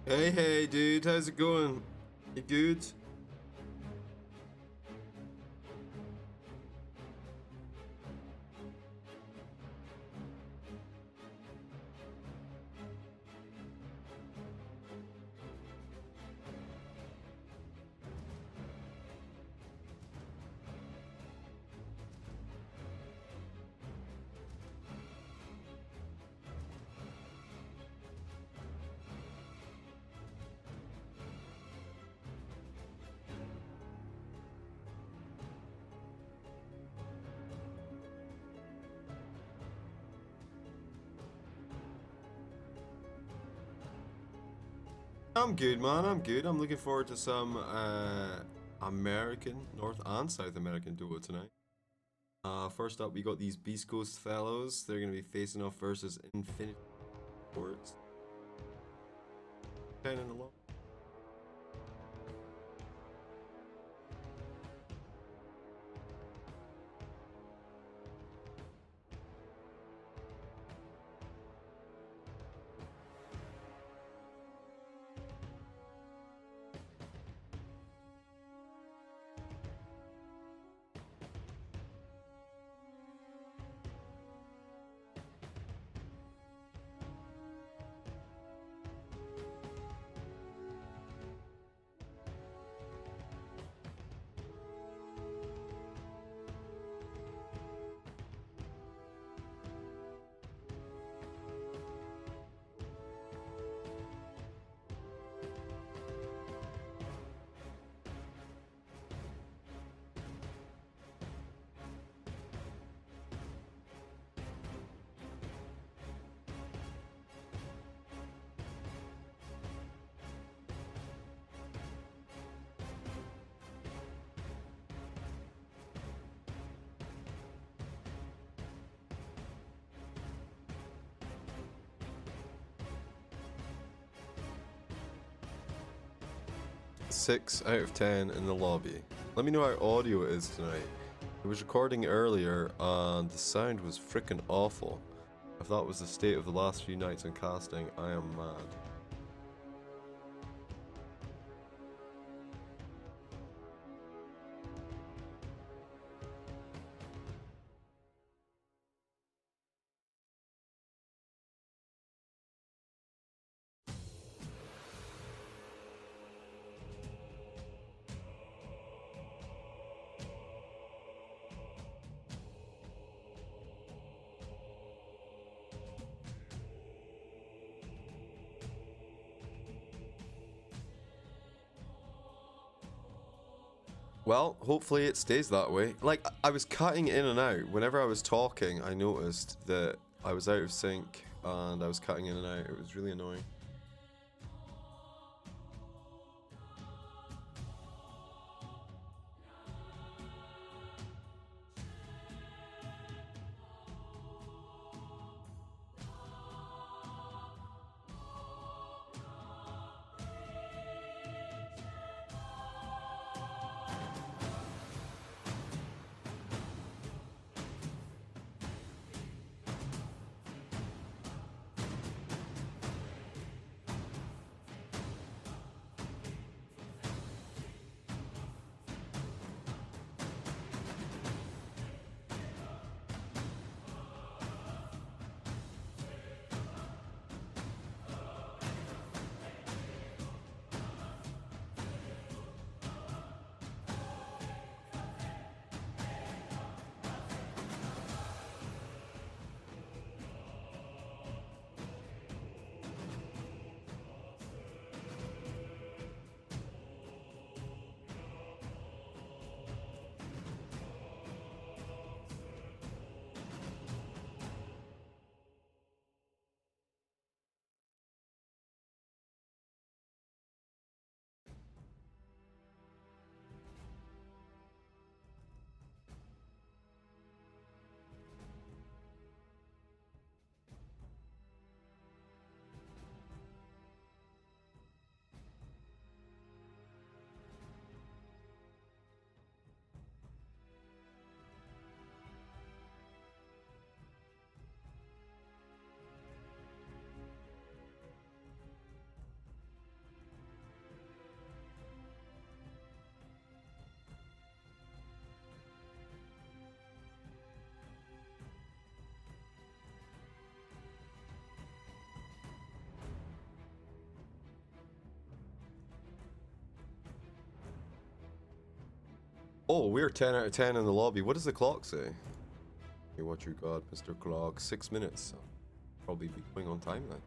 Hey, dude, how's it going? You good? I'm good, man. I'm good. I'm looking forward to some American, North and South American duo tonight. First up, we got these Beast Coast fellows. They're going to be facing off versus Infinity Sports. 10 in the long. Six out of 10 in the lobby. Let me know how audio it is tonight. I was recording earlier and the sound was freaking awful. If that was the state of the last few nights in casting, I am mad. Well, hopefully it stays that way. Like, I was cutting in and out. Whenever I was talking, I noticed that I was out of sync and I was cutting in and out. It was really annoying. Oh, we're 10 out of 10 in the lobby. What does the clock say? Hey, what you got, Mr. Clock? 6 minutes. So probably be going on time then.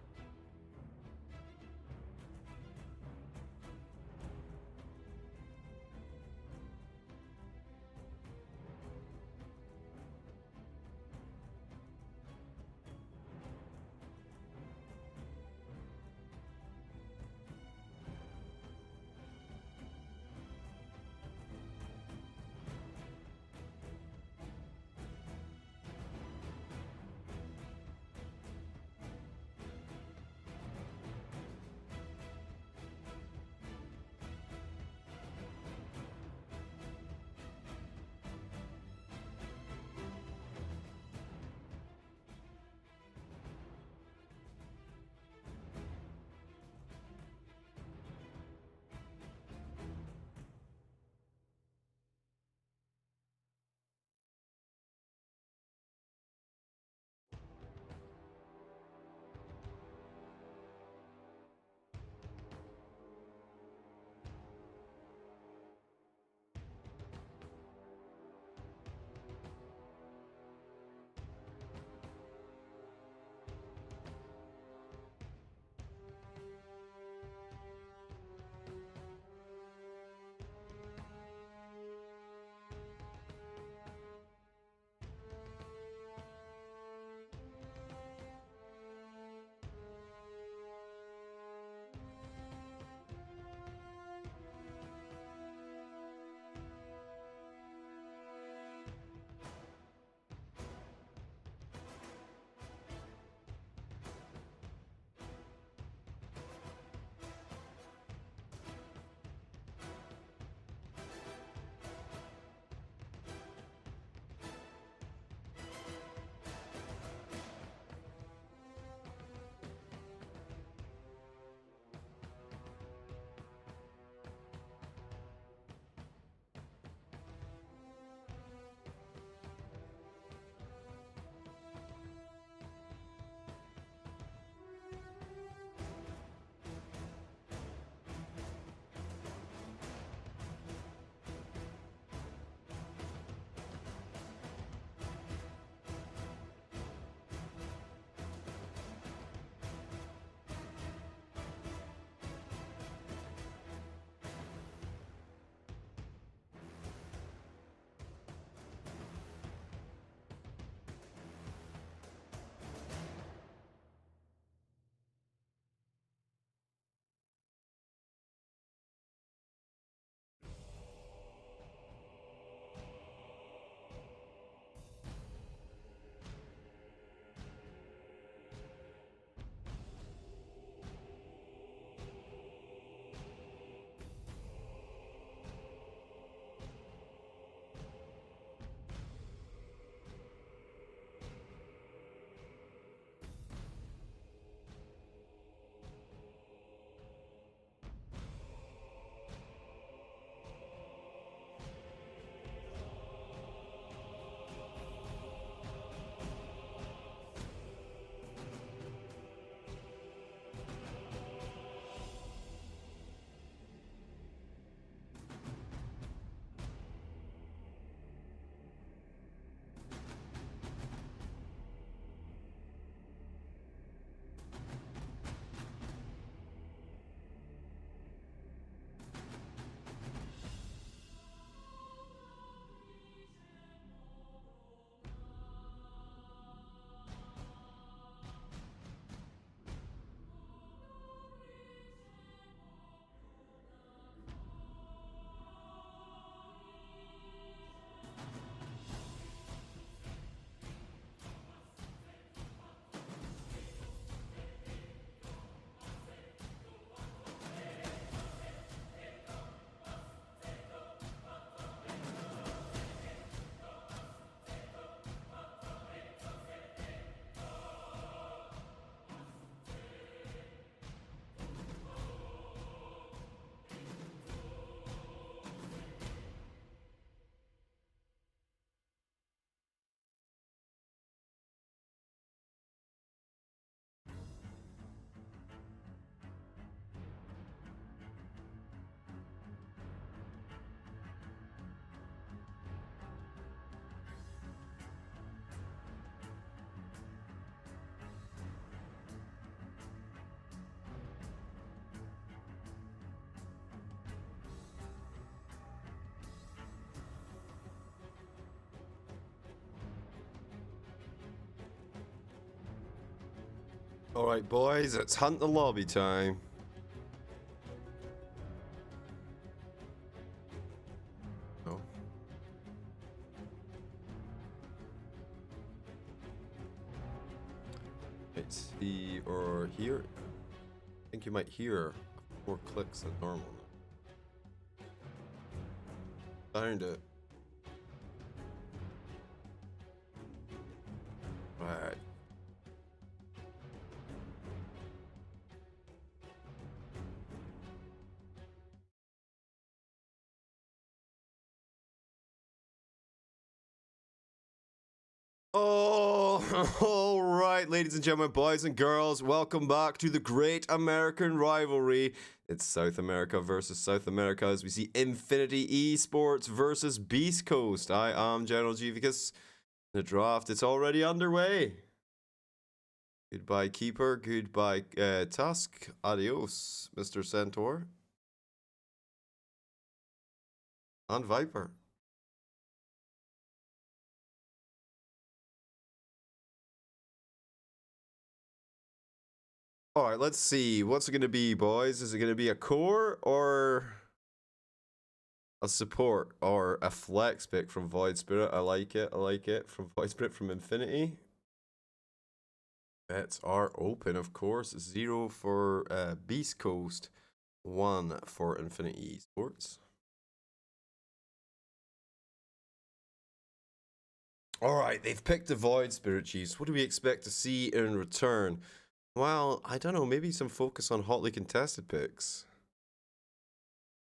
Alright, boys, it's hunt the lobby time. Oh. Let's see, or here. I think you might hear more clicks than normal. Found it. Right. Oh, all right, ladies and gentlemen, boys and girls, welcome back to the Great American Rivalry. It's South America versus South America as we see Infinity Esports versus Beast Coast. I am General Gvicus. The draft, it's already underway. Goodbye, Keeper. Goodbye, Tusk. Adios, Mr. Centaur. And Viper. Alright, let's see. What's it going to be, boys? Is it going to be a core or a support or a flex pick from Void Spirit? I like it. I like it. From Void Spirit from Infinity. Bets are open, of course. 0 for Beast Coast, 1 for Infinity Esports. Alright, they've picked the Void Spirit, Chiefs. What do we expect to see in return? Well, I don't know. Maybe some focus on hotly contested picks.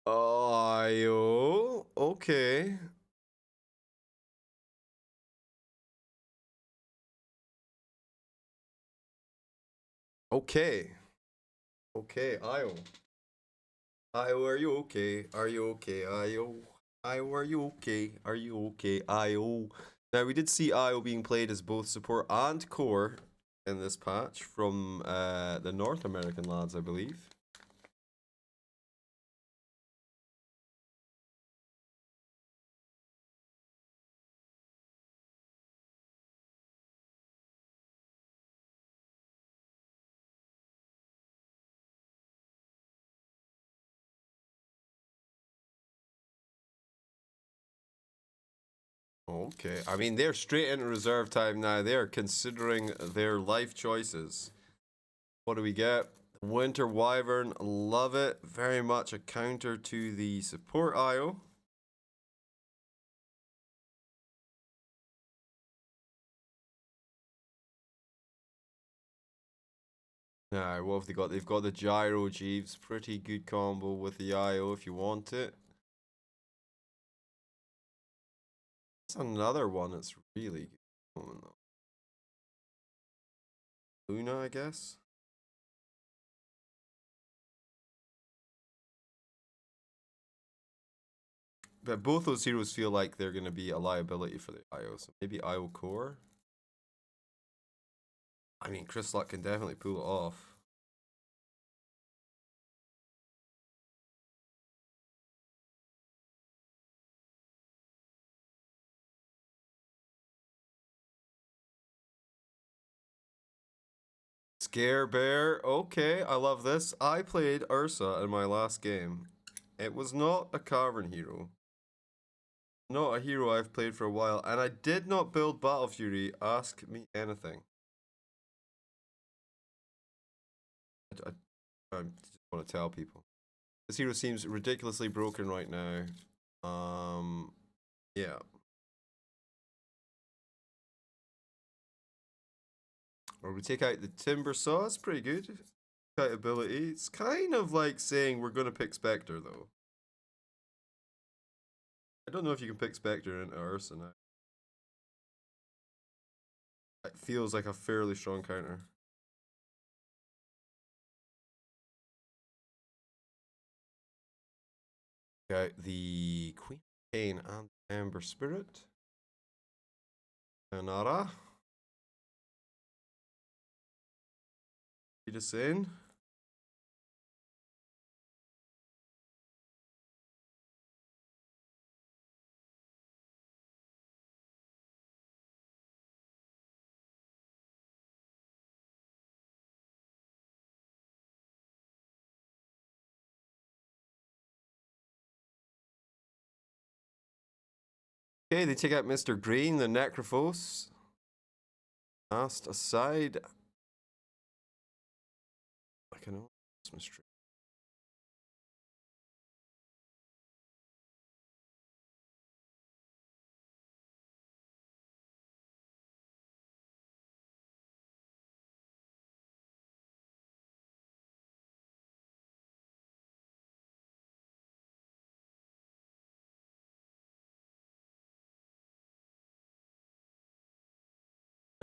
Oh, okay. Okay. Okay, Io. Io, are you okay? Are you okay, Io? Io, are you okay? Are you okay, Io? Now, we did see Io being played as both support and core in this patch from the North American lads, I believe. Okay, I mean, they're straight into reserve time now. They're considering their life choices. What do we get? Winter Wyvern, love it. Very much a counter to the support IO. Now, what have they got? They've got the Gyro Jeeves. Pretty good combo with the IO if you want it. That's another one that's really good. Luna, I guess? But both those heroes feel like they're going to be a liability for the IO. So maybe IO Core? I mean, Chris Luck can definitely pull it off. Scare Bear. Okay, I love this. I played Ursa in my last game. It was not a Cavern hero. Not a hero I've played for a while. And I did not build Battle Fury. Ask me anything. I just want to tell people. This hero seems ridiculously broken right now. Yeah. Or we take out the Timber Saw. It's pretty good. Kite ability. It's kind of like saying we're going to pick Spectre, though. I don't know if you can pick Spectre into Ursa now. It feels like a fairly strong counter. Okay, the Queen Pain and Ember Spirit. Anara. Lead us in. Okay, they take out Mr. Green, the Necrophos. Cast aside. I can know. Mystery.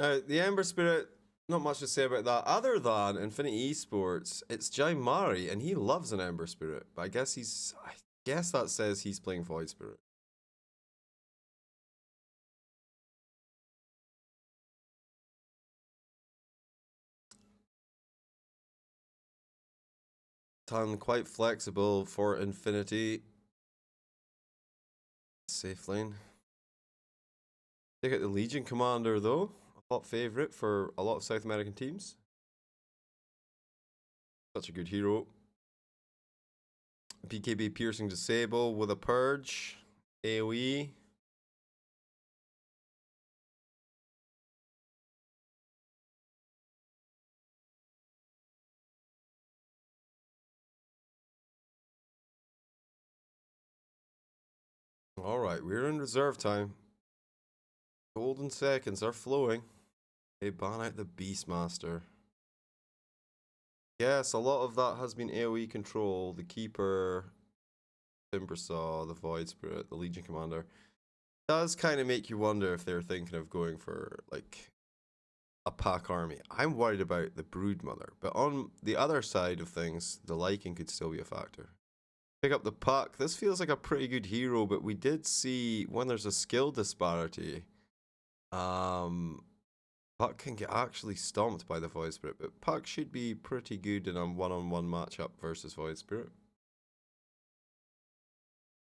The Ember Spirit, not much to say about that, other than Infinity Esports. It's Jai Mari, and he loves an Ember Spirit. But I guess that says he's playing Void Spirit. Ton quite flexible for Infinity. Safe lane. Take out the Legion Commander though. A hot favorite for a lot of South American teams. Such a good hero. BKB Piercing Disable with a Purge. AoE. Alright, we're in reserve time. Golden seconds are flowing. They ban out the Beastmaster. Yes, a lot of that has been AoE control. The Keeper, Timbersaw, the Void Spirit, the Legion Commander. Does kind of make you wonder if they're thinking of going for, like, a pack army. I'm worried about the Broodmother, but on the other side of things, the Lycan could still be a factor. Pick up the Puck. This feels like a pretty good hero, but we did see when there's a skill disparity, Puck can get actually stomped by the Void Spirit, but Puck should be pretty good in a one-on-one matchup versus Void Spirit.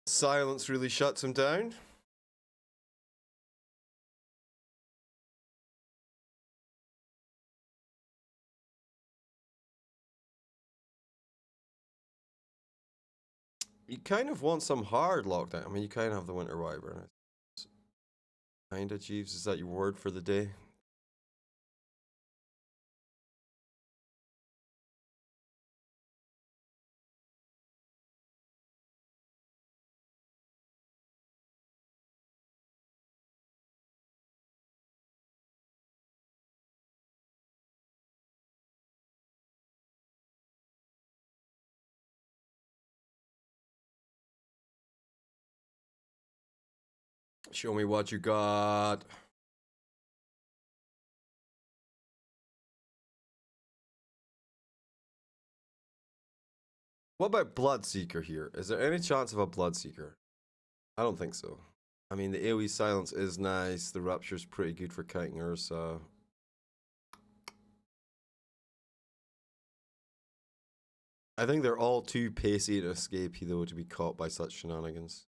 Silence really shuts him down. You kind of want some hard lockdown. I mean, you kind of have the Winter Wyvern. Kinda, Jeeves. Is that your word for the day? Show me what you got. What about Bloodseeker here? Is there any chance of a Bloodseeker? I don't think so. I mean, the AoE silence is nice. The Rupture's pretty good for kiting Ursa. I think they're all too pacey and escapey, though, to be caught by such shenanigans.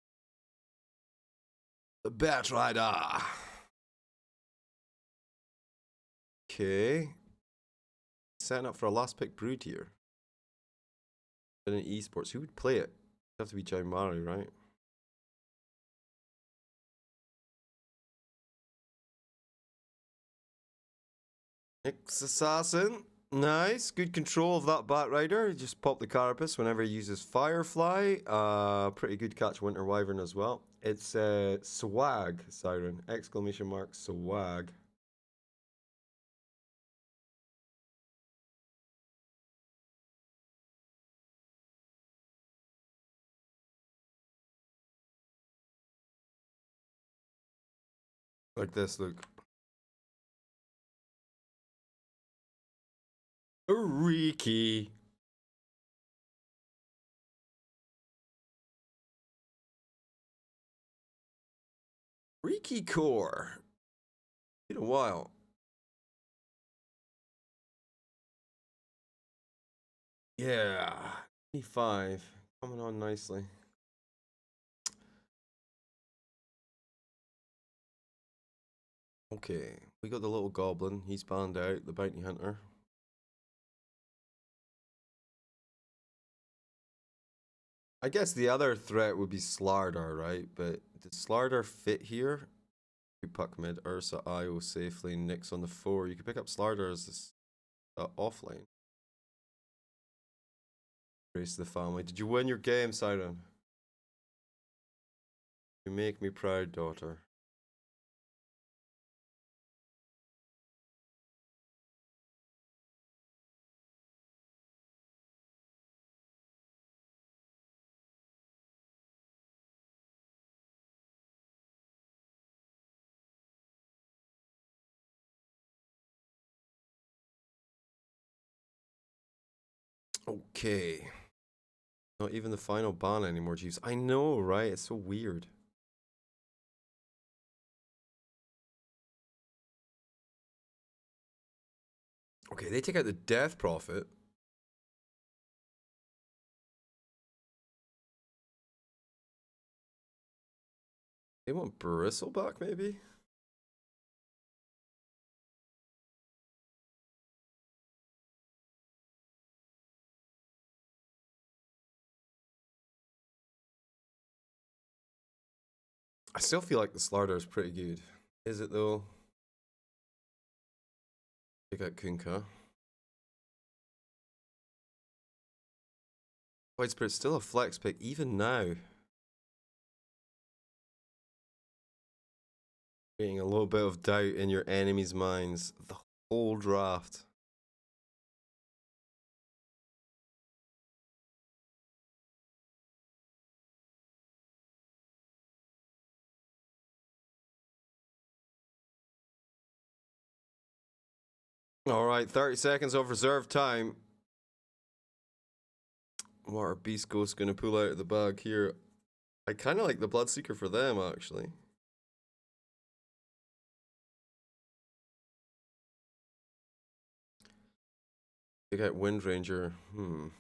The Batrider! Okay. Setting up for a last pick Brood here. In esports, who would play it? It'd have to be Jai Mari, right? X Assassin. Nice. Good control of that Batrider. He just pop the Carapace whenever he uses Firefly. Pretty good catch Winter Wyvern as well. It's swag, Siren. Exclamation mark, swag. Like this, look. Riki. Riki Core. Been a while. Yeah. 25. Coming on nicely. Okay. We got the little goblin. He's banned out. The bounty hunter. I guess the other threat would be Slardar, right? But does Slardar fit here? You puck mid, Ursa, Io safely, Nyx on the 4. You could pick up Slardar as this offlane. Race the family. Did you win your game, Siren? You make me proud, daughter. Okay. Not even the final ban anymore, Jeeves. I know, right? It's so weird. Okay, they take out the death prophet. They want Bristle back, maybe? I still feel like the Slardar is pretty good. Is it though? Take out Kunkka. White Spirit's still a flex pick even now. Creating a little bit of doubt in your enemy's minds the whole draft. All right, 30 seconds of reserve time. What are Beast Ghosts going to pull out of the bag here? I kind of like the Bloodseeker for them, actually. They got Wind Ranger. I'm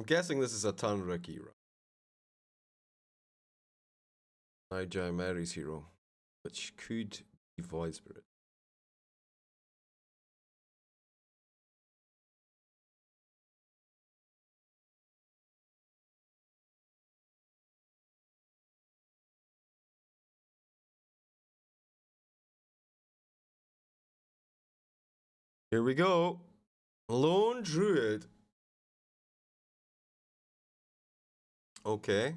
guessing this is a Tanriki, right? Now Mary's hero, which could be Void Spirit. Here we go. Lone Druid. Okay.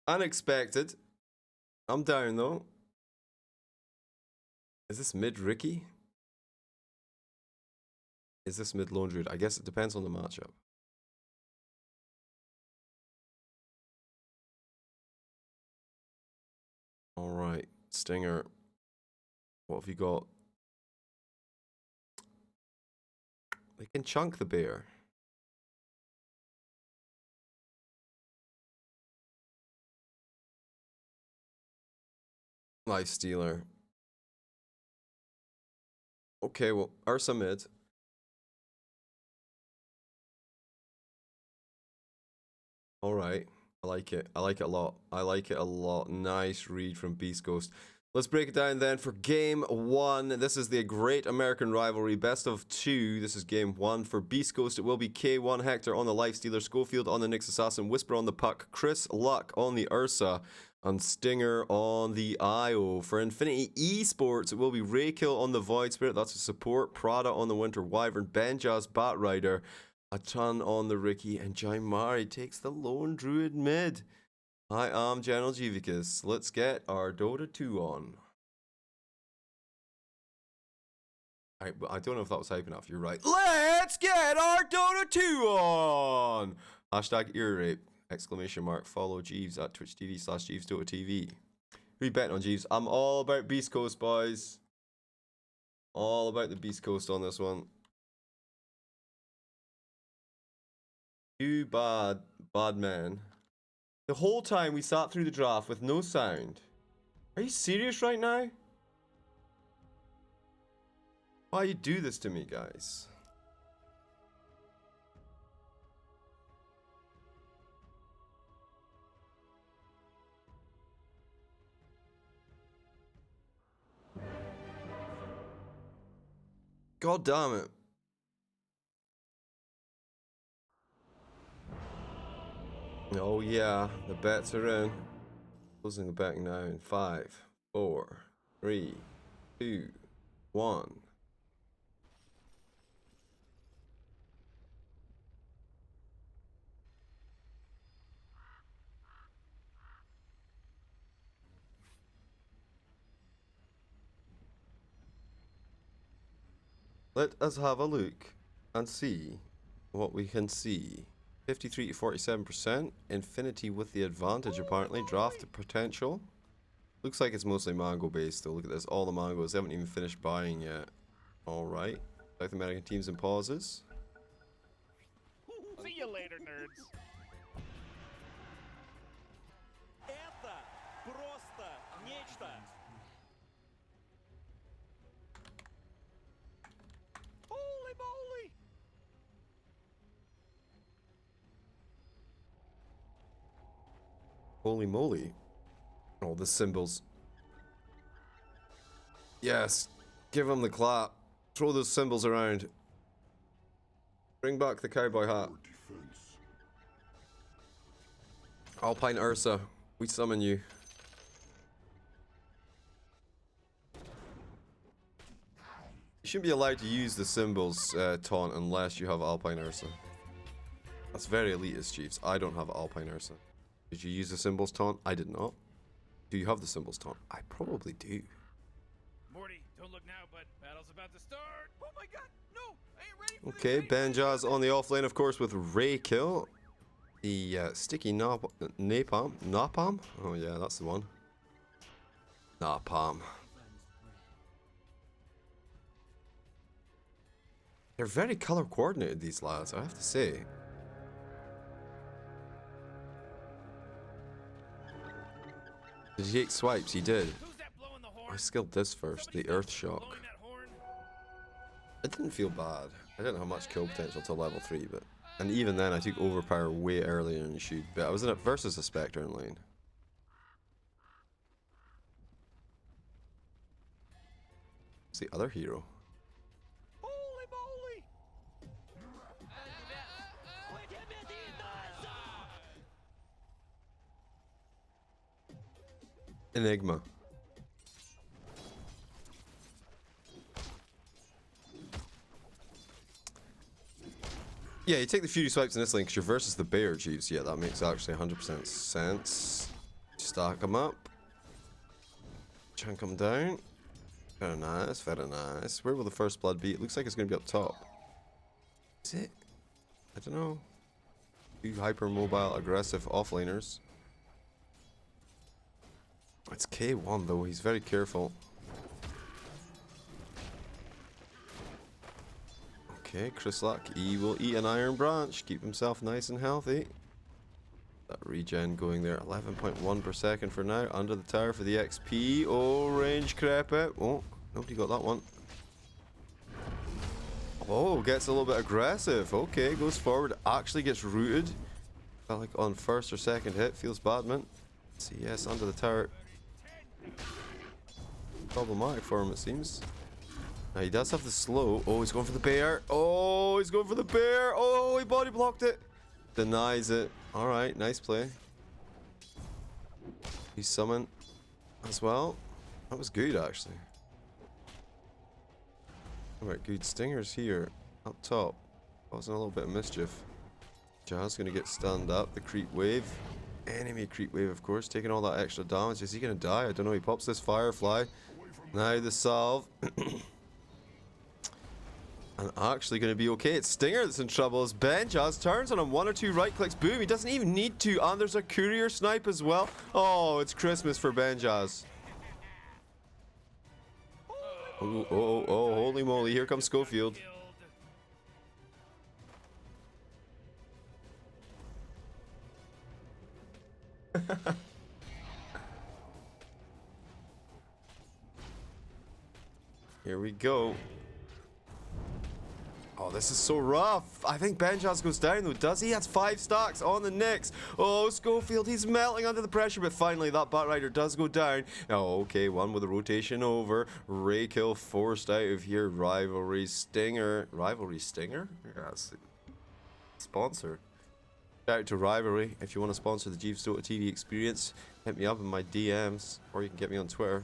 Unexpected. I'm down though. Is this mid Ricky? Is this mid Lone Druid? I guess it depends on the matchup. Alright. Stinger. What have you got? They can chunk the bear. Life Stealer. Okay, well, Ursa mid. Alright. I like it. I like it a lot. I like it a lot. Nice read from Beast Ghost. Let's break it down then for game 1. This is the Great American Rivalry, best of 2. This is game 1 for Beast Ghost. It will be K1 Hector on the Life Stealer, Schofield on the Nyx Assassin, Whisper on the Puck, Chris Luck on the Ursa, and Stinger on the Io. For Infinity Esports, it will be Raykill on the Void Spirit. That's a support. Prada on the Winter Wyvern, Benjaz Bat Rider, a ton on the Ricky, and Jaimari takes the Lone Druid mid. I am General Jivicus. Let's get our Dota 2 on. I don't know if that was hype enough. You're right. Let's get our Dota 2 on! Hashtag ear rape. Exclamation mark. Follow Jeeves at Twitch TV/Jeeves Dota TV. Who you betting on, Jeeves? I'm all about Beast Coast, boys. All about the Beast Coast on this one. You bad man. The whole time we sat through the draft with no sound. Are you serious right now? Why you do this to me, guys? God damn it. Oh yeah, the bets are in. Closing the betting now in 5, 4, 3, 2, 1. Let us have a look and see what we can see. 53 to 47%. Infinity with the advantage apparently. Draft potential. Looks like it's mostly mango based though. Look at this. All the mangoes. They haven't even finished buying yet. Alright. South American teams in pauses. See you later, nerds. Это просто нечто. Holy moly! Holy moly. Oh, the symbols. Yes. Give them the clap. Throw those symbols around. Bring back the cowboy hat. Alpine Ursa, we summon you. You shouldn't be allowed to use the symbols taunt unless you have Alpine Ursa. That's very elitist, Chiefs. I don't have Alpine Ursa. Did you use the symbols taunt? I did not. Do you have the symbols taunt? I probably do. Morty, don't look now, but battle's about to start. Oh my god, no! I ain't ready for Okay, this. Benja's on the offlane, of course, with Ray Kill. The sticky napalm. Napalm? Oh yeah, that's the one. Napalm. They're very color coordinated, these lads, I have to say. Did he take swipes? He did. Who's that blowing the horn? I skilled this first, the Earth Shock. Blowing that horn? It didn't feel bad. I didn't have much kill potential till level 3, but... And even then, I took Overpower way earlier than you should, but I was in it versus a Spectre in lane. What's the other hero? Holy moly! Enigma. Yeah, you take the Fury Swipes in this lane because you're versus the Bear Chiefs. Yeah, that makes actually 100% sense. Stack them up. Chunk them down. Very nice, very nice. Where will the first blood be? It looks like it's going to be up top. Is it? I don't know. Two hyper-mobile, aggressive offlaners. It's K1 though, he's very careful. Okay, Chryslak, he will eat an Iron Branch, keep himself nice and healthy. That regen going there, 11.1 per second for now, under the tower for the XP. Oh, range creep it. Oh, nobody got that one. Oh, gets a little bit aggressive. Okay, goes forward, actually gets rooted. Felt like on first or second hit, feels bad, man. Let's see, yes, under the tower. Problematic for him, it seems. Now he does have the slow. Oh, he's going for the bear. Oh, he's going for the bear. Oh, he body blocked it. Denies it. Alright, nice play. He's summon as well. That was good, actually. Alright, good stingers here. Up top. Causing a little bit of mischief. Jazz gonna get stunned up. The creep wave. Enemy creep wave, of course. Taking all that extra damage. Is he gonna die? I don't know. He pops this Firefly. Now the salve. And actually going to be okay. It's Stinger that's in trouble as Benjaz turns on him. 1 or 2 right clicks. Boom. He doesn't even need to. And there's a courier snipe as well. Oh, it's Christmas for Benjaz. Oh, oh, oh, holy moly. Here comes Schofield. Here we go. Oh, this is so rough. I think Benjaz goes down though. Does he? Has 5 stacks on the Nyx. Oh, Schofield, he's melting under the pressure, but finally that Batrider does go down. Oh, okay, one with a rotation over. Raykill forced out of here. Rivalry Stinger. Rivalry Stinger? Yes. Sponsor. Shout out to Rivalry. If you want to sponsor the Jeeves Dota TV experience, hit me up in my DMs, or you can get me on Twitter.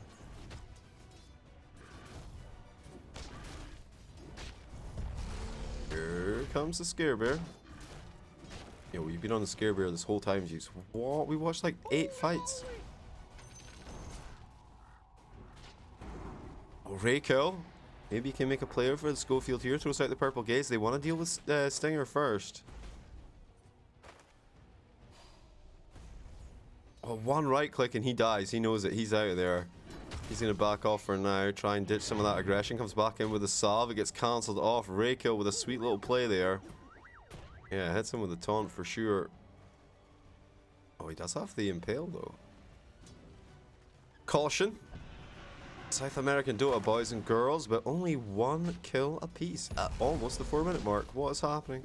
Here comes the Scare Bear. Yo, you've been on the Scare Bear this whole time, Jeeves. What? We watched like 8 fights. Oh, Raykill. Maybe he can make a player for the Schofield here. Throws out the purple gaze. They want to deal with Stinger first. Oh, one right click and he dies. He knows it. He's out of there. He's going to back off for now. Try and ditch some of that aggression. Comes back in with a salve. It gets cancelled off. Raykill with a sweet little play there. Yeah, hits him with a taunt for sure. Oh, he does have the impale though. Caution. South American Dota boys and girls, but only 1 kill apiece at almost the 4-minute mark. What is happening?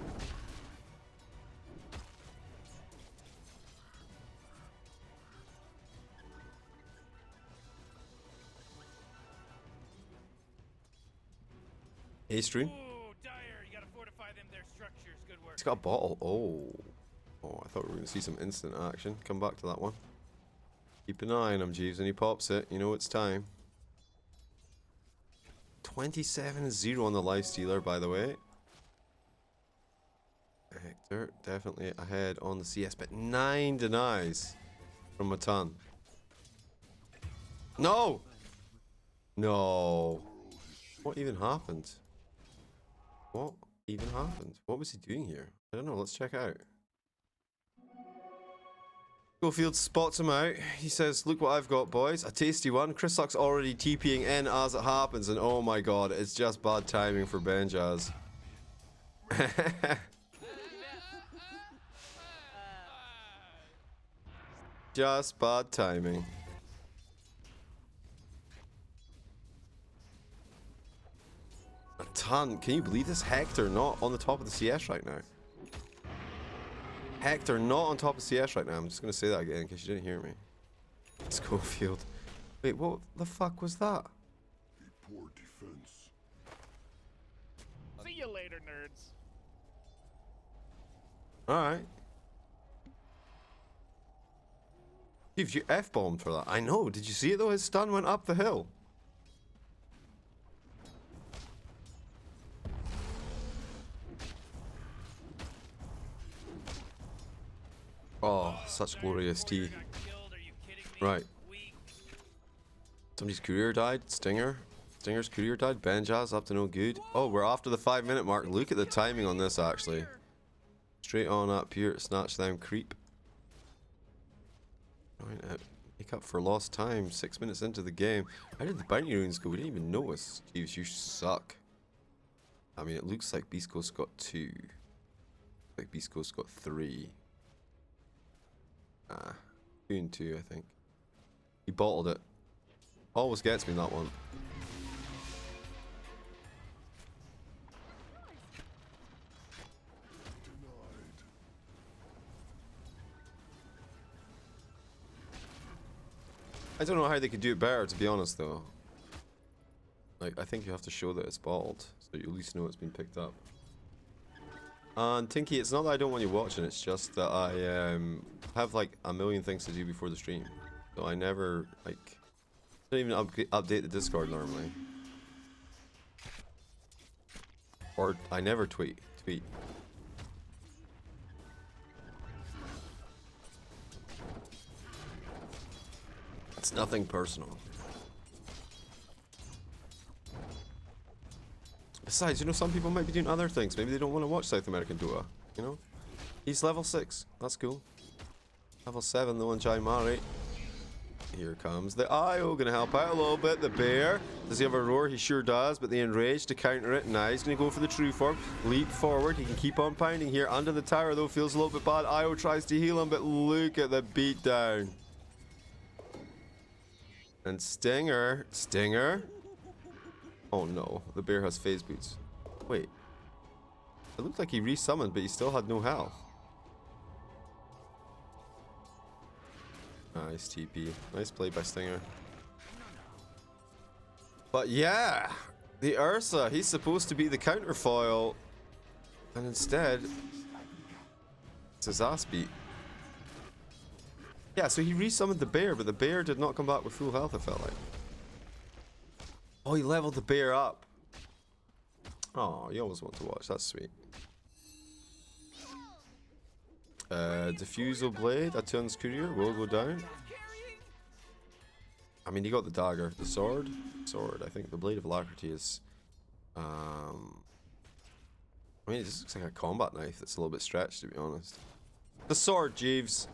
A-stream. He's got a bottle. Oh, I thought we were going to see some instant action. Come back to that one. Keep an eye on him, Jeeves, and he pops it. You know it's time. 27-0 on the lifestealer, by the way. Hector definitely ahead on the CS, but 9 denies from Matan. No! No. What even happened? What even happened? What was he doing here? I don't know. Let's check out. Schofield spots him out. He says, look what I've got, boys. A tasty one. Chris Suck's already TPing in as it happens. And oh my god, it's just bad timing for Benjaz. Just bad timing. A ton. Can you believe this? Hector not on the top of the CS right now. Hector not on top of CS right now. I'm just going to say that again in case you didn't hear me. Schofield. Wait, what the fuck was that? A poor defense. See you later, nerds. Alright. Jeeves, you F-bombed for that. I know. Did you see it though? His stun went up the hill. Oh, such glorious tea. Right. Somebody's courier died. Stinger. Stinger's courier died. Benjaz up to no good. Oh, we're after the 5-minute mark. Look at the timing on this, actually. Straight on up here. Snatch them creep. Right, make up for lost time. 6 minutes into the game. How did the bounty runes go? We didn't even notice. Jeeves, you suck. I mean, it looks like Beast Coast got 2. Like Beast Coast got 3. 2 and 2, I think. He bottled it. Always gets me that one. I don't know how they could do it better, to be honest, though. Like, I think you have to show that it's bottled, so you at least know it's been picked up. And Tinky, it's not that I don't want you watching, it's just that I have like a million things to do before the stream. So I never, like, don't even update the Discord normally. Or I never tweet. It's nothing personal. Besides, you know, some people might be doing other things. Maybe they don't want to watch South American Dota, you know? He's level 6. That's cool. Level 7, the one Jai Mari. Here comes the IO. Gonna help out a little bit. The bear. Does he have a roar? He sure does, but the enraged to counter it. Now he's gonna go for the true form. Leap forward. He can keep on pounding here. Under the tower, though, feels a little bit bad. IO tries to heal him, but look at the beatdown. And Stinger. Stinger. Oh no, the bear has phase boots. Wait. It looked like he resummoned, but he still had no health. Nice TP. Nice play by Stinger. But yeah, the Ursa, he's supposed to be the counterfoil. And instead, it's his ass beat. Yeah, so he resummoned the bear, but the bear did not come back with full health, it felt like. Oh, he leveled the bear up. Oh, you always want to watch. That's sweet. Diffusal Blade, Atun's Courier will go down. I mean, you got the dagger. The sword? Sword. I think the Blade of Alacrity is... I mean, it just looks like a combat knife that's a little bit stretched, to be honest. The sword, Jeeves!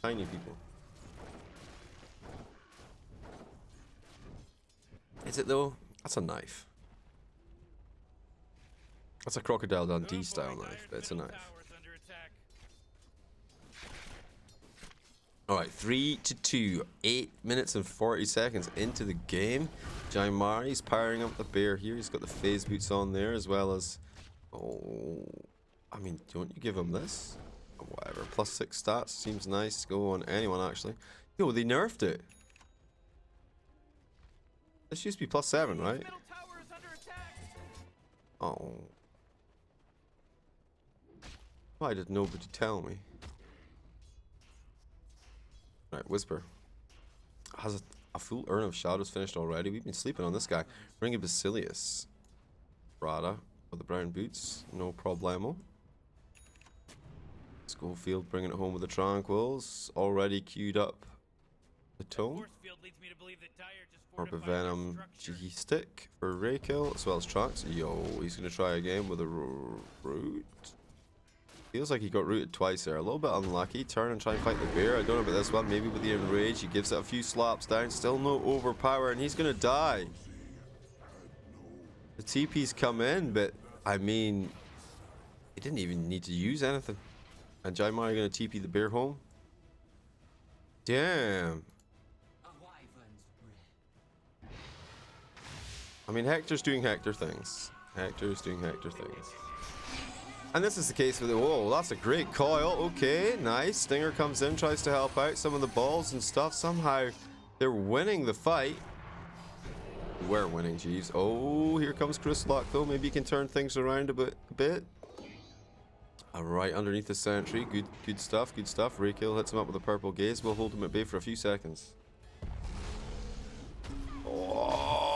Tiny people. Is it though? That's a knife. That's a Crocodile Dundee style knife, but it's a knife. Alright, 3-2. 8 minutes and 40 seconds into the game. Jaimari's powering up the bear here. He's got the phase boots on there as well as... Oh... I mean, don't you give him this? Or whatever. +6 stats. Seems nice to go on anyone, actually. Yo, they nerfed it. This used to be +7, right? Oh. Why did nobody tell me? Right, Whisper. Has a full Urn of Shadows finished already? We've been sleeping on this guy. Ring of Basilius. Rada with the brown boots. No problemo. Schofield bringing it home with the Tranquils. Already queued up the Tome. Orb of Venom G Stick for Raykill as well as Tracks. Yo, he's going to try again with a root. Feels like he got rooted twice there. A little bit unlucky. Turn and try and fight the bear. I don't know about this one. Maybe with the Enrage. He gives it a few slaps down. Still no overpower and he's going to die. The TP's come in, but I mean, he didn't even need to use anything. And Jaimari going to TP the bear home. Damn. I mean, Hector's doing Hector things. Hector's doing Hector things. And this is the case with the... Whoa, that's a great coil. Okay, nice. Stinger comes in, tries to help out some of the balls and stuff. Somehow, they're winning the fight. We're winning, Jeeves. Oh, here comes Chris Lock, though. Maybe he can turn things around a bit. Alright, underneath the sentry. Good stuff, good stuff. Raykill hits him up with a purple gaze. We'll hold him at bay for a few seconds. Oh!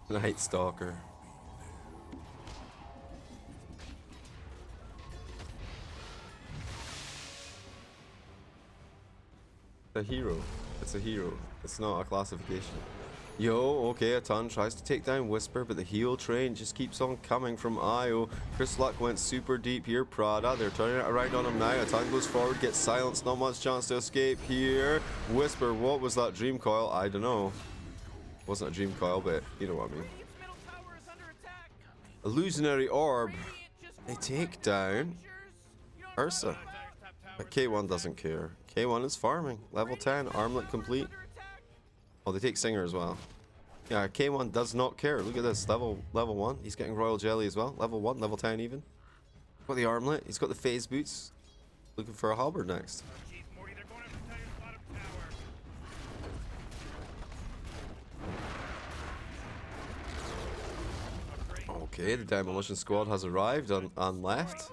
Night Stalker. A hero. It's a hero. It's not a classification. Yo, okay, Atan tries to take down Whisper, but the heal train just keeps on coming from Io. Chris Luck went super deep here. Prada, they're turning it around on him now. Atan goes forward, gets silenced, not much chance to escape here. Whisper, what was that dream coil? I don't know. Wasn't a dream coil, but you know what I mean. Illusionary Orb. They take down Ursa. But K1 doesn't care. K1 is farming. Level 10, armlet complete. Oh, they take Singer as well. Yeah, K1 does not care. Look at this. Level 1. He's getting Royal Jelly as well. Level 1, level 10 even. Got the armlet. He's got the phase boots. Looking for a halberd next. Okay, the Demolition Squad has arrived and left.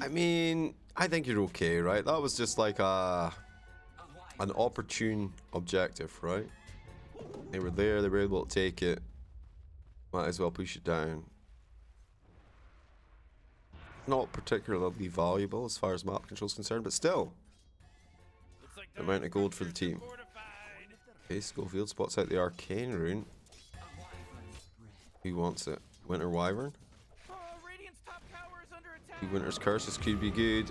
I mean, I think you're okay, right? That was just like an opportune objective, right? They were there, they were able to take it. Might as well push it down. Not particularly valuable as far as map control is concerned, but still. The amount of gold for the team. Okay, Schofield spots out the Arcane Rune. Who wants it? Winter Wyvern? Winter's Curses could be good.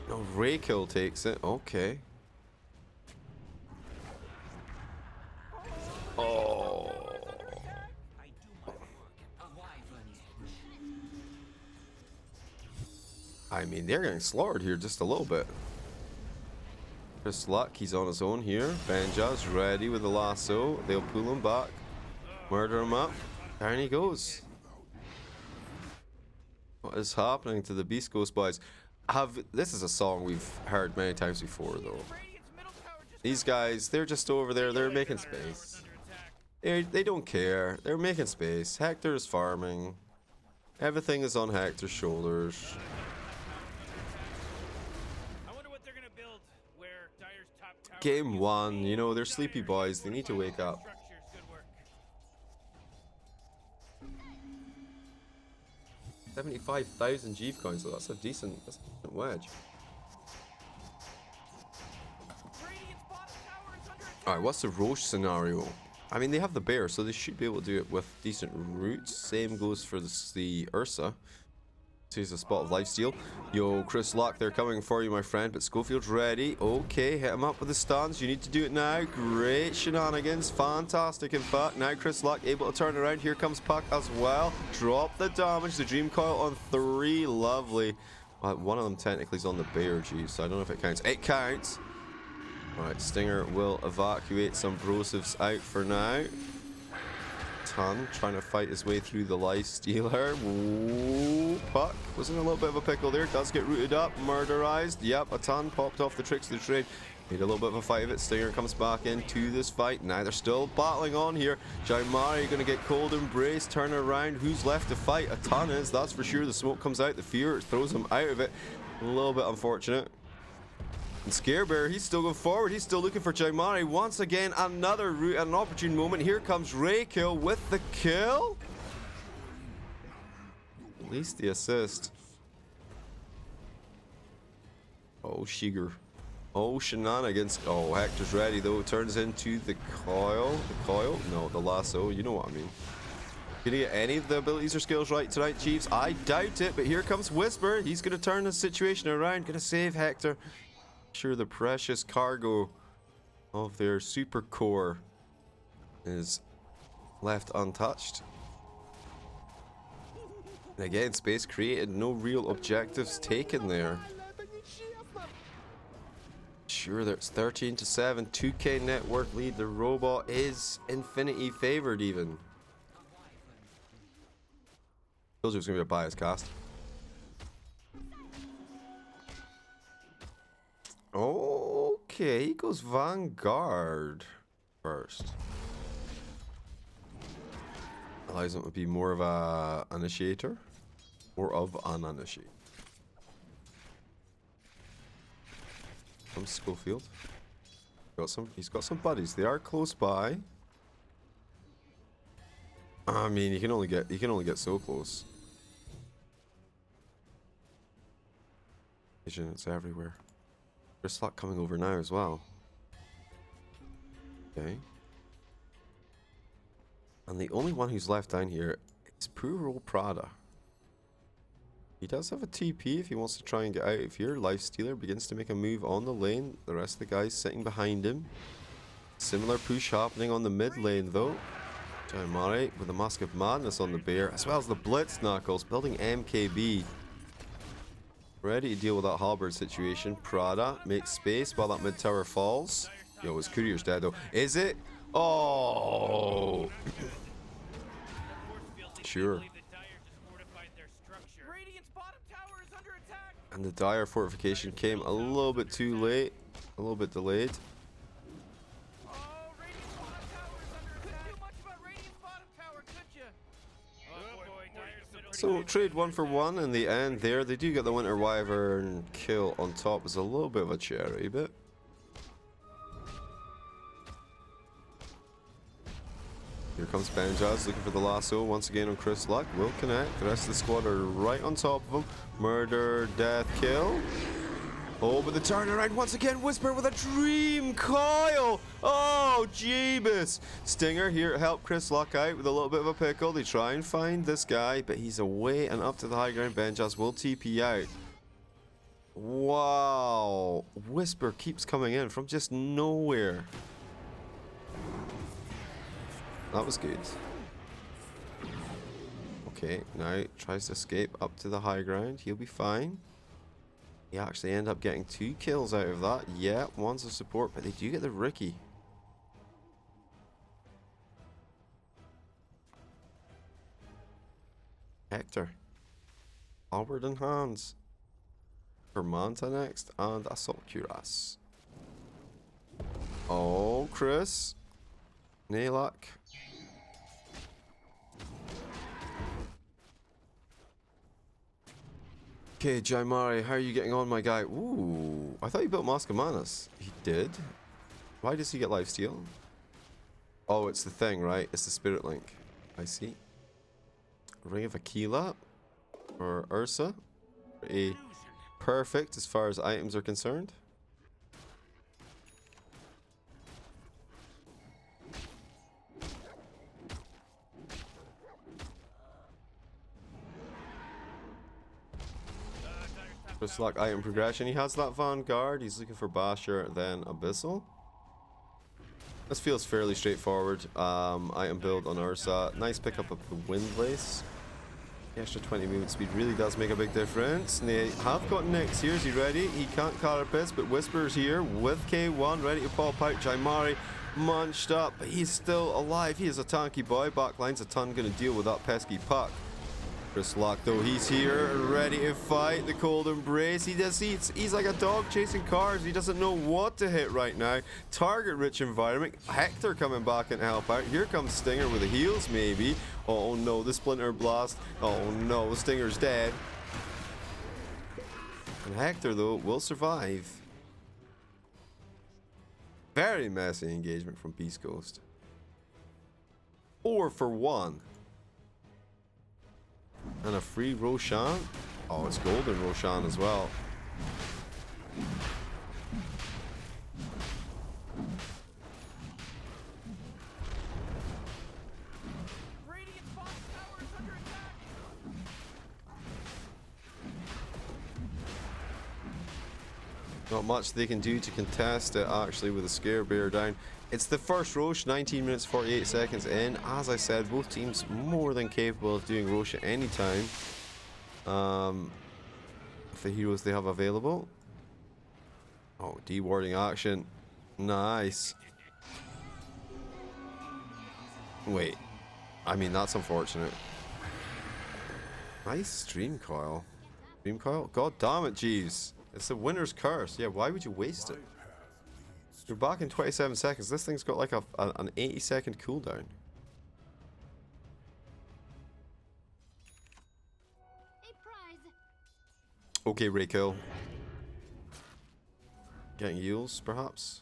No, Raykill takes it. Okay. Oh. I mean, they're getting slaughtered here just a little bit. Chris Luck, he's on his own here. Benja's ready with the lasso. They'll pull him back. Murder him up. Down he goes. What is happening to the Beast Ghost boys? This is a song we've heard many times before, though. These guys, they're just over there. They're making space. They don't care. They're making space. Hector's farming. Everything is on Hector's shoulders. Game 1, you know, they're sleepy boys. They need to wake up. 75,000 Jeeve coins, so that's a decent wedge. Alright, what's the Roche scenario? I mean, they have the bear, so they should be able to do it with decent roots. Same goes for the Ursa. So he's a spot of lifesteal. Yo, Chris Luck, they're coming for you, my friend, but Schofield's ready. Okay, hit him up with the stuns. You need to do it now. Great shenanigans. Fantastic, in fact. Now Chris Luck able to turn around. Here comes Puck as well. Drop the damage. The Dream Coil on 3. Lovely. One of them technically is on the bear, geez, so I don't know if it counts. It counts. Alright, Stinger will evacuate some brosives out for now. Ton trying to fight his way through the life stealer. Ooh, Puck was in a little bit of a pickle there. Does get rooted up, murderized. Yep, a ton popped off the tricks of the trade. Made a little bit of a fight of it. Stinger comes back into this fight. Now they're still battling on here. Jaimari gonna get cold embrace. Turn around. Who's left to fight? A ton is, that's for sure. The smoke comes out. The fear throws him out of it. A little bit unfortunate. And Scarebear, he's still going forward. He's still looking for Jaimari. Once again, another route at an opportune moment. Here comes Raykill with the kill. At least the assist. Oh, Shiger. Oh, shenanigans. Oh, Hector's ready, though. Turns into the coil. The coil? No, the lasso. You know what I mean. Gonna get any of the abilities or skills right tonight, Chiefs? I doubt it, but here comes Whisper. He's gonna turn the situation around. Gonna save Hector. Sure, the precious cargo of their super core is left untouched. And again, space created, no real objectives taken there. Sure, there's 13-7, 2K network lead. The robot is infinity favored even. Those are going to be a biased cast. Okay, he goes Vanguard first. Allows him to be more of a initiator. Or of an initiator. From Schofield. He's got some buddies. They are close by. I mean, you can only get so close. Vision, it's everywhere. There's Slot coming over now as well. Okay. And the only one who's left down here is poor old Prada. He does have a TP if he wants to try and get out of here. Lifestealer begins to make a move on the lane. The rest of the guys sitting behind him. Similar push happening on the mid lane though. Jaimari with the Mask of Madness on the bear, as well as the Blitz Knuckles, building MKB. Ready to deal with that halberd situation. Prada makes space while that mid tower falls. Yo, his courier's dead though. Is it? Oh! Sure. And the Dire fortification came a little bit too late. A little bit delayed. So trade 1 for 1 in the end there. They do get the Winter Wyvern kill on top. It's a little bit of a cherry bit. Here comes Benjaz looking for the lasso once again on Chris Luck. Will connect. The rest of the squad are right on top of him. Murder, death, kill. Oh, but the turnaround once again. Whisper with a dream coil. Oh, Jeebus. Stinger here to help Chris Luck out with a little bit of a pickle. They try and find this guy, but he's away and up to the high ground. Benjas will TP out. Wow. Whisper keeps coming in from just nowhere. That was good. Okay, now tries to escape up to the high ground. He'll be fine. They actually end up getting 2 kills out of that. Yeah, one's a support, but they do get the Ricky. Hector. Forward in hands. Vermanta next, and Assault Cuirass. Oh, Chris. Nailak. Okay, Jaimari, how are you getting on, my guy? Ooh, I thought he built Mask of Manas. He did? Why does he get lifesteal? Oh, it's the thing, right? It's the Spirit Link. I see. Ring of Aquila or Ursa. Pretty perfect as far as items are concerned. Just like item progression, he has that Vanguard. He's looking for Basher, then Abyssal. This feels fairly straightforward. Item build on Ursa. Nice pickup of the Windlace. The extra 20 movement speed really does make a big difference. And they have got Nyx here. Is he ready? He can't Carapace, but Whisper's here with K1 ready to pop out. Jaimari munched up, but he's still alive. He is a tanky boy. Backline's a ton going to deal with that pesky puck. Chris Lock, though, he's here, ready to fight the cold embrace. He's like a dog chasing cars. He doesn't know what to hit right now. Target-rich environment. Hector coming back and help out. Here comes Stinger with the heals, maybe. Oh no, the Splinter Blast. Oh no, Stinger's dead. And Hector, though, will survive. Very messy engagement from Beast Ghost. 4 for 1. And a free Roshan. Oh, it's golden Roshan as well. Radiant's bottom tower is under attack. Not much they can do to contest it actually with a Scare Bear down. It's the first Roche, 19 minutes 48 seconds in. As I said, both teams more than capable of doing Roche at any time. The heroes they have available. Oh, dewarding action. Nice. Wait. I mean, that's unfortunate. Nice Stream Coil. Stream Coil? God damn it, Jeeves. It's the winner's curse. Yeah, why would you waste it? You're back in 27 seconds. This thing's got like an 80-second cooldown. Okay, Raykill. Getting heals, perhaps?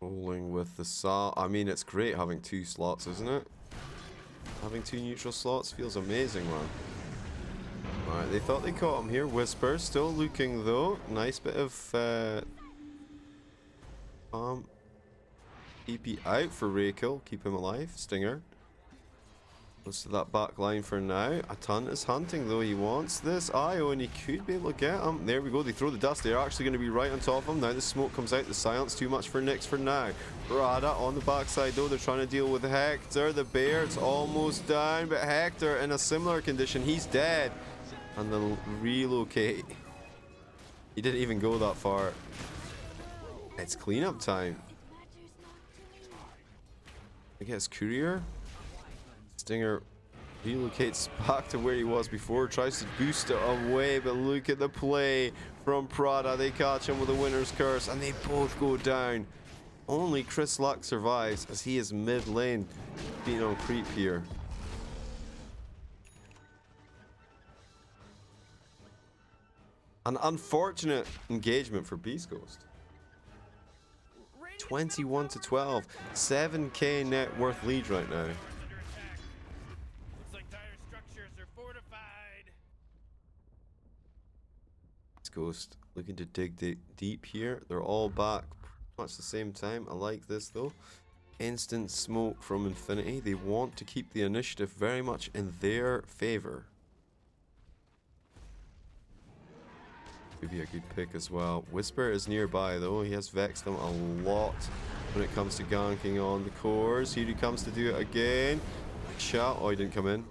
Rolling with the Sa. I mean, it's great having 2 slots, isn't it? Having 2 neutral slots feels amazing, man. Alright, they thought they caught him here. Whisper still looking though. Nice bit of EP out for Raykill. Keep him alive. Stinger. Goes to that back line for now. A ton is hunting though. He wants this IO and he could be able to get him. There we go. They throw the dust. They're actually going to be right on top of him. Now the smoke comes out. The silence too much for Nyx for now. Rada on the backside though. They're trying to deal with Hector. The bear. It's almost down. But Hector in a similar condition. He's dead. And they'll relocate. He didn't even go that far. It's cleanup time. I guess Courier. Stinger relocates back to where he was before, tries to boost it away, but look at the play from Prada. They catch him with a winner's curse, and they both go down. Only Chris Luck survives, as he is mid lane, being on creep here. An unfortunate engagement for Beast Ghost. 21 to 12, 7k net worth lead right now. Ghost looking to dig deep here. They're all back much the same time. I like this though. Instant smoke from Infinity. They want to keep the initiative very much in their favor. Could be a good pick as well. Whisper is nearby though. He has vexed them a lot when it comes to ganking on the cores. Here he comes to do it again. Shot. Oh, he didn't come in.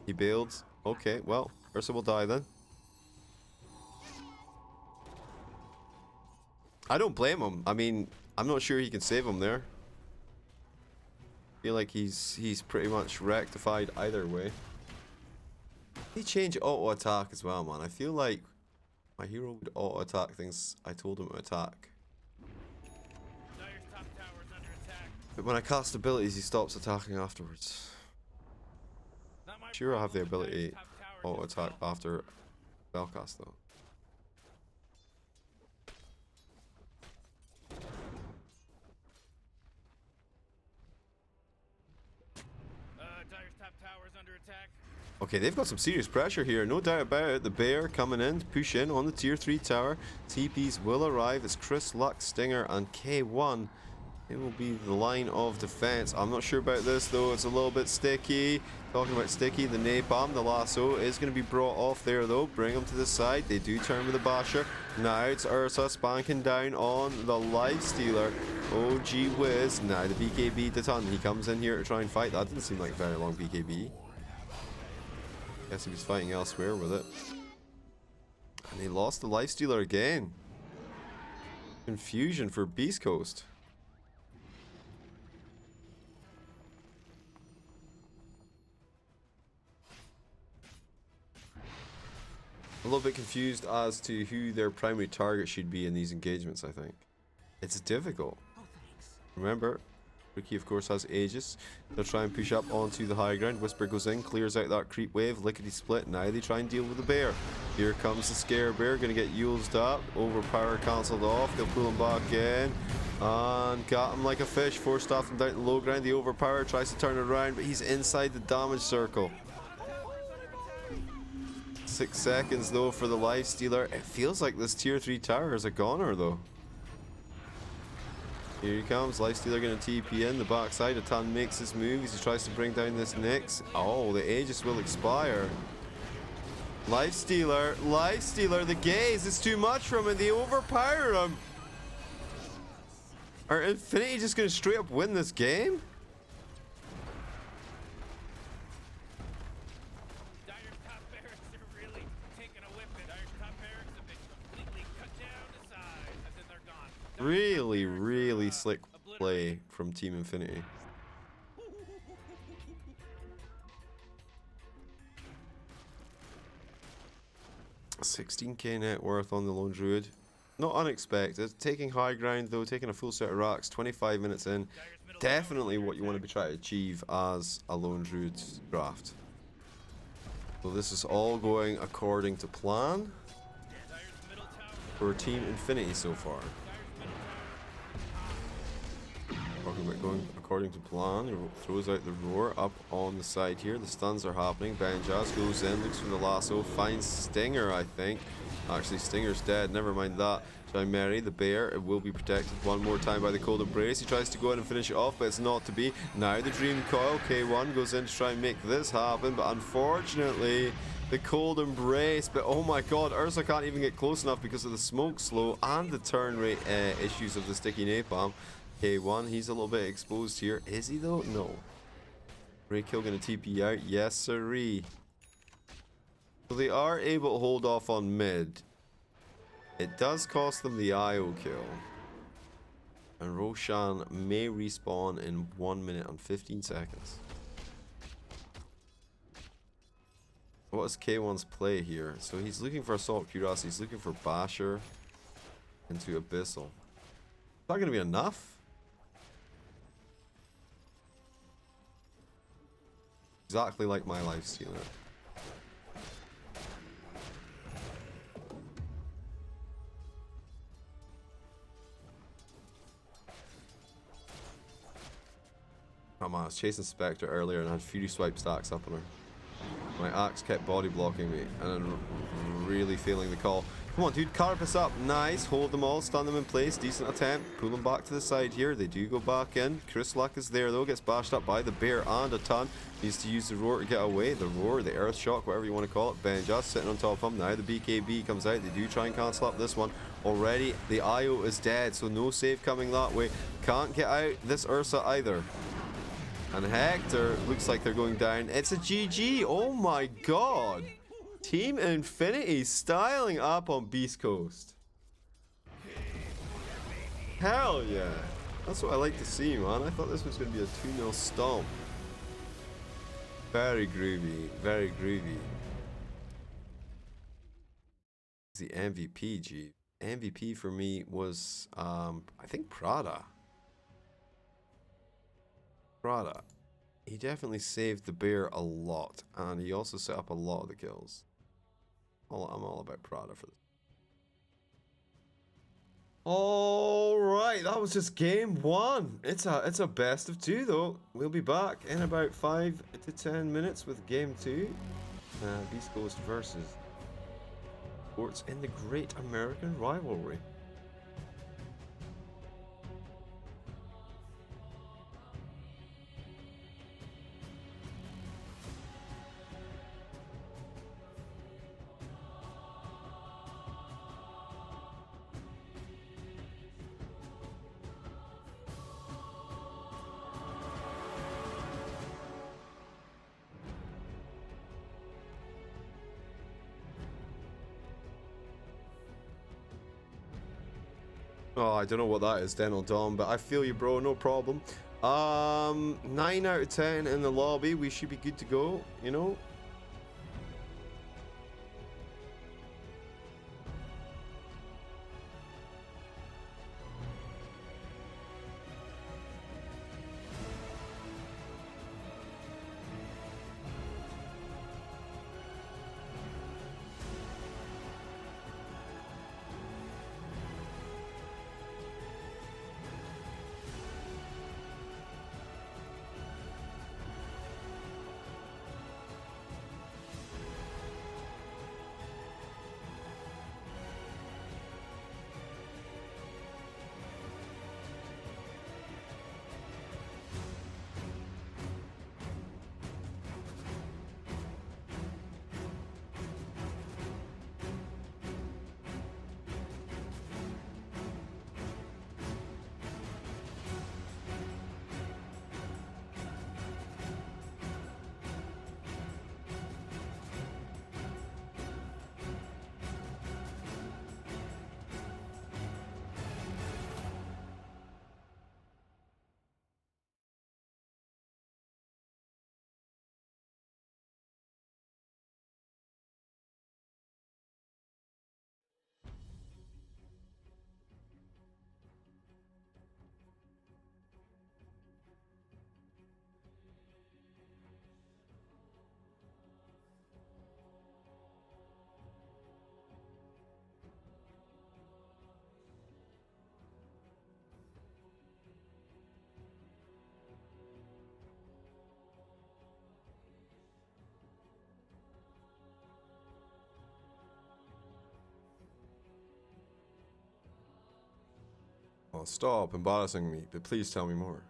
He bailed. Okay, well, Ursa will die then. I don't blame him. I mean, I'm not sure he can save him there. I feel like he's pretty much rectified either way. He changed auto attack as well, man. I feel like my hero would auto attack things I told him to attack. Dire's top tower is under attack. But when I cast abilities, he stops attacking afterwards. Not my Sure, I have the problem, but ability Dire's top tower auto just attack fell. after spellcast though. Dire's top tower is under attack. Okay, they've got some serious pressure here, no doubt about it. The bear coming in to push in on the tier 3 tower. TPs will arrive. It's Chris, Lux, Stinger, and K1. It will be the line of defense. I'm not sure about this though. It's a little bit sticky. Talking about sticky, the napalm, the lasso is going to be brought off there though. Bring them to the side. They do turn with the basher. Now it's Ursa spanking down on the Lifestealer. Oh gee whiz. Now the BKB to ton. He comes in here to try and fight. That didn't seem like very long BKB. Guess he was fighting elsewhere with it. And they lost the Lifestealer again. Confusion for Beast Coast. A little bit confused as to who their primary target should be in these engagements, I think. It's difficult. Remember, Rookie of course has Aegis. They'll try and push up onto the high ground. Whisper goes in, clears out that creep wave, lickety split. Now they try and deal with the bear. Here comes the scare bear, gonna get used up. Overpower cancelled off, they'll pull him back in. And got him like a fish, forced off him down to the low ground. The overpower tries to turn it around, but he's inside the damage circle. 6 seconds though for the Lifestealer. It feels like this tier 3 tower is a goner though. Here he comes, Lifestealer gonna TP in the backside. Atan makes his move as he tries to bring down this Nyx. Oh, the Aegis will expire. Lifestealer, the gaze is too much from him. They overpower him. Are Infinity just gonna straight up win this game? Dire's top barracks are really taking a whipping. Dire's top barracks have been completely cut down to size, as in they're gone. Really slick play from Team Infinity. $16k net worth on the Lone Druid. Not unexpected. Taking high ground though, taking a full set of racks, 25 minutes in. Definitely what you want to be trying to achieve as a Lone Druid draft. So this is all going according to plan for Team Infinity so far. Talking about going according to plan, he throws out the roar up on the side here. The stuns are happening. Banjas goes in, looks for the lasso, finds Stinger, I think. Actually, Stinger's dead, never mind that. Chimeri, the bear, it will be protected one more time by the Cold Embrace. He tries to go in and finish it off, but it's not to be. Now the Dream Coil, K1 goes in to try and make this happen, but unfortunately, the Cold Embrace. But oh my god, Ursa can't even get close enough because of the smoke slow and the turn rate issues of the sticky napalm. K1, he's a little bit exposed here. Is he though? No. Raykill gonna TP out. Yes, sirree. So they are able to hold off on mid. It does cost them the IO kill. And Roshan may respawn in 1 minute and 15 seconds. What is K1's play here? So he's looking for Assault Curiosity. He's looking for Basher into Abyssal. Is that going to be enough? Exactly like my Lifestealer. Come on, I was chasing Spectre earlier and I had Fury Swipe stacks up on her. My axe kept body blocking me and I'm really feeling the call. Come on, dude. Carapace up. Nice. Hold them all. Stun them in place. Decent attempt. Pull them back to the side here. They do go back in. Chrysalak is there, though. Gets bashed up by the bear and a ton. Needs to use the roar to get away. The roar, the earth shock, whatever you want to call it. Ben just sitting on top of him. Now the BKB comes out. They do try and cancel up this one. Already, the IO is dead, so no save coming that way. Can't get out this Ursa either. And Hector looks like they're going down. It's a GG. Oh my god. Team Infinity styling up on Beast Coast. Hell yeah. That's what I like to see, man. I thought this was going to be a 2-0 stomp. Very groovy. Very groovy. The MVP, G. MVP for me was, I think Prada. Prada. He definitely saved the bear a lot. And he also set up a lot of the kills. I'm all about Prada for this. Alright, that was just game 1. It's a best of 2 though. We'll be back in about 5 to 10 minutes with game 2. Beast Coast versus Sports in the Great American Rivalry. Oh, I don't know what that is, Dental Dom, but I feel you, bro. No problem. 9 out of 10 in the lobby. We should be good to go, you know? Oh, stop embarrassing me, but please tell me more.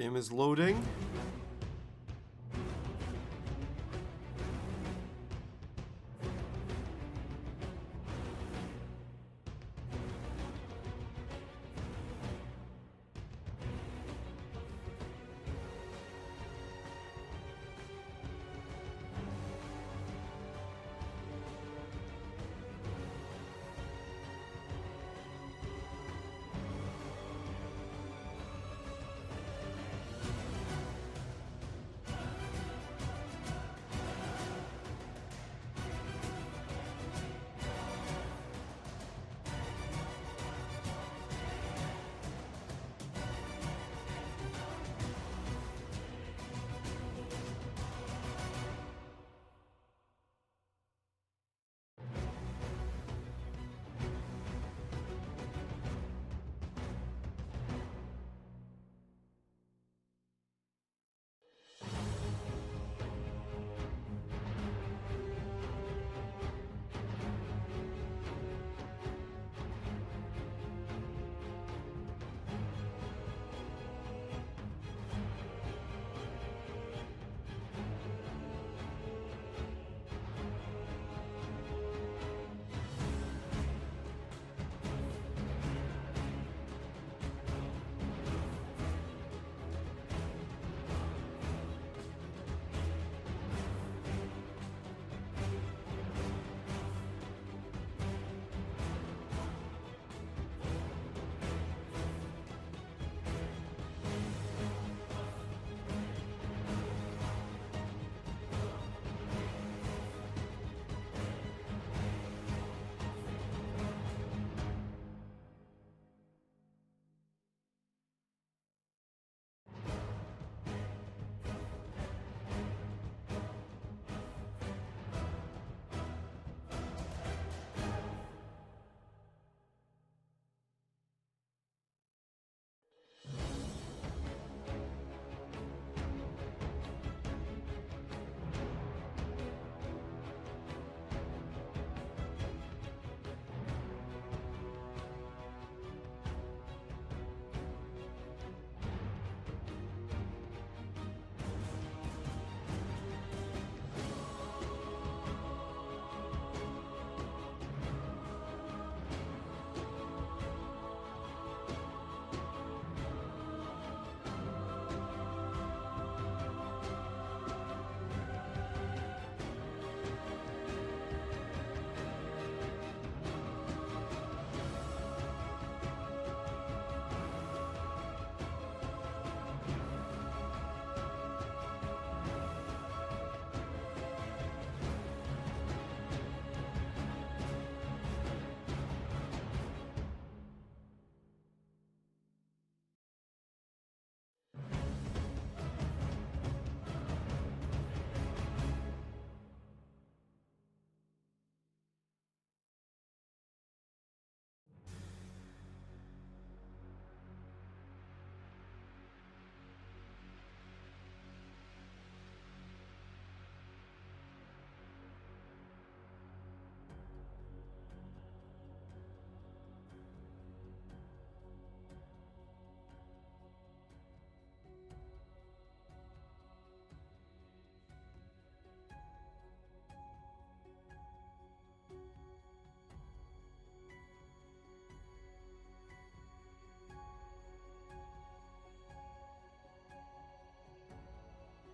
Game is loading.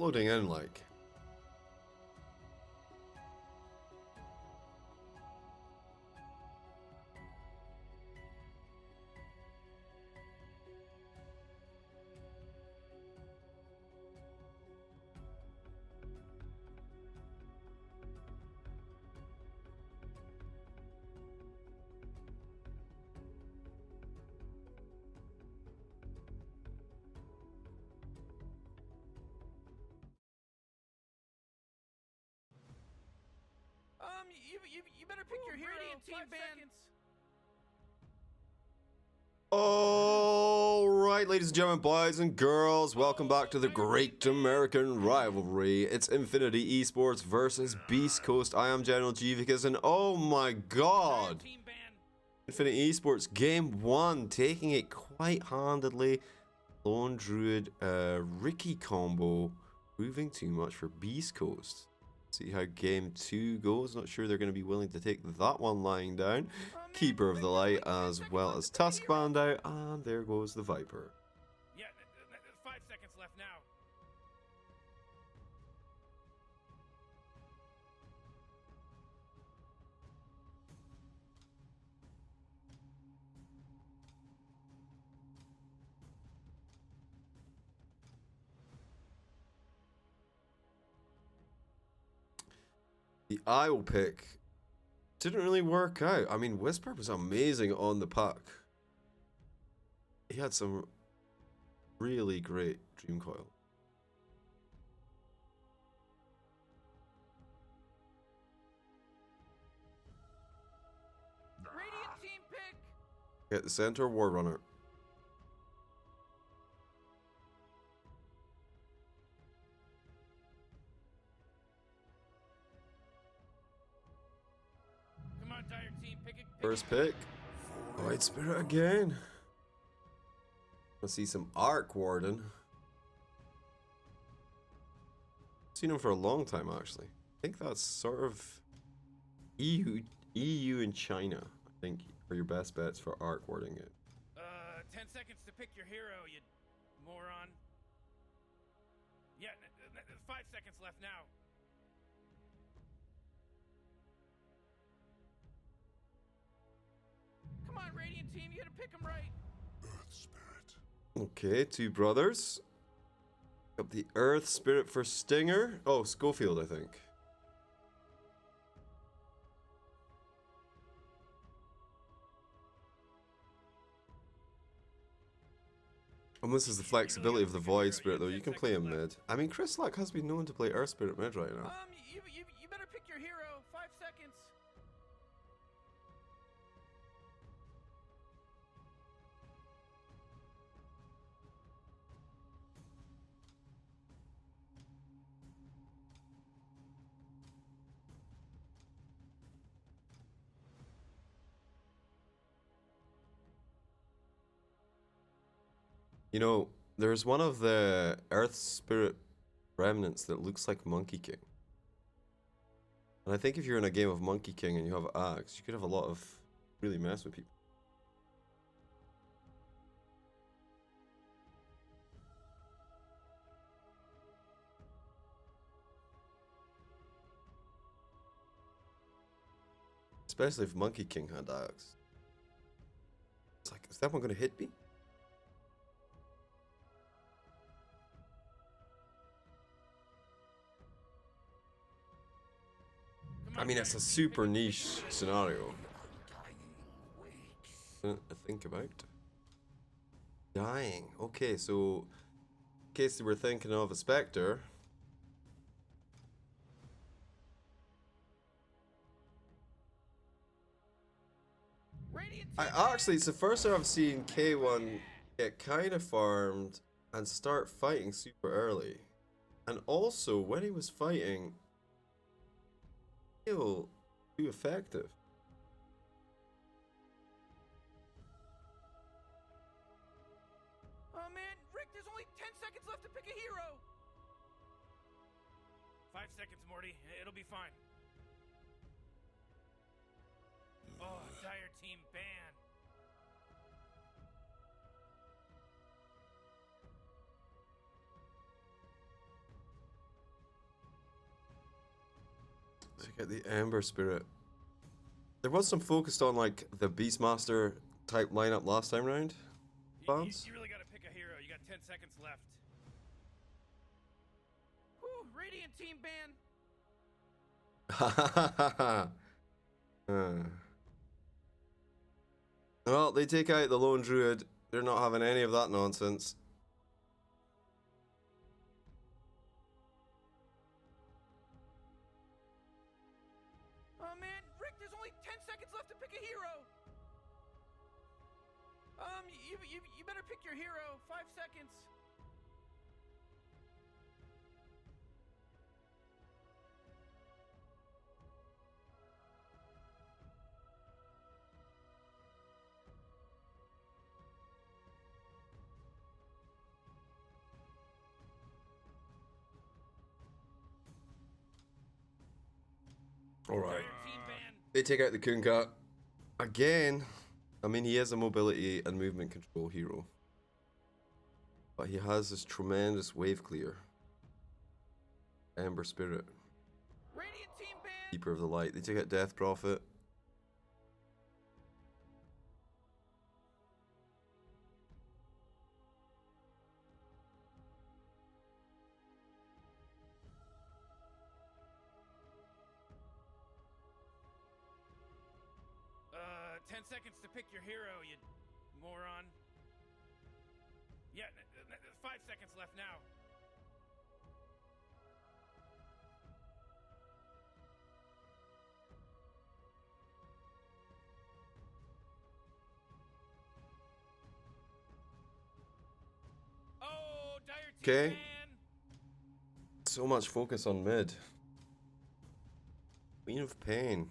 Loading in like. You better pick your hero team band. Alright, ladies and gentlemen, boys and girls, welcome back to the Great American Rivalry. It's Infinity Esports versus Beast Coast. I am General G Vicus, and oh my god! Infinity Esports Game 1, taking it quite handedly. Lone Druid, Ricky combo, proving too much for Beast Coast. See how game 2 goes. Not sure they're going to be willing to take that one lying down. Keeper of the Light as well as Tuskband out, and there goes the Viper. Yeah, 5 seconds left now. The Isle pick didn't really work out. I mean, Whisper was amazing on the puck. He had some really great Dream Coil. Radiant team pick. Hit the center, War Runner. Come on, Dire team, pick it. First pick. White Spirit again. Let's see some Arc Warden. Seen him for a long time, actually. I think that's sort of EU and China, I think, are your best bets for Arc Warding it. 10 seconds to pick your hero, you moron. Yeah, 5 seconds left now. Come on, Radiant team, you gotta pick them right. Earth Spirit. Okay, two brothers. Got the Earth Spirit for Stinger. Oh, Schofield, I think. And this is the flexibility of the Void Spirit, though. You can play him mid. I mean, Chris Luck has been known to play Earth Spirit mid right now. You better pick your hero. 5 seconds. You know, there's one of the Earth Spirit remnants that looks like Monkey King. And I think if you're in a game of Monkey King and you have Axe, you could have a lot of really mess with people. Especially if Monkey King had Axe. It's like, is that one going to hit me? I mean, it's a super niche scenario. To think about. Dying. Okay, so in case we're thinking of a Spectre. Actually, it's the first time I've seen K1 get kind of farmed and start fighting super early. And also, when he was fighting, feel too effective. Oh man, Rick, there's only 10 seconds left to pick a hero. 5 seconds, Morty. It'll be fine. Oh, Dire team ban. Check out the Ember Spirit. There was some focused on like the Beastmaster type lineup last time round. You really gotta pick a hero. You got 10 seconds left. Whew, Radiant team ban. Well, they take out the Lone Druid. They're not having any of that nonsense. Oh man, Rick, there's only 10 seconds left to pick a hero. You better pick your hero. 5 seconds. Alright. Dire team ban. They take out the Kunkat. Again. I mean, he is a mobility and movement control hero. But he has this tremendous wave clear. Ember Spirit. Radiant team ban. Keeper of the Light. They take out Death Prophet. Uh, 10 seconds to pick your hero, you moron. Yeah, 5 seconds left now. Oh, dire team Okay. ban. So much focus on mid. Queen of Pain.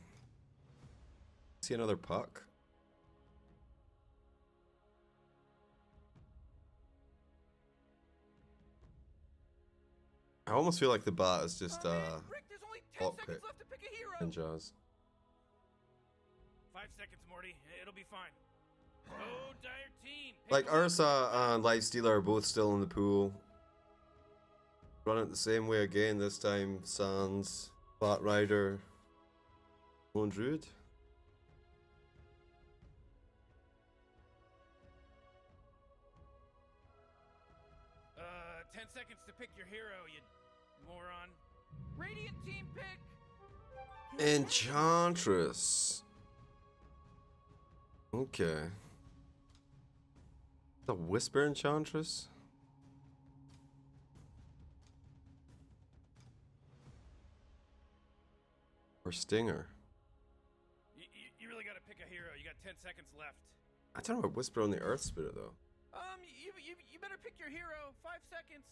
See another puck. I almost feel like the bat is just Oh, man. Rick, there's only 10 lockpick seconds left to pick a hero. and jazz. 5 seconds, Morty. It'll be fine. Oh, dire team. Pick Like one. Ursa and Lifestealer are both still in the pool. Run it the same way again, this time Sans, Bat Rider, Lone Druid. Uh, 10 seconds to pick your hero, you moron. Radiant team pick. Enchantress. Okay. The Whisper Enchantress? Or Stinger? You really gotta pick a hero. You got 10 seconds left. I don't know about Whisper on the Earth Spirit though. You better pick your hero. 5 seconds.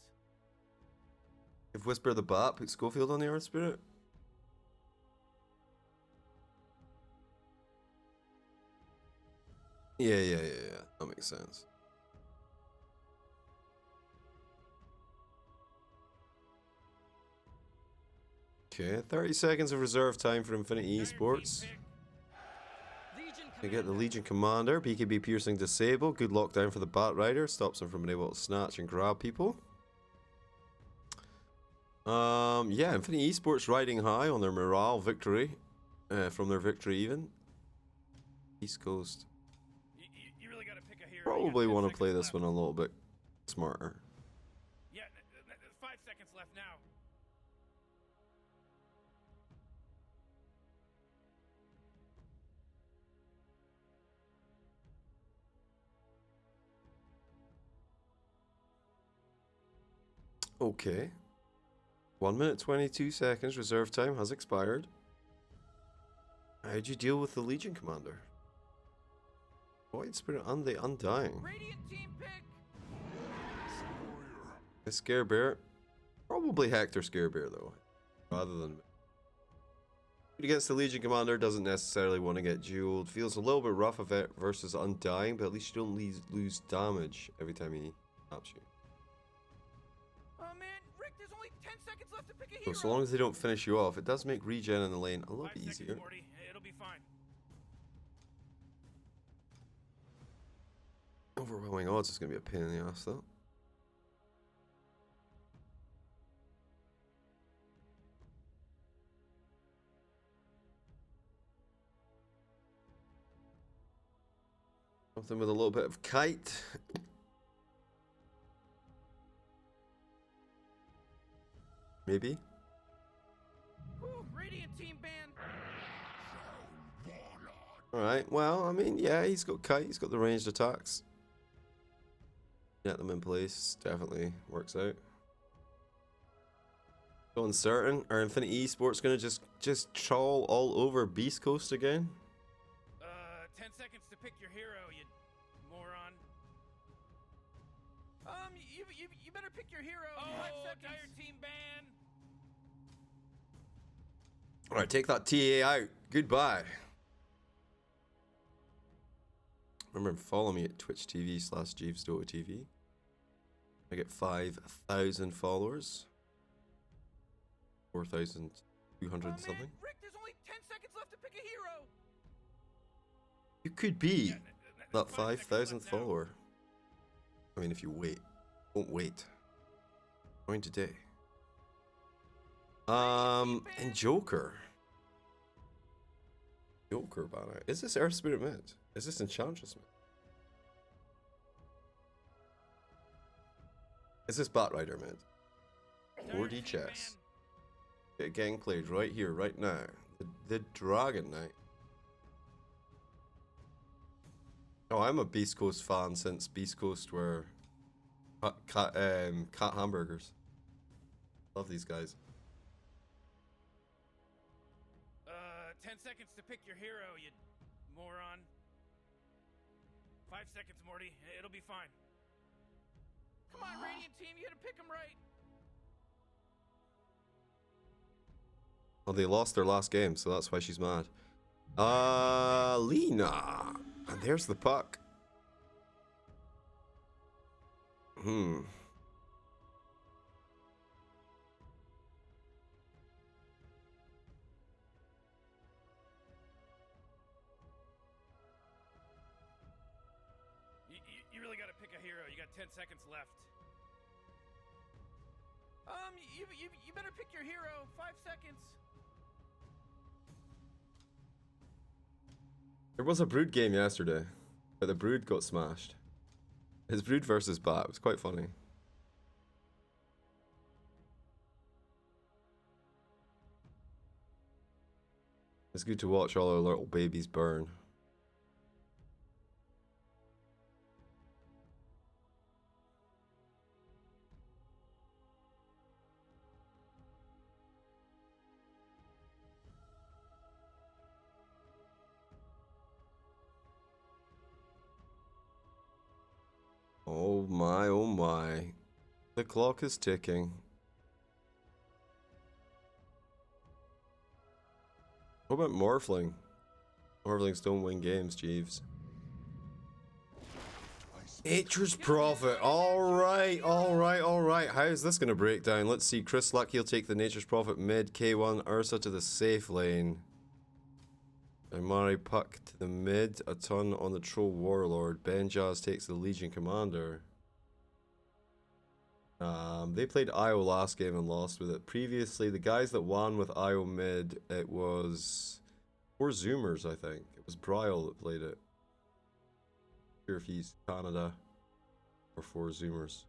If Whisper the Bat, put Schofield on the Earth Spirit? Yeah. That makes sense. Okay, 30 seconds of reserve time for Infinity Dire Esports. team pick. They get the Legion Commander, BKB Piercing Disable, good lockdown for the Bat Rider, stops him from being able to snatch and grab people. Yeah, Infinity Esports riding high on their morale victory, from their victory even. East Coast. You really gotta pick a hero. You got Probably 10 want to seconds play this left. one a little bit smarter. Yeah, 5 seconds left now. Okay. 1 minute 22 seconds reserve time has expired. How'd you deal with the Legion Commander? Void Spirit and the Undying. Radiant team pick. A Scare Bear. Probably Hector Scare Bear though. Rather than against the Legion Commander, doesn't necessarily want to get dueled. Feels a little bit rough of it versus Undying, but at least you don't lose damage every time he taps you. Oh man, Rick, there's only 10 seconds left to pick a hero. So long as they don't finish you off, it does make regen in the lane a little 5 bit seconds, easier. Morty. It'll be fine. Overwhelming odds is going to be a pain in the ass though. Something with a little bit of kite. Maybe. Whew, Radiant team ban. Alright, well, I mean, yeah, he's got kite, he's got the ranged attacks. Get them in place, definitely works out. So uncertain. Are Infinity Esports gonna just trawl all over Beast Coast again? 10 seconds to pick your hero, you moron. You better pick your hero. Oh, 5 seconds. Dire team ban. Alright, take that TA out. Goodbye. Remember, follow me at Twitch TV/JeevesDotaTV. I get 5,000 followers. 4,200 something. Rick, there's only 10 pick a hero. You could be There's that 5 seconds 5,000th left now. follower. I mean, if you wait. Don't wait. Join today. And Joker. Joker banner. Is this Earth Spirit mid? Is this Enchantress mid? Is this Batrider mid? 4D chess. Get gang played right here, right now. The Dragon Knight. Oh, I'm a Beast Coast fan since Beast Coast were cat hamburgers. Love these guys. 10 seconds to pick your hero, you moron. 5 seconds, Morty. It'll be fine. Come on, Radiant Team, you gotta pick him right. Well, they lost their last game, so that's why she's mad. Lena. And there's the puck. You really gotta pick a hero. You got 10 seconds left. You better pick your hero. 5 seconds. There was a Brood game yesterday, but the Brood got smashed. His Brood versus Bat was quite funny. It's good to watch all our little babies burn. Oh my, oh my. The clock is ticking. What about Morphling? Morphlings don't win games, Jeeves. Nature's Prophet. Alright, alright, alright. How is this going to break down? Let's see. Chris Luck, he'll take the Nature's Prophet mid. K1, Ursa to the safe lane. Amari Puck to the mid. A ton on the Troll Warlord. Benjaz takes the Legion Commander. They played IO last game and lost with it. Previously, the guys that won with IO mid, it was 4 Zoomers, I think. It was Bryle that played it. Not sure if he's Canada or 4 Zoomers.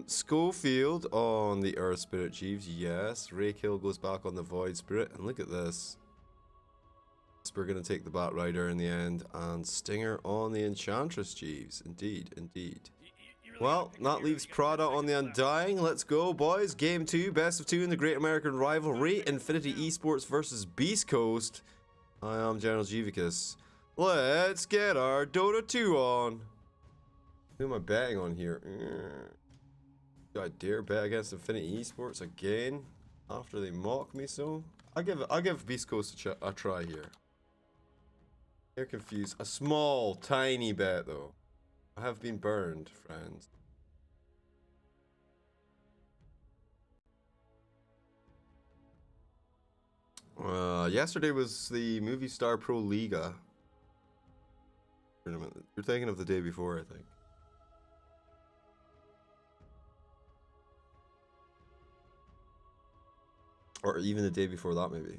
Schofield on the Earth Spirit Jeeves, yes. Raykill goes back on the Void Spirit, and look at this. We're going to take the Bat Rider in the end, and Stinger on the Enchantress Jeeves. Indeed, indeed. Well, that leaves Prada on the Undying. Let's go, boys. Game 2, best of 2 in the Great American Rivalry. Infinity Esports versus Beast Coast. I am General Jivicus. Let's get our Dota 2 on. Who am I betting on here? Do I dare bet against Infinity Esports again? After they mock me so? I'll give Beast Coast a try here. They're confused. A small, tiny bet, though. I have been burned, friends. Yesterday was the Movie Star Pro Liga tournament. You're thinking of the day before, I think. Or even the day before that, maybe.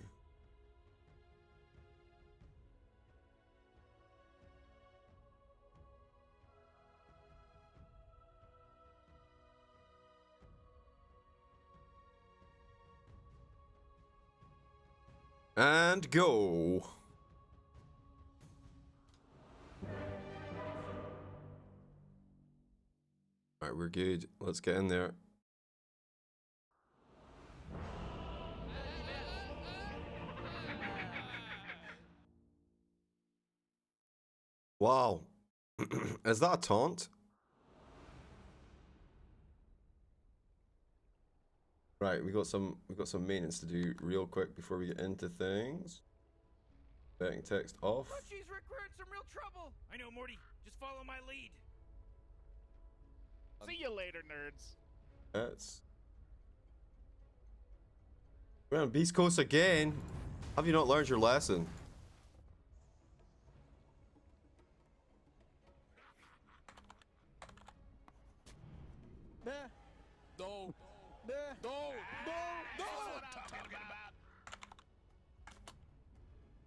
And go. Alright, we're good. Let's get in there. Wow. Is that a taunt? Right, we got some maintenance to do real quick before we get into things. Betting text off. She's recruiting some real trouble. I know, Morty. Just follow my lead. See you later, nerds. That's. We're on Beast Coast again. Have you not learned your lesson? No.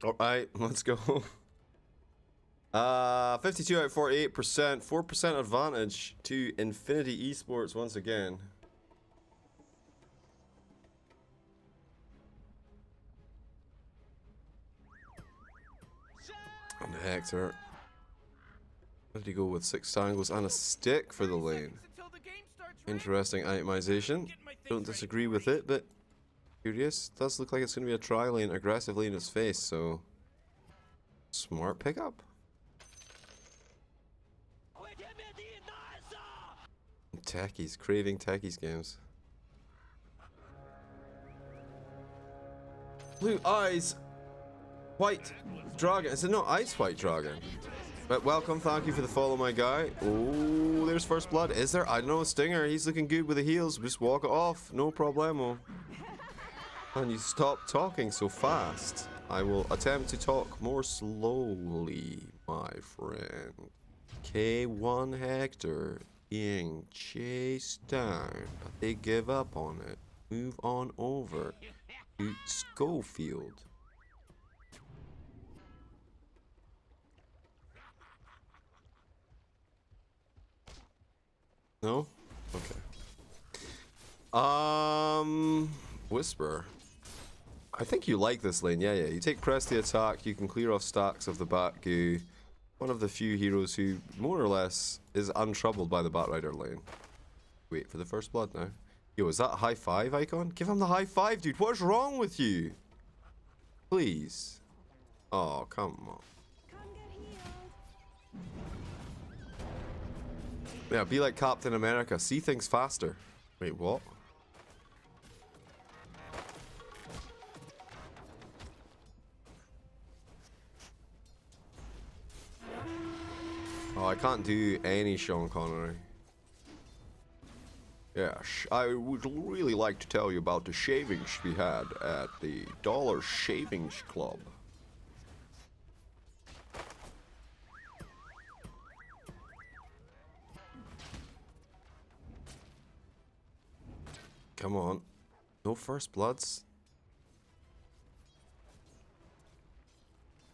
Alright, let's go. 52 out of 48%. 4% advantage to Infinity Esports once again. And Hector. Where did he go with 6 tangles and a stick for the lane? Interesting itemization. Don't disagree with it, but curious. Does look like it's going to be a tri lane aggressively in his face, so smart pickup. Techies, craving techies games. Blue eyes, white dragon. Is it not ice white dragon? But welcome, thank you for the follow, my guy. Oh, there's first blood. Is there? I don't know, Stinger. He's looking good with the heals. Just walk it off, no problemo. And you stop talking so fast. I will attempt to talk more slowly, my friend. K1 Hector being chased down, but they give up on it. Move on over to Schofield. No? Okay. Whisper. I think you like this lane. Yeah. You take press the attack, you can clear off stacks of the Bat Goo. One of the few heroes who, more or less, is untroubled by the Batrider lane. Wait for the first blood now. Yo, is that a high five icon? Give him the high five, dude. What's wrong with you? Please. Oh, come on. Yeah, be like Captain America. See things faster. Wait, what? Oh, I can't do any Sean Connery. Yes, I would really like to tell you about the shavings we had at the Dollar Shavings Club. Come on. No first bloods?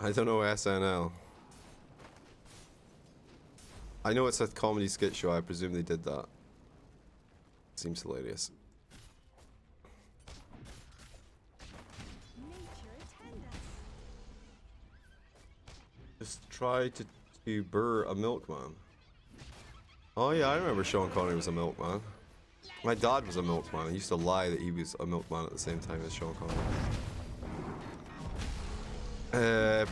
I don't know SNL. I know it's a comedy skit show, I presume they did that. Seems hilarious. Just try to burr a milkman. Oh yeah, I remember Sean Connery was a milkman. My dad was a milkman. I used to lie that he was a milkman at the same time as Sean Connery.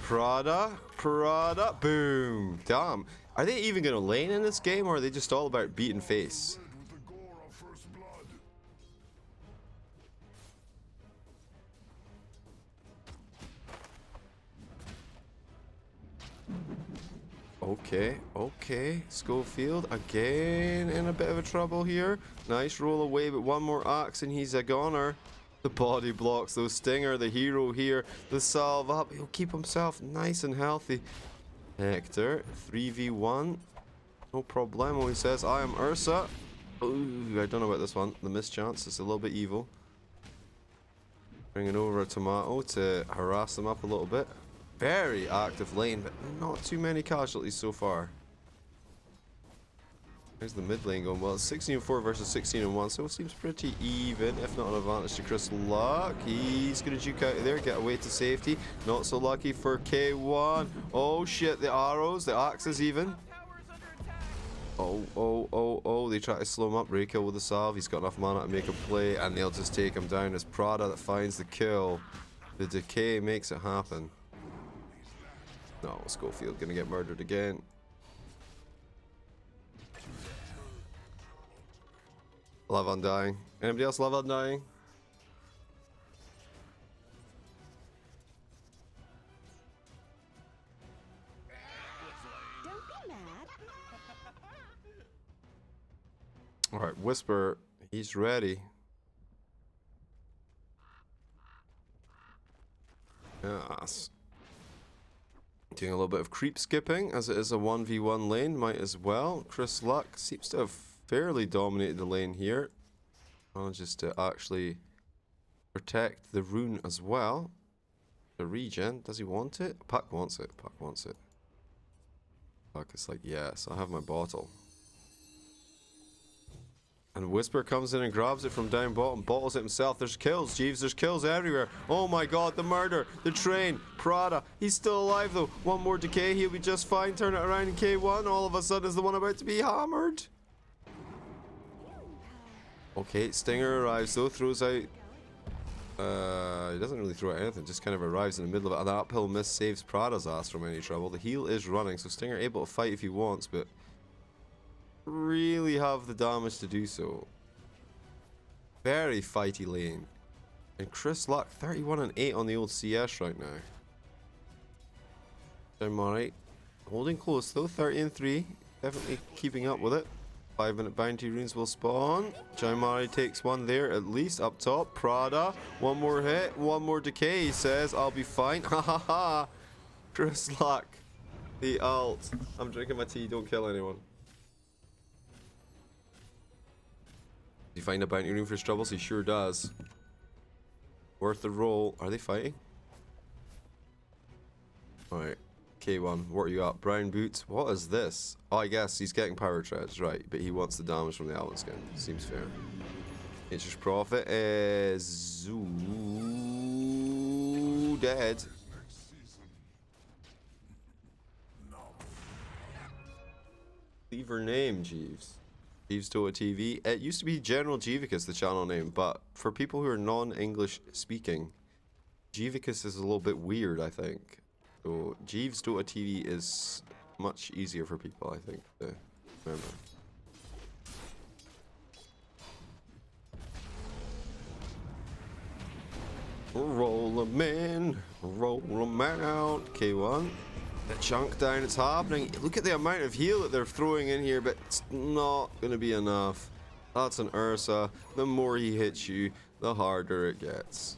Prada, boom. Damn. Are they even gonna lane in this game, or are they just all about beating face? Okay. Schofield again in a bit of a trouble here. Nice roll away, but one more axe and he's a goner. The body blocks, though. Stinger, the hero here. The salve up. He'll keep himself nice and healthy. Hector, 3v1. No problemo, he says. I am Ursa. Ooh, I don't know about this one. The mischance is a little bit evil. Bringing over a tomato to harass them up a little bit. Very active lane, but not too many casualties so far. There's the mid lane going well. It's 16-4 versus 16-1, so it seems pretty even, if not an advantage to Chris Luck. He's going to juke out of there, get away to safety. Not so lucky for K1. Oh shit, the arrows, the axes even. Oh, they try to slow him up. Rekill with the salve. He's got enough mana to make a play, and they'll just take him down. It's Prada that finds the kill. The decay makes it happen. No, Schofield gonna get murdered again. Love Undying. Anybody else love Undying? Don't be mad. Alright, Whisper, he's ready. Nice. Doing a little bit of creep skipping, as it is a 1v1 lane, might as well. Chris Luck seems to have fairly dominated the lane here. Manages to actually protect the rune as well. The regen, does he want it? Puck wants it, Puck wants it. Puck is like, yes, I have my bottle. And Whisper comes in and grabs it from down bottom, bottles it himself. There's kills, Jeeves, there's kills everywhere. Oh my god, the murder, the train, Prada. He's still alive though. One more decay, he'll be just fine. Turn it around in K1. All of a sudden is the one about to be hammered. Okay, Stinger arrives though, throws out. He doesn't really throw out anything, just kind of arrives in the middle of it. And that uphill miss saves Prada's ass from any trouble. The heal is running, so Stinger able to fight if he wants, but really have the damage to do so. Very fighty lane. And Chris Luck, 31 and 8 on the old CS right now. Alright. Holding close though, 30 and 3. Definitely keeping up with it. 5-minute bounty runes will spawn. Jaimari takes one there at least up top. Prada, one more hit, one more decay. He says, I'll be fine. Ha ha ha. Chris Luck. The ult. I'm drinking my tea, don't kill anyone. Does he find a bounty rune for his troubles? He sure does. Worth the roll. Are they fighting? Alright. K1, what you got? Brown boots. What is this? Oh, I guess he's getting power treads, right? But he wants the damage from the Alvin skin. Seems fair. Nature's Prophet is dead. Leave her name, Jeeves. Jeeves Toa TV. It used to be General Jeevicus, the channel name, but for people who are non-English speaking, Jeevicus is a little bit weird, I think. So Jeeves Dota TV is much easier for people, I think, to remember. Roll 'em in, roll 'em out. K1. The chunk down, it's happening. Look at the amount of heal that they're throwing in here, but it's not going to be enough. That's an Ursa. The more he hits you, the harder it gets.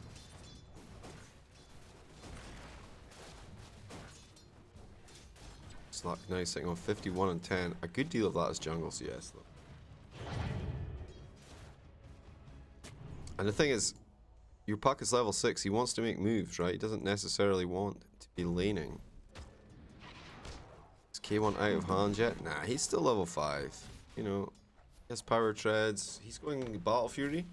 Slack now sitting on 51 and 10. A good deal of that is jungle CS though. And the thing is, your Puck is level 6. He wants to make moves, right? He doesn't necessarily want to be laning. Is K1 out of hand yet? Nah, he's still level 5. You know, he has power treads. He's going Battle Fury.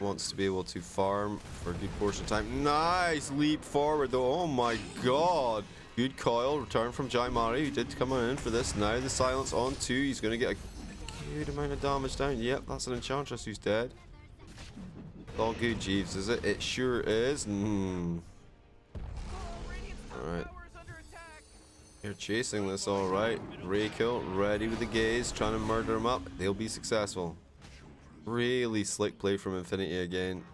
Wants to be able to farm for a good portion of time. Nice leap forward though. Oh my god. Good coil. Return from Jaimari, who did come in for this. Now the silence on 2. He's going to get a good amount of damage down. Yep, that's an Enchantress who's dead. All good, Jeeves, is it? It sure is. Alright. You're chasing this alright. Raykill ready with the gaze, trying to murder him up. They'll be successful. Really slick play from Infinity again.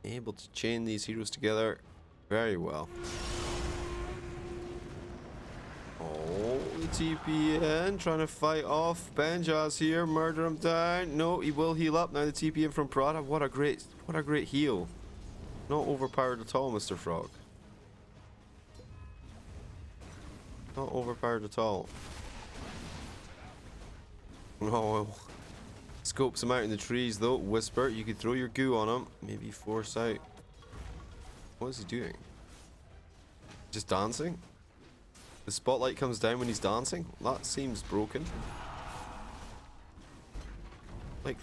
Able to chain these heroes together very well. Oh, the TP in, trying to fight off Benjas here, murder him down. No, he will heal up. Now the TP in from Prada. What a great heal. Not overpowered at all, Mr. Frog. Not overpowered at all. No. Scopes him out in the trees though. Whisper, you could throw your goo on him. Maybe force out. What is he doing? Just dancing? The spotlight comes down when he's dancing? That seems broken. Like,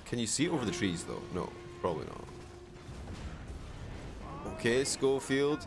can you see it over the trees though? No, probably not. Okay, Schofield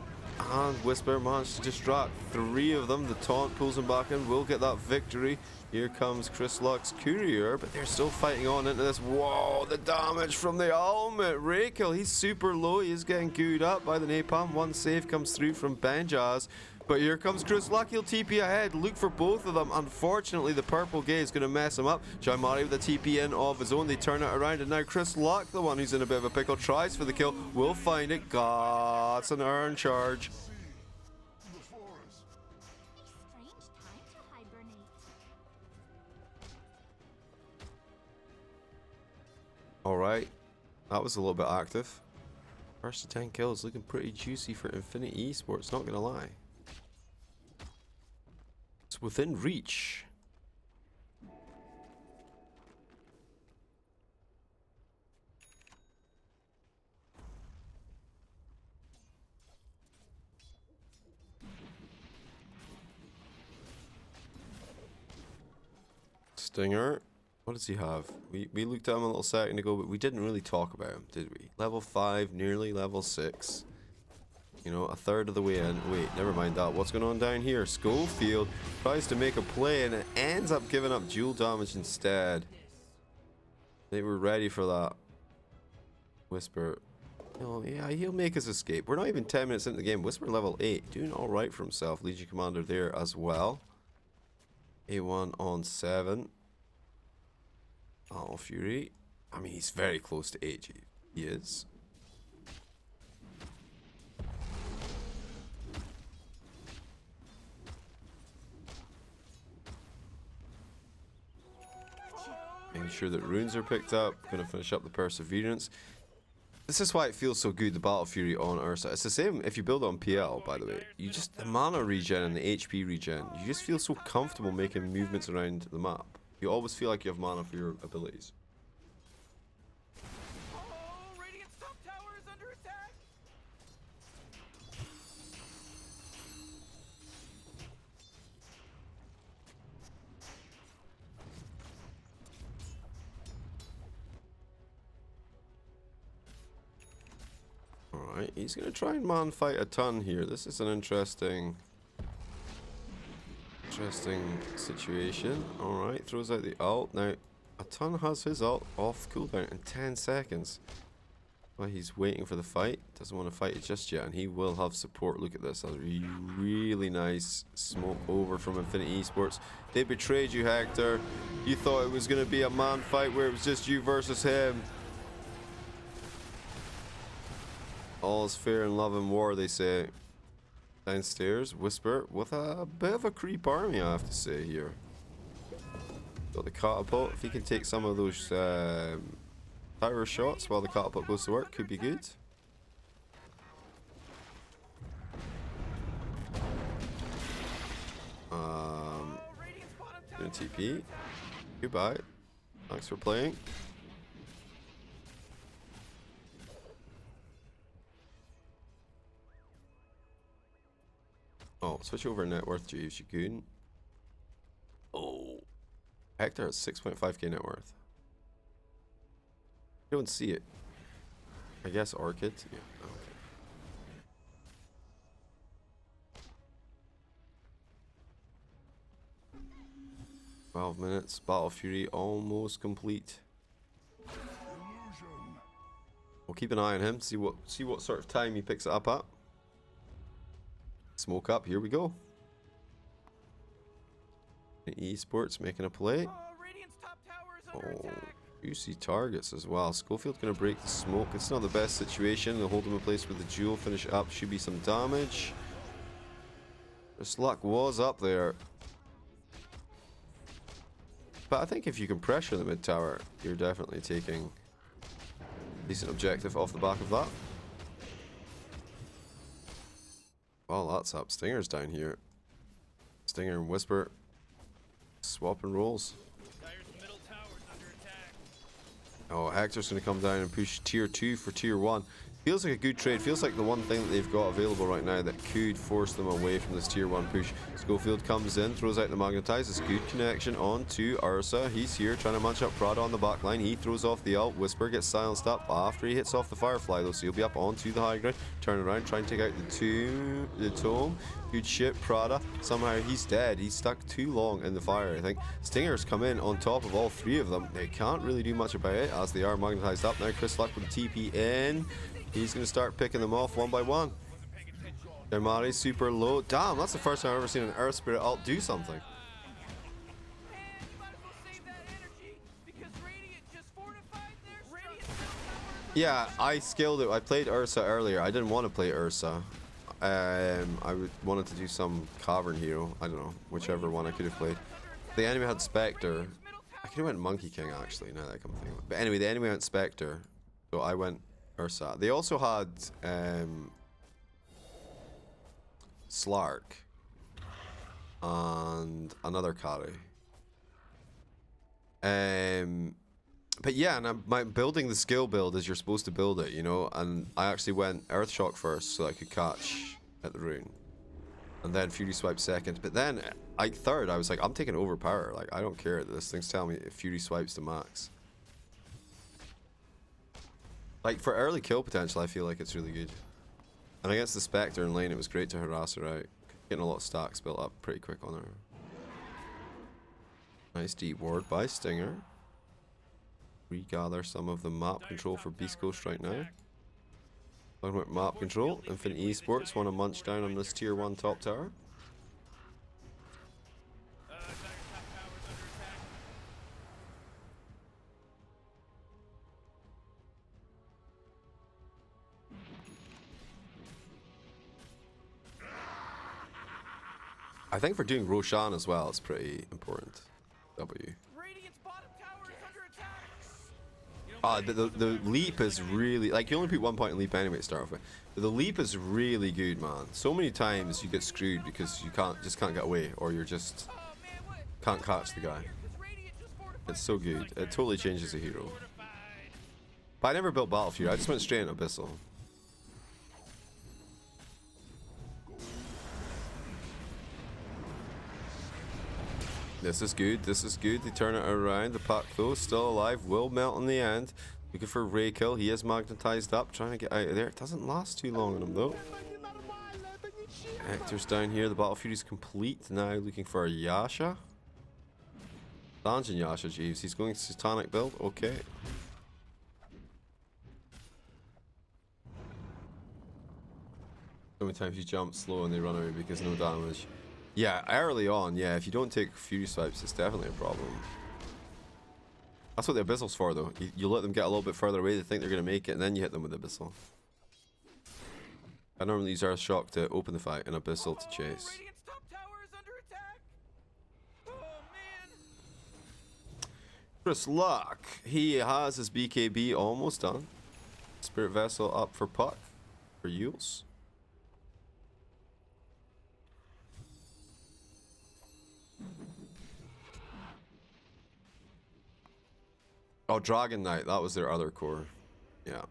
and Whisper managed to distract 3 of them. The taunt pulls him back in. We'll get that victory. Here comes Chris Luck's courier, but they're still fighting on into this. Whoa, the damage from the ultimate. Raykill, he's super low. He is getting gooed up by the napalm. One save comes through from Benjas. But here comes Chris Luck. He'll TP ahead. Look for both of them. Unfortunately, the purple gaze is going to mess him up. Jaimari with a TP in of his own. They turn it around, and now Chris Luck, the one who's in a bit of a pickle, tries for the kill. Will find it. God, it's an earn charge. Alright. That was a little bit active. First to 10 kills looking pretty juicy for Infinity Esports, not gonna lie. It's within reach. Stinger. What does he have? We looked at him a little second ago, but we didn't really talk about him, did we? Level 5, nearly level 6. You know, a third of the way in. Wait, never mind that. What's going on down here? Schofield tries to make a play and it ends up giving up dual damage instead. They were ready for that. Whisper. Oh, yeah, he'll make his escape. We're not even 10 minutes into the game. Whisper level 8. Doing alright for himself. Legion Commander there as well. A1 on 7. Oh, Fury. I mean, he's very close to 8. He is. Making sure that runes are picked up. Gonna finish up the Perseverance. This is why it feels so good, the Battle Fury on Ursa. It's the same if you build it on PL, by the way. You just, the mana regen and the HP regen, you just feel so comfortable making movements around the map. You always feel like you have mana for your abilities. Oh, Radiant's top tower is under attack. Alright, he's going to try and man fight a ton here. This is an interesting situation. Alright, throws out the ult. Now, a ton has his ult off cooldown in 10 seconds. While he's waiting for the fight. Doesn't want to fight it just yet, and he will have support. Look at this. A really nice smoke over from Infinity Esports. They betrayed you, Hector. You thought it was going to be a man fight where it was just you versus him. All is fair in love and war, they say. Downstairs, Whisper with a bit of a creep army, I have to say here. Got the catapult. If he can take some of those tower shots while the catapult goes to work, could be good. Gonna TP. Goodbye. Thanks for playing. Oh, switch over net worth, Jeeves, you goon. Oh. Hector has 6.5k net worth. I don't see it. I guess Orchid? Yeah, okay. "12 minutes, Battle Fury almost complete." We'll keep an eye on him, see what sort of time he picks it up at. Smoke up, here we go. Esports making a play. Oh, Radiant's top tower is under attack. Juicy targets as well. Schofield's going to break the smoke. It's not the best situation. They'll hold him in place with the duel. Finish it up. Should be some damage. This luck was up there. But I think if you can pressure the mid tower, you're definitely taking a decent objective off the back of that. Well, that's up. Stinger's down here. Stinger and Whisper swapping roles. Dire's middle tower's under attack. Oh, Hector's going to come down and push tier 2 for tier 1. Feels like a good trade. Feels like the one thing that they've got available right now that could force them away from this tier 1 push. Schofield comes in, throws out the Magnetize. It's good connection on to Ursa. He's here trying to match up Prada on the back line. He throws off the ult. Whisper gets silenced up after he hits off the Firefly though, so he'll be up onto the high ground. Turn around, try and take out the Tome. Good shit, Prada. Somehow he's dead. He's stuck too long in the fire, I think. Stinger's come in on top of all three of them. They can't really do much about it as they are magnetized up. Now Chris Luck with the TP in. He's going to start picking them off one by one. Dermari super low. Damn, that's the first time I've ever seen an Earth Spirit ult do something. And you might as well save that energy because Radiant just fortified their structure. Yeah, I skilled it. I played Ursa earlier. I didn't want to play Ursa. Wanted to do some Cavern Hero. I don't know, whichever one I could have played. The enemy had Spectre. I could have went Monkey King actually, now that I come thinking. But anyway, the enemy went Spectre. So I went Ursa. They also had Slark and another carry. But yeah, and I'm building the skill build as you're supposed to build it, you know. And I actually went Earthshock first so I could catch at the rune, and then Fury Swipe second. But then, like third, I was like, I'm taking Overpower. Like I don't care. This thing's telling me if Fury Swipes to max. Like for early kill potential, I feel like it's really good. And against the Spectre in lane, it was great to harass her out, getting a lot of stacks built up pretty quick on her. Nice deep ward by Stinger. Regather some of the map control for Beast Coast right now. Talking about map control, Infinite Esports want to munch down on this tier 1 top tower. I think for doing Roshan as well, it's pretty important. W. The leap is really, like, you only put 1 point in leap anyway to start off with. But the leap is really good, man. So many times you get screwed because you just can't get away, or you're just can't catch the guy. It's so good. It totally changes the hero. But I never built Battle Fury. I just went straight into Abyssal. This is good. This is good. They turn it around. The pack, though, still alive. Will melt in the end. Looking for Ray kill. He is magnetized up. Trying to get out of there. It doesn't last too long on him, though. Hector's down here. The Battle Fury's complete. Now looking for a Yasha. Dungeon Yasha, Jeeves. He's going Satanic build. Okay. So many times you jump slow and they run away because no damage. Yeah, early on, yeah, if you don't take Fury Swipes, it's definitely a problem. That's what the Abyssal's for, though. You let them get a little bit further away, they think they're going to make it, and then you hit them with Abyssal. I normally use Earthshock to open the fight and Abyssal to chase. Chris Luck, he has his BKB almost done. Spirit Vessel up for Puck, for Yules. Oh, Dragon Knight, that was their other core. Yeah.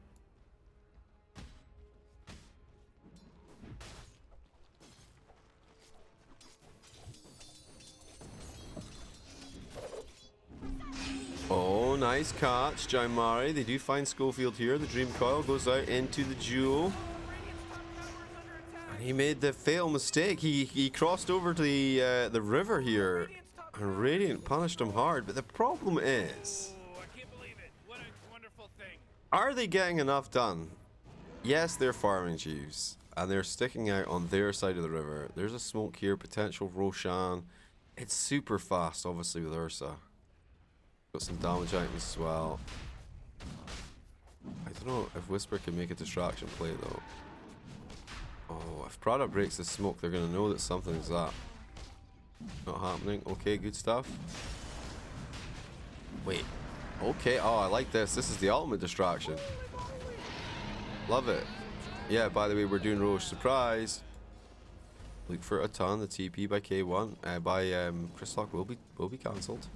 Oh, nice catch, Jaimari. They do find Schofield here. The Dream Coil goes out into the Jewel. And he made the fatal mistake. He crossed over to the river here. And Radiant punished him hard. But the problem is... are they getting enough done? Yes, they're farming Jeeves, and they're sticking out on their side of the river. There's a smoke here, potential Roshan. It's super fast, obviously, with Ursa. Got some damage items as well. I don't know if Whisper can make a distraction play, though. Oh, if Prada breaks the smoke, they're going to know that something's up. Not happening. Okay, good stuff. Wait. Okay, oh, I like this. This is the ultimate distraction. Love it. Yeah, by the way, we're doing Roche. Surprise. Look for a ton. The TP by K1, by Chrislock will be cancelled.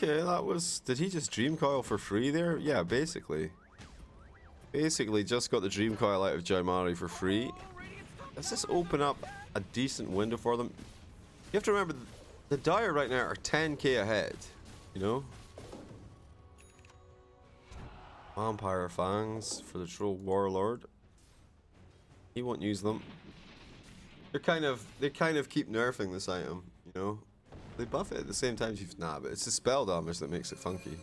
Okay, that was... did he just Dream Coil for free there? Yeah, basically. Basically, just got the Dream Coil out of Jaimari for free. Does this open up a decent window for them? You have to remember, the Dire right now are 10k ahead, you know? Vampire Fangs for the Troll Warlord. He won't use them. They kind of keep nerfing this item, you know? They buff it at the same time. Nah, but it's the spell damage that makes it funky.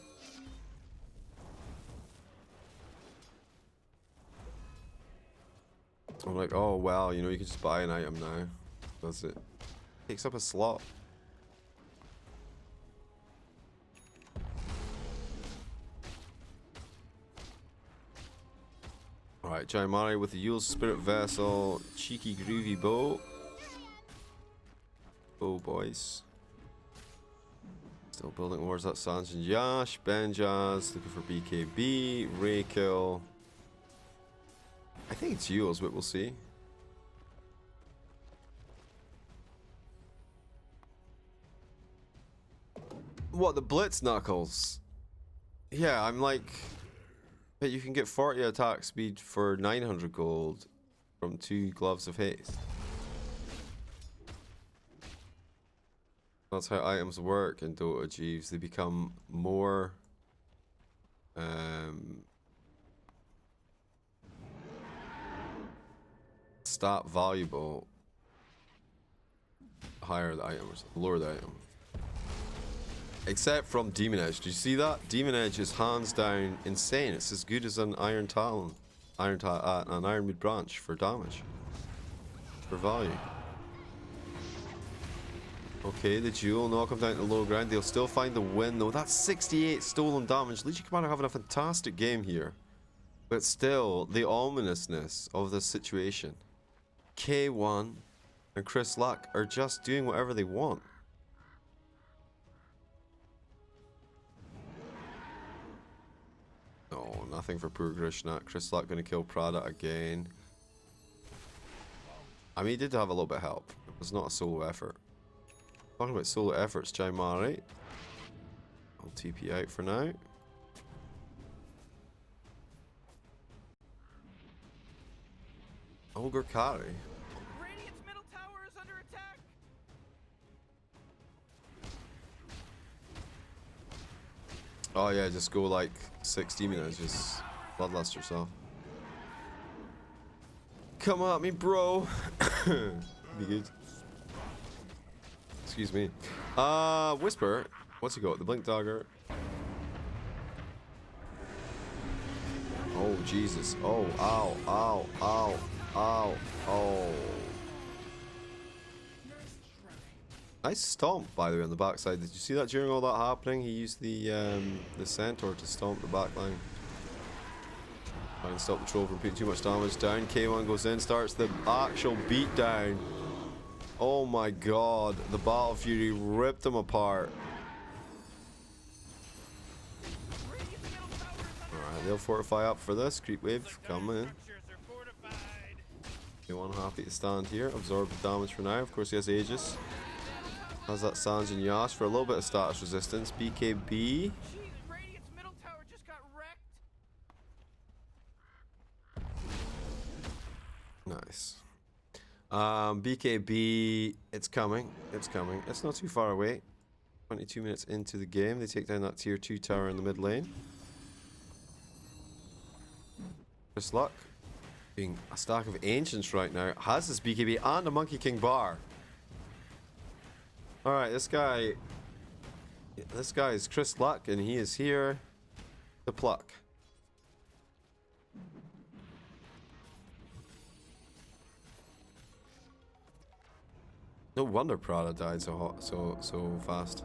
I'm like, oh well, you know, you can just buy an item now. That's it. Takes up a slot. Alright, Jaimari with the Yule's Spirit Vessel. Cheeky groovy bow. Oh, boys. Still building towards that Sanjin Yash. Benjaz looking for BKB. Raykill. I think it's Yule's, but we'll see. What, the Blitz Knuckles? Yeah, I'm like... But you can get 40 attack speed for 900 gold from 2 Gloves of Haste. That's how items work in Dota, Jeeves. They become more... stat valuable higher the item or lower the item. Except from Demon Edge. Do you see that? Demon Edge is hands down insane. It's as good as an Iron Talon. An Iron Mid Branch for damage. For value. Okay, the Jewel knock him down to low ground. They'll still find the win though. That's 68 stolen damage. Legion Commander having a fantastic game here. But still, the ominousness of this situation. K1 and Chris Luck are just doing whatever they want. No, nothing for poor Grishnak. Chris Luck gonna kill Prada again. I mean, he did have a little bit of help. It was not a solo effort. Talking about solo efforts, Jaimari. I'll TP out for now. Ogre Kari. Radiant's middle tower is under attack. Oh yeah, just go like 6 demon edges. Bloodlust yourself. Come at me, bro. Be good. Excuse me. Whisper. What's he got? The Blink Dagger. Oh, Jesus. Oh, ow, ow, ow, ow, oh. Nice stomp, by the way, on the backside. Did you see that during all that happening? He used the centaur to stomp the back line. Try and stop the troll from putting too much damage down. K1 goes in, starts the actual beatdown. Oh my god, the Battle Fury ripped them apart. Alright, they'll fortify up for this. Creep wave coming in. K1 happy to stand here, absorb the damage for now. Of course, he has Aegis. Has that Sanjin Yash for a little bit of status resistance. BKB. Radiant's middle tower just got wrecked. Nice. BKB, it's coming. It's coming. It's not too far away. 22 minutes into the game, they take down that tier 2 tower in the mid lane. Chris Luck, being a stack of ancients right now, has this BKB and a Monkey King bar. Alright, this guy is Chris Luck, and he is here to pluck. No wonder Prada died so fast.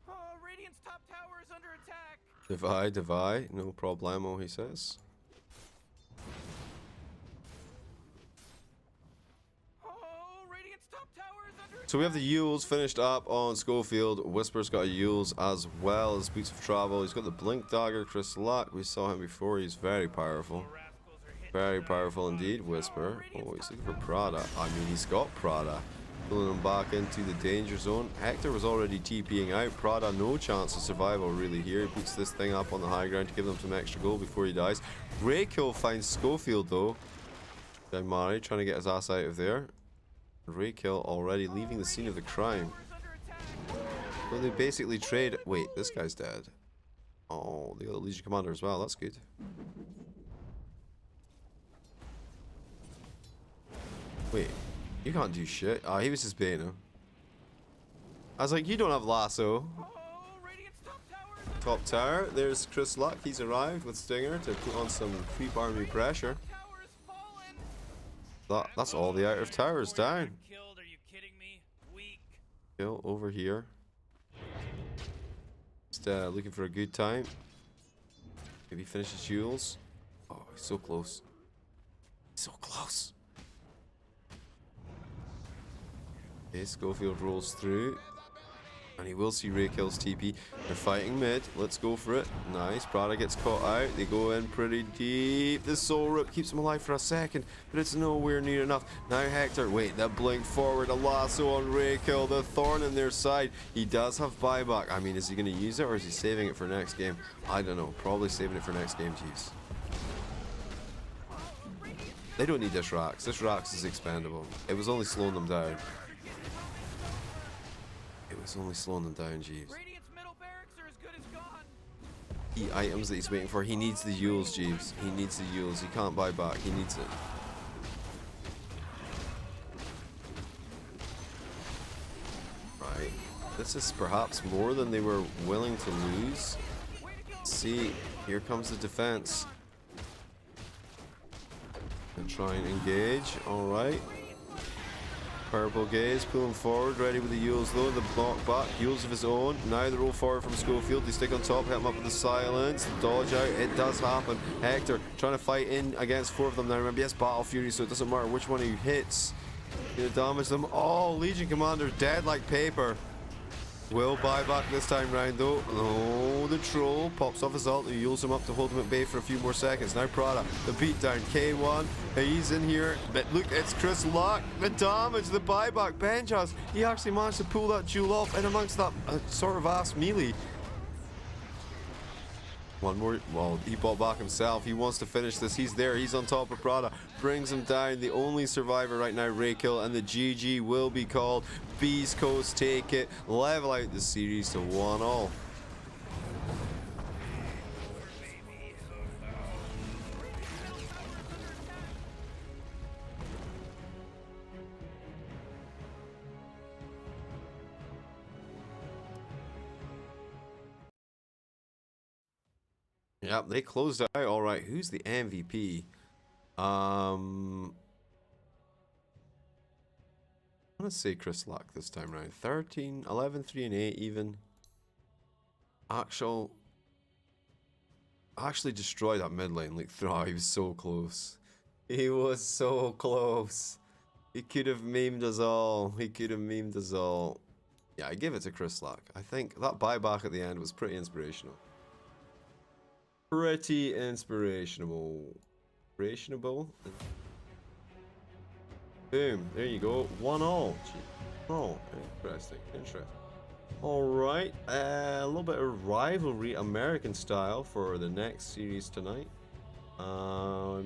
Oh, Radiant's top tower is under attack. Divide, no problemo, he says. Oh, Radiant's top tower is under attack. So we have the Yules finished up on Schofield. Whisper's got a Yules as well as Boots of Travel. He's got the Blink Dagger, Chris Luck. We saw him before. He's very powerful. Very powerful indeed, Whisper. Oh, he's looking for Prada. I mean, he's got Prada. Pulling him back into the danger zone. Hector was already TPing out. Prada, no chance of survival really here. He puts this thing up on the high ground to give them some extra gold before he dies. Raykill finds Schofield though. Jaimari trying to get his ass out of there. Raykill already leaving the scene of the crime. So they basically trade. Wait, this guy's dead. Oh, they got the Legion Commander as well. That's good. Wait, you can't do shit. Ah, he was just baiting him. I was like, you don't have lasso. Oh, Radiant's top tower is under Top tower. There's Chris Luck. He's arrived with Stinger to put on some creep army pressure. tower is fallen. That's all the outer towers Warrior down. got killed. Are you kidding me? Weak. Kill over here. Just looking for a good time. Maybe finish his jewels. Oh, he's so close. So close. Okay, Schofield rolls through. And he will see Rakel's TP. They're fighting mid. Let's go for it. Nice. Prada gets caught out. They go in pretty deep. The soul rip keeps him alive for a second, but it's nowhere near enough. Now Hector. Wait, that blink forward. A lasso on Rakel. The thorn in their side. He does have buyback. I mean, is he going to use it or is he saving it for next game? I don't know. Probably saving it for next game, Chiefs. They don't need this Rax. This Rax is expendable. It was only slowing them down. It's only slowing them down, Jeeves. Radiant's middle barracks are as good as gone. Key items that he's waiting for. He needs the Yules, Jeeves. He needs the Yules. He can't buy back. He needs it. Right. This is perhaps more than they were willing to lose. See, here comes the defense. And try and engage. Alright. Purple gaze, pulling forward, ready with the Yules though, the block back, Yules of his own, now the roll forward from Schofield, they stick on top, hit him up with the silence, the dodge out, it does happen. Hector trying to fight in against 4 of them now, remember, yes, Battle Fury, so it doesn't matter which one he hits, gonna damage them. Oh, Legion Commander dead like paper. Will buy back this time round though. Oh, the troll pops off his ult. He Yules him up to hold him at bay for a few more seconds. Now Prada, the beatdown. K1, he's in here. But look, it's Chris Luck. The damage, the buyback. Benjas, he actually managed to pull that jewel off in amongst that sort of ass melee. One more. Well, he bought back himself. He wants to finish this. He's there. He's on top of Prada. Brings him down. The only survivor right now, Rakel, and the GG will be called. Beast Coast take it. Level out the series to 1-all. Yep, they closed it out. All right, who's the MVP? I'm gonna say Chris Luck this time around. 13, 11, 3 and 8 even. Actually destroyed that mid lane. Like, he was so close. He was so close. He could have memed us all. He could have memed us all. Yeah, I give it to Chris Luck. I think that buyback at the end was pretty inspirational. Pretty inspirational. Boom. There you go. 1-all. Oh, interesting. Interesting. Alright. A little bit of rivalry American style for the next series tonight. I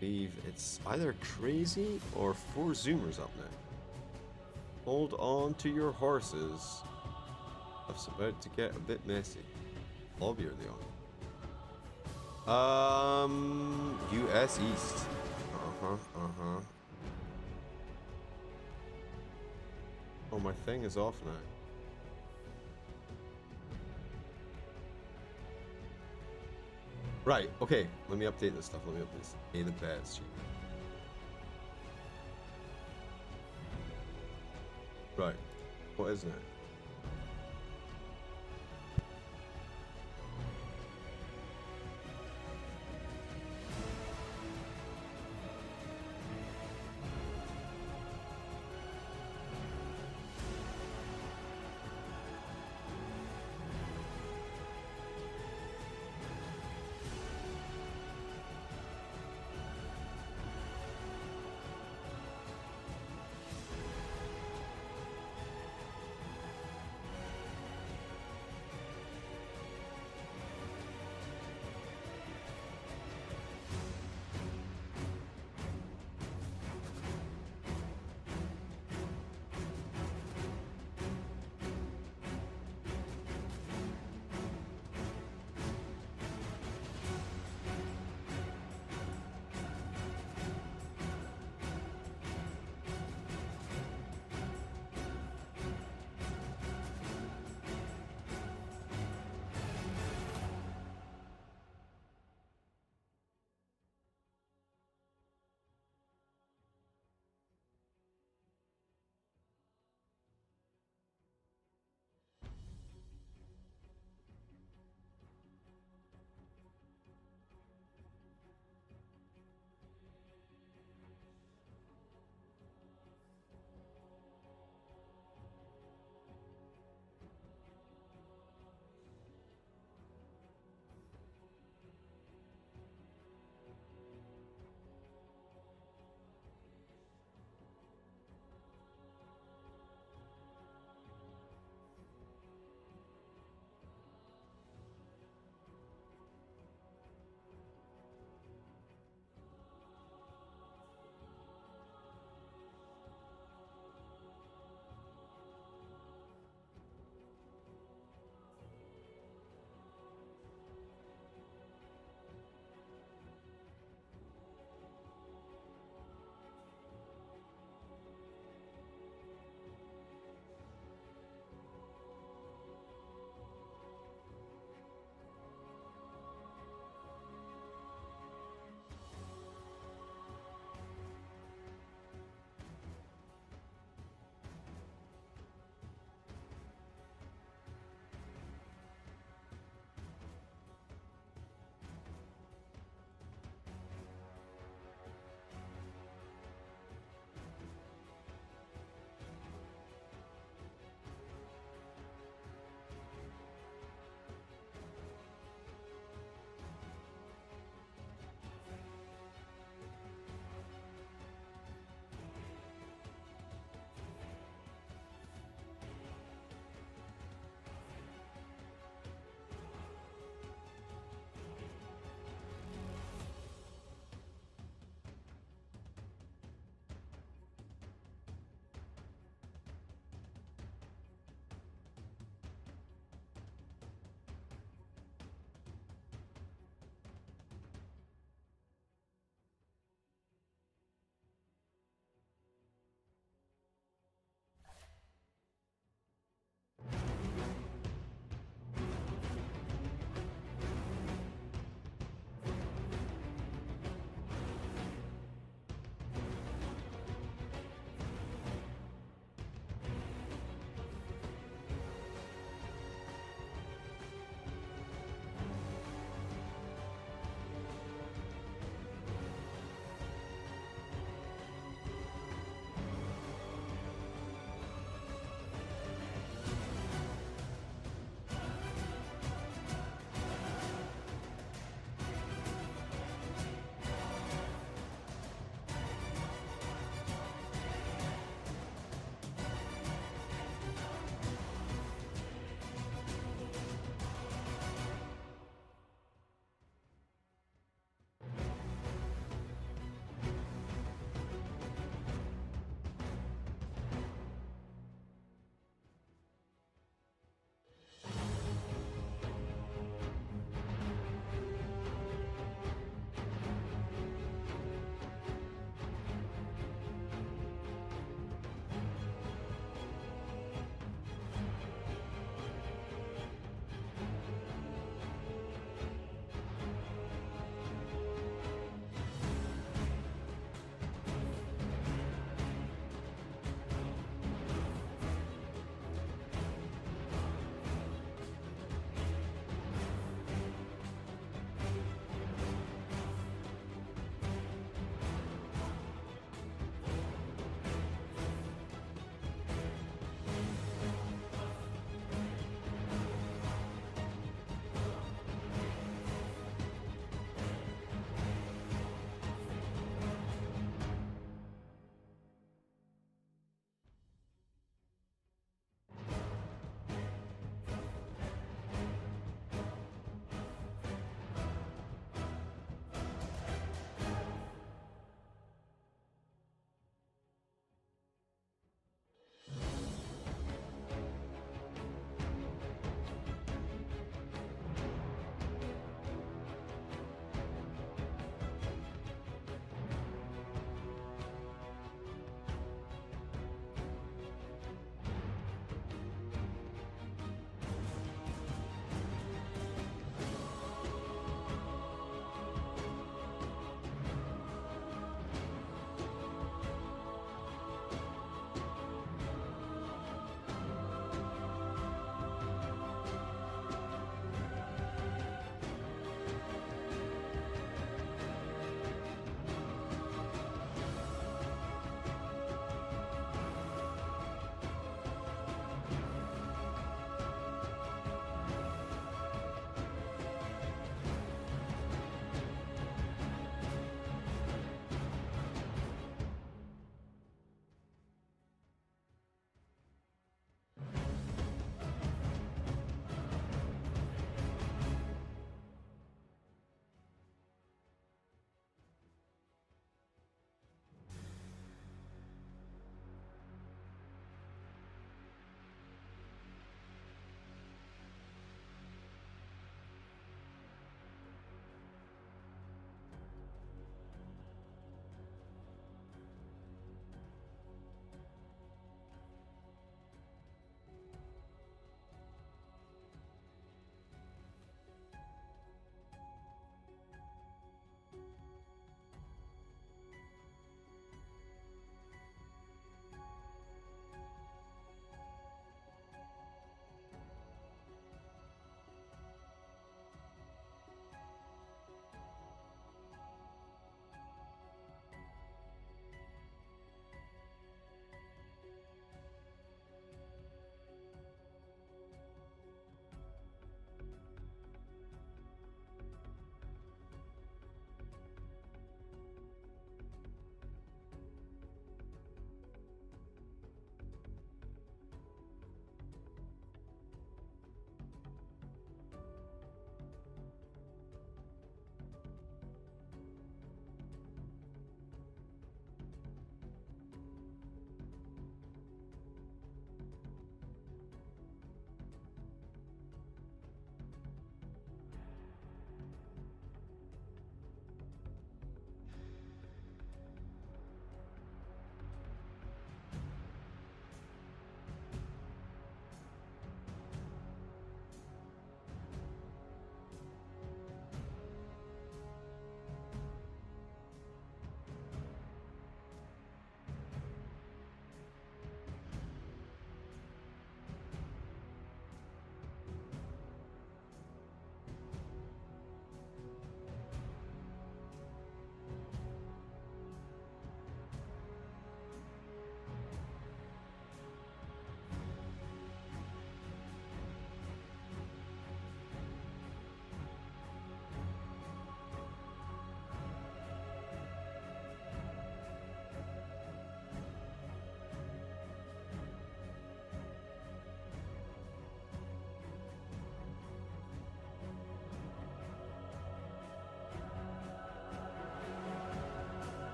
believe it's either Crazy or 4 Zoomers up now. Hold on to your horses. Stuff's about to get a bit messy. Lobby are they on? US East. Oh, my thing is off now. Right, okay. Let me update this stuff. Let me update this. Hey, the bets, chief. Right. What is it?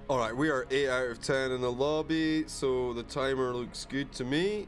Alright, we are 8 out of 10 in the lobby, so the timer looks good to me.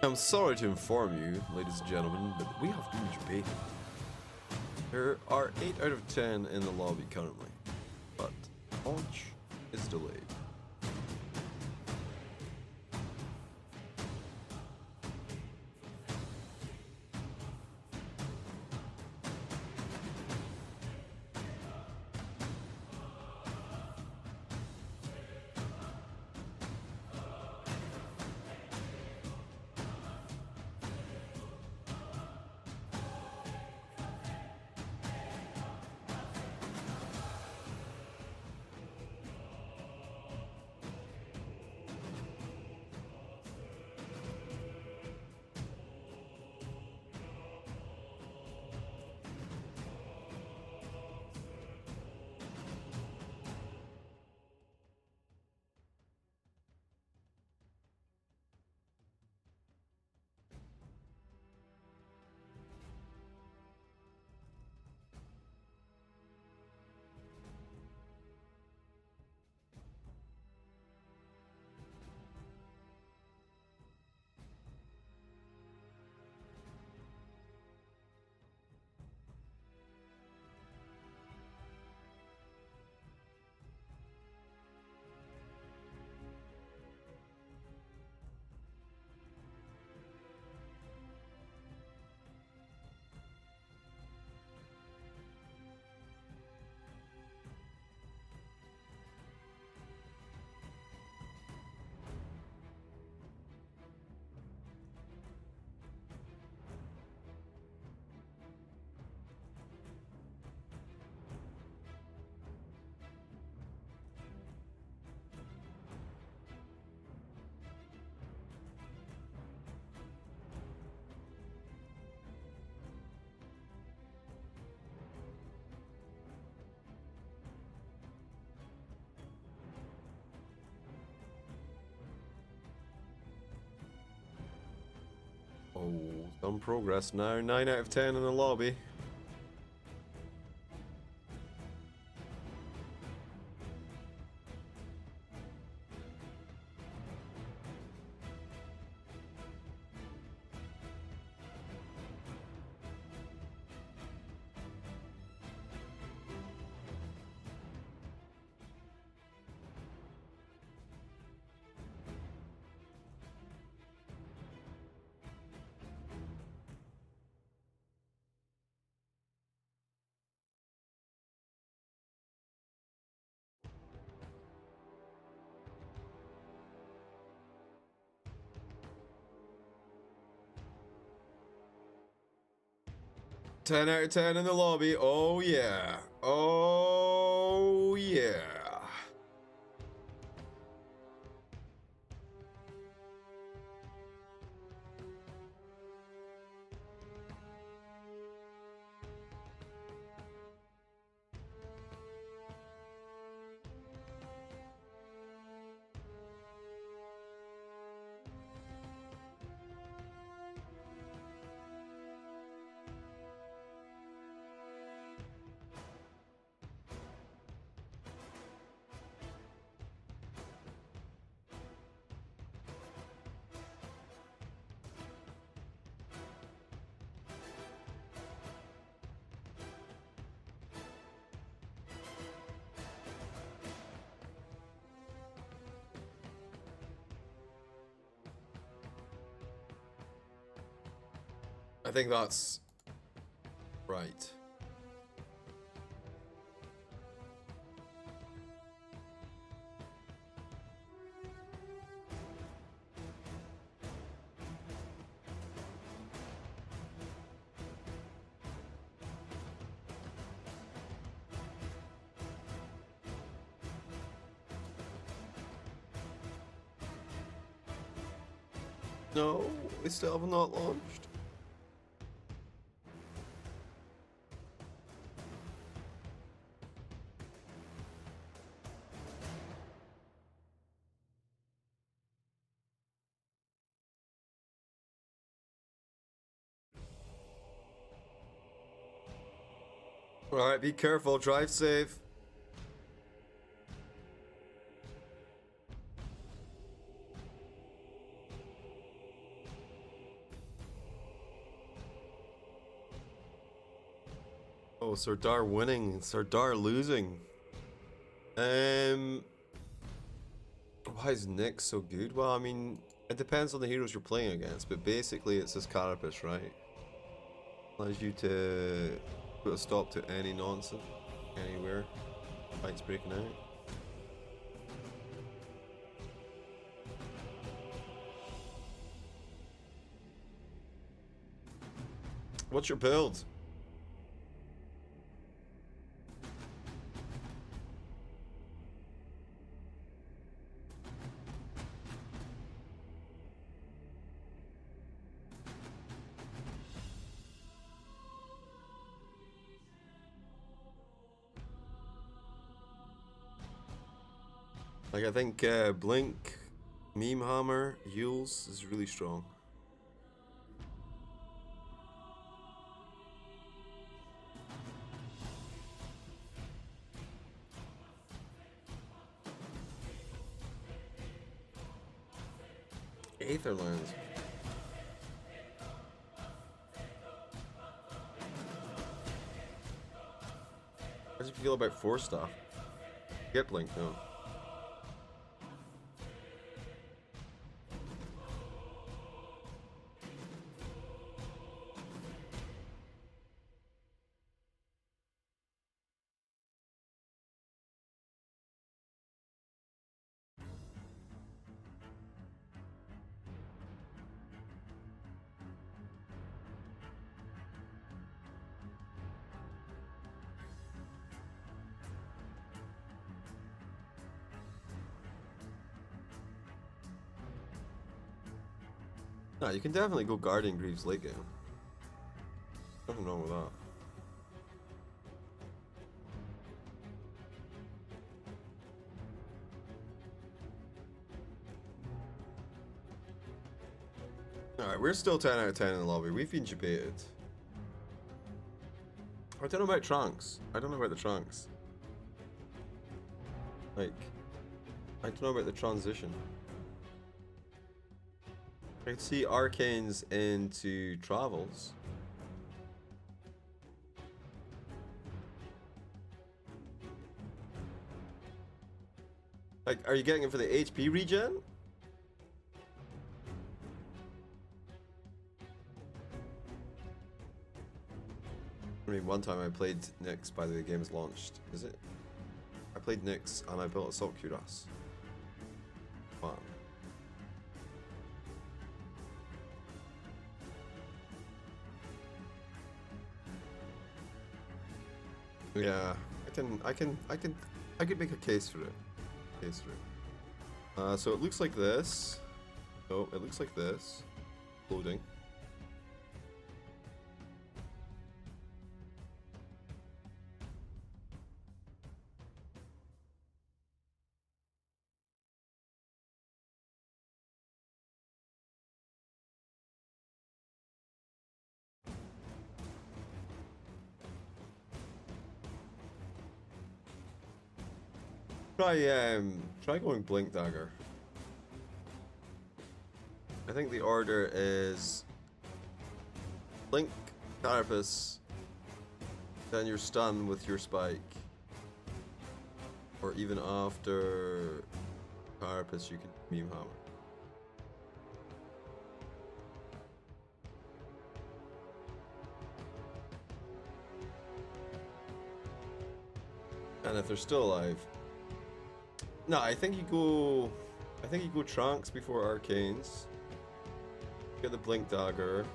I'm sorry to inform you, ladies and gentlemen, but we have been debating. There are 8 out of 10 in the lobby currently. but launch is delayed. Oh, some progress now. 9 out of 10 in the lobby. Ten out of 10 in the lobby. Oh yeah. Oh yeah. I think that's right. No, we still have not launched. Alright, be careful, drive safe. Oh, Sardar winning, Sardar losing. Um, why is Nick so good? Well, I mean, it depends on the heroes you're playing against, but basically it's this carapace, right? Allows you to put a stop to any nonsense, anywhere. Fights breaking out. What's your build? Like, I think Blink, Meme Hammer, Yules is really strong. Aetherlands. How do you feel about Force stuff? Get Blink, no. No, you can definitely go Guardian Greaves late game. Nothing wrong with that. Alright, we're still 10 out of 10 in the lobby. We've been debated. I don't know about Trunks. I don't know about the Trunks. Like, I don't know about the transition. I could see Arcanes into Travels. Like, are you getting it for the HP regen? I mean, one time I played Nyx, by the way, the game's launched. Is it? I played Nyx and I built Assault Cuirass. Wow. Yeah, I could make a case for it. So it looks like this. Oh, it looks like this. Loading. Try going Blink Dagger. I think the order is Blink, Carapace, then you're stunned with your spike. Or even after Carapace you can Meme Hammer. And if they're still alive. No, I think you go Trunks before Arcanes. Get the Blink Dagger.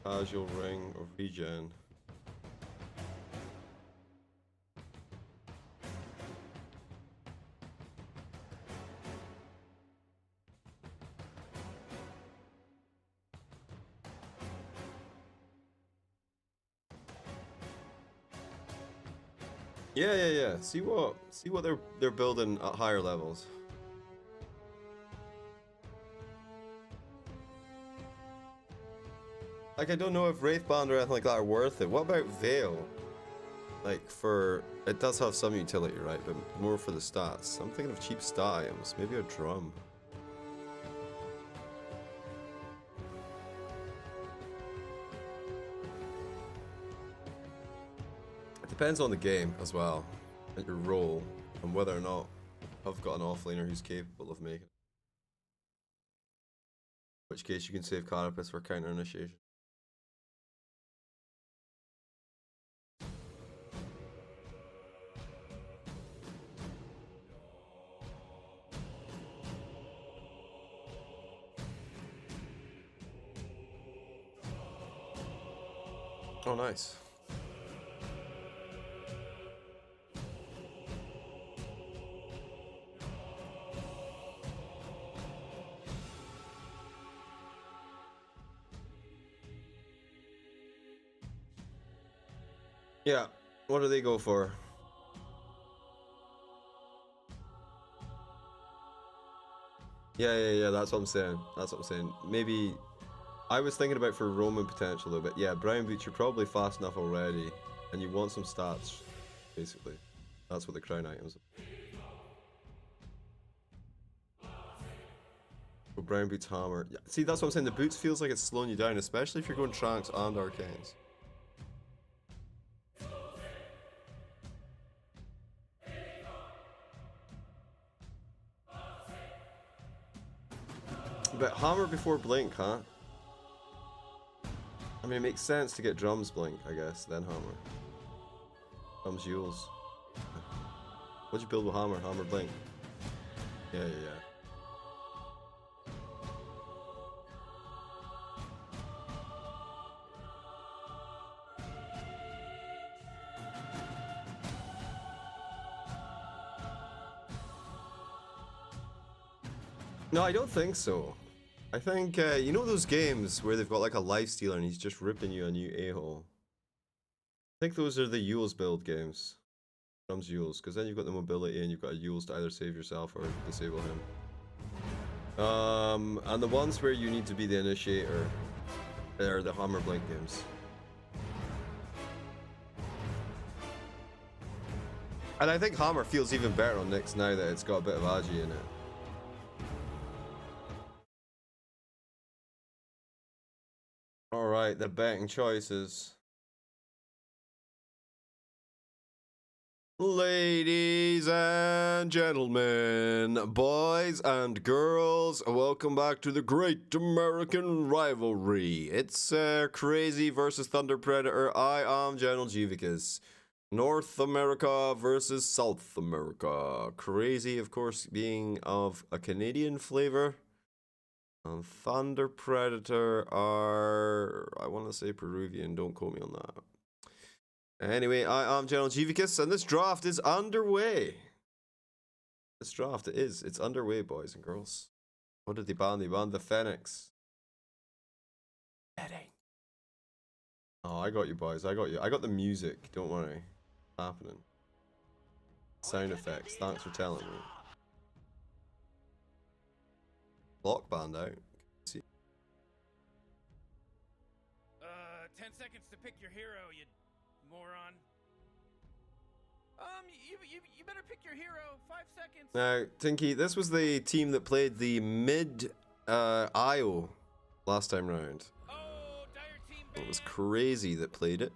Casual Ring of Regen. Yeah. See what they're building at higher levels. Like, I don't know if Wraithband or anything like that are worth it. What about Veil? Like, it does have some utility, right? But more for the stats. I'm thinking of cheap stat items. Maybe a drum. It depends on the game as well, and your role, and whether or not I've got an offlaner who's capable of making it. In which case you can save Carapace for counter initiation. Oh, nice. Yeah, what do they go for? Yeah, that's what I'm saying. That's what I'm saying. Maybe I was thinking about for Roman potential though, but yeah, Brown Boots, you're probably fast enough already, and you want some stats, basically. That's what the crown items are. So Brown Boots, Hammer. Yeah, see, that's what I'm saying. The Boots feels like it's slowing you down, especially if you're going Tranks and Arcanes. But Hammer before Blink, huh? I mean, it makes sense to get Drums Blink, I guess, then Hammer. Drums Yules. What'd you build with Hammer? Hammer Blink. Yeah. No, I don't think so. I think, you know those games where they've got like a lifestealer and he's just ripping you a new a-hole? I think those are the Yules build games. Drums Yules, because then you've got the mobility and you've got a Yules to either save yourself or disable him. And the ones where you need to be the initiator are the Hammer Blink games. And I think Hammer feels even better on Nyx now that it's got a bit of Agi in it. Alright, the betting choices. Ladies and gentlemen, boys and girls, welcome back to the Great American Rivalry. It's Crazy versus Thunder Predator. I am General Jivicus. North America versus South America. Crazy, of course, being of a Canadian flavor. And Thunder Predator are, I want to say Peruvian, don't quote me on that. Anyway, I am General Jivicus, and this draft is underway. It's underway, boys and girls. What did they ban? They banned the Phoenix. Oh, I got you, boys. I got you. I got the music. Don't worry. Happening. Sound effects. Thanks for telling me. Block band out. 10 seconds to pick your hero, you moron. You better pick your hero. 5 seconds. Now, Tinky, this was the team that played the mid IO last time round. Oh, dire team ban. It was Crazy that played it.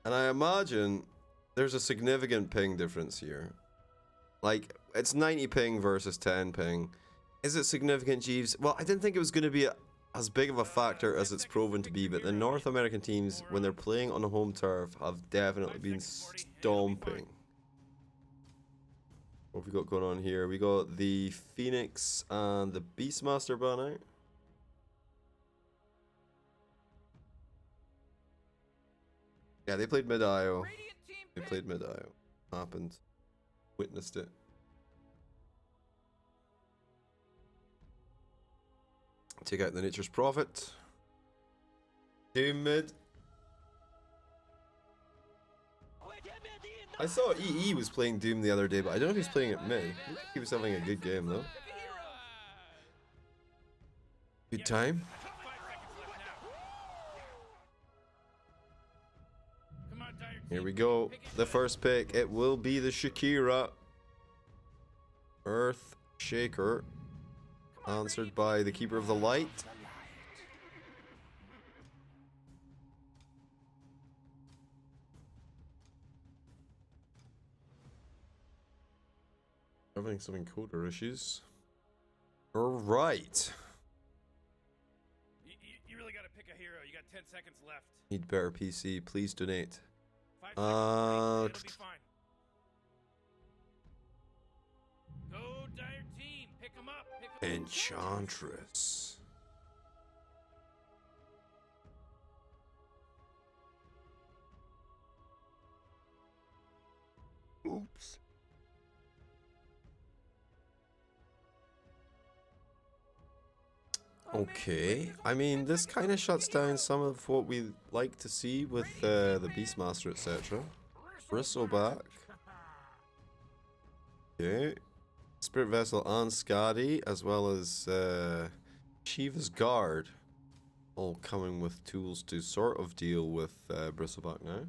And I imagine there's a significant ping difference here. Like, it's 90 ping versus 10 ping. Is it significant, Jeeves? Well, I didn't think it was going to be as big of a factor as it's proven to be, but the North American teams, when they're playing on a home turf, have definitely been stomping. What have we got going on here? We got the Phoenix and the Beastmaster ban out. Yeah, they played mid-IO. They played mid-IO. Happened. Witnessed it. Take out the Nature's Prophet. Doom mid. I saw EE was playing Doom the other day, but I don't know if he's playing it mid. He was having a good game though. Good time. Here we go. The first pick. It will be the Shakira. Earth Shaker. Answered by the Keeper of the Light. having some encoder issues. Alright. You really gotta pick a hero. You got 10 seconds left. Need better PC. Please donate. 5 seconds, Morty. It'll be fine. Go, Dire Team. Pick 'em up. Pick 'em up. Enchantress. Oops. Okay, I mean, this kind of shuts down some of what we like to see with the Beastmaster, etc. Bristleback. Okay. Spirit Vessel and Skadi, as well as Shiva's Guard, all coming with tools to sort of deal with Bristleback now.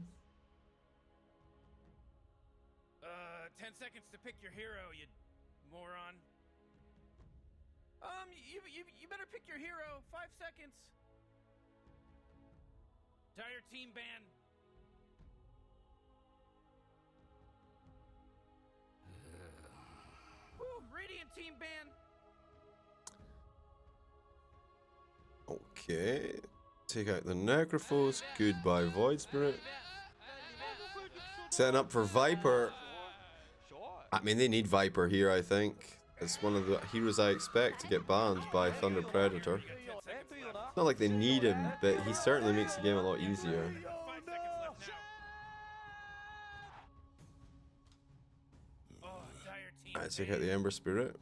10 seconds to pick your hero, you moron. You better pick your hero. 5 seconds. Dire Team ban. Woo, Radiant Team ban. Okay. Take out the Necrophos. Goodbye, Void Spirit. Setting up for Viper. I mean, they need Viper here, I think. It's one of the heroes I expect to get banned by Thunder Predator. It's not like they need him, but he certainly makes the game a lot easier. 5 seconds left now. Oh, Dire Team. Alright, take out the Ember Spirit.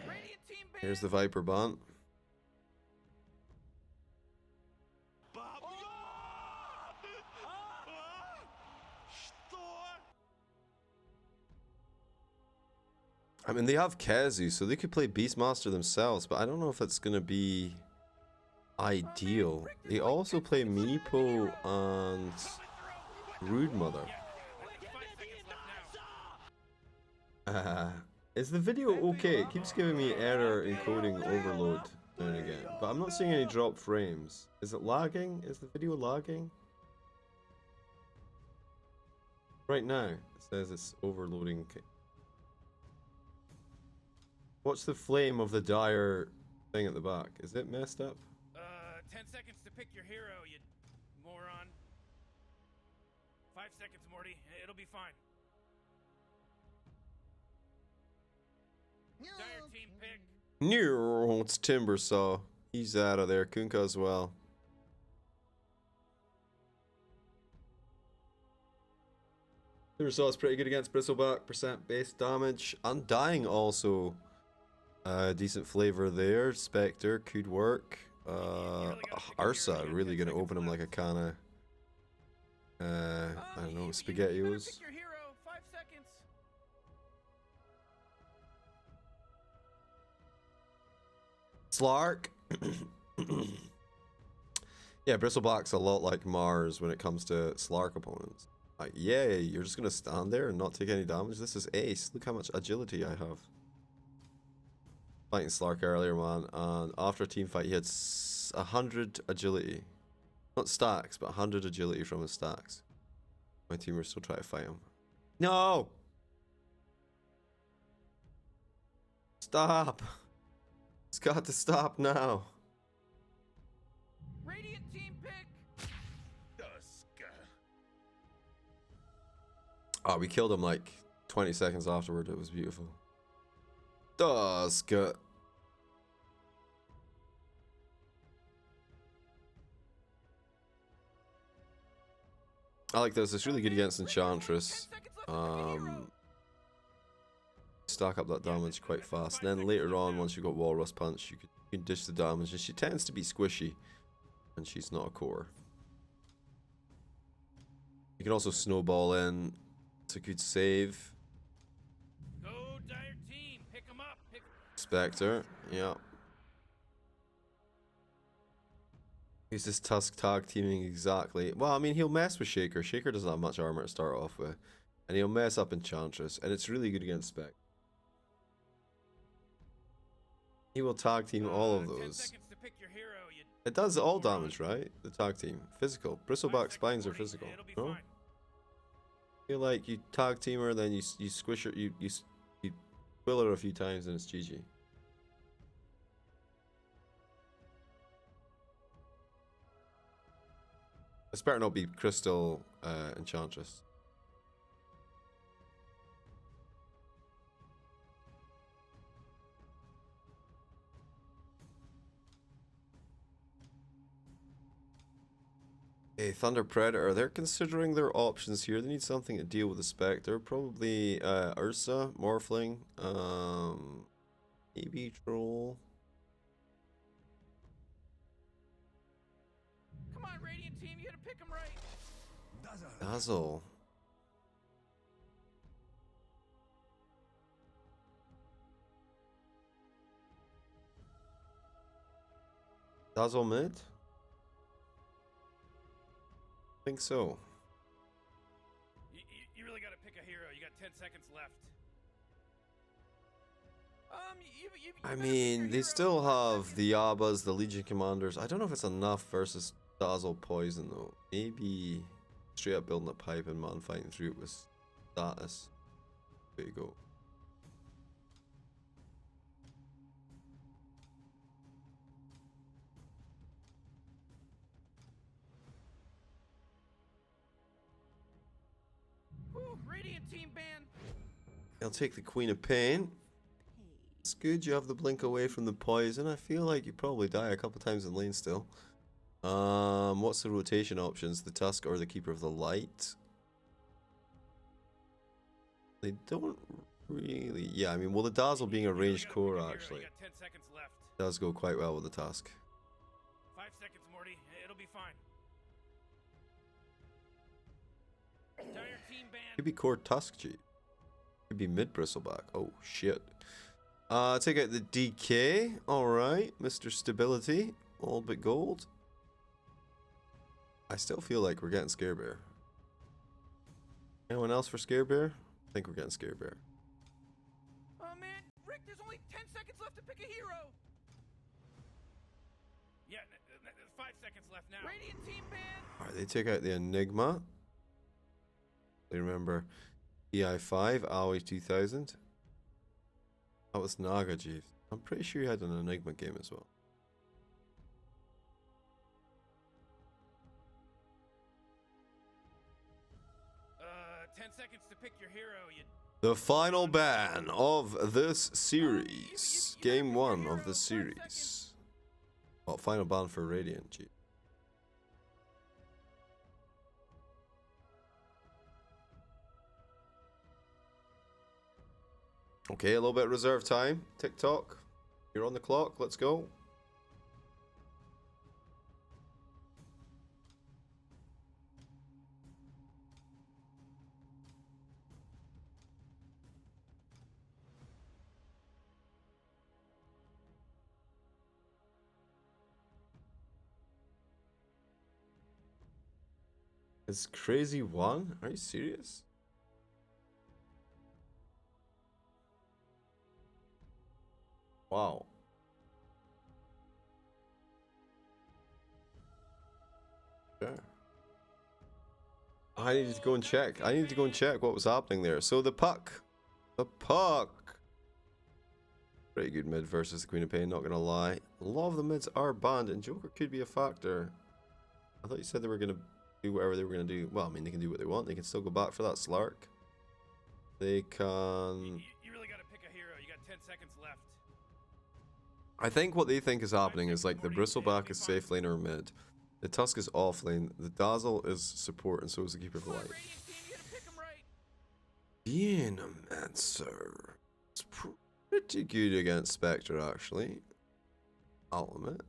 Radiant Team ban. Here's the Viper ban. I mean, they have Kazu, so they could play Beastmaster themselves, but I don't know if that's going to be ideal. They also play Meepo and Rude Mother. Is the video okay? It keeps giving me error encoding overload now and again, but I'm not seeing any drop frames. Is it lagging? Is the video lagging? Right now, it says it's overloading. What's the flame of the dire thing at the back? Is it messed up? 10 seconds to pick your hero, you moron. 5 seconds, Morty. It'll be fine. Dire Team pick. No, it's Timbersaw. He's out of there. Kunkka as well. Timbersaw is pretty good against Bristleback. Percent base damage. Undying also. Decent flavor there. Spectre could work. Ursa really gonna open him like a can of I don't know, SpaghettiOs. Pick your hero. 5 seconds. Slark. Yeah, Bristleback's a lot like Mars when it comes to Slark opponents. Like, yay, you're just gonna stand there and not take any damage? This is ace. Look how much agility I have. Fighting Slark earlier, man, and after a team fight, he had 100 agility. Not stacks, but 100 agility from his stacks. My teamers still try to fight him. No! Stop! It's got to stop now. Radiant Team pick. Oh, we killed him like 20 seconds afterward. It was beautiful. Dusk. I like this. It's really good against Enchantress. Stack up that damage quite fast. And then later on, once you got Walrus Punch, you can dish the damage. And she tends to be squishy. And she's not a core. You can also snowball in. It's a good save. Go, Dire Team. Pick 'em up. Spectre, yeah. He's this Tusk tag teaming exactly. Well, I mean, he'll mess with Shaker. Shaker doesn't have much armor to start off with. And he'll mess up Enchantress. And it's really good against Spec. He will tag team all of 10 those. seconds to pick your hero, you It does all damage, right? The tag team. Physical. 5 Bristleback seconds, spines are Morty. physical. It'll be No? fine. I feel like you tag team her, then you squish her, you quill her a few times, and it's GG. It's better not be Crystal Enchantress. A Thunder Predator. They're considering their options here. They need something to deal with the Spectre. Probably Ursa, Morphling, maybe Troll. Come on, Radiant team, you gotta pick him right. Dazzle. Dazzle mid? I think so. You really gotta pick a hero. You got 10 seconds left. You I better pick your mean, they hero. still 5 have seconds. the Yabbas, the Legion Commanders. I don't know if it's enough versus Dazzle Poison, though. Maybe straight up building a pipe and man fighting through it with status. There you go. Whew, Radiant team ban. I'll take the Queen of Pain. It's good you have the blink away from the poison. I feel like you probably die a couple times in lane still. What's the rotation options? The Tusk or the Keeper of the Light? They don't really... Yeah, I mean, well, the Dazzle being a You really ranged gotta pick a core, hero. actually, You got 10 seconds left. does go quite well with the Tusk. 5 seconds, Morty. It'll be fine. Entire team ban. Could be core Tusk, G. Could be mid Bristleback. Oh, shit. Take out the DK. Alright, Mr. Stability. All but gold. I still feel like we're getting Scare Bear. Anyone else for Scare Bear? I think we're getting Scare Bear. Oh man, Rick, there's only 10 seconds left to pick a hero. Yeah, 5 seconds left now. Radiant team ban. Alright, they take out the Enigma. They remember EI5, Aoi 2000. That was Naga, Jeeves. I'm pretty sure you had an Enigma game as well. Uh, 10 seconds to pick your hero. You The final ban of this series. Game 1 of the series. Well, final ban for Radiant, Chief. Okay, a little bit of reserve time. TikTok, you're on the clock. Let's go. It's crazy one. Are you serious? Wow. Yeah. I needed to go and check. I needed to go and check what was happening there. So the puck. The puck. Pretty good mid versus the Queen of Pain, not gonna lie. A lot of the mids are banned, and Joker could be a factor. I thought you said they were gonna do whatever they were gonna do. Well, I mean, they can do what they want. They can still go back for that Slark. They can... You really gotta pick a hero. You got 10 seconds left. I think what they think is happening is like the Bristleback is safe lane or mid. The Tusk is off lane. The Dazzle is support, and so is the Keeper of Come on, Light. Radiant team, you gotta pick him right. Venomancer. It's pretty good against Spectre, actually. I'll admit.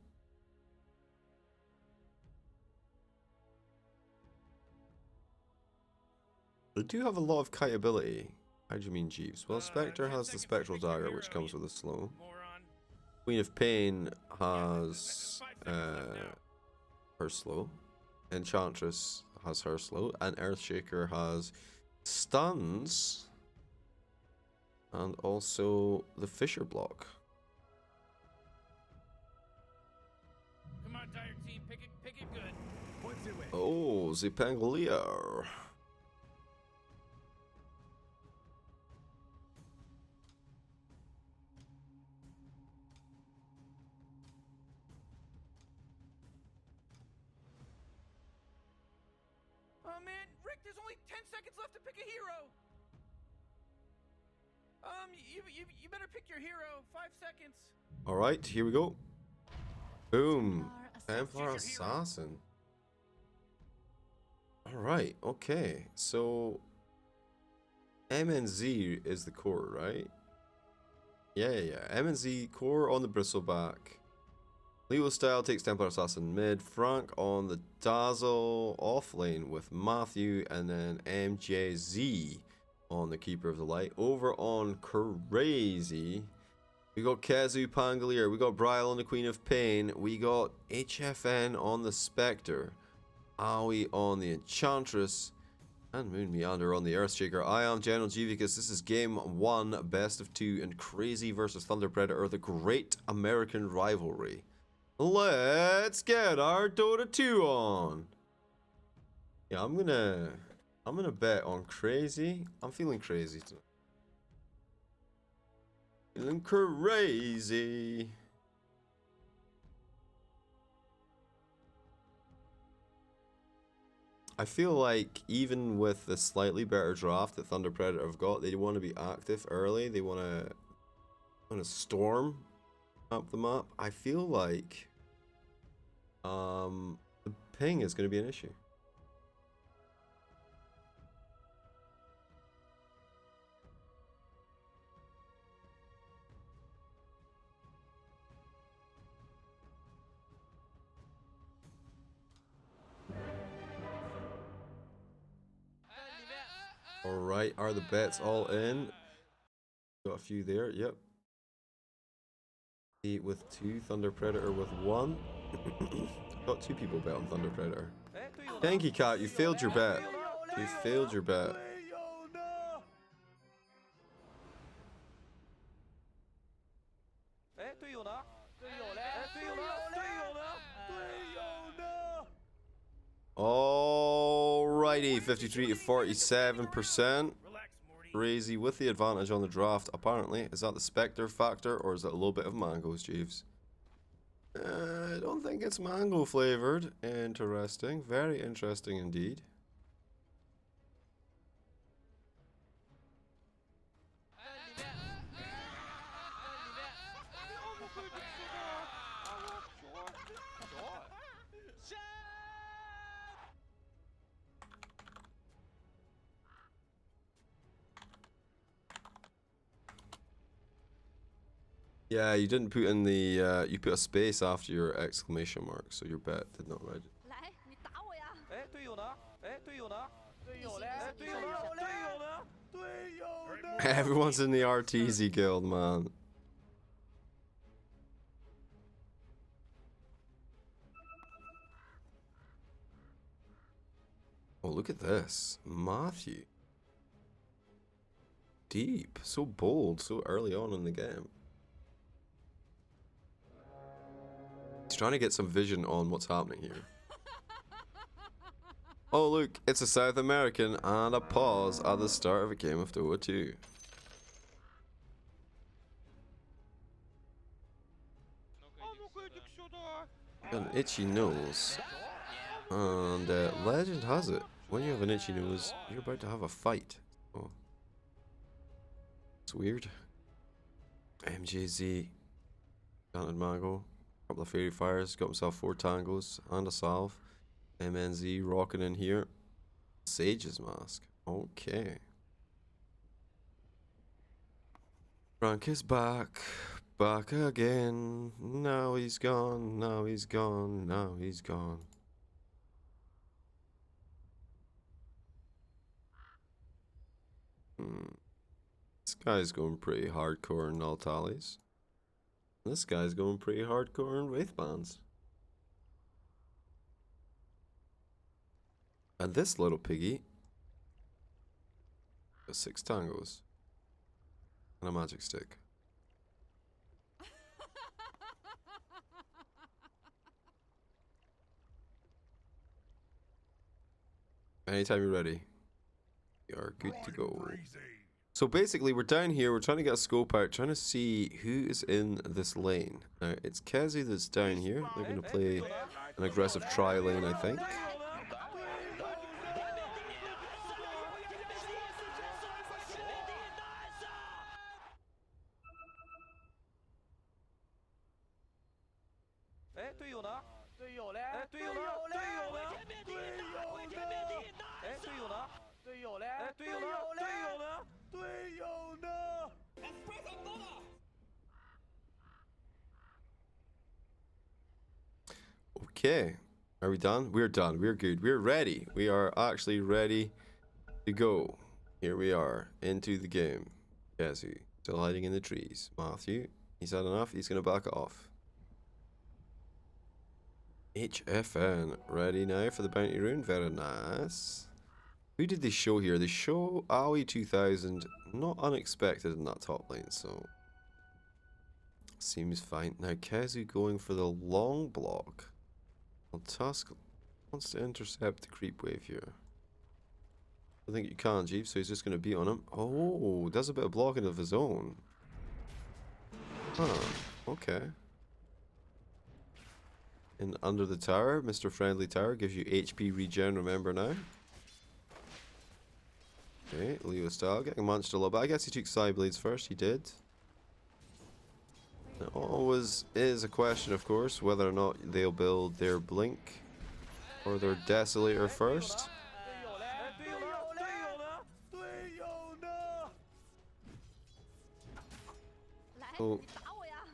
They do have a lot of kite ability. How do you mean, Jeeves? Well, Spectre 10 has the seconds to Spectral pick your Dagger, hero, which comes you with a slow. Moron. Queen of Pain has 5 seconds left now. her slow. Enchantress has her slow. And Earthshaker has stuns. And also the Fisher block. Come on, Dire Oh, the Pangolier. Oh man, Rick, there's only 10 seconds left to pick a hero. You better pick your hero. 5 seconds. All right, here we go. Boom. Templar Choose your hero. Assassin. All right, okay. So MNZ is the core, right? Yeah. MNZ core on the bristleback. Leo style takes Templar Assassin mid. Frank on the Dazzle off lane with Matthew, and then MJZ on the Keeper of the Light. Over on Crazy, we got Kazu Pangolier, we got Brile on the Queen of Pain, we got HFN on the Spectre, Aoi on the Enchantress, and Moon Meander on the Earthshaker. I am General Gvicus. This is game 1, best of 2, and Crazy versus Thunder Predator, the Great American Rivalry. Let's get our Dota 2 on. Yeah, I'm gonna bet on Crazy. I'm feeling crazy tonight. Feeling crazy. I feel like even with the slightly better draft that Thunder Predator have got, they want to be active early. They want to storm up the map. I feel like the ping is going to be an issue. Alright, are the bets all in? Got a few there, yep. 8 with 2, Thunder Predator with 1. Got 2 people bet on Thunder Predator. Thank you, Cat, you failed your bet. You failed your bet. Alrighty, 53 to 47%. Crazy with the advantage on the draft, apparently. Is that the Spectre factor, or is it a little bit of mangoes, Jeeves? I don't think it's mango flavored. Interesting. Very interesting indeed. Yeah, you didn't put in the, you put a space after your exclamation mark, so your bet did not register. Everyone's in the RTZ guild, man. Oh, look at this. Matthew. Deep. So bold, so early on in the game. He's trying to get some vision on what's happening here. Oh look, it's a South American and a pause at the start of a game of Dota 2. An itchy nose. And legend has it, when you have an itchy nose, you're about to have a fight. Oh. It's weird. MJZ. Enchanted Mango. Couple of Fairy Fires. Got himself 4 tangos and a salve. MNZ rocking in here. Sage's Mask. Okay. Frank is back. Back again. Now he's gone. Now he's gone. Now he's gone. This guy's going pretty hardcore in null tallies. This guy's going pretty hardcore in wraith bands. And this little piggy got 6 tangos and a magic stick. Anytime you're ready. We are good to go. So basically, we're down here. We're trying to get a scope out, trying to see who is in this lane. Now, it's Kezi that's down here. They're going to play an aggressive tri lane, I think. Okay, are we done? We're done. We're good. We're ready. We are actually ready to go. Here we are into the game. Kazu still hiding in the trees. Matthew, he's had enough. He's gonna back it off. HFN ready now for the bounty rune. Very nice. Who did they show here? They show Aoi 2000. Not unexpected in that top lane, so seems fine. Now Kazu going for the long block. Well, Tusk wants to intercept the creep wave here. I think you can, Jeep, so he's just going to beat on him. Oh, does a bit of blocking of his own. Huh, okay. And under the tower, Mr. Friendly Tower gives you HP regen, remember now. Okay, Leo style getting munched a little bit. I guess he took side blades first, he did. It always is a question, of course, whether or not they'll build their Blink or their Desolator first. So,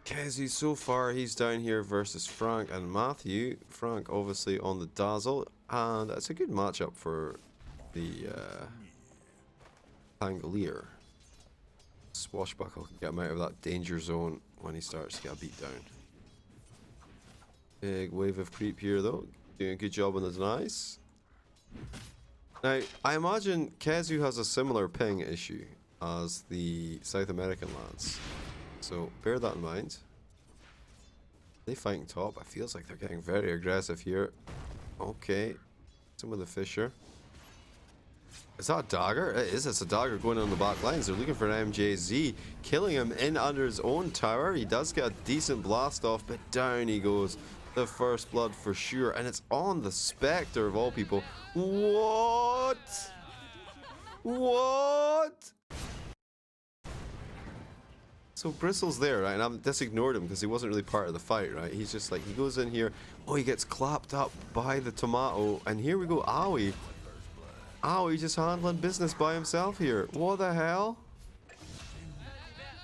Kezi, so far, he's down here versus Frank and Matthew. Frank, obviously, on the Dazzle, and it's a good matchup for the Pangolier. Swashbuckle can get him out of that danger zone when he starts to get beat down. Big wave of creep here though. Doing a good job on the denies. Now, I imagine Kezu has a similar ping issue as the South American lads. So bear that in mind. They fighting top. It feels like they're getting very aggressive here. Okay. Some of the Fisher. Is that a dagger? It is. It's a dagger going on the back lines. They're looking for an MJZ. Killing him in under his own tower. He does get a decent blast off, but down he goes. The first blood for sure. And it's on the Spectre of all people. What? What? So Bristle's there, right? And I've just ignored him because he wasn't really part of the fight, right? He's just like, he goes in here. Oh, he gets clapped up by the tomato. And here we go, Aoi. Ow, he's just handling business by himself here. What the hell?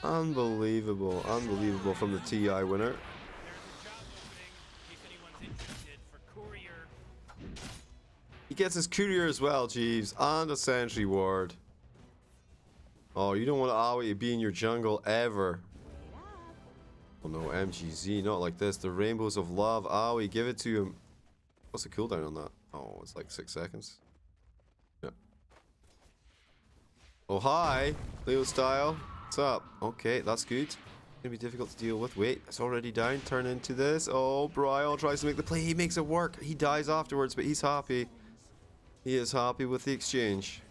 Unbelievable. Unbelievable from the TI winner. He gets his courier as well, Jeeves. And a sentry ward. Oh, you don't want Aoi to be in your jungle ever. Oh no, MGZ, not like this. The Rainbows of Love. Aoi, give it to him. What's the cooldown on that? Oh, it's like 6 seconds. Oh, hi, Leo style. What's up? Okay, that's good. Gonna be difficult to deal with. Wait, it's already down. Turn into this. Oh, Brian tries to make the play. He makes it work. He dies afterwards, but he's happy. He is happy with the exchange.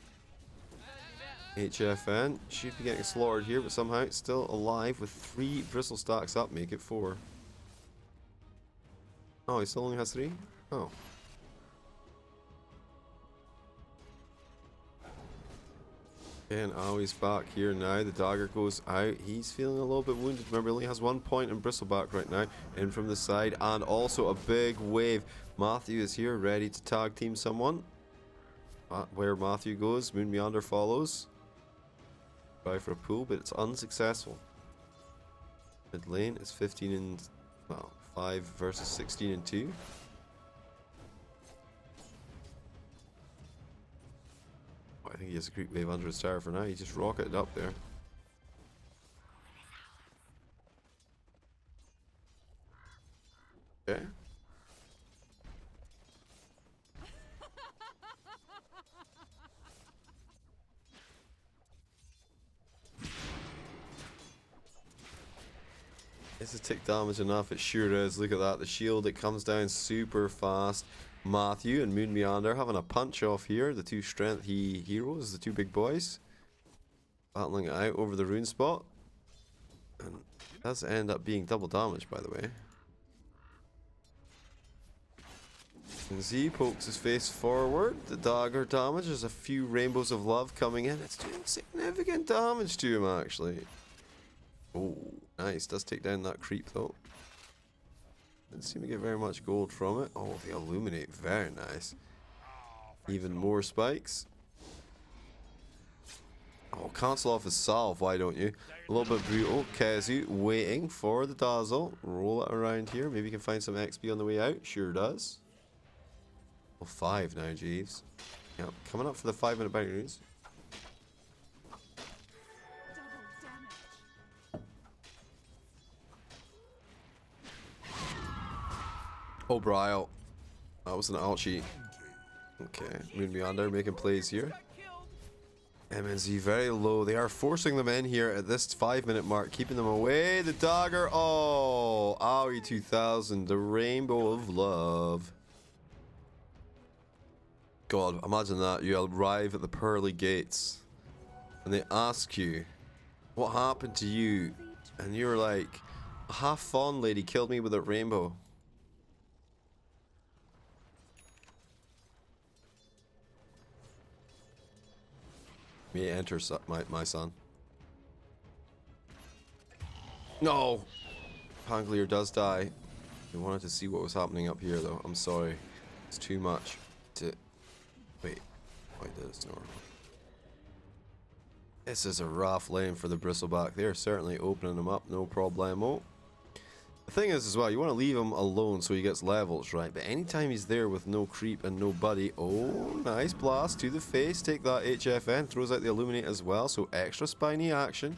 HFN should be getting slaughtered here, but somehow still alive with 3 bristle stacks up. Make it 4. Oh, he still only has 3? Oh. And Aoi's back here now. The dagger goes out. He's feeling a little bit wounded. Remember, he only has 1 point in Bristleback right now. In from the side. And also a big wave. Matthew is here, ready to tag team someone. Where Matthew goes, Moon Meander follows. Try for a pull, but it's unsuccessful. Mid lane is 15 and... well, 5 versus 16 and 2. I think he has a creep wave under his tower for now. He just rocketed up there. Okay. Is the tick damage enough? It sure is. Look at that. The shield, it comes down super fast. Matthew and Moon Meander having a punch off here. The two strength heroes, the two big boys, battling it out over the rune spot. And it does end up being double damage, by the way. And Z pokes his face forward. The dagger damage. There's a few rainbows of love coming in. It's doing significant damage to him, actually. Oh, nice. Does take down that creep, though. Didn't seem to get very much gold from it. Oh, the illuminate. Very nice. Even more spikes. Oh, cancel off his salve. Why don't you? A little bit brutal. Kezu waiting for the dazzle. Roll it around here. Maybe you can find some XP on the way out. Sure does. 5 now, Jeeves. Yep, coming up for the 5-minute bounty runes. Oh, Brio. That was an ouchie. Okay, Moon Meander making plays here. MNZ very low. They are forcing them in here at this 5-minute mark, keeping them away. The dagger. Oh, Aoi 2000, the rainbow of love. God, imagine that. You arrive at the pearly gates and they ask you, what happened to you? And you're like, a half-fawn lady killed me with a rainbow. May enter, my son. No! Pangolier does die. I wanted to see what was happening up here, though. I'm sorry. It's too much to... Wait. Why did it snore? This is a rough lane for the bristleback. They're certainly opening them up, no problemo. The thing is as well, you want to leave him alone so he gets levels, right? But anytime he's there with no creep and no buddy, oh, nice blast to the face. Take that HFN, throws out the illuminate as well, so extra spiny action.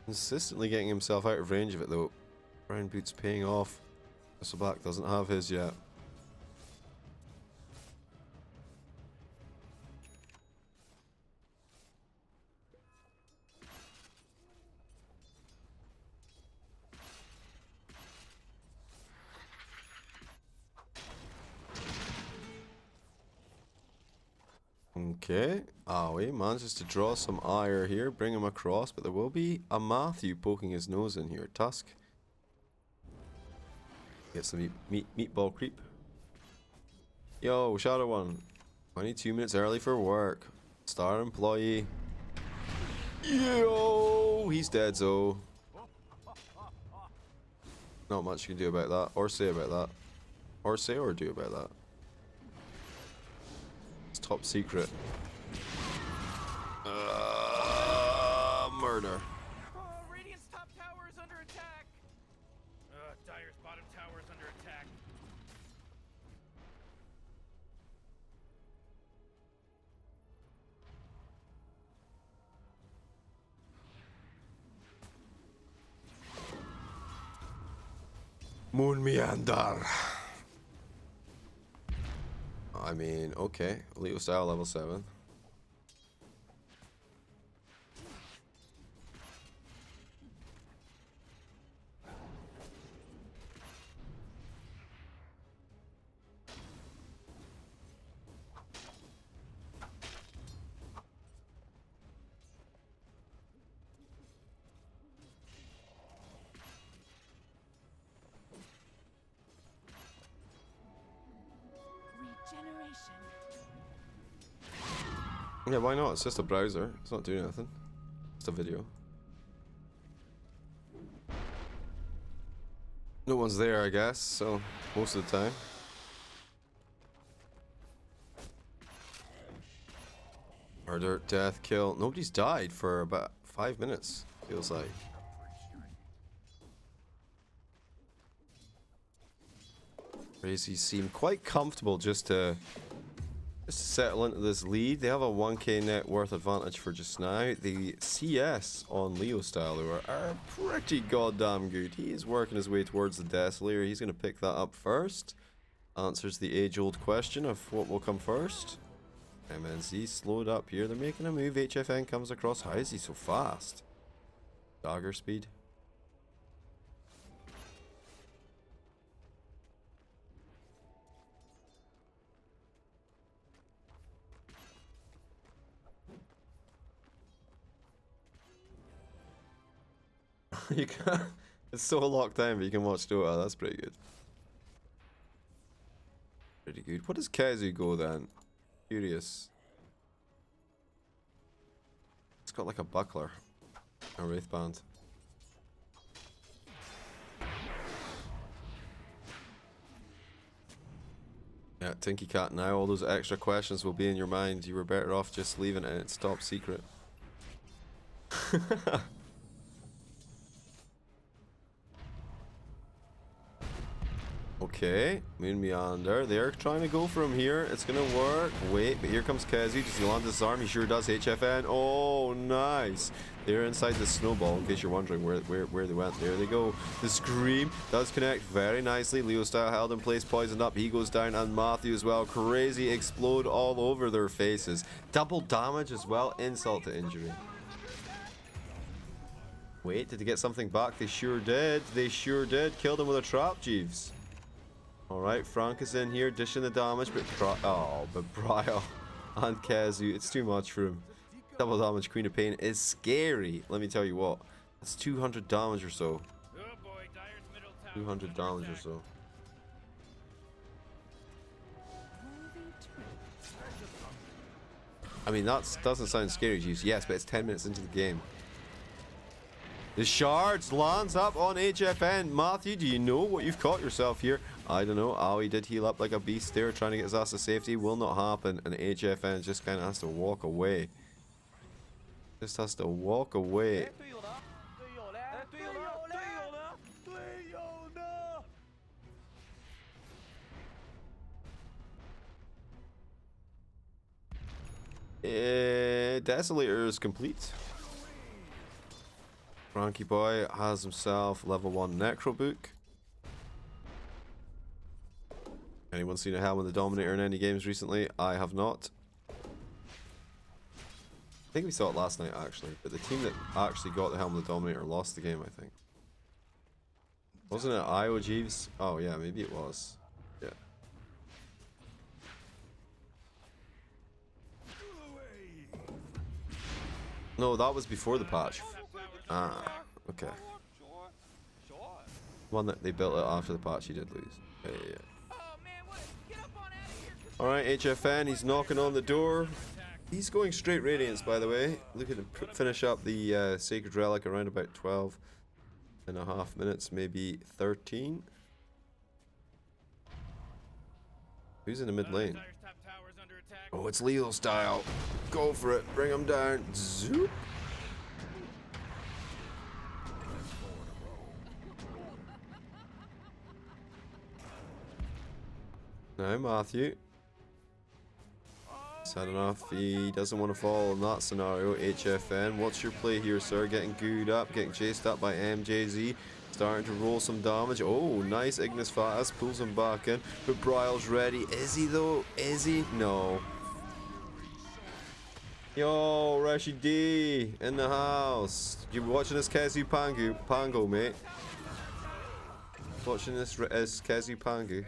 Consistently getting himself out of range of it though. Brown boots paying off. Bristleback doesn't have his yet. Okay, Aoi manages to draw some ire here, bring him across, but there will be a Matthew poking his nose in here. Tusk gets the meatball creep. Yo, Shadow One, 22 minutes early for work. Star employee. Yo, he's dead, so not much you can do about that, or say about that, or say or do about that. Top secret. Murder. Oh, Radiant's top tower is under attack. Dire's bottom tower is under attack. Moon Meander. I mean, okay. Leo style level 7. Yeah, why not? It's just a browser. It's not doing anything. It's a video. No one's there, I guess, so most of the time. Murder, death, kill. Nobody's died for about 5 minutes, feels like. Crazy seem quite comfortable just to settle into this lead. They have a 1k net worth advantage for just now. The CS on Leo style are pretty goddamn good. He is working his way towards the Desolator. He's going to pick that up first. Answers the age-old question of what will come first. MNZ slowed up here. They're making a move. HFN comes across. How is he so fast? Dagger speed. You can. It's so locked down, but you can watch Dota. That's pretty good. Pretty good. What does Kazu go then? Curious. It's got like a buckler. A wraith band. Yeah, Tinky Cat, now all those extra questions will be in your mind. You were better off just leaving it and it's top secret. Okay, Moon Meander. They're trying to go from here. It's gonna work. Wait, but here comes Kazu. Does he land this arm? He sure does. HFN. Oh, nice. They're inside the snowball, in case you're wondering where they went. There they go. The scream does connect very nicely. Leo style held in place, poisoned up. He goes down, and Matthew as well. Crazy explode all over their faces. Double damage as well. Insult to injury. Wait, did they get something back? They sure did. They sure did. Killed him with a trap, Jeeves. Alright, Frank is in here, dishing the damage, but Brio and Kazu, it's too much for him. Double damage, Queen of Pain is scary. Let me tell you what. That's 200 damage or so. 200 damage or so. I mean, that doesn't sound scary, Jeeves. Yes, but it's 10 minutes into the game. The shards lands up on HFN. Matthew, do you know what you've caught yourself here? I don't know. Owie did heal up like a beast there, trying to get his ass to safety. Will not happen, and HFN just kind of has to walk away. Just has to walk away. Desolator is complete. Frankie Boy has himself level 1 Necro Book. Anyone seen a Helm of the Dominator in any games recently? I have not. I think we saw it last night actually, but the team that actually got the Helm of the Dominator lost the game, I think. Wasn't it Io, Jeeves? Oh yeah, maybe it was. Yeah. No, that was before the patch. Ah, okay. One that they built it after the patch, he did lose. Yeah. Alright, HFN, he's knocking on the door. He's going straight Radiance, by the way. Look at him finish up the Sacred Relic around about 12.5 minutes, maybe 13. Who's in the mid lane? Oh, it's Leo style. Go for it. Bring him down. Zoop. Now Matthew. Sad enough, he doesn't want to fall in that scenario. HFN, what's your play here, sir? Getting gooed up, getting chased up by MJZ. Starting to roll some damage. Oh, nice. Ignis Fatuus pulls him back in. But Bryle's ready. Is he though? Is he? No. Yo, Rashi D in the house. You watching this Kazu Pango, mate? Watching this as Kazu Pangu.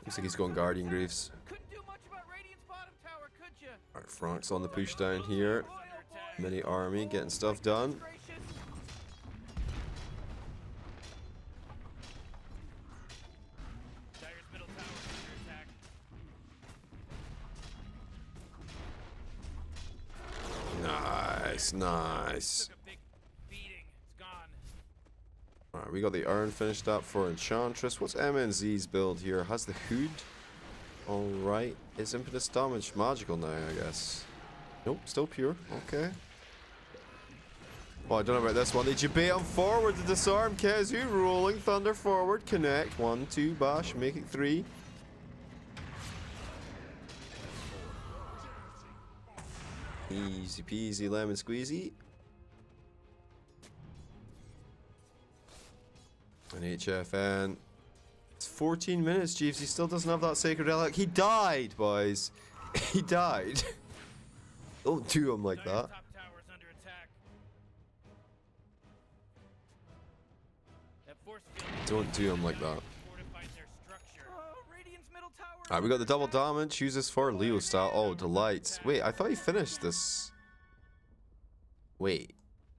Looks like he's going Guardian Greaves. Alright, Frank's on the push down here. Mini army getting stuff done. Nice. Alright, we got the urn finished up for Enchantress. What's MNZ's build here? Has the Hood. Alright. Is Impetus damage magical now, I guess? Nope, still pure. Okay. Oh, I don't know about this one. Did you bait him forward to disarm Kazu? Rolling Thunder forward. Connect. 1, 2, bash. Make it 3. Easy peasy lemon squeezy. And HFN. It's 14 minutes, Jeeves. He still doesn't have that Sacred Relic. He died, boys. He died. Don't do him like that. Don't do him like that. Alright, we got the double damage. Use this for Leo style. Oh, delights. Wait, I thought he finished this. Wait.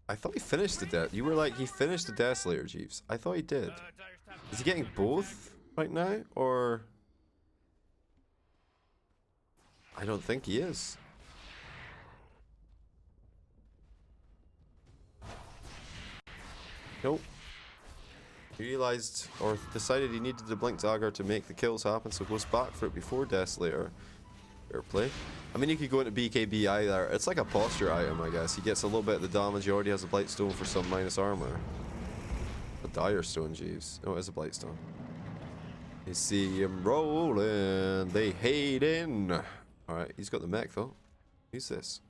I thought he finished the Death. You were like, he finished the Desolator, Jeeves. I thought he did. Dyer's top Is he getting both right now, or? I don't think he is. Nope. He realized or decided he needed the Blink Dagger to make the kills happen, so goes back for it before Desolator. Fair play. I mean, he could go into BKB either. It's like a posture item, I guess. He gets a little bit of the damage. He already has a Blightstone for some minus armor. A Dire Stone, Jeeves. No, it is a Blightstone. You see him rolling. They hate in. Alright, he's got the mech though. Who's this?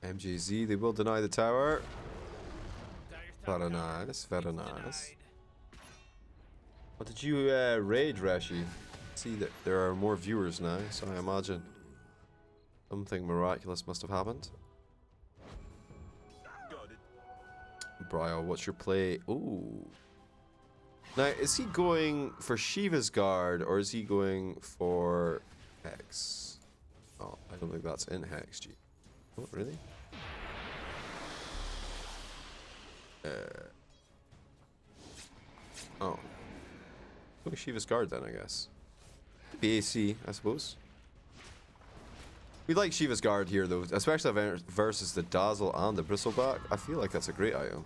MJZ, they will deny the tower. Very nice, very nice. What did you raid, Rashi? See that there are more viewers now, so I imagine something miraculous must have happened. Brio, what's your play? Ooh. Now, is he going for Shiva's Guard or is he going for Hex? Oh, I don't think that's in Hex, G. Oh, really? Oh. Going Shiva's Guard then, I guess. BAC, I suppose. We like Shiva's Guard here, though, especially versus the Dazzle and the Bristleback. I feel like that's a great item.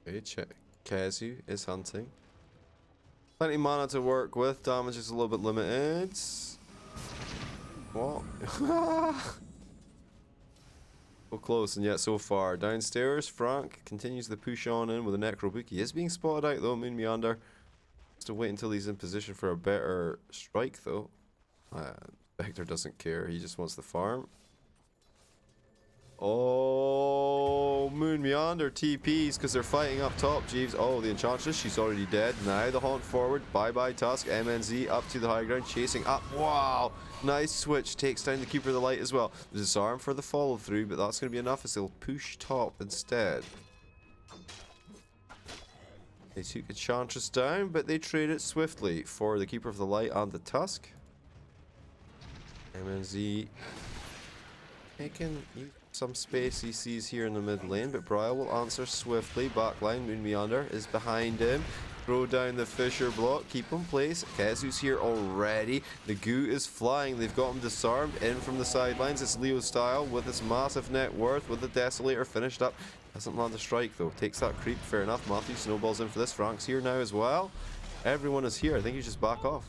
Okay, check. Kazu is hunting. Plenty of mana to work with. Damage is a little bit limited. What? So close and yet so far. Downstairs, Frank continues the push on in with a Necrobook. He is being spotted out though, Moon Meander. Has to wait until he's in position for a better strike though. Vector doesn't care, he just wants the farm. Oh, Moon Meander TPs because they're fighting up top, Jeeves. Oh, the Enchantress, she's already dead. Now the haunt forward. Bye-bye Tusk. MNZ up to the high ground, chasing up. Wow, nice switch. Takes down the Keeper of the Light as well. There's a disarm for the follow through, but that's going to be enough as they'll push top instead. They took Enchantress down, but they trade it swiftly for the Keeper of the Light and the Tusk. MNZ taking some space he sees here in the mid lane, but Briar will answer swiftly. Backline, Moon Meander is behind him. Throw down the Fisher block, keep him in place. Kezu's here already. The goo is flying. They've got him disarmed in from the sidelines. It's Leo style with his massive net worth with the Desolator finished up. Doesn't land a strike though. Takes that creep, fair enough. Matthew snowballs in for this. Frank's here now as well. Everyone is here. I think you just back off.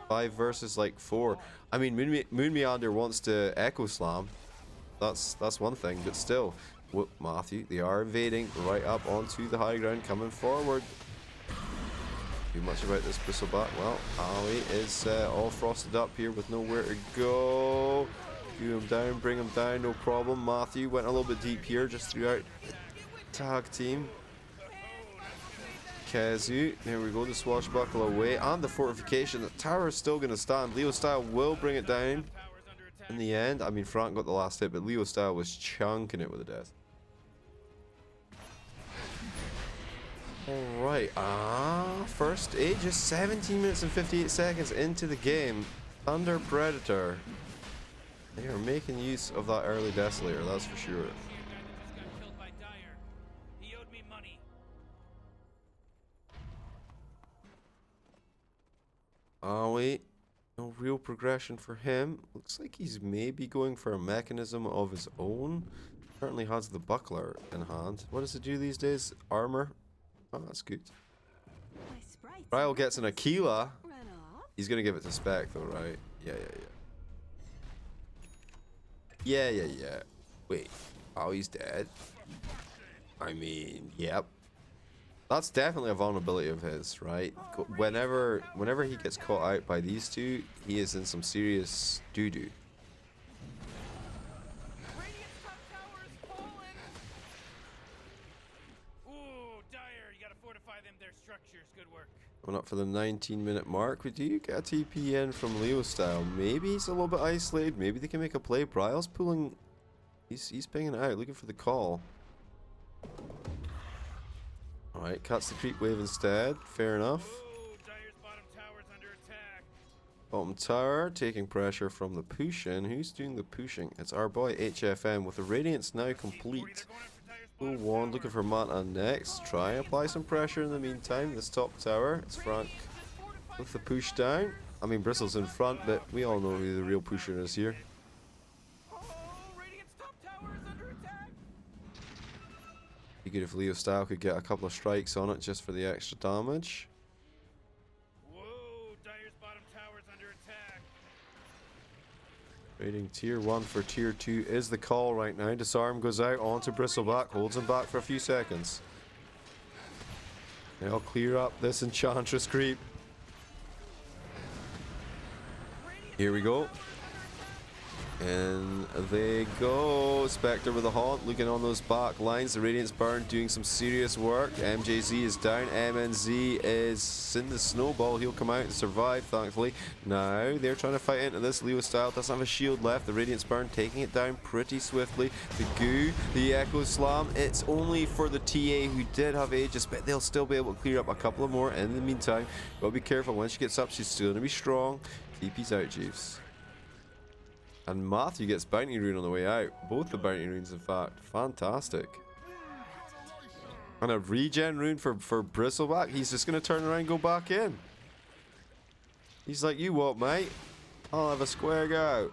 5 versus like 4. I mean, Moon Meander wants to Echo Slam. That's one thing, but still, whoop, Matthew, they are invading right up onto the high ground, coming forward. Too much about this Bristleback. Well, Ali is all frosted up here with nowhere to go. Do him down, bring him down, no problem. Matthew went a little bit deep here, just threw out tag team. Kazu, there we go, the swashbuckle away, and the fortification. The tower is still going to stand. Leo Style will bring it down. In the end, I mean, Frank got the last hit, but Leo Style was chunking it with a death. Alright, first Aegis, 17 minutes and 58 seconds into the game. Thunder Predator. They are making use of that early Desolator, that's for sure. Wait. No real progression for him. Looks like he's maybe going for a mechanism of his own. Currently has the buckler in hand. What does it do these days? Armor. Oh, that's good. Ryle gets an Aquila. He's gonna give it to Spec though, right? Yeah. Wait. Oh, he's dead. I mean, yep. That's definitely a vulnerability of his, right? Whenever he gets caught out by these two, he is in some serious doo-doo. Coming up for the 19-minute mark, we do get a TP in from Leo Style. Maybe he's a little bit isolated. Maybe they can make a play. Bryle's pulling. He's pinging it out, looking for the call. Alright, cuts the creep wave instead. Fair enough. Whoa, Dire's bottom tower's under attack. Bottom tower taking pressure from the push in. Who's doing the pushing? It's our boy HFM with the Radiance now complete. Full wand looking for mana next. Try and apply some pressure in the meantime. This top tower, it's Frank with the push down. I mean, Bristle's in front, but we all know who the real pusher is here. Oh, Radiant's top tower is under attack. Be good if Leo Style could get a couple of strikes on it just for the extra damage. Whoa, Dire's bottom tower's under attack. Rating tier 1 for tier 2 is the call right now. Disarm goes out onto Bristleback, holds him back for a few seconds. They'll clear up this Enchantress creep. Here we go. And they go. Spectre with a haunt, looking on those back lines. The Radiance Burn doing some serious work. MJZ is down. MNZ is in the snowball. He'll come out and survive, thankfully. Now they're trying to fight into this. Leo Style doesn't have a shield left. The Radiance Burn taking it down pretty swiftly. The Goo, the Echo Slam. It's only for the TA who did have Aegis, but they'll still be able to clear up a couple of more. In the meantime, gotta be careful. When she gets up, she's still gonna be strong. TP's out, Jeeves. And Matthew gets Bounty Rune on the way out. Both the Bounty Runes, in fact. Fantastic. And a regen rune for Bristleback. He's just going to turn around and go back in. He's like, you what, mate? I'll have a square go.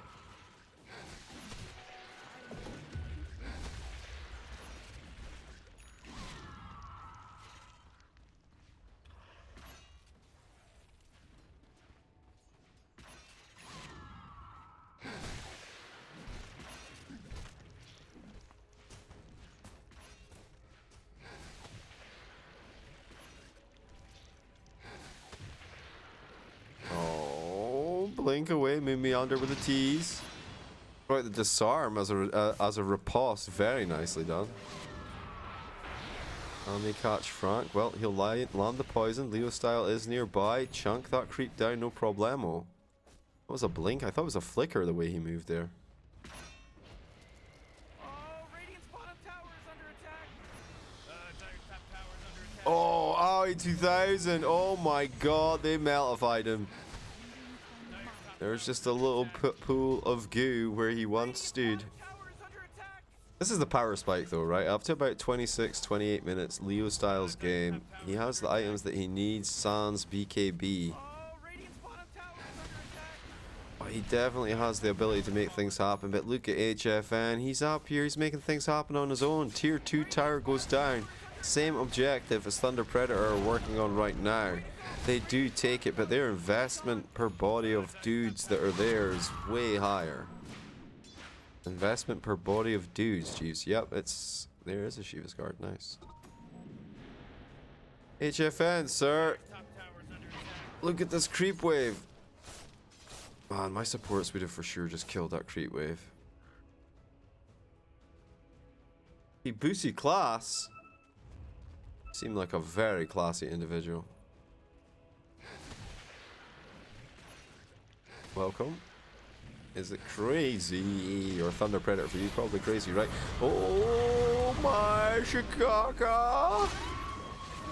Blink away, Meander with a tease. Right, the disarm as a riposte, very nicely done. And they catch Frank. Well, he'll land the poison. Leo Style is nearby. Chunk that creep down, no problemo. That was a blink. I thought it was a flicker the way he moved there. Oh, Radiant's bottom tower is under attack. Dire's top tower is under attack. Oh, Owie 2000. Oh my god, they meltified him. There's just a little pool of goo where he once stood. This is the power spike though, right? Up to about 26, 28 minutes, Leo Styles game. He has the items that he needs, sans BKB. Oh, he definitely has the ability to make things happen, but look at HFN. He's up here, he's making things happen on his own. Tier 2 tower goes down. Same objective as Thunder Predator are working on right now. They do take it, but their investment per body of dudes that are there is way higher. Investment per body of dudes, jeez. Yep, there is a Shiva's guard, nice. HFN, sir. Look at this creep wave. Man, my supports would have for sure just killed that creep wave. He boosted class. Seemed like a very classy individual. Welcome. Is it crazy? Or Thunder Predator for you? Probably crazy, right? Oh my Shikaka!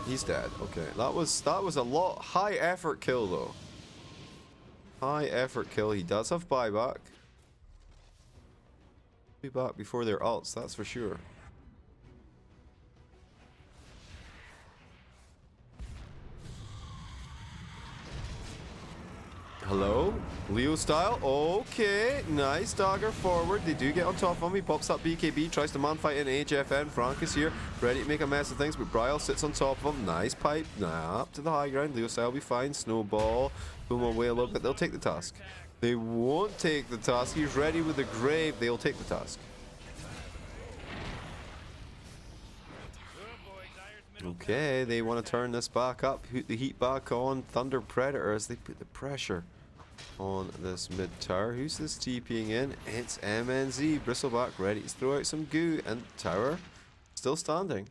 He's dead. Okay, that was a lot high effort kill though. High effort kill. He does have buyback. Be back before their ults, that's for sure. Hello? Leo Style? Okay. Nice dagger forward. They do get on top of him. He pops up BKB, tries to man fight in HFN. Frank is here, ready to make a mess of things, but Brial sits on top of him. Nice pipe. Nah, up to the high ground. Leo Style will be fine. Snowball. Boom away a little bit. They'll take the task. They won't take the task. He's ready with the grave. They'll take the task. Okay, they want to turn this back up. Put the heat back on Thunder Predator as they put the pressure on this mid tower. Who's this TPing in? It's MNZ. Bristleback ready to throw out some goo, and tower still standing.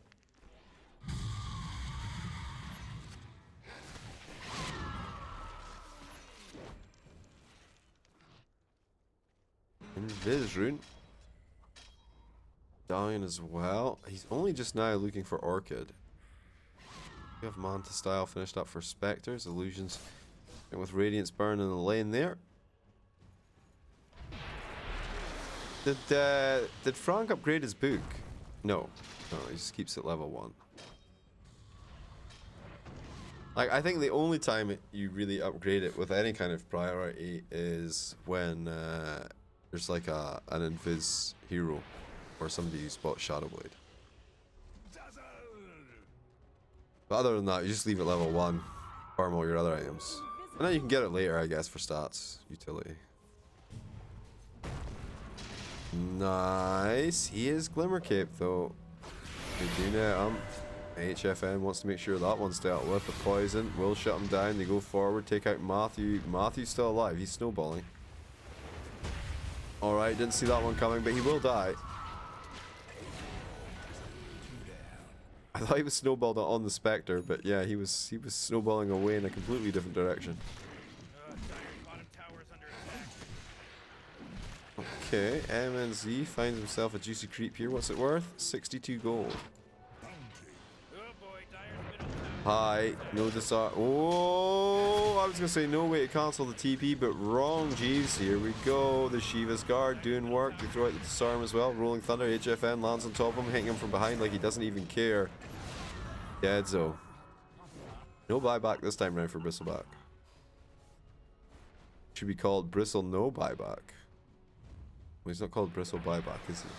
Invis rune down as well. He's only just now looking for Orchid. We have Manta style finished up for Spectres. Illusions and with Radiance Burn in the lane there. Did Frank upgrade his book? No. No, he just keeps it level 1. Like, I think the only time you really upgrade it with any kind of priority is when there's like an invis hero or somebody who spots Shadowblade. But other than that, you just leave it level 1, farm all your other items. And then you can get it later, I guess, for stats, utility. Nice. He is Glimmer Cape, though. They do net him. HFN wants to make sure that one's dealt with. The poison will shut him down. They go forward, take out Matthew. Matthew's still alive. He's snowballing. Alright, didn't see that one coming, but he will die. I thought he was snowballed on the Spectre, but yeah, he was snowballing away in a completely different direction. Okay, MNZ finds himself a juicy creep here. What's it worth? 62 gold. Hi, no disarm. Oh, I was gonna say no way to cancel the TP, but wrong, Jeeves. Here we go. The Shiva's Guard doing work. They throw out the disarm as well. Rolling Thunder, HFN lands on top of him, hitting him from behind like he doesn't even care. Deadzo. No buyback this time round for Bristleback. Should be called Bristle No Buyback. Well, he's not called Bristle Buyback, is he?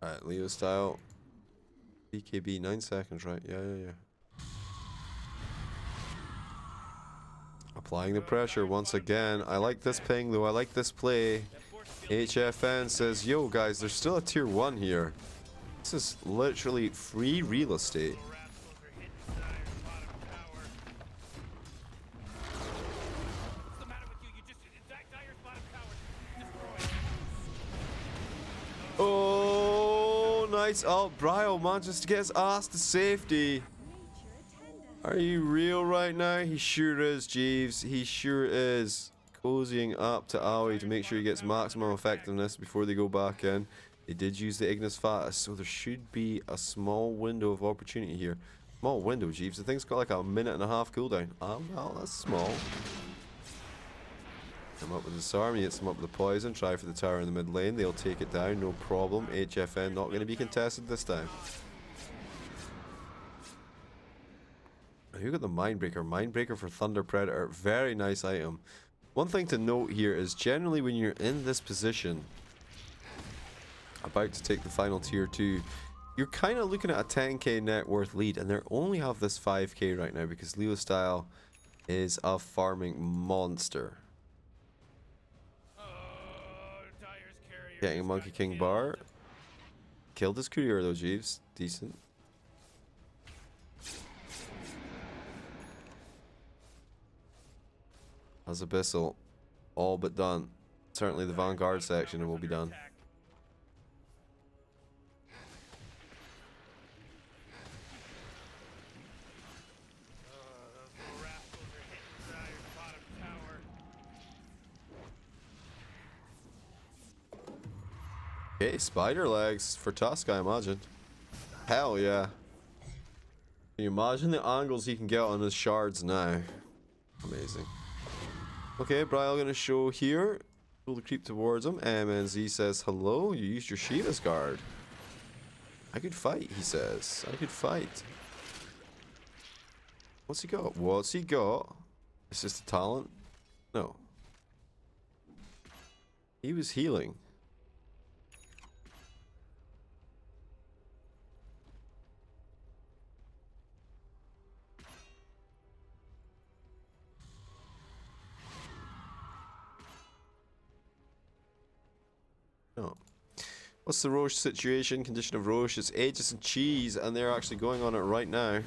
Alright, Leo style. BKB 9 seconds, right? Yeah. Applying the pressure once again. I like this ping though. I like this play. HFN says, yo guys, there's still a tier 1 here. This is literally free real estate. Oh, nice. Oh, Brio manages to get his ass to safety. Are you real right now? He sure is, Jeeves. He sure is. Cozying up to Aoi to make sure he gets maximum effectiveness before they go back in. They did use the Ignis Fatus, so there should be a small window of opportunity here. Small window, Jeeves. The thing's got like a minute and a half cooldown. Well, that's small. Come up with the disarm, he hits him up with the poison, try for the tower in the mid lane, they'll take it down, no problem. HFN not going to be contested this time. Who got the Mindbreaker? Mindbreaker for Thunder Predator, very nice item. One thing to note here is generally when you're in this position, about to take the final tier 2, you're kind of looking at a 10k net worth lead, and they only have this 5k right now because Leo Style is a farming monster. Getting a Monkey King bar. Killed his courier though, Jeeves. Decent. Has Abyssal. All but done. Certainly the Vanguard section will be done. Okay, spider legs for Tusk, I imagine. Hell yeah. Can you imagine the angles he can get on his shards now? Amazing. Okay, Brile gonna show here. Pull the creep towards him. MNZ says, hello, you used your Shiva's Guard. I could fight, he says. I could fight. What's he got? What's he got? Is this the talent? No. He was healing. No. What's the Roche situation? Condition of Roche. It's Aegis and Cheese, and they're actually going on it right now.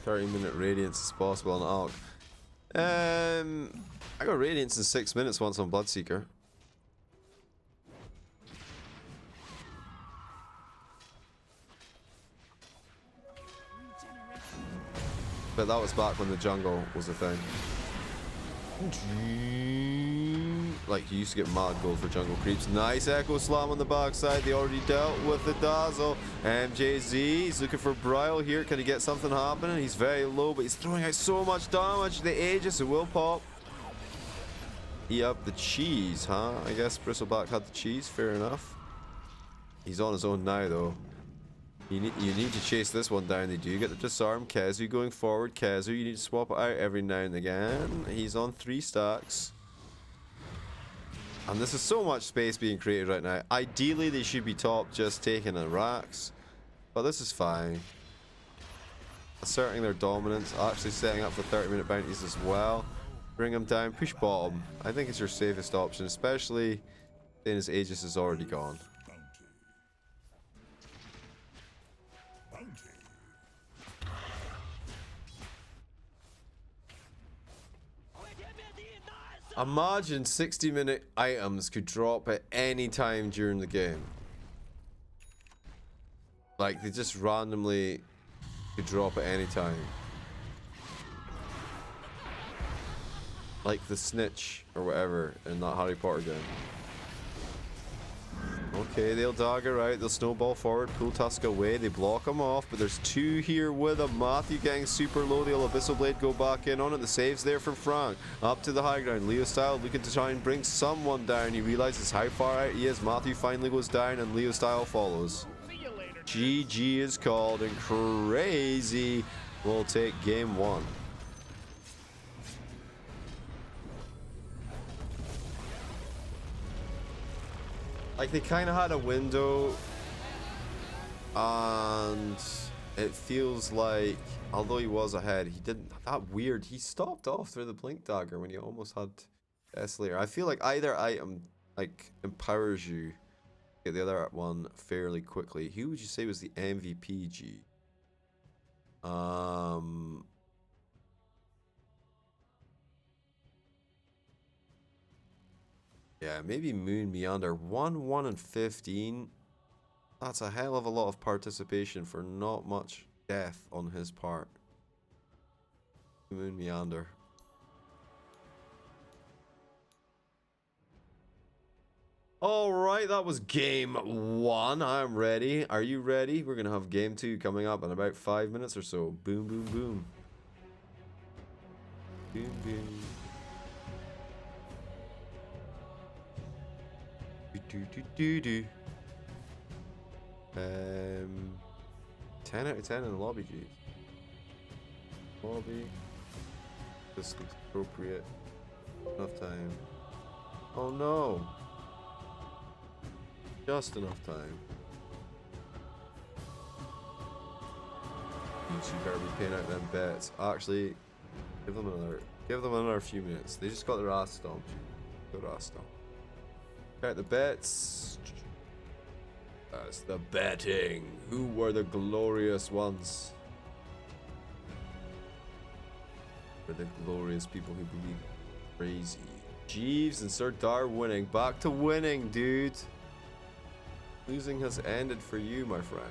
"30-minute Radiance is possible on Alk." I got Radiance in 6 minutes once on Bloodseeker. But that was back when the jungle was a thing. Like, you used to get mad gold for jungle creeps. Nice echo slam on the backside. They already dealt with the dazzle. MJZ, he's looking for Brile here. Can he get something happening? He's very low, but he's throwing out so much damage. The Aegis, it will pop. He up the cheese, huh? I guess Bristleback had the cheese. Fair enough. He's on his own now, though. You need to chase this one down. They do get the disarm. Kezu going forward. Kezu, you need to swap it out every now and again. He's on 3 stacks. And this is so much space being created right now. Ideally, they should be top just taking a racks. But this is fine. Asserting their dominance. Actually setting up for 30-minute bounties as well. Bring them down. Push bottom. I think it's your safest option. Especially seeing his Aegis is already gone. Imagine 60-minute items could drop at any time during the game. Like, they just randomly could drop at any time. Like the snitch or whatever in that Harry Potter game. Okay, they'll dagger out, they'll snowball forward, pull Tusk away, they block him off, but there's 2 here with him. Matthew getting super low, the Abyssal Blade go back in on it, the save's there from Frank. Up to the high ground, Leo Style looking to try and bring someone down. He realizes how far out he is. Matthew finally goes down and Leo Style follows. GG is called and Crazy will take game 1. Like, they kind of had a window, and it feels like, although he was ahead, he didn't, that weird, he stopped off through the Blink Dagger when he almost had Desolator. I feel like either item, like, empowers you to get the other one fairly quickly. Who would you say was the MVP, G? Yeah, maybe Moon Meander. 1, 1, and 15. That's a hell of a lot of participation for not much death on his part. Moon Meander. Alright, that was game 1. I'm ready. Are you ready? We're going to have game 2 coming up in about 5 minutes or so. Boom, boom, boom. Boom, boom. Do. 10 out of 10 in the lobby, G. Lobby. This looks appropriate. Enough time. Oh no! Just enough time. You better be paying out them bets. Actually, give them another few minutes. They just got their ass stomped. Their ass stomped. Out the bets. That's the betting. Who were the glorious ones? Were the glorious people who believe crazy. Jeeves and Sir Dar winning. Back to winning, dude. Losing has ended for you, my friend.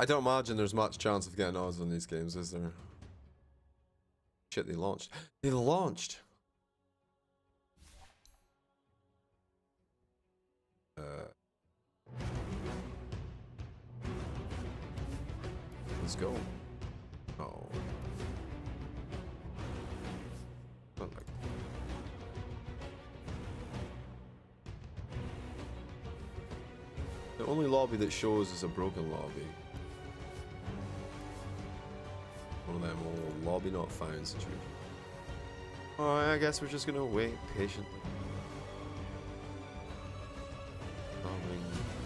I don't imagine there's much chance of getting odds on these games, is there? Shit, they launched. They launched! Let's go. Oh. Not like. The only lobby that shows is a broken lobby. One of them old lobby not found situations. Alright, I guess we're just gonna wait patiently. Following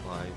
live.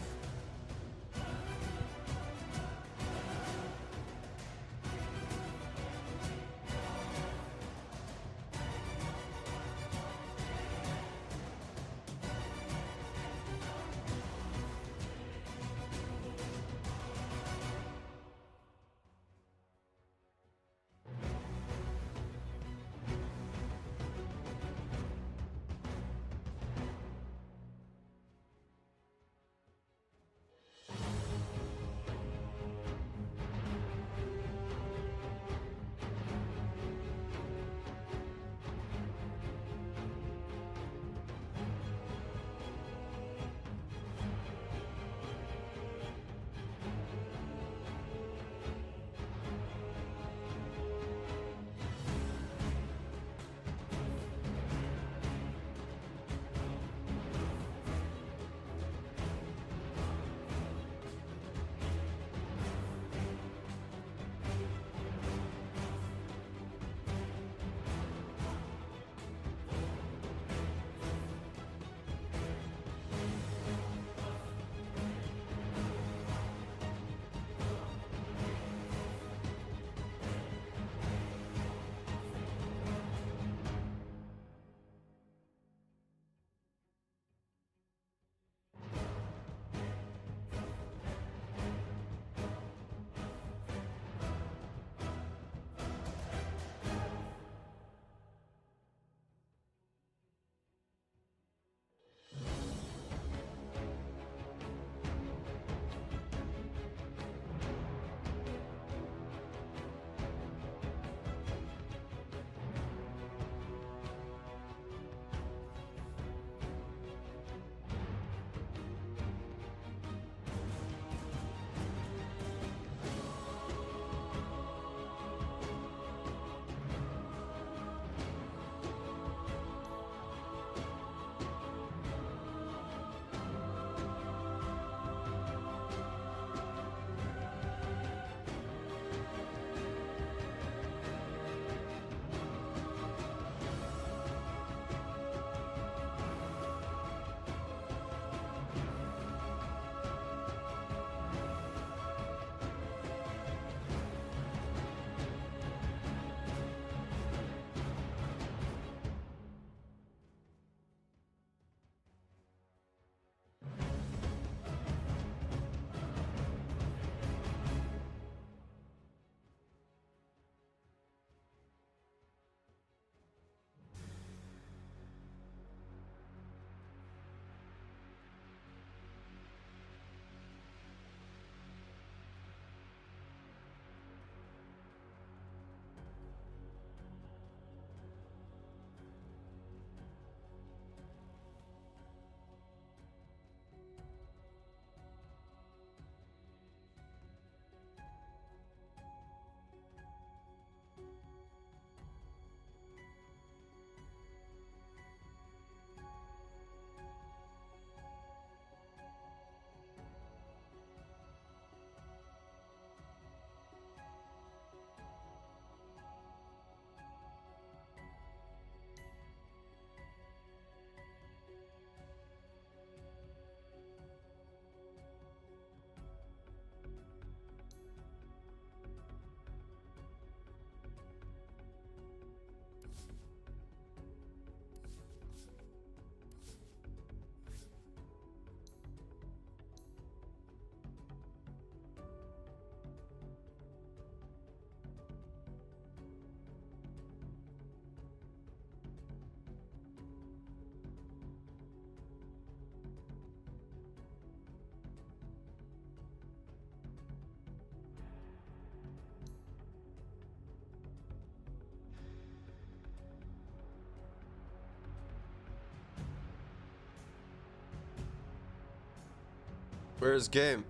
Where's game?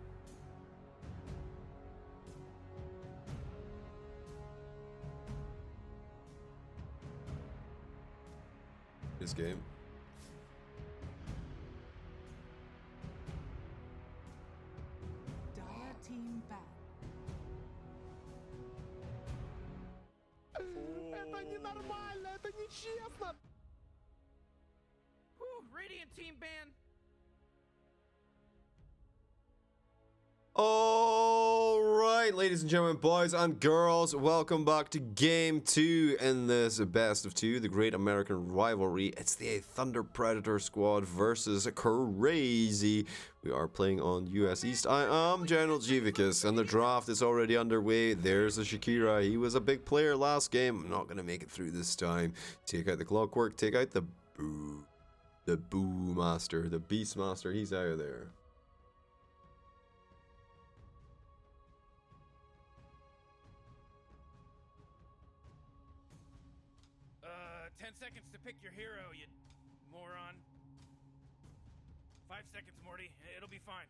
His game. Dire team back. Это ненормально, это нечестно. Whew, Radiant team ban. All right, ladies and gentlemen, boys and girls, welcome back to Game 2 in this Best of 2, the Great American Rivalry. It's the Thunder Predator squad versus Crazy. We are playing on US East. I am General Jivicus, and the draft is already underway. There's a Shakira. He was a big player last game. I'm not going to make it through this time. Take out the Clockwork, take out the Boo Master, the Beast Master. He's out of there. 10 seconds to pick your hero, you moron. 5 seconds, Morty. It'll be fine.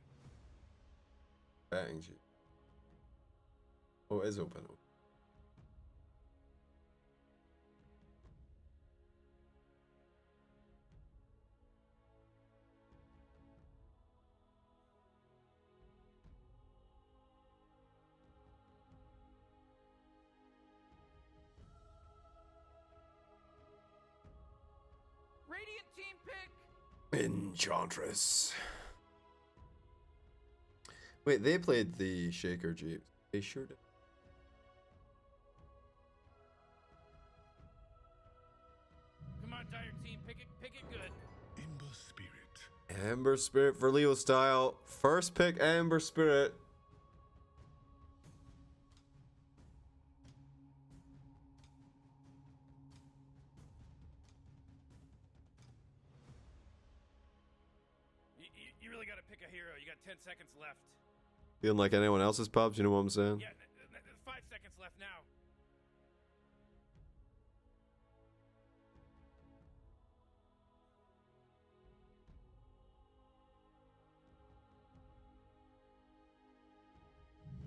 Bang. Oh, it is open. Radiant team pick. Enchantress. Wait, they played the Shaker Jeeps. They sure did. Come on, Dire team, pick it good. Ember Spirit. Amber Spirit for Leo style. First pick, Amber Spirit. You really gotta pick a hero. You got 10 seconds left. Feeling like anyone else's pubs, you know what I'm saying? Yeah, 5 seconds left now.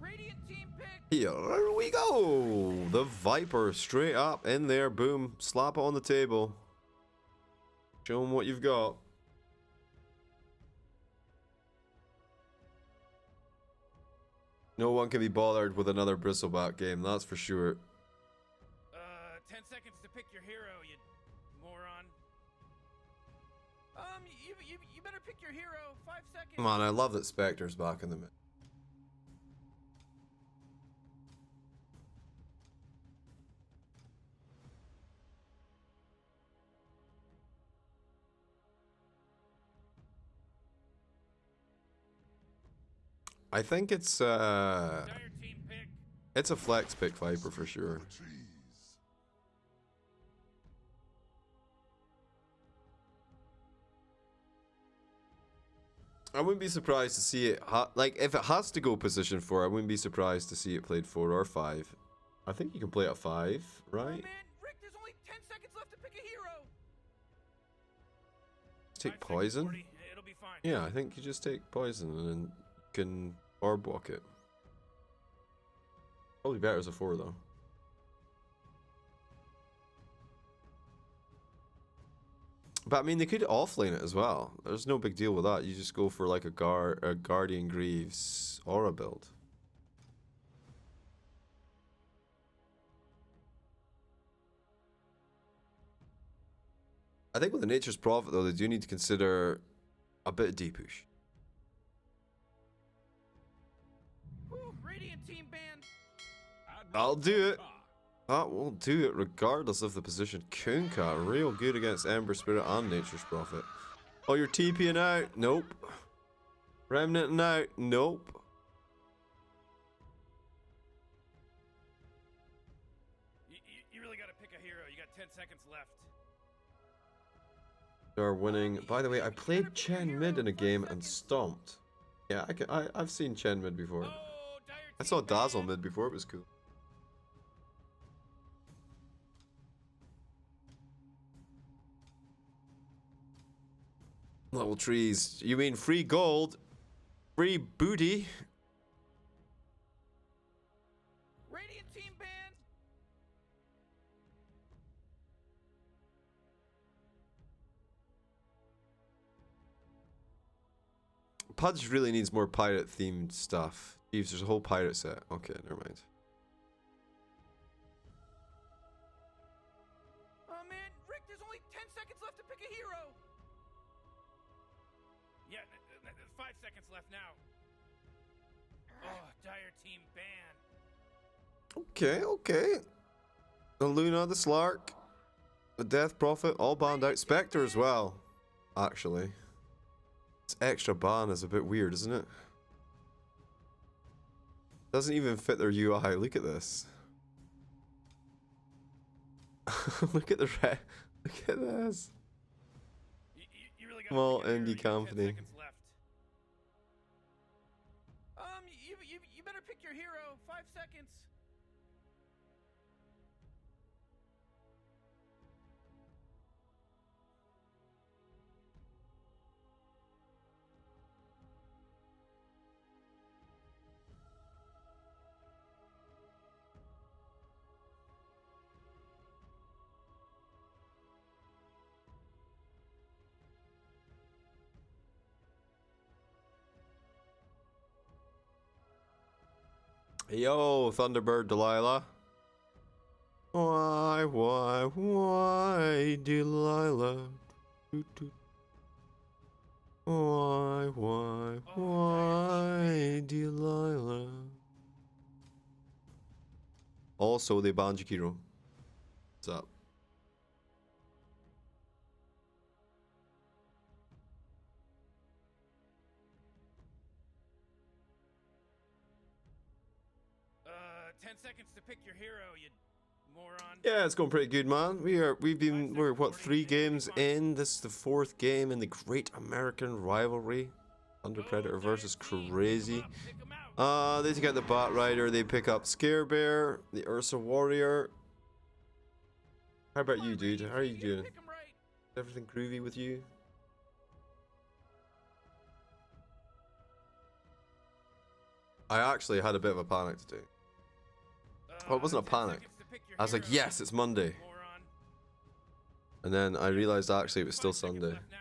Radiant team pick. Here we go. The Viper straight up in there. Boom. Slap it on the table. Show them what you've got. No one can be bothered with another Bristleback game, that's for sure. 10 seconds to pick your hero, you moron. You better pick your hero. 5 seconds. Come on, I love that Spectre's back in the mid. I think it's Dire team pick. it's a flex pick Viper for sure. Cheese. I wouldn't be surprised to see it like if it has to go position 4, I wouldn't be surprised to see it played 4 or 5. I think you can play at 5, Oh right? man, Rick, there's only 10 seconds left to pick a hero. Take 5 seconds, poison. Morty. It'll be fine. Yeah, I think you just take poison and then you can orb walk it. Probably better as a 4 though. But I mean, they could offlane it as well. There's no big deal with that. You just go for like a Guardian Greaves aura build. I think with the Nature's Prophet though, they do need to consider a bit of D-push. Whew, Radiant team ban. I'll do it. That will do it regardless of the position. Kunkka, real good against Ember Spirit and Nature's Prophet. Oh, you're TPing out? Nope. Remnanting out? Nope. You really gotta pick a hero. You got 10 seconds left. They're winning. By the way, I played Chen mid in a game and stomped. Yeah, I've seen Chen mid before. Oh, Dire I team saw Dazzle ban. mid before, it was cool. Level trees. You mean free gold? free booty. Radiant team band. Pudge really needs more pirate themed stuff. Jeeves, there's a whole pirate set. Okay, never mind. Oh man, Rick, there's only 10 seconds left to pick a hero. Yeah, 5 seconds left now. Oh, dire team ban. Okay, okay. The Luna, the Slark, the Death Prophet, all banned out. Spectre as well, actually. This extra ban is a bit weird, isn't it? Doesn't even fit their UI. Look at this. Look at the red. Look at this. You really gotta Small pick a hero. indie You got 10 company. seconds left. You better pick your hero. 5 seconds. Yo, Thunderbird Delilah. Why, Delilah? Why, Delilah? Also, they banned Jakiro. What's up? Uh, 10 seconds to pick your hero, you moron. Yeah, it's going pretty good, man. We're what, 3 games in? This is the 4th game in the Great American Rivalry. Thunder Predator versus Crazy. They take out the Bat Rider. They pick up Scare Bear, the Ursa Warrior. How about you, dude? How are you doing? Pick 'em right. Is everything groovy with you? I actually had a bit of a panic today. Well, it wasn't a 10 panic. seconds to pick your I was like, hero, yes, it's Monday. moron. And then I realized actually it was still 5 seconds Sunday. left now.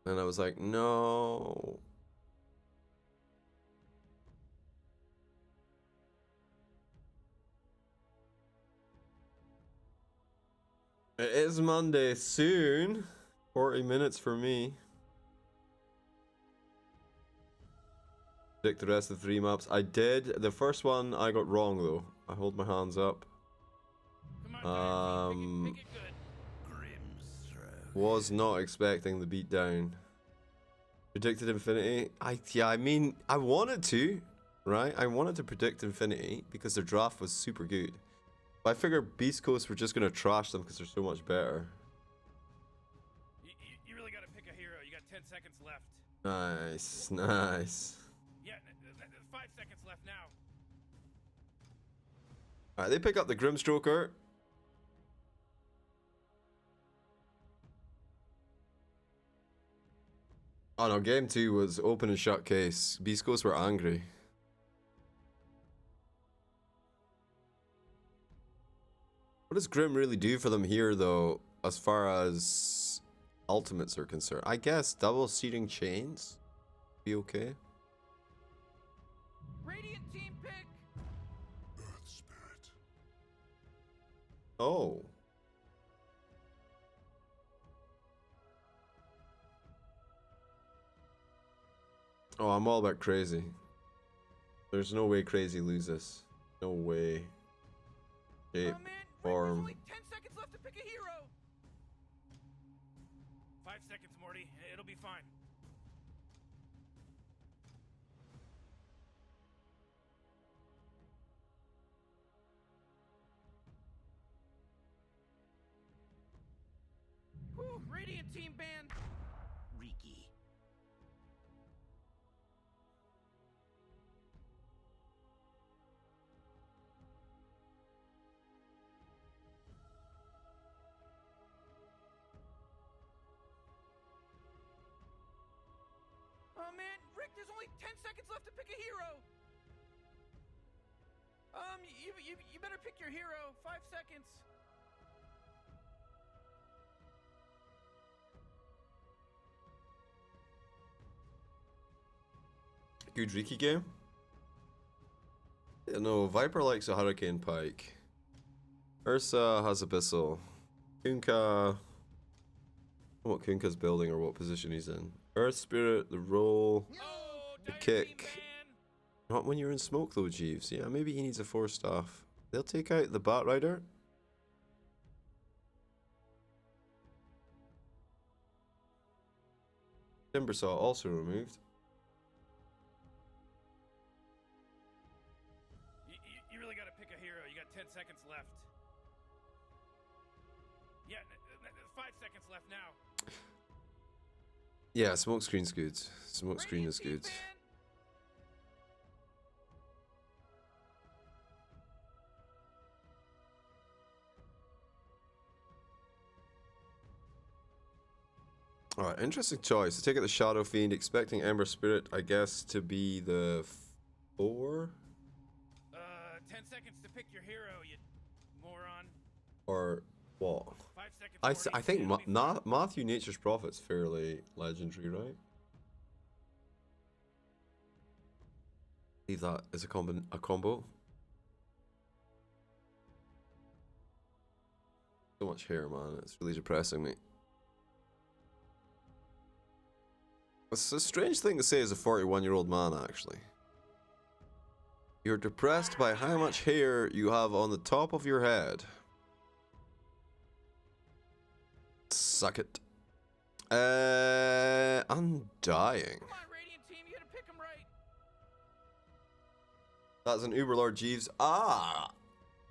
And I was like, no. It is Monday soon. 40 minutes for me. Predict the rest of the 3 maps. I did. The first one I got wrong though. I hold my hands up. Come on, pick it good. Was not expecting the beatdown. Predicted Infinity. I mean, I wanted to, right? I wanted to predict Infinity because their draft was super good. But I figured Beast Coast were just gonna trash them because they're so much better. You really gotta pick a hero. You got 10 seconds left. Nice, nice. Yeah, 5 seconds left now. Alright, they pick up the Grimstroker. Oh no, game 2 was open and shut case. Beast Coast were angry. What does Grim really do for them here though, as far as ultimates are concerned? I guess double seating chains be okay. Radiant team pick. Earth Spirit. Oh. Oh, I'm all about Crazy. There's no way Crazy loses. No way. Shape, Oh man, Rick, there's form. only 10 seconds left to pick a hero. 5 seconds, Morty. It'll be fine. Whew, Radiant team band. Riki. only 10 seconds left to pick a hero. You better pick your hero. 5 seconds. Good Riki game? Yeah, no, Viper likes a Hurricane Pike. Ursa has Abyssal. Kunkka... I don't know what Kunkka's building or what position he's in. Earth Spirit, the roll, Oh, the dire kick. team, man. Not when you're in smoke though, Jeeves. Yeah, maybe he needs a 4-staff. They'll take out the Bat Rider. Timbersaw also removed. You really got to pick a hero. You got 10 seconds left. Yeah, 5 seconds left now. Yeah, smokescreen's good. Smokescreen is good. Alright, interesting choice. To take out the Shadow Fiend, expecting Ember Spirit, I guess, to be the 4? 10 seconds to pick your hero, you moron. Or what? 5 seconds. I think Matthew Nature's Prophet's fairly legendary, right? Leave that as a combo. So much hair, man. It's really depressing me. It's a strange thing to say as a 41-year-old man, actually. You're depressed by how much hair you have on the top of your head. Suck it. I'm dying. Come on, Radiant team, you gotta pick him right. That's an Uberlord Jeeves. Ah!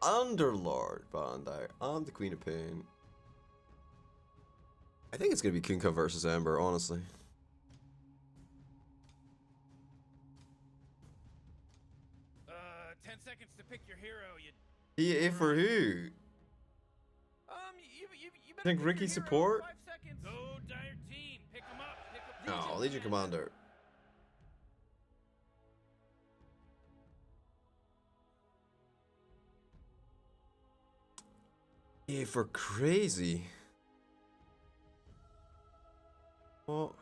Underlord Bandai. I'm the Queen of Pain. I think it's gonna be Kunkka versus Ember, honestly. 10 seconds to pick your hero, you. EA for who? You better Think pick Ricky your hero. support? 5 seconds. Go, dire team. Pick him up. Pick up Oh, Legion Commander. EA for crazy. What?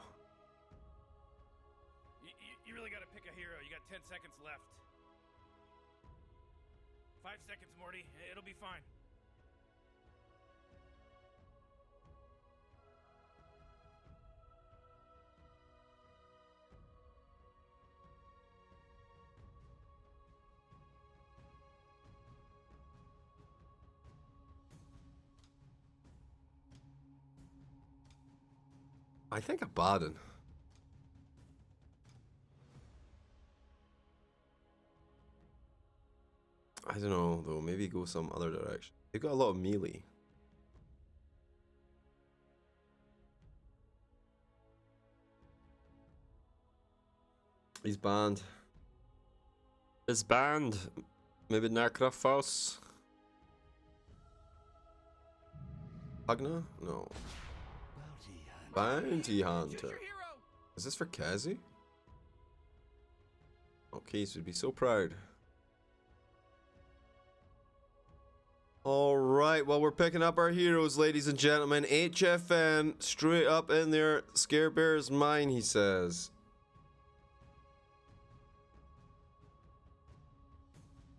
You really gotta pick a hero. You got 10 seconds left. 5 seconds, Morty. It'll be fine. I think Abaddon. I don't know though, maybe go some other direction. They've got a lot of melee. He's banned. He's banned. Maybe Necrophos. Agna? No. Bounty Hunter. Choose your hero. Is this for Kazi? Okay, so would be so proud. Alright, well, we're picking up our heroes, ladies and gentlemen. HFN, straight up in there. Scare Bear's mine, he says.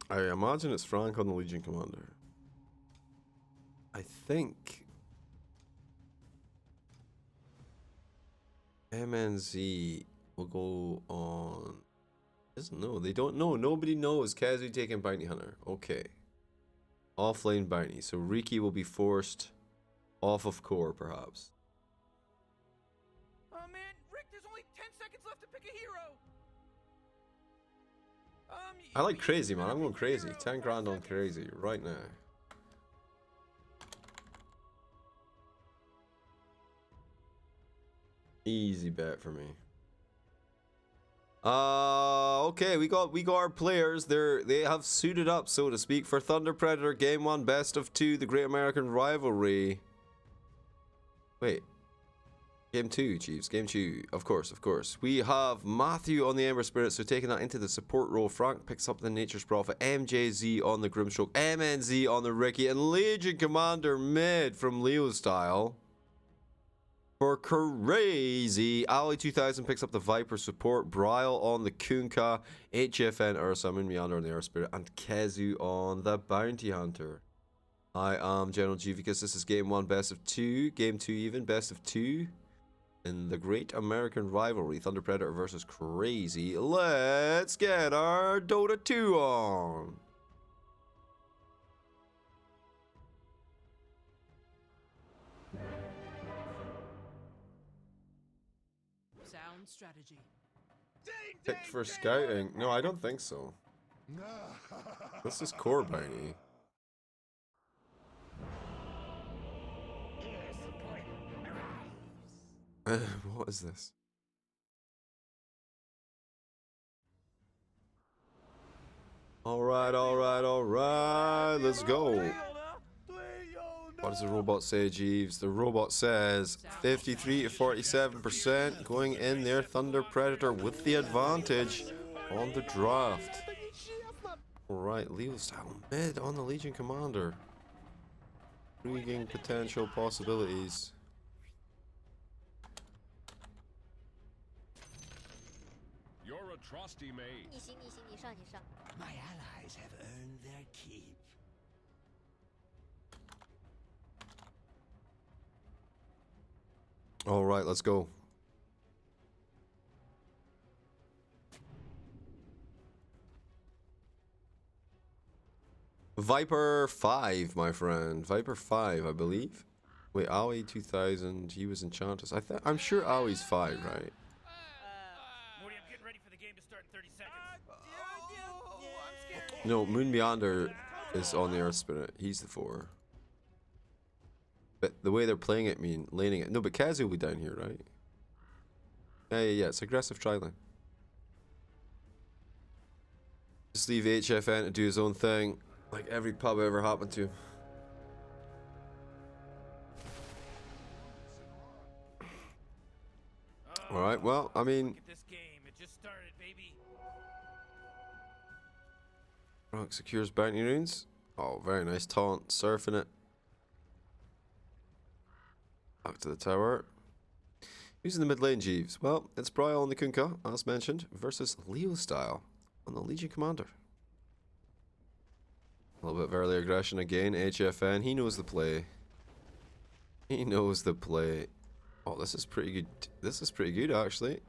I imagine it's Frank on the Legion Commander. I think MNZ will go on. Doesn't know. They don't know. Nobody knows. Kazu taking Bounty Hunter. Okay. Offlane Bounty. So Riki will be forced off of core, perhaps. Oh man, Rick, there's only 10 seconds left to pick a hero. I like crazy, man. I'm going crazy. 10 grand on crazy right now. Easy bet for me. Okay, we got our players. They have suited up, so to speak, for Thunder Predator Game 1 Best of 2, the Great American Rivalry. Wait. Game 2, Chiefs. Game 2. Of course, of course. We have Matthew on the Ember Spirit, so taking that into the support role. Frank picks up the Nature's Prophet. MJZ on the Grimstroke. MNZ on the Ricky. And Legion Commander mid from Leo style. For crazy. Ali 2000 picks up the Viper support. Bryle on the Kunkka. HFN Ursa, Moon Meander on the Air Spirit. And Kezu on the Bounty Hunter. I am General Jivicus. This is game 1, best of 2. Game 2 even, best of 2. In the Great American Rivalry, Thunder Predator versus Crazy. Let's get our Dota 2 on. Sound strategy. Picked for scouting? No, I don't think so. This is core bounty. What is this? Alright, alright, alright. Let's go. What does the robot say, Jeeves? The robot says 53 to 47% going in there. Thunder Predator with the advantage on the draft. Alright, Leo style mid on the Legion Commander. Intriguing potential possibilities. You're a trusty mate. 逆行，逆行，你上，你上。 My allies have earned their keep. All right, let's go. Viper 5, my friend. Viper 5, I believe. Wait, Aoi 2000, he was Enchantress. I'm sure Aoi's 5, right? Morty, I'm getting ready for the game to start in 30 seconds. No, Moon Meander is on the Earth Spirit. He's the 4. But the way they're playing it, laning it. No, but Kazu will be down here, right? Yeah, it's aggressive trialing. Just leave HFN to do his own thing, like every pub ever happened to. Alright, well, I mean... Look at this game. It just started, baby. Rock secures bounty runes. Oh, very nice taunt. Surfing it. Back to the tower. Who's in the mid lane, Jeeves? Well, it's Bryle on the Kunkka, as mentioned, versus Leo style on the Legion Commander. A little bit of early aggression again. HFN, he knows the play. He knows the play. Oh, this is pretty good. This is pretty good, actually.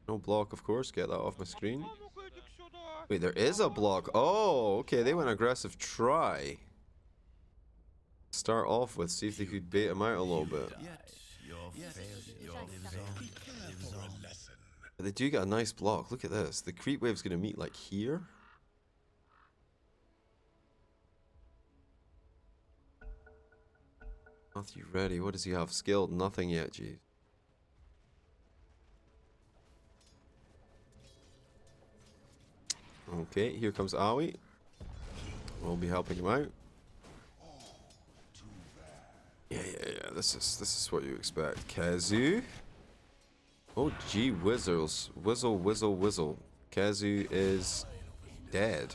No block, of course. Get that off my screen. Wait, there is a block. Oh, okay. They went aggressive try. Start off with, see if they could bait him out a little bit. But they do get a nice block. Look at this. The creep wave's going to meet like here. Matthew ready. What does he have? Skilled? Nothing yet, geez. Okay, here comes Aoi. We'll be helping him out. Yeah. This is what you expect. Kazu. Oh, gee whizzles. Whizzle. Kazu is dead.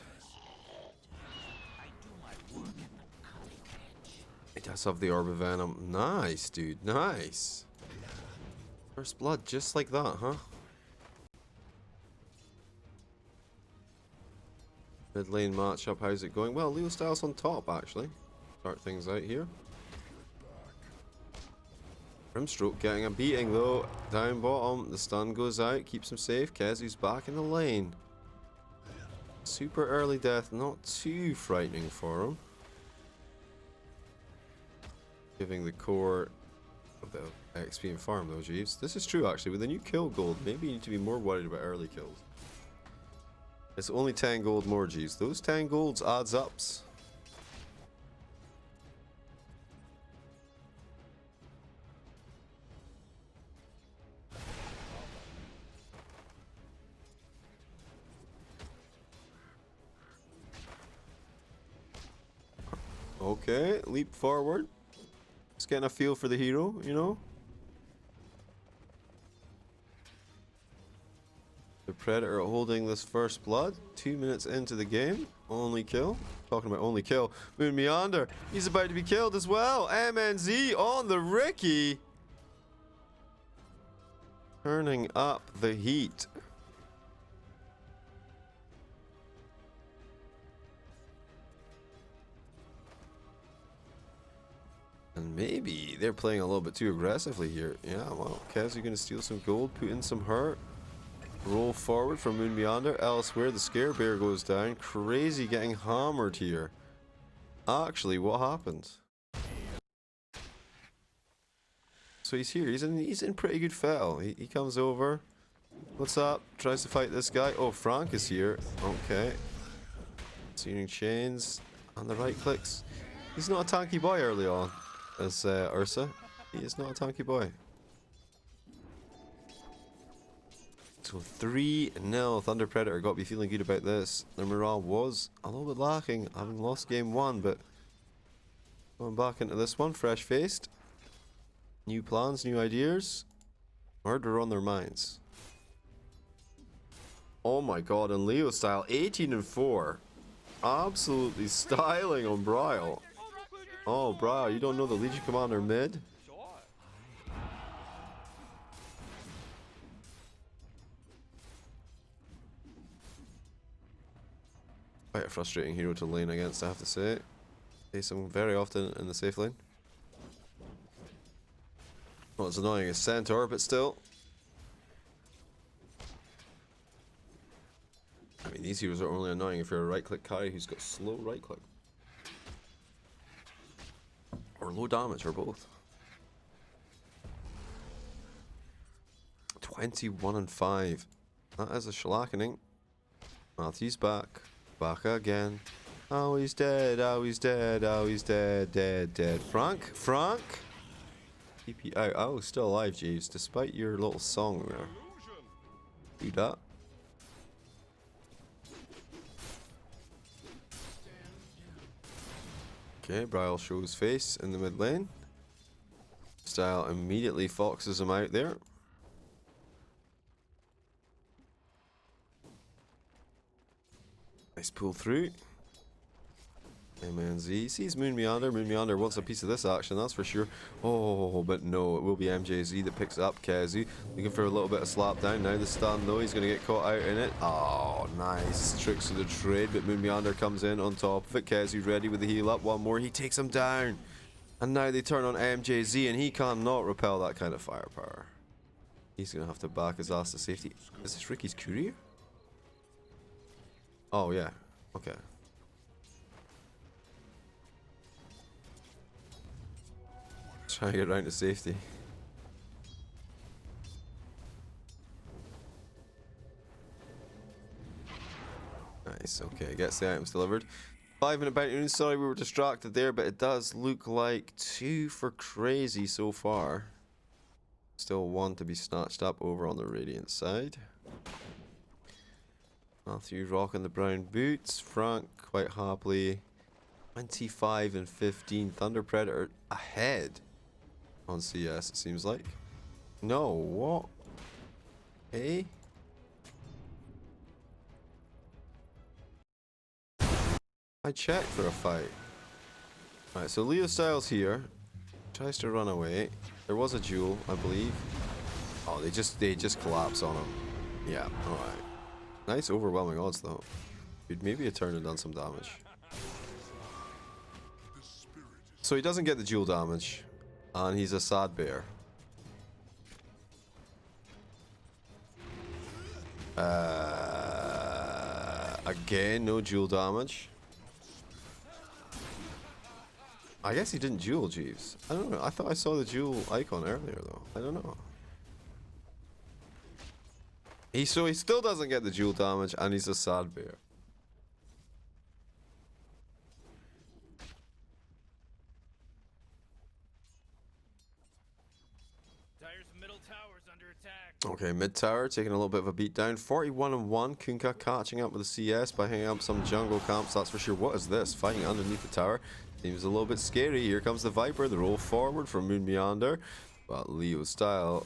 It does have the Orb of Venom. Nice, dude. Nice. First blood, just like that, huh? Mid lane matchup, how's it going? Well, Leo Styles on top, actually. Start things out here. Grimstroke getting a beating, though. Down bottom, the stun goes out, keeps him safe. Kezu's back in the lane. Super early death, not too frightening for him. Giving the core of the XP and farm, though, Jeeves. This is true, actually. With the new kill gold, maybe you need to be more worried about early kills. It's only 10 gold more, Jeeves. Those 10 golds adds ups. Okay, leap forward. Just getting a feel for the hero, you know? Predator holding this first blood. 2 minutes into the game. Only kill. Talking about only kill. Moon Meander. He's about to be killed as well. MNZ on the Ricky. Turning up the heat. And maybe they're playing a little bit too aggressively here. Yeah, well, Kaz, you're going to steal some gold, put in some hurt. Roll forward from Moon Meander. Elsewhere, the Scare Bear goes down. Crazy getting hammered here. Actually, what happened? So he's here. He's in pretty good fettle. He comes over. What's up? Tries to fight this guy. Oh, Frank is here. Okay. Searing chains. And the right clicks. He's not a tanky boy early on. As Ursa. He is not a tanky boy. So 3-0 Thunder Predator. Got to be feeling good about this. Their morale was a little bit lacking, having lost game 1, but going back into this one, fresh-faced. New plans, new ideas. Murder on their minds. Oh my god, in Leo style, 18-4. Absolutely styling on Bryle. Oh, Bryle, you don't know the Legion Commander mid? Quite a frustrating hero to lane against, I have to say. Face him very often in the safe lane. Not as annoying as Centaur, but still. I mean, these heroes are only annoying if you're a right-click carry who's got slow right-click. Or low damage, or both. 21-5. That is a shellackening. Matthew's back. Back again. Oh, he's dead. Oh, he's dead. Oh, he's dead. Dead. Frank? TP out. Oh, still alive, Jeeves, despite your little song there. Do that. Okay, Bryle shows face in the mid lane. Style immediately foxes him out there. Nice pull through. MNZ sees Moon Meander. Moon Meander wants a piece of this action, that's for sure. Oh, but no, it will be MJZ that picks up Kazu. Looking for a little bit of slap down. Now the stun though, he's going to get caught out in it. Oh, nice. Tricks of the trade, but Moon Meander comes in on top of it. Kazu ready with the heal up. One more, he takes him down. And now they turn on MJZ and he cannot repel that kind of firepower. He's going to have to back his ass to safety. Is this Ricky's courier? Oh, yeah. Okay. Trying to get around to safety. Nice, okay, gets the items delivered. 5-minute bounty rune. Sorry we were distracted there, but it does look like 2 for crazy so far. Still 1 to be snatched up over on the Radiant side. Matthew rocking the brown boots. Frank quite happily 25 and 15. Thunder Predator ahead on CS, it seems like. No, what? Hey? I checked for a fight. Alright, so Leo Styles here. Tries to run away. There was a duel, I believe. Oh, they just collapse on him. Yeah, alright. Nice overwhelming odds though. Could maybe have turned and done some damage. So he doesn't get the dual damage. And he's a sad bear. Again, no dual damage. I guess he didn't duel, Jeeves. I don't know. I thought I saw the dual icon earlier though. I don't know. So he still doesn't get the dual damage and he's a sad bear. Dire's middle tower's under attack. Okay, mid tower taking a little bit of a beat down. 41-1. Kunkka catching up with the CS by hanging up some jungle camps, that's for sure. What is this? Fighting underneath the tower. Seems a little bit scary. Here comes the Viper. The roll forward from Moon Meander. But Leo styling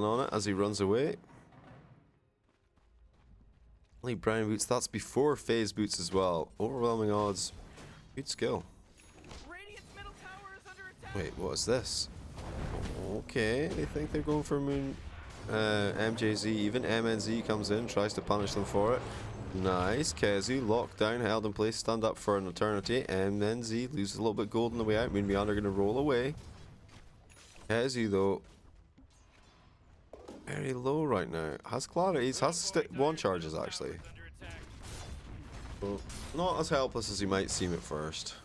on it as he runs away. Only brown boots. That's before phase boots as well. Overwhelming odds. Good skill. Radiant's middle tower is under attack. Wait, what is this? Okay, they think they're going for Moon. MJZ even. MNZ comes in, tries to punish them for it. Nice. Kezu locked down, held in place, stunned up for an eternity. MNZ loses a little bit gold on the way out. Moon Meander going to roll away. Kezu though, very low right now. Has clarities, has one charges actually. Under attack. So, not as helpless as he might seem at first.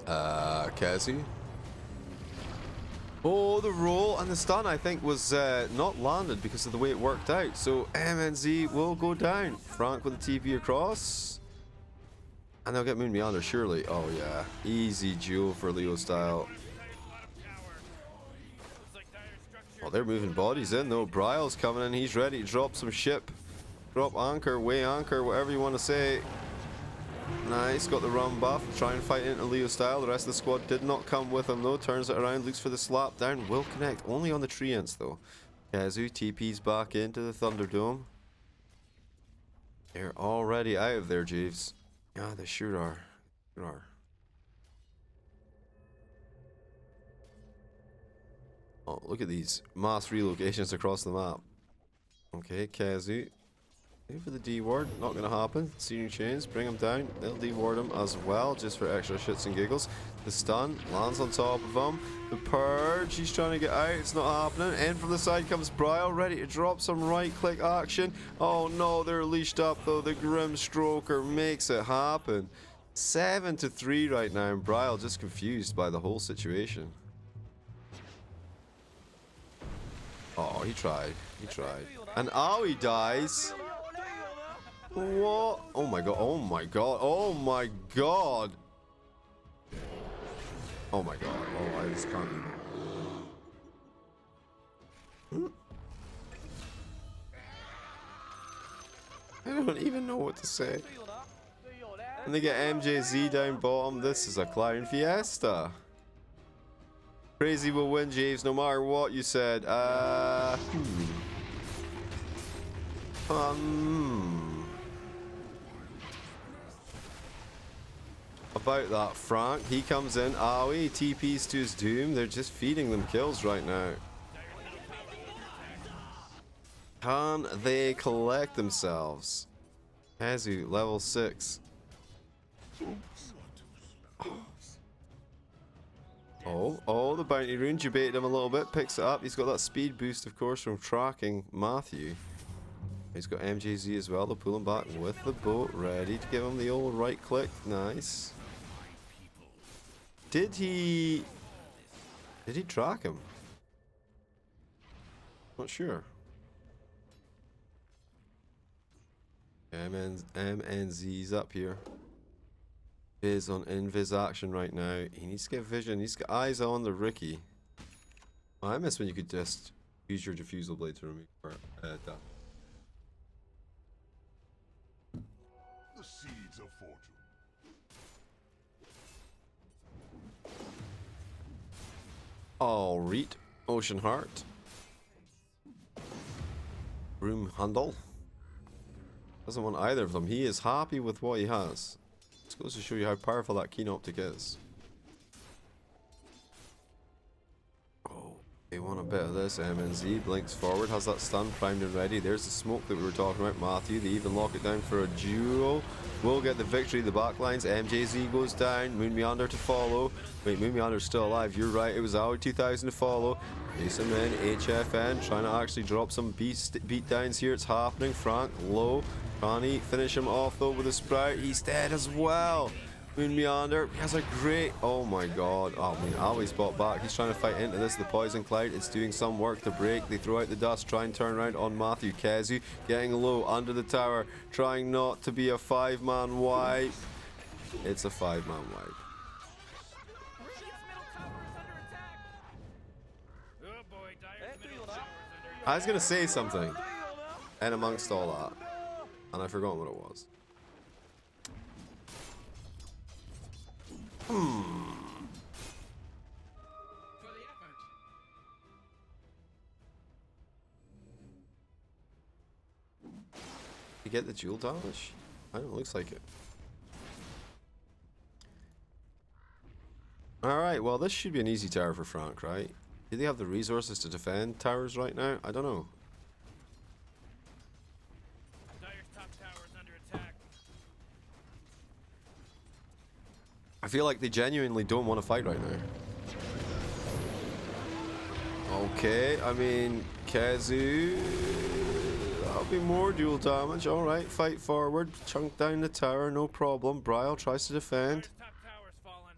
Kezu. Oh, the roll and the stun I think was not landed because of the way it worked out. So MNZ will go down. Frank with the TP across. And they'll get Moon Meander surely. Oh yeah. Easy duel for Leo style. Oh, they're moving bodies in though. Bryle's coming in. He's ready to drop some ship. Drop anchor, way anchor, whatever you want to say. Nice, got the run buff. Try and fight into Leo style. The rest of the squad did not come with him though. Turns it around, looks for the slap down. Will connect only on the treants though. Kezu TP's back into the Thunderdome. They're already out of there, Jeeves. Yeah, they sure are. Sure are. Oh, look at these mass relocations across the map. Okay, Kezu. For the D ward, not gonna happen. Searing chains, bring him down. They'll D ward him as well, just for extra shits and giggles. The stun lands on top of him. The purge, he's trying to get out. It's not happening. In from the side comes Bryle, ready to drop some right click action. Oh no, they're leashed up though. The Grim Stroker makes it happen. 7-3 right now, and Bryle just confused by the whole situation. Oh, he tried. He tried. And Aoi dies. What? Oh my god, oh my god, oh my god. Oh my god, oh, I just can't even. I don't even know what to say. And they get MJZ down bottom. This is a Clown Fiesta. Crazy will win, Javes, no matter what you said. About that, Frank. He comes in. Aoi TPs to his doom. They're just feeding them kills right now. Can they collect themselves? Kezu, level 6. Oh, the bounty rune debated him a little bit. Picks it up. He's got that speed boost, of course, from tracking Matthew. He's got MJZ as well. They'll pull him back with the boat, ready to give him the old right click. Nice. Did he track him? Not sure. MNZ's up here. Viz on invis action right now. He needs to get vision. He's got eyes on the Ricky. Oh, I miss when you could just use your diffusal blade to remove that. The seeds of fortune. Oh, Reet. Ocean Heart. Broom Handle. Doesn't want either of them. He is happy with what he has. This goes to show you how powerful that keen optic is. Oh, they want a bit of this. MNZ blinks forward, has that stun primed and ready. There's the smoke that we were talking about. Matthew, they even lock it down for a duo. Will get the victory. The backlines. MJZ goes down. Moon Meander to follow. Wait, Moon Meander's still alive. You're right. It was Aoi 2000 to follow. Place him in. HFN trying to actually drop some beatdowns here. It's happening. Frank low. Ronnie finish him off though with a sprout. He's dead as well. Moon Meander has a great. Oh my god. Oh, I mean, Aoi's bought back. He's trying to fight into this. The poison cloud. It's doing some work to break. They throw out the dust. Try and turn around on Matthew. Kezu getting low under the tower. Trying not to be a 5-man wipe. It's a 5-man wipe. Radiant's middle tower is under attack. Oh boy, Dire's middle tower is under I was gonna say something. And amongst all that. And I forgot what it was. You get the dual damage? I don't know, looks like it. Alright, well this should be an easy tower for Frank, right? Do they have the resources to defend towers right now? I don't know. Dire's top tower is under attack. I feel like they genuinely don't want to fight right now. Okay, I mean, Kazu... That'll be more dual damage. Alright, fight forward. Chunk down the tower, no problem. Bryle tries to defend. Dire's top tower's fallen.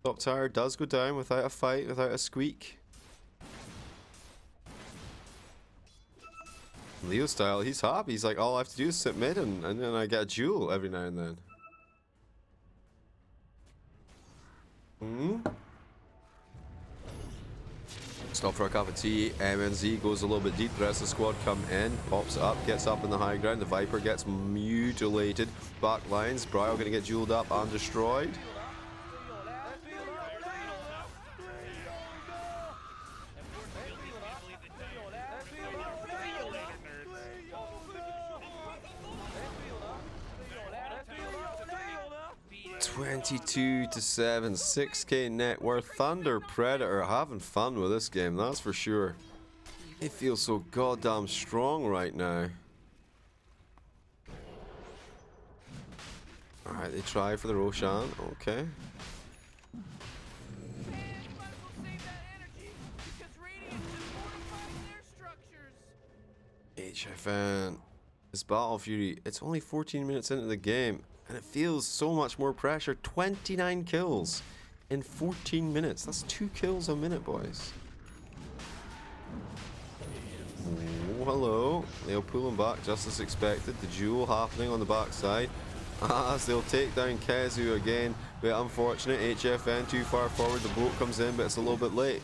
Top tower does go down without a fight, without a squeak. Leo style, he's happy. He's like, all I have to do is sit mid and then I get a duel every now and then. Stop for a cup of tea. MNZ goes a little bit deep. The rest of the squad come in. Pops up. Gets up in the high ground. The Viper gets mutilated. Back lines. Bryle going to get jeweled up and destroyed. $22-7, 6k net worth. Thunder Predator having fun with this game, that's for sure. They feel so goddamn strong right now. Alright, they try for the Roshan, okay. HFN. This Battle Fury, it's only 14 minutes into the game. And it feels so much more pressure. 29 kills in 14 minutes. That's 2 kills a minute, boys. Oh, hello. They'll pull him back just as expected. The duel happening on the backside. As they'll take down Kazu again. But unfortunate, HFN too far forward. The boat comes in, but it's a little bit late.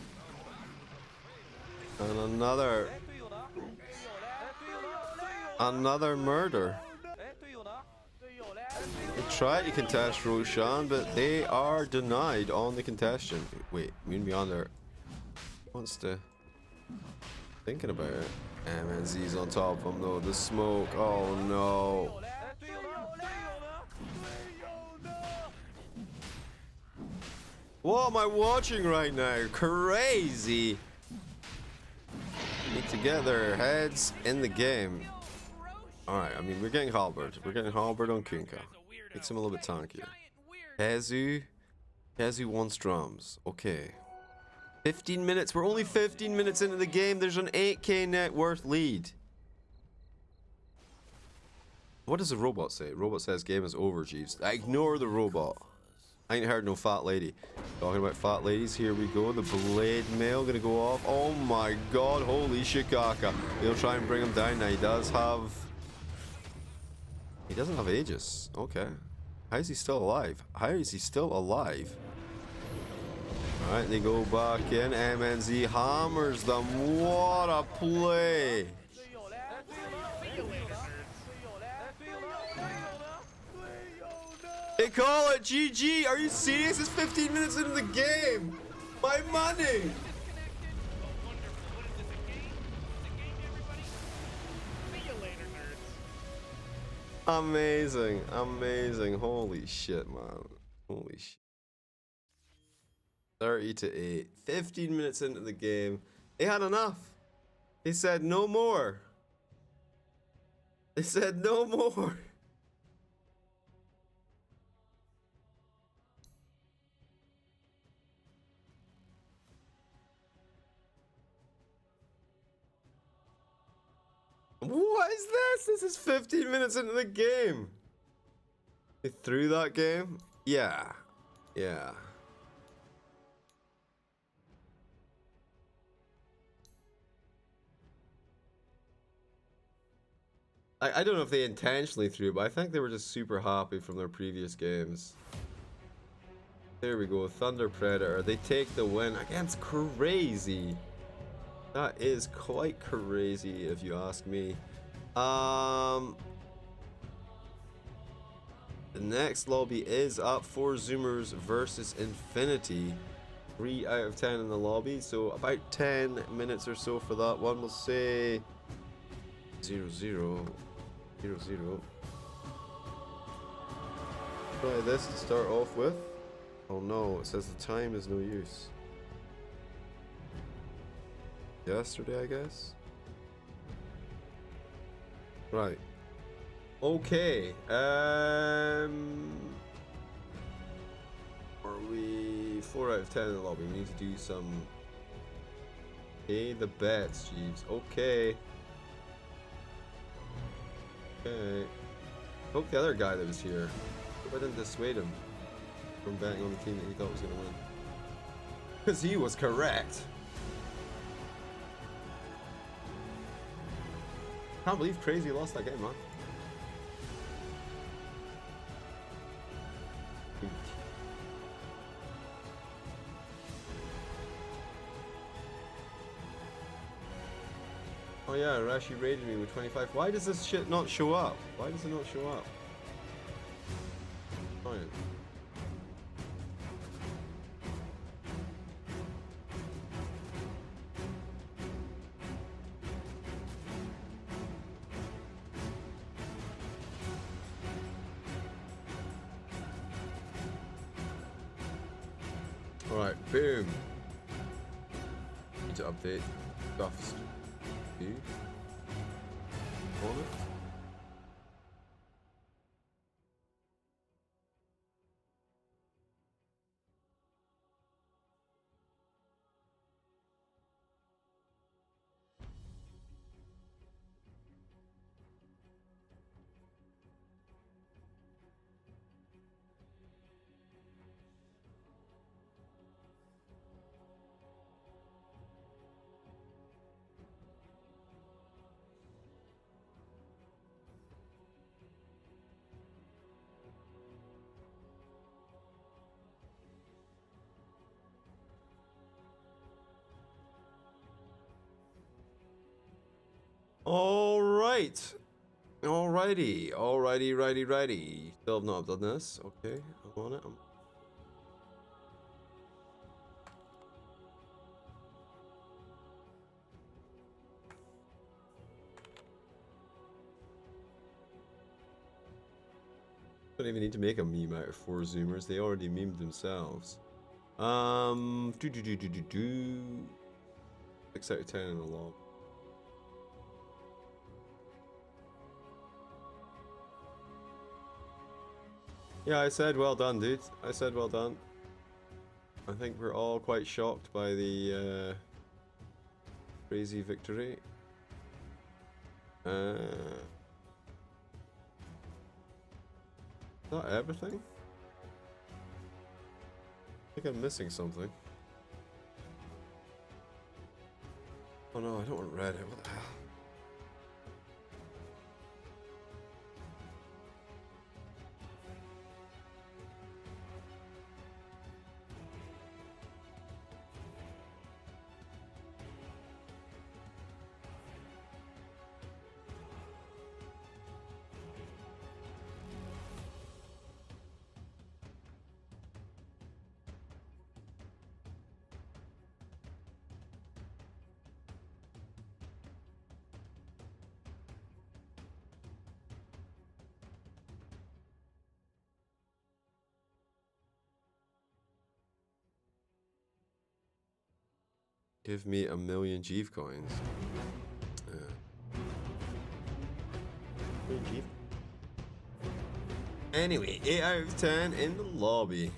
And another murder. They try to contest Roshan, but they are denied on the contestation. Wait, Moon Beyonder wants to... Thinking about it. MNZ's on top of him though. The smoke. Oh no. What am I watching right now? Crazy. Need to get their heads in the game. Alright, I mean, we're getting halberd. We're getting halberd on Kunka. Makes him a little bit tankier. Kazu wants drums. Okay. 15 minutes. We're only 15 minutes into the game. There's an 8k net worth lead. What does the robot say? Robot says game is over, Jeeves. I ignore the robot. I ain't heard no fat lady. Talking about fat ladies, here we go. The blade mail gonna go off. Oh my god, holy shikaka. They'll try and bring him down. Now he does have... He doesn't have Aegis. Okay. How is he still alive? How is he still alive? Alright, they go back in. MNZ hammers them. What a play! They call it GG! Are you serious? It's 15 minutes into the game! My money! Amazing, amazing. Holy shit, man. Holy shit. 30-8. 15 minutes into the game. They had enough. They said no more. They said no more. What is this? This is 15 minutes into the game. They threw that game? Yeah. Yeah. I don't know if they intentionally threw, but I think they were just super happy from their previous games. There we go. Thunder Predator. They take the win against Crazy. That is quite crazy, if you ask me. The next lobby is up for Zoomers versus Infinity. 3 out of 10 in the lobby, so about 10 minutes or so for that one. We'll say 0-0. 0-0. Try this to start off with. Oh no, it says the time is no use. Yesterday, I guess? Right. Okay. Are we 4 out of 10 in the lobby? We need to do some... Pay the bets, Jeeves. Okay. Okay. Hope the other guy that was here. Hope I didn't dissuade him from betting on the team that he thought was going to win. Because he was correct. Can't believe Crazy lost that game, man. Oh yeah, Rashi raided me with 25. Why does this shit not show up? Why does it not show up? Fine. Alright, boom. Need to update stuffs. On it. Alright. Alrighty. Righty. Still have not done this. Okay, I'm on it. Don't even need to make a meme out of 4 Zoomers. They already memed themselves. 6 out of 10 in a log. Yeah, I said well done, dude. I said well done. I think we're all quite shocked by the crazy victory. Is that everything? I think I'm missing something. Oh no, I don't want Reddit. What the hell? Give me 1,000,000 Jeeve coins. Anyway, 8 out of 10 in the lobby.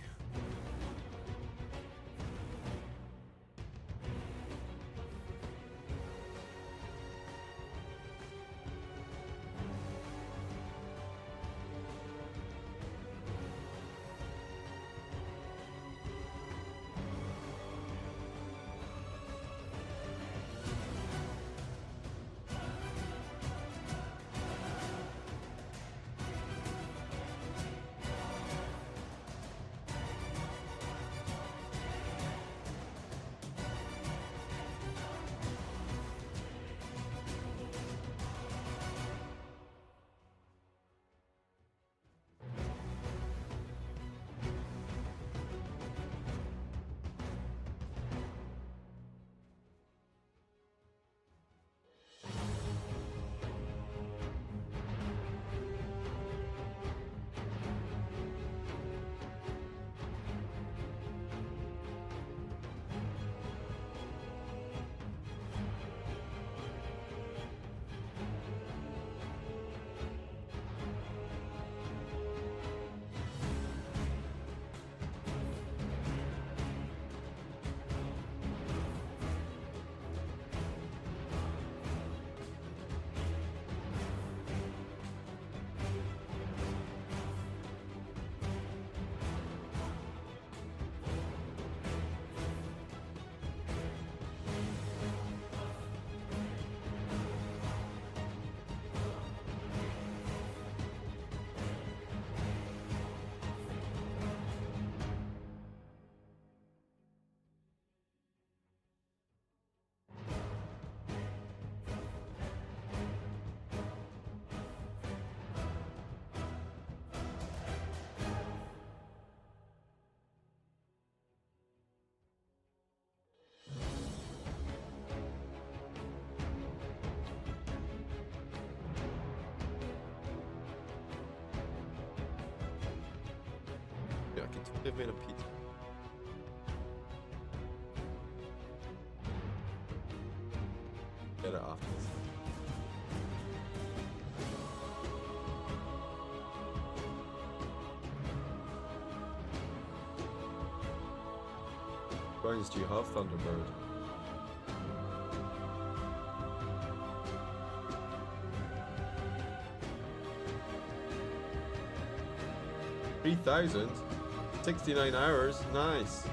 could totally have made a pizza. Get it off this. Rounds do you have, Thunderbird? $3,000? 69 hours? Nice.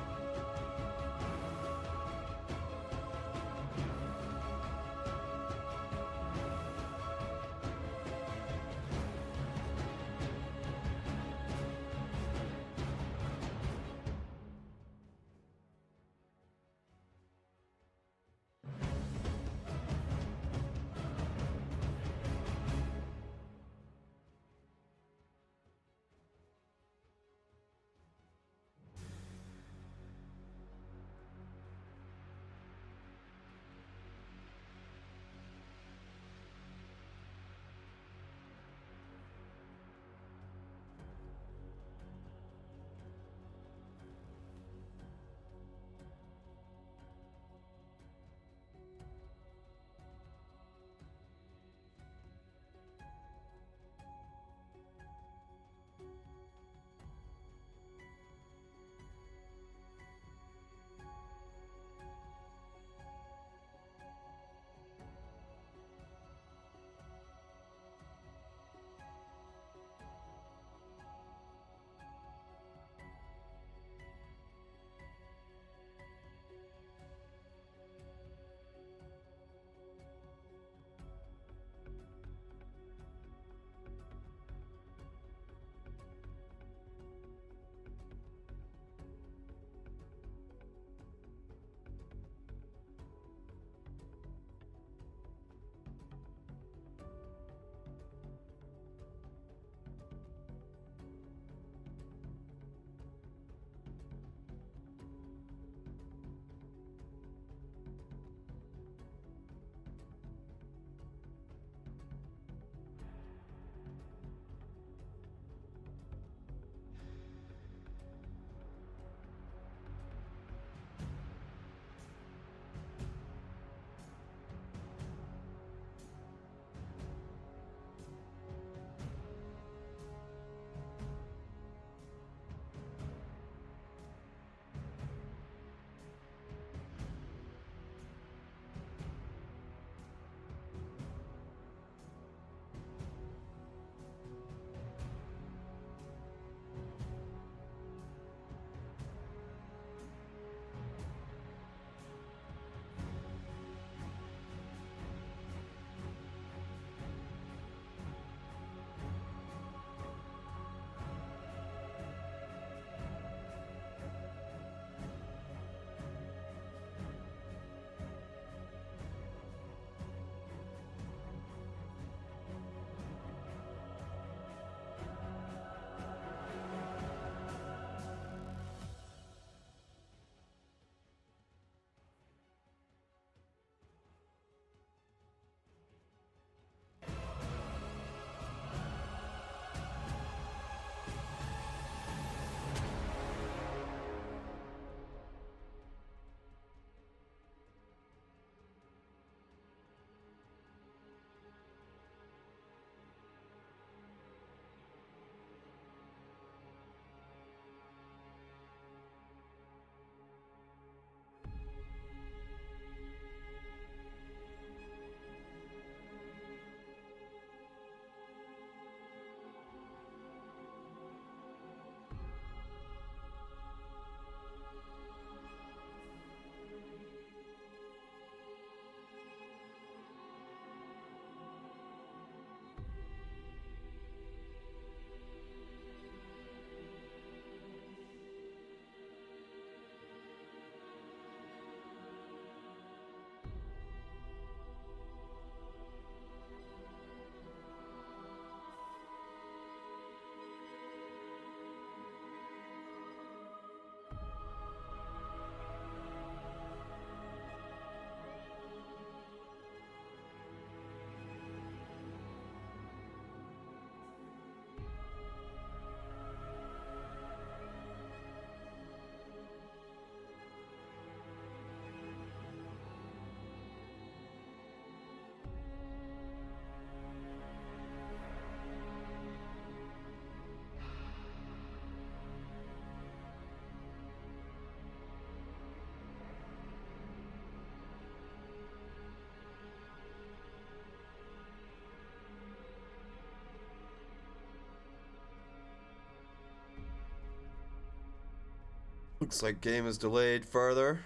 Looks like game is delayed further.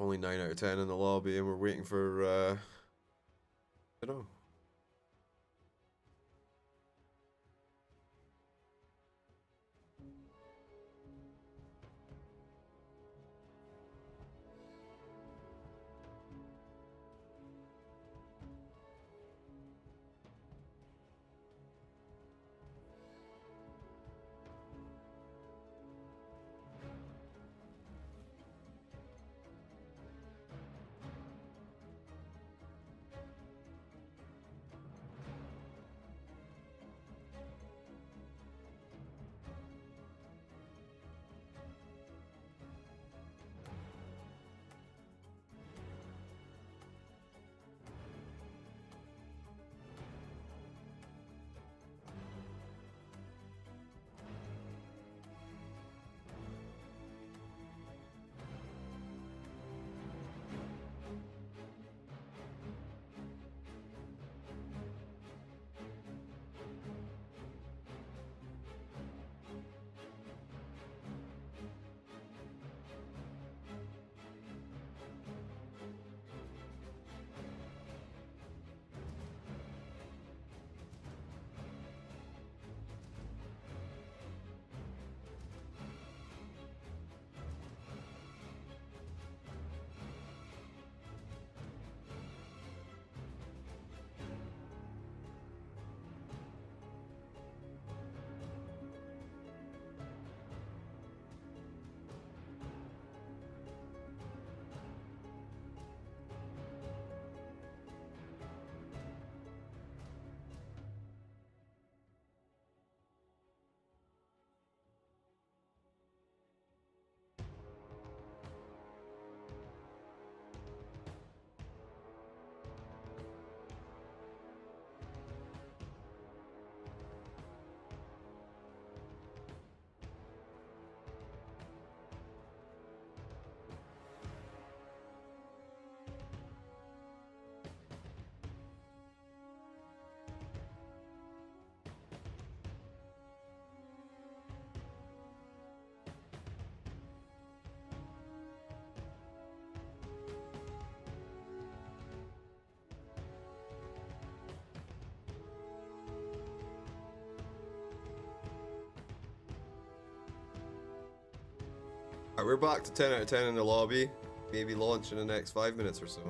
Only 9 out of 10 in the lobby, and we're waiting for, I don't know. Alright, we're back to 10 out of 10 in the lobby. Maybe launch in the next 5 minutes or so.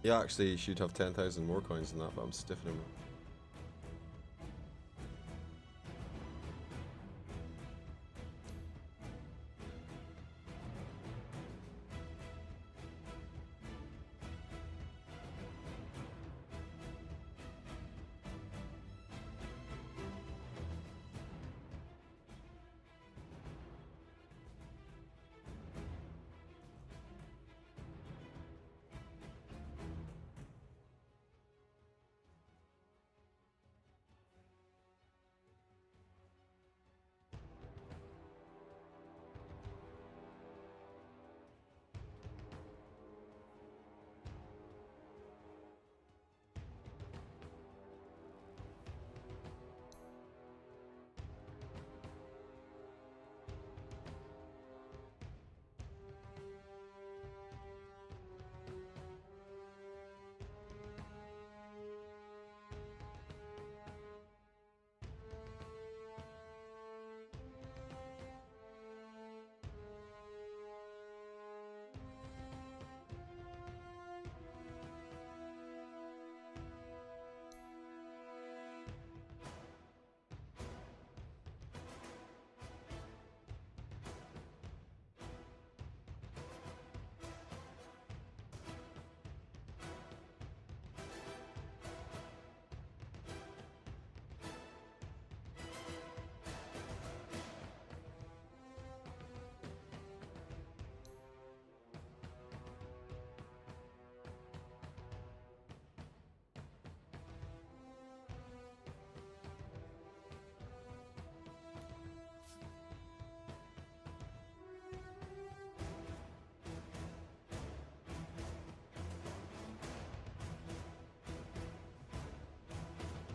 You actually should have 10,000 more coins than that, but I'm stiffing him.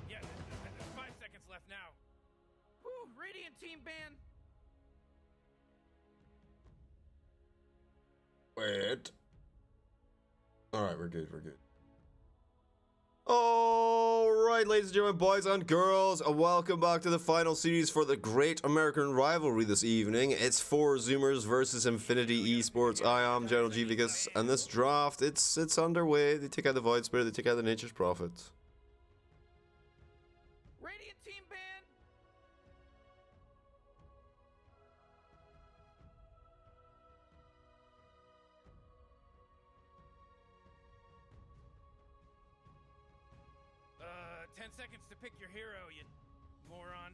Yeah, there's 5 seconds left now. Woo, Radiant team ban. Wait. Alright, we're good, we're good. Alright, ladies and gentlemen, boys and girls, welcome back to the final series for the Great American Rivalry this evening. It's 4 Zoomers versus Infinity Esports. I am General G Vegas, and this draft, it's underway. They take out the Void Spirit, they take out the Nature's Prophet. Radiant team ban. Uh, 10 seconds to pick your hero, you moron.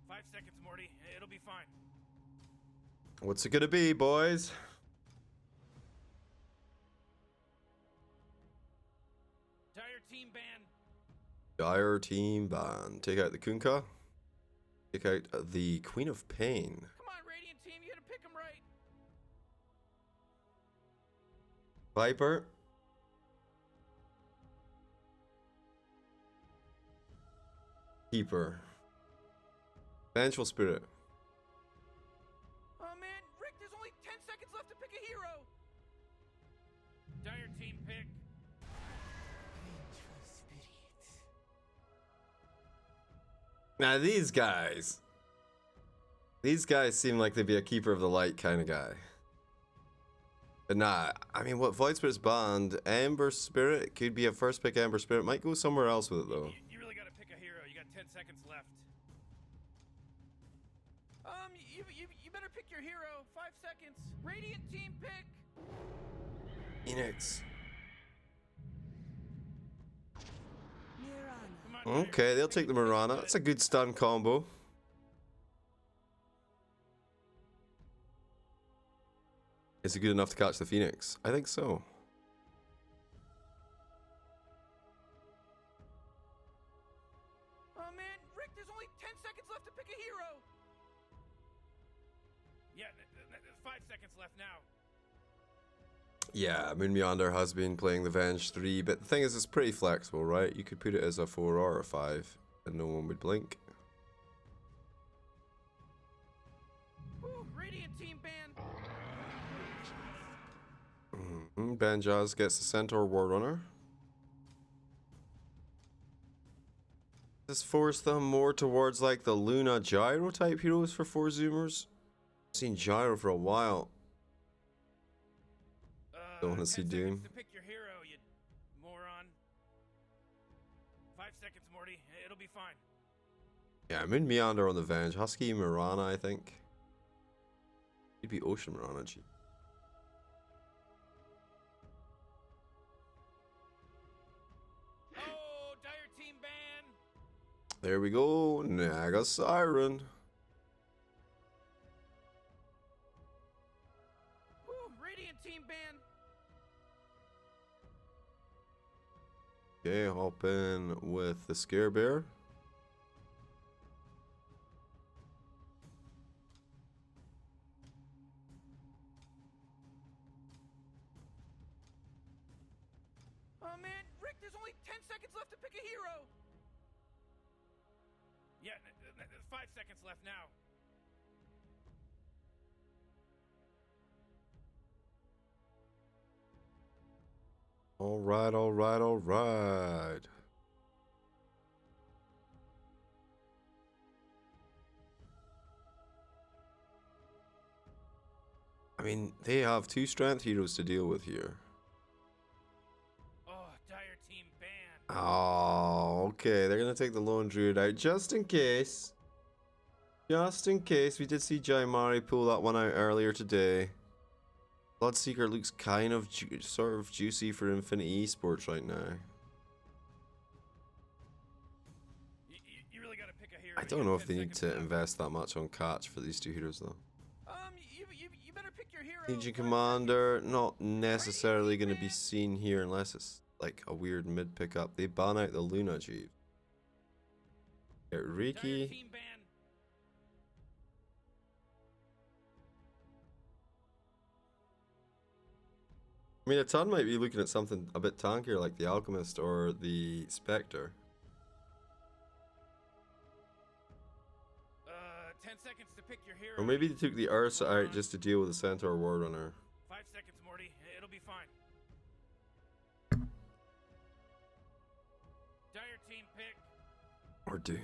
5 seconds, Morty. It'll be fine. What's it gonna be, boys? Dire team ban. Dire Team Ban. Take out the Kunkka. Take out the Queen of Pain. Come on, Radiant team, you gotta pick him right. Viper. Keeper. Vengeful Spirit. Oh man, Rick, there's only 10 seconds left to pick a hero. Dire team pick. Now these guys seem like they'd be a Keeper of the Light kind of guy. But nah, I mean, what Void Spirit's banned, Ember Spirit could be a first pick. Ember Spirit might go somewhere else with it though. You really gotta pick a hero. You got 10 seconds left. You better pick your hero. 5 seconds. Radiant team pick. Phoenix. Come on, Okay, they'll take the Mirana. That's a good stun combo. Is it good enough to catch the Phoenix? I think so. Oh man, Rick, there's only 10 seconds left to pick a hero. Yeah, 5 seconds left now. Yeah, Moon Meander has been playing the Venge 3, but the thing is, it's pretty flexible, right? You could put it as a 4 or a 5, and no one would blink. Woo, Radiant team ban. Banjaz gets the Centaur War Runner. This forced them more towards like the Luna Gyro type heroes for 4 Zoomers. I've seen Gyro for a while. Don't want to see 10 Doom. seconds to pick your hero. seconds, Morty. It'll be fine. Yeah, I'm in Meander on the Venge. Husky Mirana, I think. It'd be Ocean Mirana, gee. Oh, dire team ban. There we go. Naga Siren. Woo, Radiant team ban. Okay, hop in with the Scare Bear. Oh man, Rick, there's only 10 seconds left to pick a hero. Yeah, 5 seconds left now. Alright, alright, alright. I mean, they have 2 strength heroes to deal with here. Oh, dire team ban. Oh, okay. They're gonna take the lone druid out just in case. Just in case. We did see Jaimari pull that one out earlier today. Bloodseeker looks kind of sort of juicy for Infinity Esports right now. You really gotta pick a hero. I don't know if they need to invest that much on catch for these 2 heroes though. You better pick your hero. Legion Commander, not necessarily going to be seen here unless it's like a weird mid pickup. They ban out the Luna Jeep. Get Dire Riki. team ban. I mean, a ton might be looking at something a bit tankier like the Alchemist or the Spectre. 10 seconds to pick your hero. Or maybe they took the Ursa out just to deal with the Centaur War Runner. 5 seconds, Morty. It'll be fine. Dire team pick. Or Doom.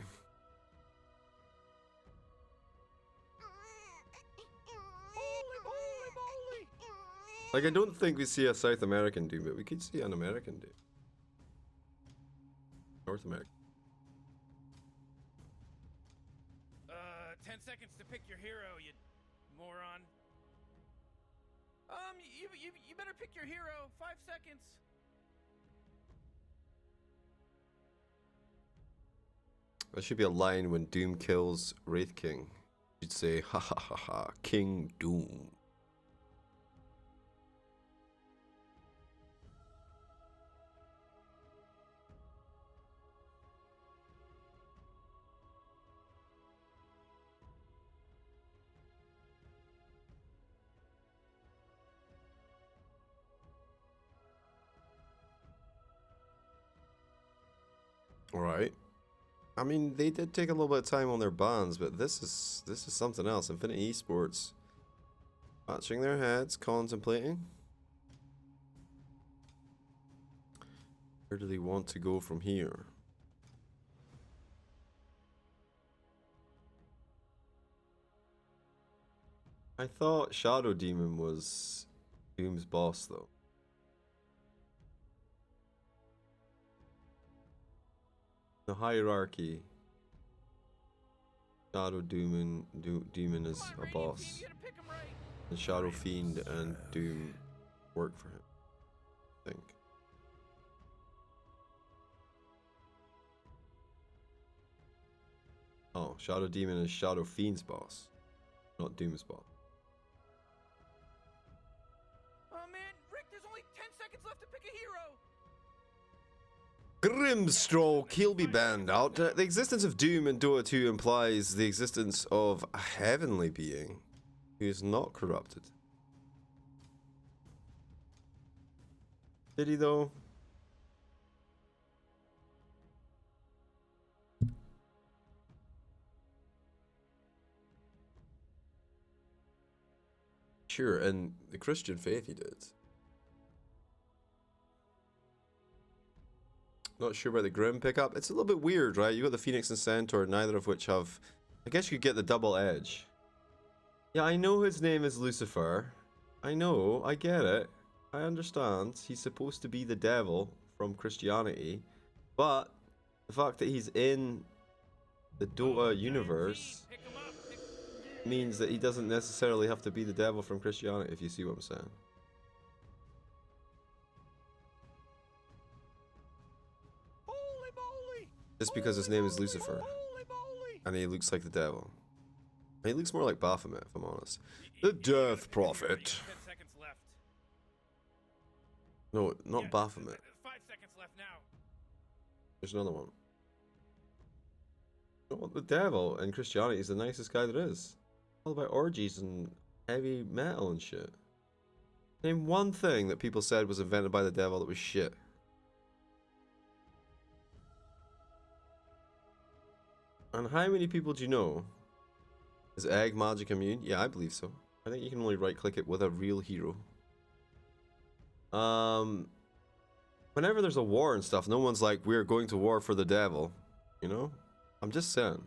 Like, I don't think we see a South American Doom, but we could see an American Doom. North American. 10 seconds to pick your hero, you moron. You better pick your hero. 5 seconds. There should be a line when Doom kills Wraith King. You'd say, ha ha ha ha, King Doom. Alright. I mean, they did take a little bit of time on their bans, but this is something else. Infinity Esports scratching their heads, contemplating. Where do they want to go from here? I thought Shadow Demon was Doom's boss, though. The hierarchy. Shadow Demon is a boss. And Shadow Fiend and Doom work for him, I think. Oh, Shadow Demon is Shadow Fiend's boss, not Doom's boss. Oh man, Rick, there's only 10 seconds left to pick a hero. Grimstroke, he'll be banned out. The existence of Doom in Dota 2 implies the existence of a heavenly being who is not corrupted. Did he though? Sure, in the Christian faith he did. Not sure about the Grim pickup. It's a little bit weird, right? You got the Phoenix and Centaur, neither of which have... I guess you could get the double edge. Yeah, I know his name is Lucifer. I know, I get it. I understand. He's supposed to be the devil from Christianity. But The fact that he's in the Dota universe Pick him up. means that he doesn't necessarily have to be the devil from Christianity, if you see what I'm saying. Holy moly! Just because his name is Lucifer Holy moly! and he looks like the devil. He looks more like Baphomet, if I'm honest. The Death Prophet. 10 seconds left. No, not Yeah, Baphomet. 5 seconds left now. There's another one. No, the devil in Christianity is the nicest guy there is. All about orgies and heavy metal and shit. Name one thing that people said was invented by the devil that was shit. And how many people do you know? Is egg magic immune? Yeah, I believe so. I think you can only right click it with a real hero. Whenever there's a war and stuff, no one's like, we're going to war for the devil. You know? I'm just saying.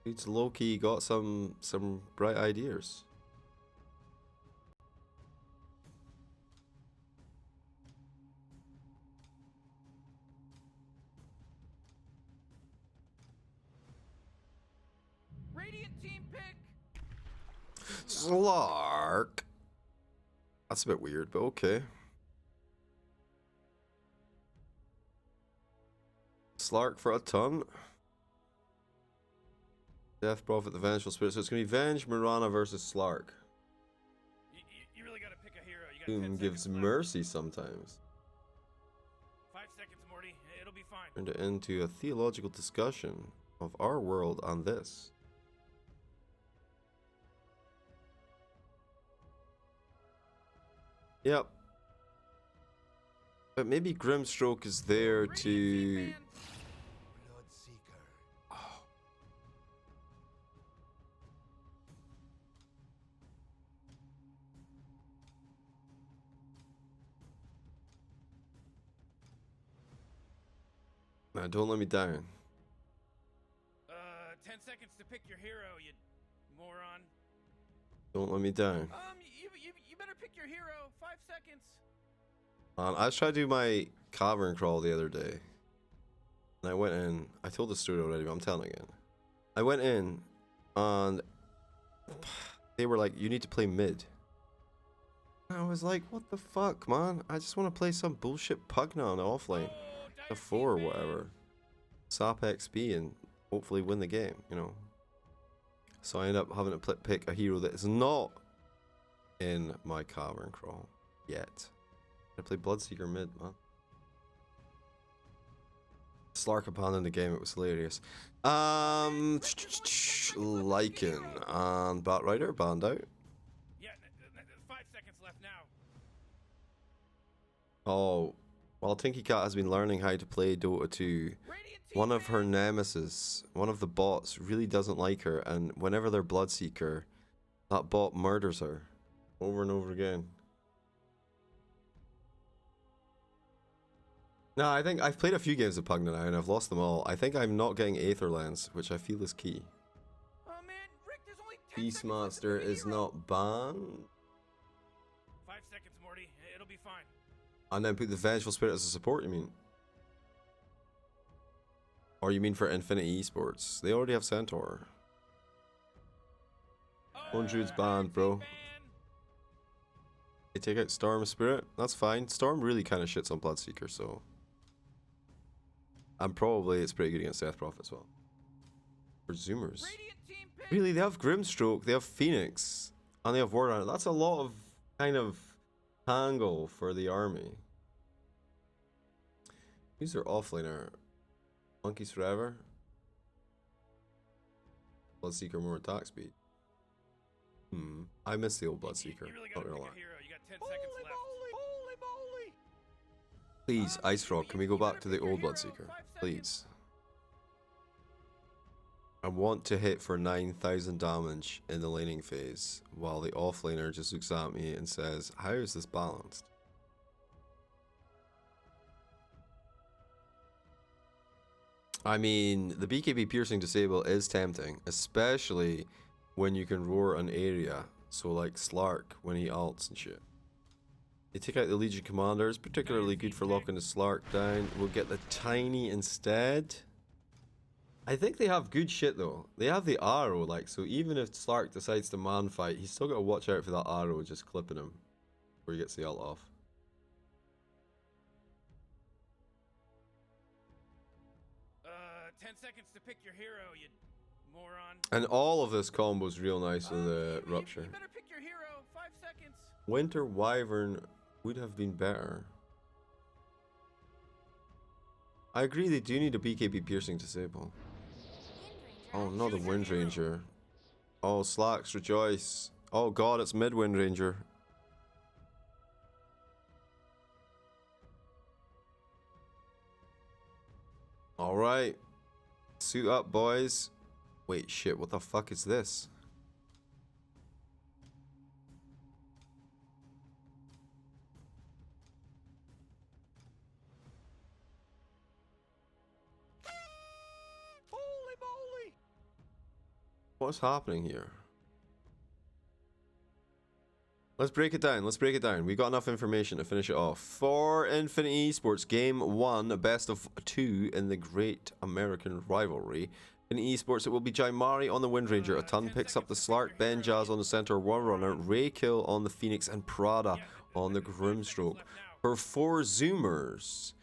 Dude's low-key got some bright ideas. Radiant team pick. Slark. That's a bit weird, but okay. Slark for a ton. Death Prophet, the Vengeful Spirit. So it's going to be Venge, Mirana versus Slark. You really got to pick a hero. You got 10 Whom gives seconds left. mercy sometimes. 5 seconds, Morty. It'll be fine. Turned it into a theological discussion of our world on this. Yep. But maybe Grimstroke is there Radiant to... team man. Bloodseeker. Man, don't let me down. 10 seconds to pick your hero, you moron. Don't let me down. You better pick your hero. 5 seconds. I was trying to do my cavern crawl the other day. And I went in. I told the story already, but I'm telling it again. I went in and they were like, you need to play mid. And I was like, what the fuck, man? I just want to play some bullshit Pugna on offlane. The 4 or whatever. Sap XP and hopefully win the game, you know. So I end up having to pick a hero that is not in my cavern crawl yet. I play Bloodseeker mid, man. Slark abandoned the game, it was hilarious. Lycan and Batrider banned out. Yeah, 5 seconds left now. Oh, while Tinky Cat has been learning how to play Dota 2, Radiant team one of her man. nemesis, one of the bots, really doesn't like her, and whenever they're Bloodseeker, that bot murders her over and over again. No, I think I've played a few games of Pugna now and I've lost them all. I think I'm not getting Aether Lens, which I feel is key. Oh man, Rick, there's only 10 seconds left to Beastmaster pick a is hero. not banned. 5 seconds, Morty. It'll be fine. And then put the Vengeful Spirit as a support, you mean? Or you mean for Infinity Esports? They already have Centaur. 100's banned, bro. They take out Storm Spirit. That's fine. Storm really kind of shits on Bloodseeker, so... And probably it's pretty good against Death Prophet as well. For Zoomers. Radiant team pick. Really, they have Grimstroke, they have Phoenix, and they have War Runner. That's a lot of kind of tangle for the army. Who's their offlaner? Monkeys Forever? Bloodseeker more attack speed. I miss the old Bloodseeker. You really Not gotta gonna pick lie. a hero. You got 10 seconds left. Holy moly! Please, Ice Frog, can we go you back better to the pick your old hero. Bloodseeker? 5 seconds. Please. I want to hit for 9,000 damage in the laning phase, while the offlaner just looks at me and says, how is this balanced? I mean, the BKB piercing disable is tempting, especially when you can roar an area, so like Slark when he ults and shit. They take out the Legion commanders, particularly good for locking the Slark down. We'll get the Tiny instead. I think they have good shit though. They have the arrow, like, so even if Slark decides to man fight, he's still got to watch out for that arrow just clipping him before he gets the ult off. 10 seconds to pick your hero, you moron. And all of this combo is real nice with the Rupture. You better pick your hero. 5 seconds. Winter Wyvern would have been better. I agree they do need a BKB piercing disable. Oh, not the Wind Ranger. Oh, Slacks, rejoice. Oh god, it's mid Wind Ranger. Alright. Suit up, boys. Wait, shit, what the fuck is this? Holy moly! What's happening here? Let's break it down. Let's break it down. We got enough information to finish it off. For Infinity Esports, Game 1, best of 2 in the Great American Rivalry. Infinity Esports, it will be Jaimari on the Wind Ranger. A ton picks up the Slark, Ben Jazz on the Centaur Warrunner, Ray Kill on the Phoenix, and Prada on the Grimstroke. For 4 Zoomers,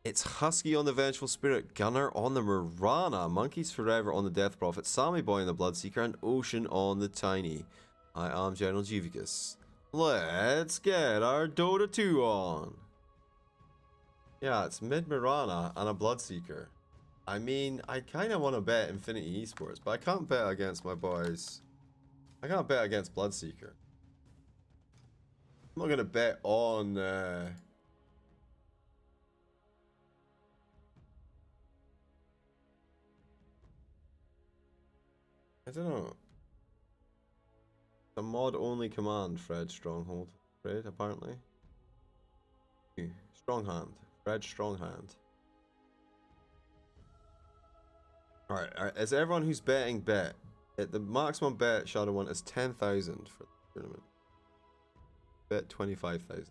it's Husky on the Vengeful Spirit, Gunner on the Mirana, Monkeys Forever on the Death Prophet, Sammy Boy on the Bloodseeker, and Ocean on the Tiny. I am General Juvicus. Let's get our Dota 2 on. Yeah, it's mid Mirana and a Bloodseeker. I mean, I kind of want to bet Infinity Esports, but I can't bet against my boys. I can't bet against Bloodseeker. I'm not going to bet on... I don't know. A mod-only command, Fred Stronghold. Fred, apparently. Stronghand. Fred Stronghand. Alright, is everyone who's betting bet? The maximum bet, Shadow 1, is 10,000 for the tournament. Bet 25,000.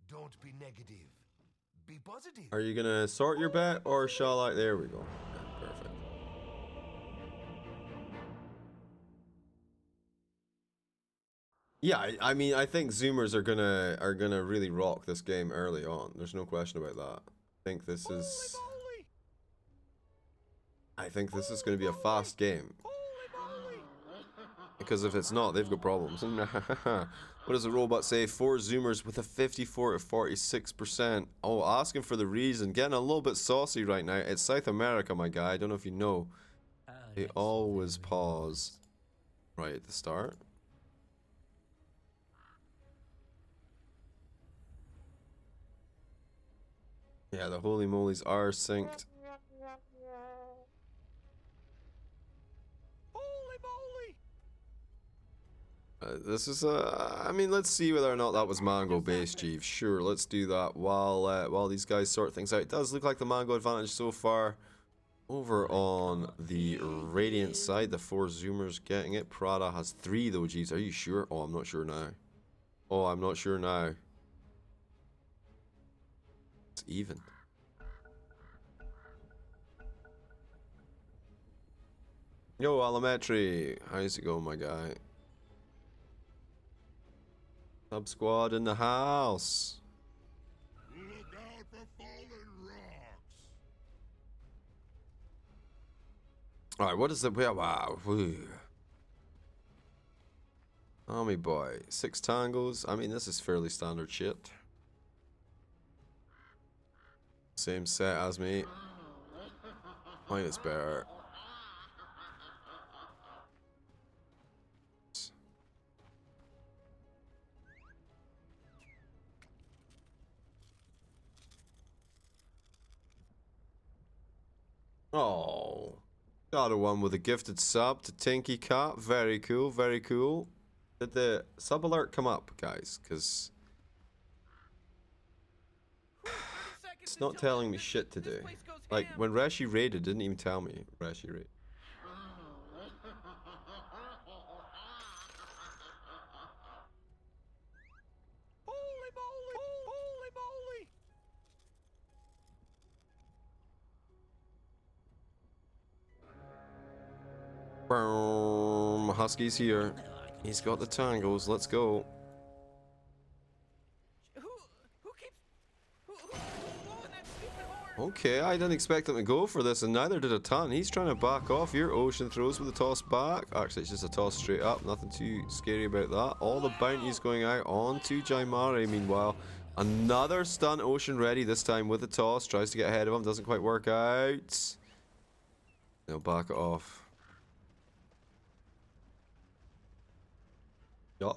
Don't be negative. Be positive. Are you gonna sort your bet, or shall I? There we go. Yeah, perfect. Yeah, I mean, I think Zoomers are gonna really rock this game early on. There's no question about that. I think this is gonna be a fast game. Because if it's not, they've got problems. What does the robot say? 4 Zoomers with a 54 to 46%. Oh, asking for the reason. Getting a little bit saucy right now. It's South America, my guy. I don't know if you know. They always pause right at the start. Yeah, the holy molys are synced. This is I mean, let's see whether or not that was Mango based, Chief. Sure, let's do that while these guys sort things out. It does look like the Mango advantage so far. Over on the Radiant side, the 4 Zoomers getting it. Prada has 3 though, geez. Are you sure? Oh, I'm not sure now. Oh, I'm not sure now. It's even. Yo, Alametri. How's it going, my guy? Sub squad in the house. Look out for falling rocks. Alright, what is the... Wow. Army boy. 6 tangos. I mean, this is fairly standard shit. Same set as me. Mine is better. Oh, got a one with a gifted sub to Tinky Cat. Very cool, very cool. Did the sub alert come up, guys? Because It's not telling me shit to do. Like, when Rashi raided, it didn't even tell me Rashi raid. Holy moly! Holy moly! Boom. Husky's here. He's got the tangles. Let's go. Who keeps who's blowing that stupid horn? Okay, I didn't expect him to go for this, and neither did a ton. He's trying to back off here. Ocean throws with a toss back. Actually, it's just a toss straight up. Nothing too scary about that. All the bounties going out onto Jaimare. Meanwhile, another stun. Ocean ready, this time with a toss. Tries to get ahead of him. Doesn't quite work out. They'll back it off.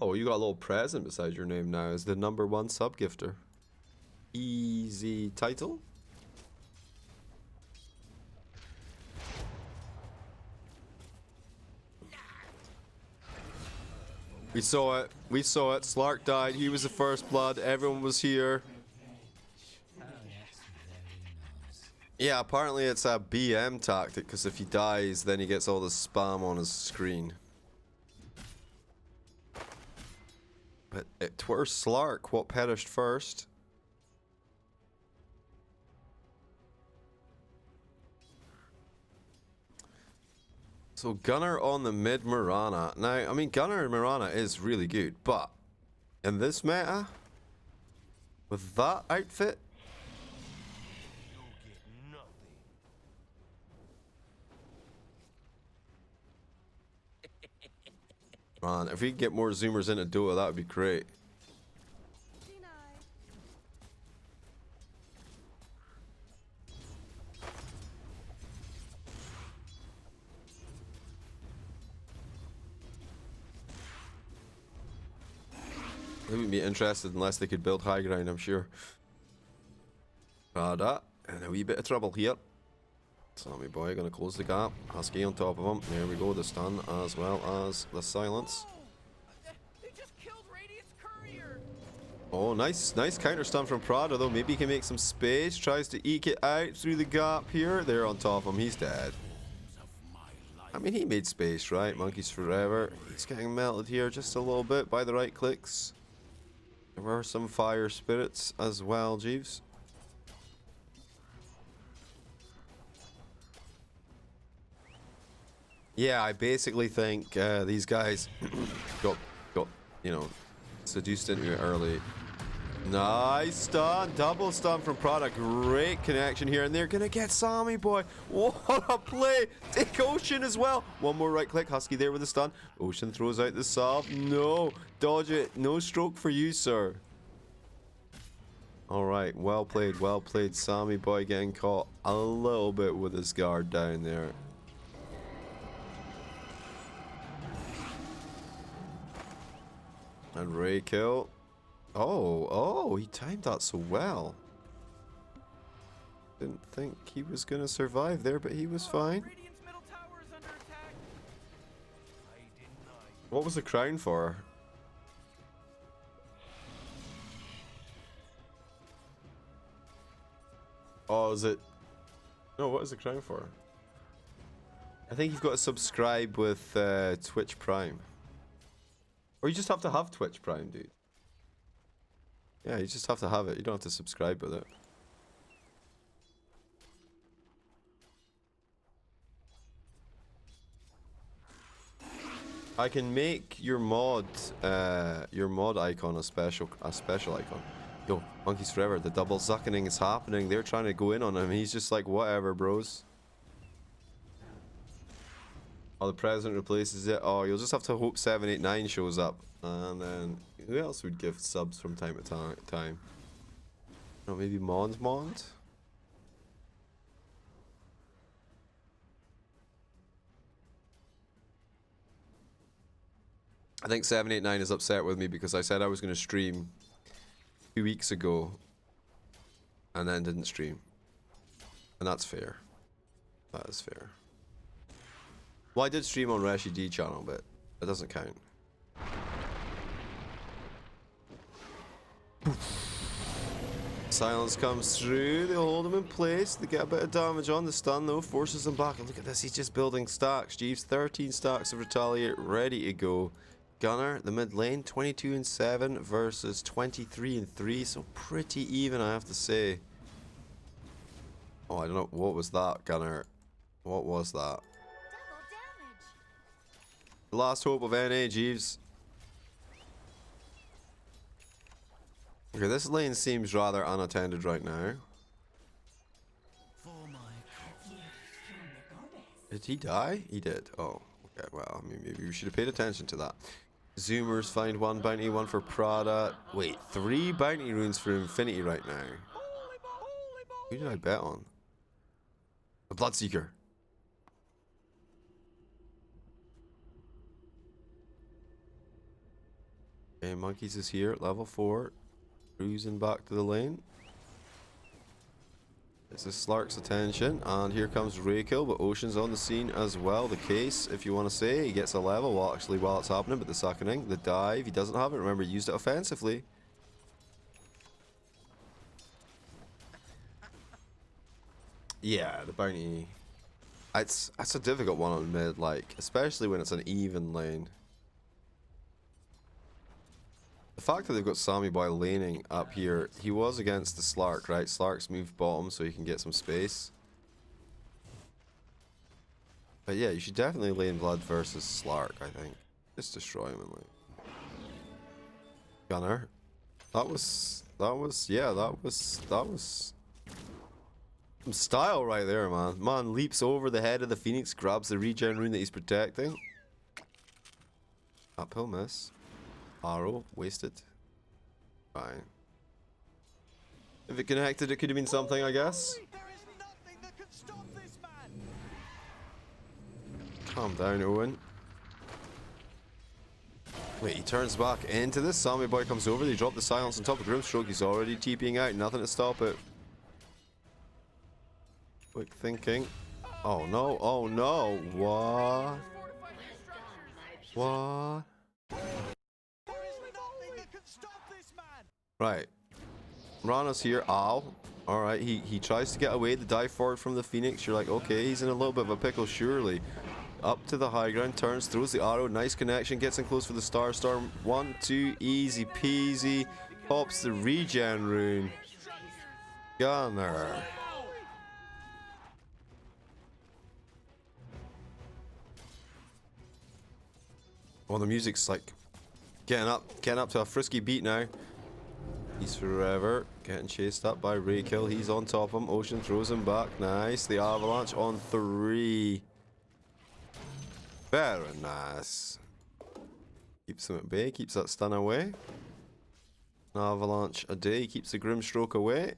Oh, you got a little present beside your name now as the #1 sub-gifter. Easy title. We saw it. We saw it. Slark died. He was the first blood. Everyone was here. Yeah, apparently it's a BM tactic because if he dies, then he gets all the spam on his screen. But it were Slark what perished first. So Gunner on the mid Mirana. Now, I mean, Gunner Mirana is really good, but in this meta, with that outfit, You get nothing. man, if we could get more zoomers into Dota, that would be great. They wouldn't be interested unless they could build high ground, I'm sure. That, and a wee bit of trouble here. Sammy boy gonna close the gap. Husky on top of him. There we go, the stun as well as the silence. They just killed Radiant's courier. Oh, nice counter stun from Prada though. Maybe he can make some space. Tries to eke it out through the gap here. They're on top of him. He's dead. I mean, he made space, right? Monkeys forever. He's getting melted here just a little bit by the right clicks. There were some fire spirits as well, Jeeves. Yeah, I basically think these guys got you know, seduced into it early. Nice stun, double stun from Prada. Great connection here, and they're gonna get Sammy boy. What a play! Take Ocean as well. One more right click. Husky there with the stun. Ocean throws out the sub. No, dodge it. No stroke for you, sir. All right, well played, well played. Sammy boy getting caught a little bit with his guard down there. And Ray kill. Oh, he timed that so well. Didn't think he was gonna survive there, but he was fine. Radiant's middle tower is under attack. I deny. What was the crown for? Oh, is it? No, what is the crown for? I think you've got to subscribe with Twitch Prime. Or you just have to have Twitch Prime, dude. Yeah, you just have to have it. You don't have to subscribe with it. I can make your mod icon a special icon. Yo, Monkeys Forever, the double zuckening is happening. They're trying to go in on him. He's just like, whatever, bros. Oh, the president replaces it. Oh, you'll just have to hope 789 shows up. And then, who else would give subs from time to time? Oh, maybe Mond? I think 789 is upset with me because I said I was going to stream 2 weeks ago and then didn't stream. And that's fair. That is fair. Well, I did stream on Rashi D channel, but that doesn't count. Silence comes through. They'll hold him in place. They get a bit of damage on the stun though. Forces them back. And look at this. He's just building stacks. Jeeves, 13 stacks of Retaliate ready to go. Gunner, the mid lane, 22 and 7 versus 23 and 3. So pretty even, I have to say. Oh, I don't know. What was that, Gunner? What was that? Double damage. The last hope of NA, Jeeves. Okay, this lane seems rather unattended right now. Did he die? He did. Oh, okay. Well, I mean, maybe we should have paid attention to that. Zoomers find 1 bounty, 1 for Prada. Wait, 3 bounty runes for Infinity right now. Who did I bet on? The Bloodseeker. Okay, Monkeys is here at level 4. Cruising back to the lane. This is Slark's attention, and here comes Raykill, but Ocean's on the scene as well. The case, if you want to say, he gets a level while it's happening, but the suckening, the dive, he doesn't have it. Remember, he used it offensively. Yeah, the bounty. That's a difficult one on mid, like, especially when it's an even lane. The fact that they've got Sammy Boy laning up here, he was against the Slark, right? Slark's moved bottom so he can get some space. But yeah, you should definitely lane Blood versus Slark, I think. Just destroy him in lane. Gunner. That was some style right there, man. Man leaps over the head of the Phoenix, grabs the regen rune that he's protecting. Uphill miss. Arrow, wasted. Fine. If it connected, it could have been something, I guess. Calm down, Owen. Wait, he turns back into this. Sammy Boy comes over. They drop the silence on top of Grimstroke. He's already TPing out. Nothing to stop it. Quick thinking. Oh no, oh no. What? What? Right. Rana's here. Ow. Alright, he tries to get away. The dive forward from the Phoenix. You're like, okay, he's in a little bit of a pickle, surely. Up to the high ground, turns, throws the arrow. Nice connection. Gets in close for the Star Storm. 1, 2, easy peasy. Pops the regen rune. Gunner. Oh, the music's like getting up to a frisky beat now. He's forever getting chased up by Raykill. He's on top of him. Ocean throws him back. Nice. The avalanche on 3. Very nice. Keeps him at bay. Keeps that stun away. An avalanche a day. Keeps the Grimstroke away.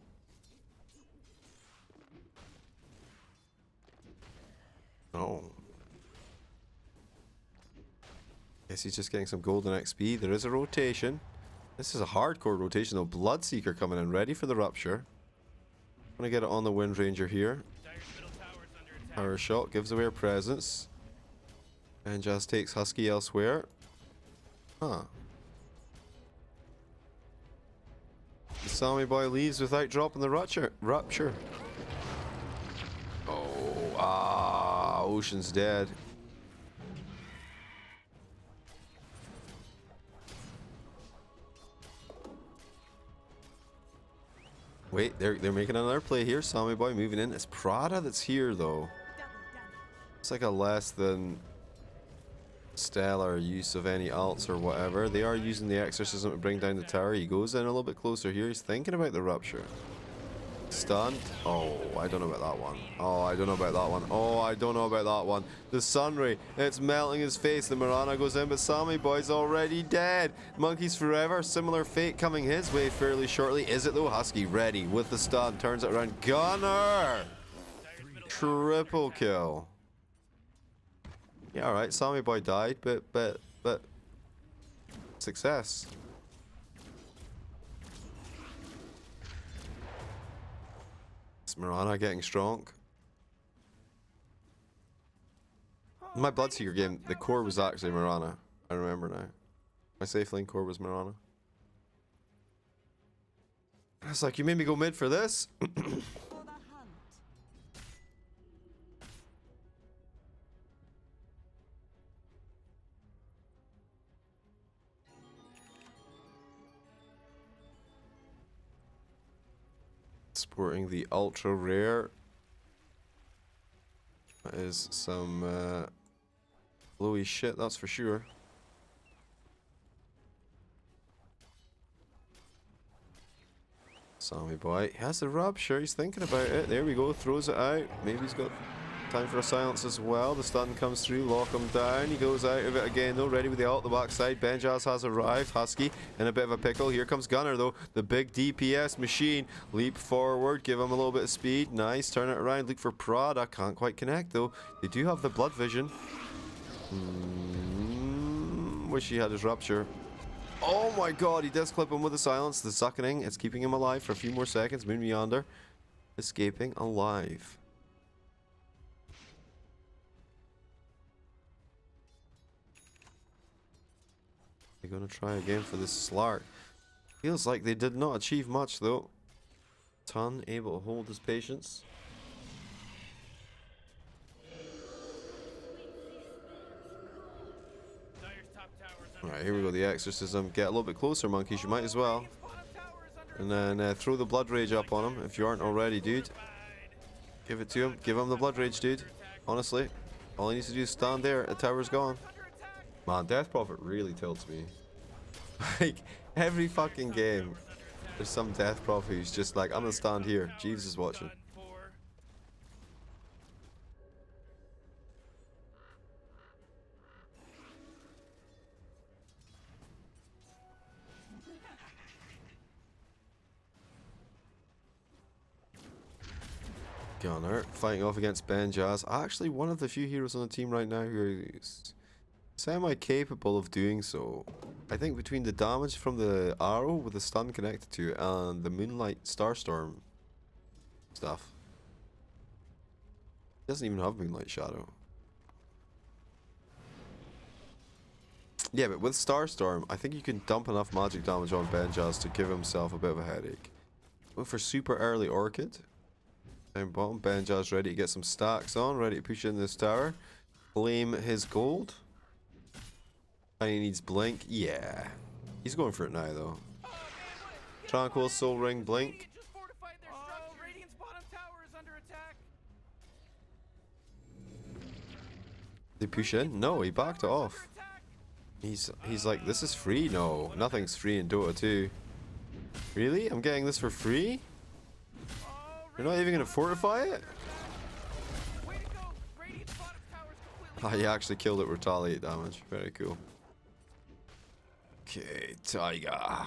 Oh. Guess he's just getting some golden XP. There is a rotation. This is a hardcore rotation though. Bloodseeker coming in ready for the rupture. I'm gonna get it on the Wind Ranger here. Power shot gives away her presence. And just takes Husky elsewhere. Huh. The Sammy Boy leaves without dropping the rupture. Oh, Ocean's dead. Wait, they're making another play here. Sammy Boy moving in. It's Prada that's here though. It's like a less than stellar use of any alts or whatever. They are using the exorcism to bring down the tower. He goes in a little bit closer here. He's thinking about the rupture. Stunned. Oh, I don't know about that one. Oh, I don't know about that one. Oh, I don't know about that one. The Sunray, it's melting his face. The Mirana goes in, but Sammy Boy's already dead. Monkeys forever. Similar fate coming his way fairly shortly. Is it though? Husky ready with the stun. Turns it around. Gunner! Triple kill. Yeah, alright. Sammy Boy died, but success. Mirana getting strong. In my Bloodseeker game, the core was actually Mirana. I remember now. My safe lane core was Mirana. It's like, you made me go mid for this. For the hunt. Sporting the ultra rare. That is some blowy shit, that's for sure. Sammy boy, he has the rupture, he's thinking about it. There we go, throws it out. Maybe he's got time for a silence as well. The stun comes through, lock him down. He goes out of it again though, ready with the ult, the backside. Benjas has arrived. Husky in a bit of a pickle. Here comes Gunner though, the big DPS machine. Leap forward, give him a little bit of speed. Nice, turn it around, look for Prada. Can't quite connect though. They do have the blood vision. Wish he had his rupture. Oh my god, he does clip him with the silence. The suckening, it's keeping him alive for a few more seconds. Moon Yonder escaping alive. They're going to try again for this Slark. Feels like they did not achieve much though. Ton able to hold his patience. Alright, here we go, the exorcism. Get a little bit closer, monkeys, you might as well. And then throw the blood rage up on him if you aren't already, dude. Give it to him. Give him the blood rage, dude. Honestly, all he needs to do is stand there. The tower's gone. Man, Death Prophet really tilts me. Like, every fucking game, there's some Death Prophet who's just like, I'm gonna stand here. Jeeves is watching. Gunner fighting off against Benjas. Actually, one of the few heroes on the team right now who is semi-capable of doing so. I think between the damage from the arrow with the stun connected to it and the Moonlight Starstorm stuff. He doesn't even have Moonlight Shadow. Yeah, but with Starstorm, I think you can dump enough magic damage on Benjas to give himself a bit of a headache. Went for super early Orchid. Down bottom, Benjas ready to get some stacks on, ready to push in this tower. Claim his gold. And he needs Blink. Yeah. He's going for it now, though. Tranquil, Soul Ring, Blink. They push in? No, he backed it off. He's like, this is free? No, nothing's free in Dota 2. Really? I'm getting this for free? You're not even going to fortify it? Ah, he actually killed it with retaliate damage. Very cool. Okay, Tiger.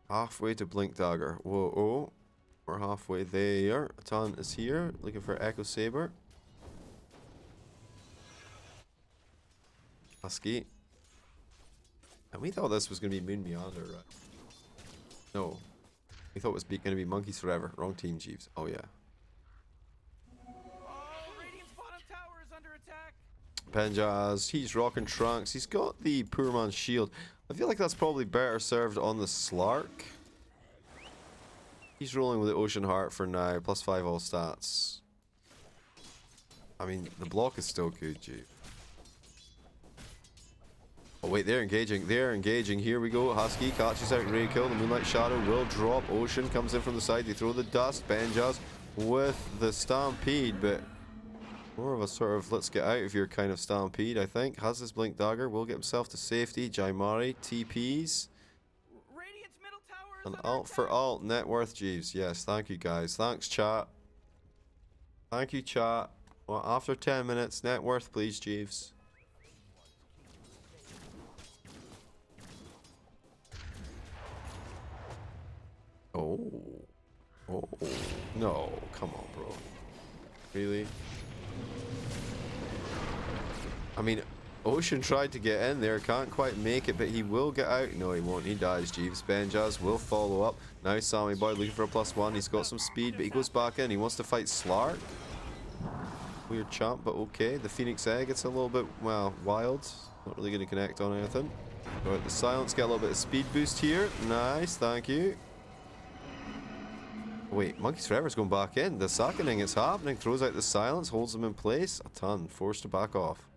Halfway to Blink Dagger. Whoa, oh. We're halfway there. Tan is here, looking for Echo Saber. Husky. And we thought this was going to be Moon Meander, right? No. We thought it was going to be Monkeys Forever. Wrong team, Jeeves. Oh, yeah. Benjas, he's rocking Trunks. He's got the Poor Man's Shield. I feel like that's probably better served on the Slark. He's rolling with the Ocean Heart for now. +5 all stats. I mean, the block is still good, Jeeves. Oh wait, they're engaging. They're engaging. Here we go. Husky catches out Ray Kill. The Moonlight Shadow will drop. Ocean comes in from the side. They throw the dust. Benjas with the Stampede, but more of a sort of let's get out of here kind of Stampede, I think. Has his Blink Dagger. Will get himself to safety. Jaimari TPs. An alt for alt. Net worth, Jeeves. Yes, thank you guys. Thanks, chat. Thank you, chat. Well, after 10 minutes, net worth, please, Jeeves. Oh. Oh. No. Come on, bro. Really? I mean, Ocean tried to get in there. Can't quite make it, but he will get out. No, he won't. He dies, Jeeves. Benjas will follow up. Now Sammy Boy looking for a +1. He's got some speed, but he goes back in. He wants to fight Slark. Weird champ, but okay. The Phoenix Egg, it's a little bit, well, wild. Not really going to connect on anything. Alright, the silence, get a little bit of speed boost here. Nice, thank you. Wait, Monkeys Forever's going back in. The sackening is happening. Throws out the silence, holds them in place. A ton. Forced to back off.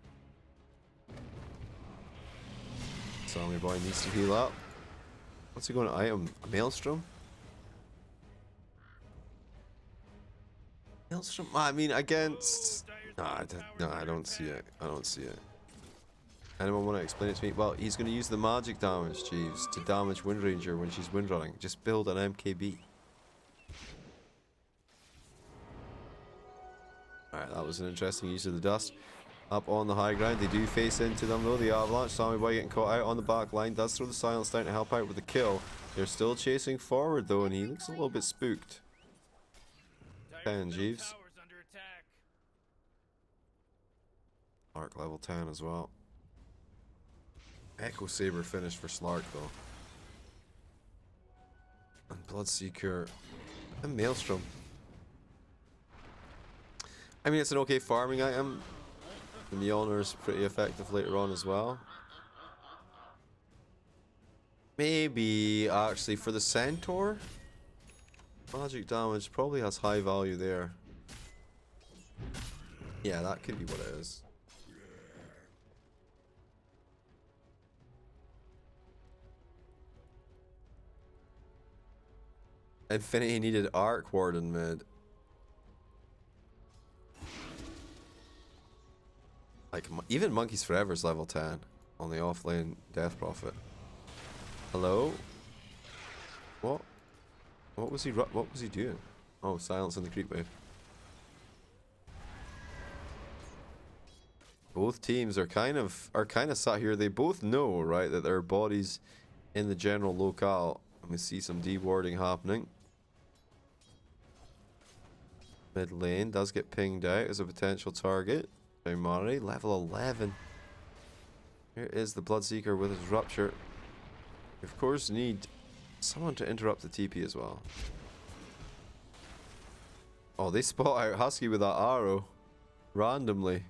Sammy Boy needs to heal up. What's he going to item? A Maelstrom? Maelstrom? I mean, against... No, I don't see it. I don't see it. Anyone want to explain it to me? Well, he's going to use the magic damage, Jeeves, to damage Wind Ranger when she's windrunning. Just build an MKB. Alright, that was an interesting use of the dust. Up on the high ground, they do face into them though. The Avalanche, Sammy Boy getting caught out on the back line, does throw the silence down to help out with the kill. They're still chasing forward though, and he looks a little bit spooked. 10, Jeeves. Slark level 10 as well. Echo Saber finished for Slark though. And Bloodseeker and Maelstrom. I mean, it's an okay farming item. The Mjolnir's pretty effective later on as well. Maybe actually for the Centaur, magic damage probably has high value there. Yeah, that could be what it is. Infinity needed Arc Warden mid. Like, even Monkeys Forever's level 10 on the offlane Death Prophet. Hello? What? What was he doing? Oh, silence in the creep wave. Both teams are kind of sat here. They both know, right, that there are bodies in the general locale. And we see some dewarding happening. Mid lane does get pinged out as a potential target. Mari, level 11. Here is the Bloodseeker with his Rupture. We of course need someone to interrupt the TP as well. Oh, they spot out Husky with that arrow. Randomly.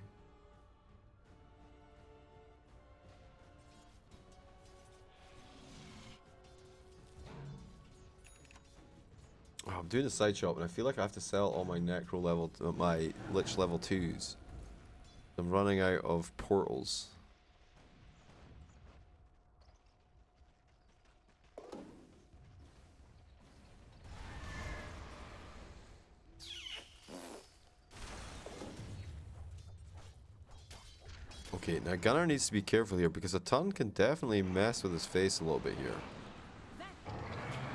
Oh, I'm doing a side shop and I feel like I have to sell all my Necro level, my Lich level 2s. I'm running out of portals. Okay, now Gunnar needs to be careful here because a ton can definitely mess with his face a little bit here.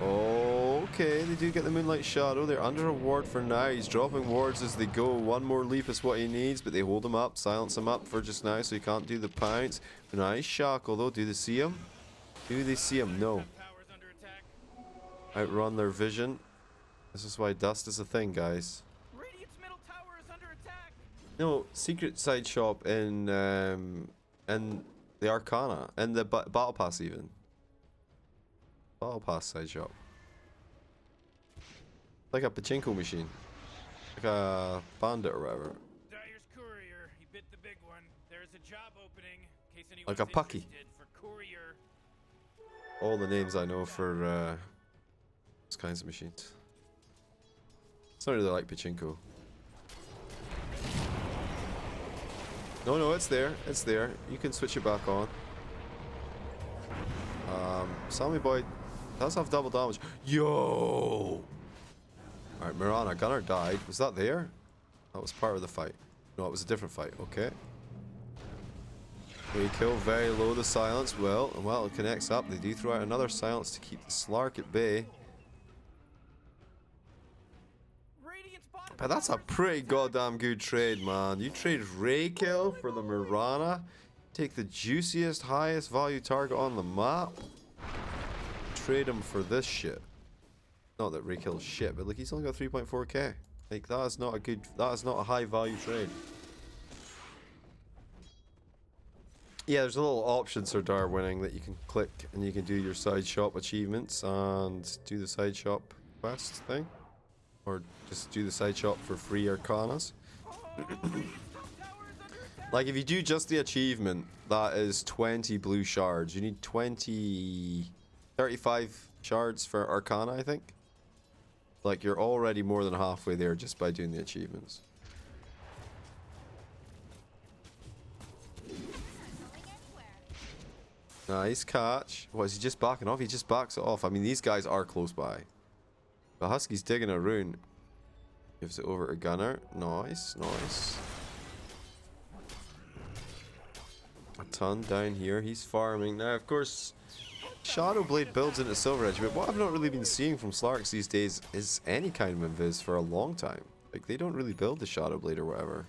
Okay, they do get the Moonlight Shadow. They're under a ward for now. He's dropping wards as they go. One more leap is what he needs, but they hold him up, silence him up for just now so he can't do the pounce. Nice shackle though. Do they see him? Do they see him? No. Outrun their vision. This is why dust is a thing, guys. Radiant's middle tower is under attack. No, secret side shop in the Arcana and the Battle Pass even. Battle Pass side shop. Like a pachinko machine. Like a bandit or whatever. Dyer's courier. He bit the big one. There's a job opening. In case anyone's Like a pucky. interested for courier. All the names I know for those kinds of machines. It's not really like pachinko. No, it's there. It's there. You can switch it back on. Sammy Boy does have double damage. Yo! Alright, Mirana, Gunnar died. Was that there? That was part of the fight. No, it was a different fight. Okay. We kill very low the silence. Well, and while it connects up, they do throw out another silence to keep the Slark at bay. But that's a pretty goddamn good trade, man. You trade Raykill for the Mirana. Take the juiciest, highest value target on the map. Trade him for this shit. Not that Raykill is shit, but look, he's only got 3.4k. Like, that is not a high value trade. Yeah, there's a little option, Sardar winning, that you can click and you can do your side shop achievements and do the side shop quest thing. Or just do the side shop for free Arcanas. Like, if you do just the achievement, that is 20 blue shards. You need 35 shards for Arcana, I think. Like, you're already more than halfway there just by doing the achievements. Nice catch. What, is he just backing off? He just backs it off. I mean, these guys are close by. The Husky's digging a rune. Gives it over to Gunner. Nice, nice. A ton down here. He's farming. Now, of course, Shadowblade builds into Silver Edge, but what I've not really been seeing from Slarks these days is any kind of invis for a long time. Like, they don't really build the Shadowblade or whatever.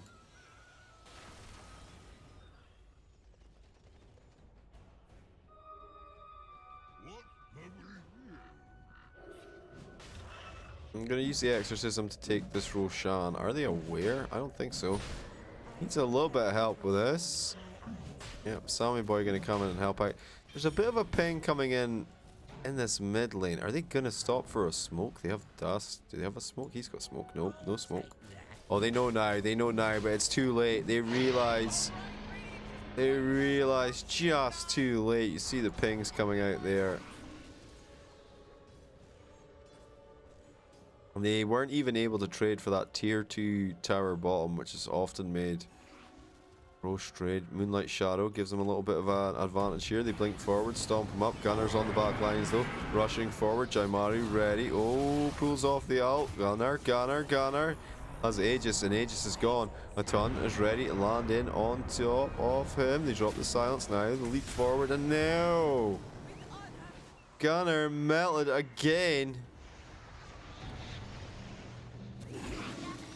I'm gonna use the exorcism to take this Roshan. Are they aware? I don't think so. Needs a little bit of help with this. Yep, Sammy Boy gonna come in and help out. There's a bit of a ping coming in this mid lane. Are they gonna stop for a smoke? They have dust. Do they have a smoke? He's got smoke. Nope, no smoke. Oh, they know now. They know now, but it's too late. They realize just too late. You see the pings coming out there. And they weren't even able to trade for that tier 2 tower bottom, which is often made. Roche trade. Moonlight Shadow gives them a little bit of an advantage here. They blink forward, stomp them up. Gunner's on the back lines though. Rushing forward. Jaimaru ready. Oh, pulls off the ult. Gunner. Has Aegis, and Aegis is gone. A ton is ready to land in on top of him. They drop the silence now. They leap forward, and now Gunner melted again.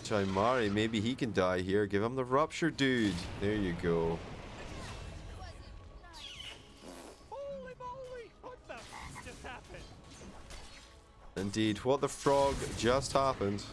Jaimari, maybe he can die here. Give him the rupture, dude. There you go. Holy moly! What the just happened? Indeed, what the frog just happened.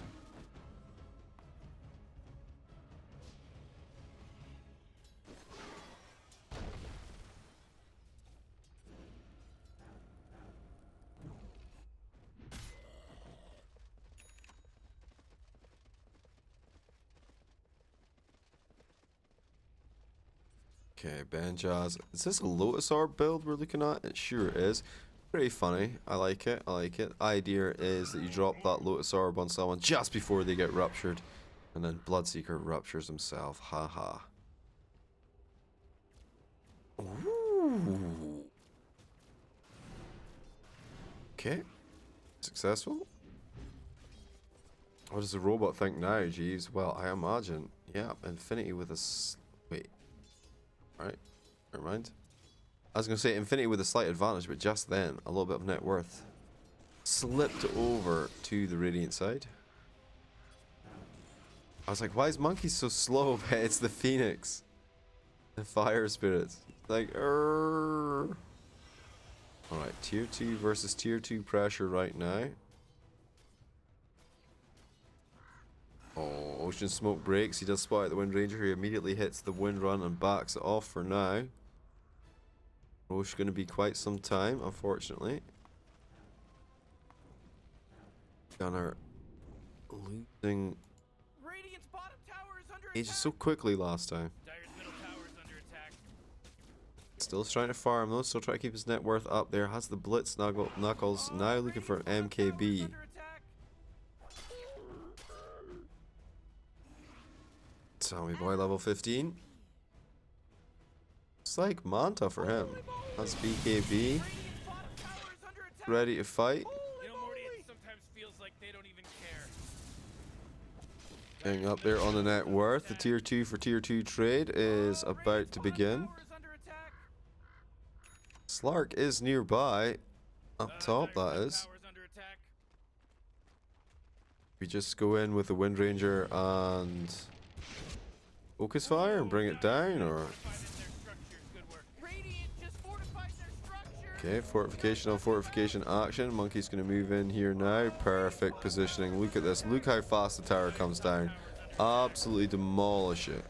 Okay, Banjaz. Is this a Lotus Orb build we're looking at? It sure is. Pretty funny. I like it. Idea is that you drop that Lotus Orb on someone just before they get ruptured. And then Bloodseeker ruptures himself. Haha. Ooh. Okay. Successful. What does the robot think now, Jeeves? Well, I imagine. Yeah, Infinity with a... Wait. Alright, never mind. I was going to say Infinity with a slight advantage, but just then, a little bit of net worth slipped over to the Radiant side. I was like, why is Monkey so slow? But it's the Phoenix. The Fire Spirits. Like, Alright, tier 2 versus tier 2 pressure right now. Oh, Ocean Smoke breaks. He does spot out the Wind Ranger. He immediately hits the Wind Run and backs it off for now. Roche going to be quite some time, unfortunately. Gunner losing Radiant's bottom tower is under Aegis attack. so quickly last time. Dire's middle tower is under attack. Still trying to farm though, still trying to keep his net worth up there. Has the Blitz Knuckles. Now looking for an MKB. Sammy Boy level 15. It's like Manta for him. That's BKB. Ready to fight. You know, Morty, it sometimes feels like they don't even care. Getting up there on the net worth. The tier 2 for tier 2 trade is about to begin. Slark is nearby. Up top, that is. We just go in with the Wind Ranger and Focus Fire and bring it down, or... Okay, fortification on fortification action. Monkey's going to move in here now. Perfect positioning. Look at this. Look how fast the tower comes down. Absolutely demolish it.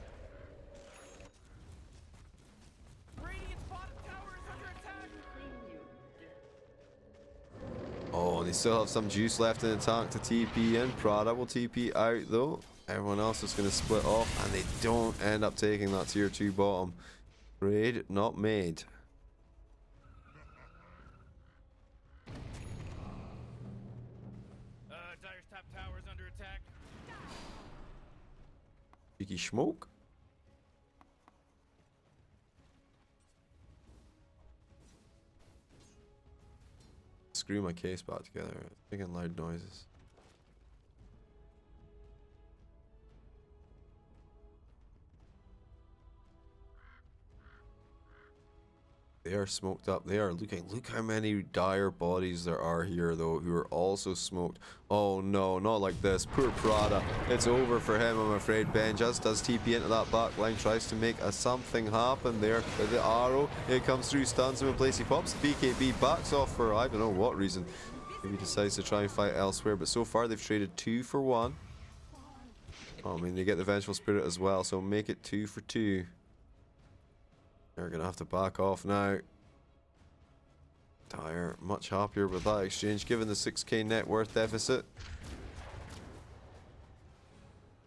Oh, they still have some juice left in the tank to TP in. Prada will TP out though. Everyone else is going to split off, and they don't end up taking that tier 2 bottom. Trade not made. Dire's Cheeky smoke. Screw my case back together. Making loud noises. They are smoked up. They are looking. Look how many dire bodies there are here, though, who are also smoked. Oh no, not like this. Poor Prada. It's over for him, I'm afraid. Ben just does TP into that back line, tries to make a something happen there. With the arrow, it comes through, stuns him in place. He pops the BKB, backs off for I don't know what reason. Maybe decides to try and fight elsewhere, but so far they've traded 2 for 1. Oh, I mean, they get the Vengeful Spirit as well, so make it 2 for 2. They're gonna have to back off now. Dire, much happier with that exchange, given the 6k net worth deficit.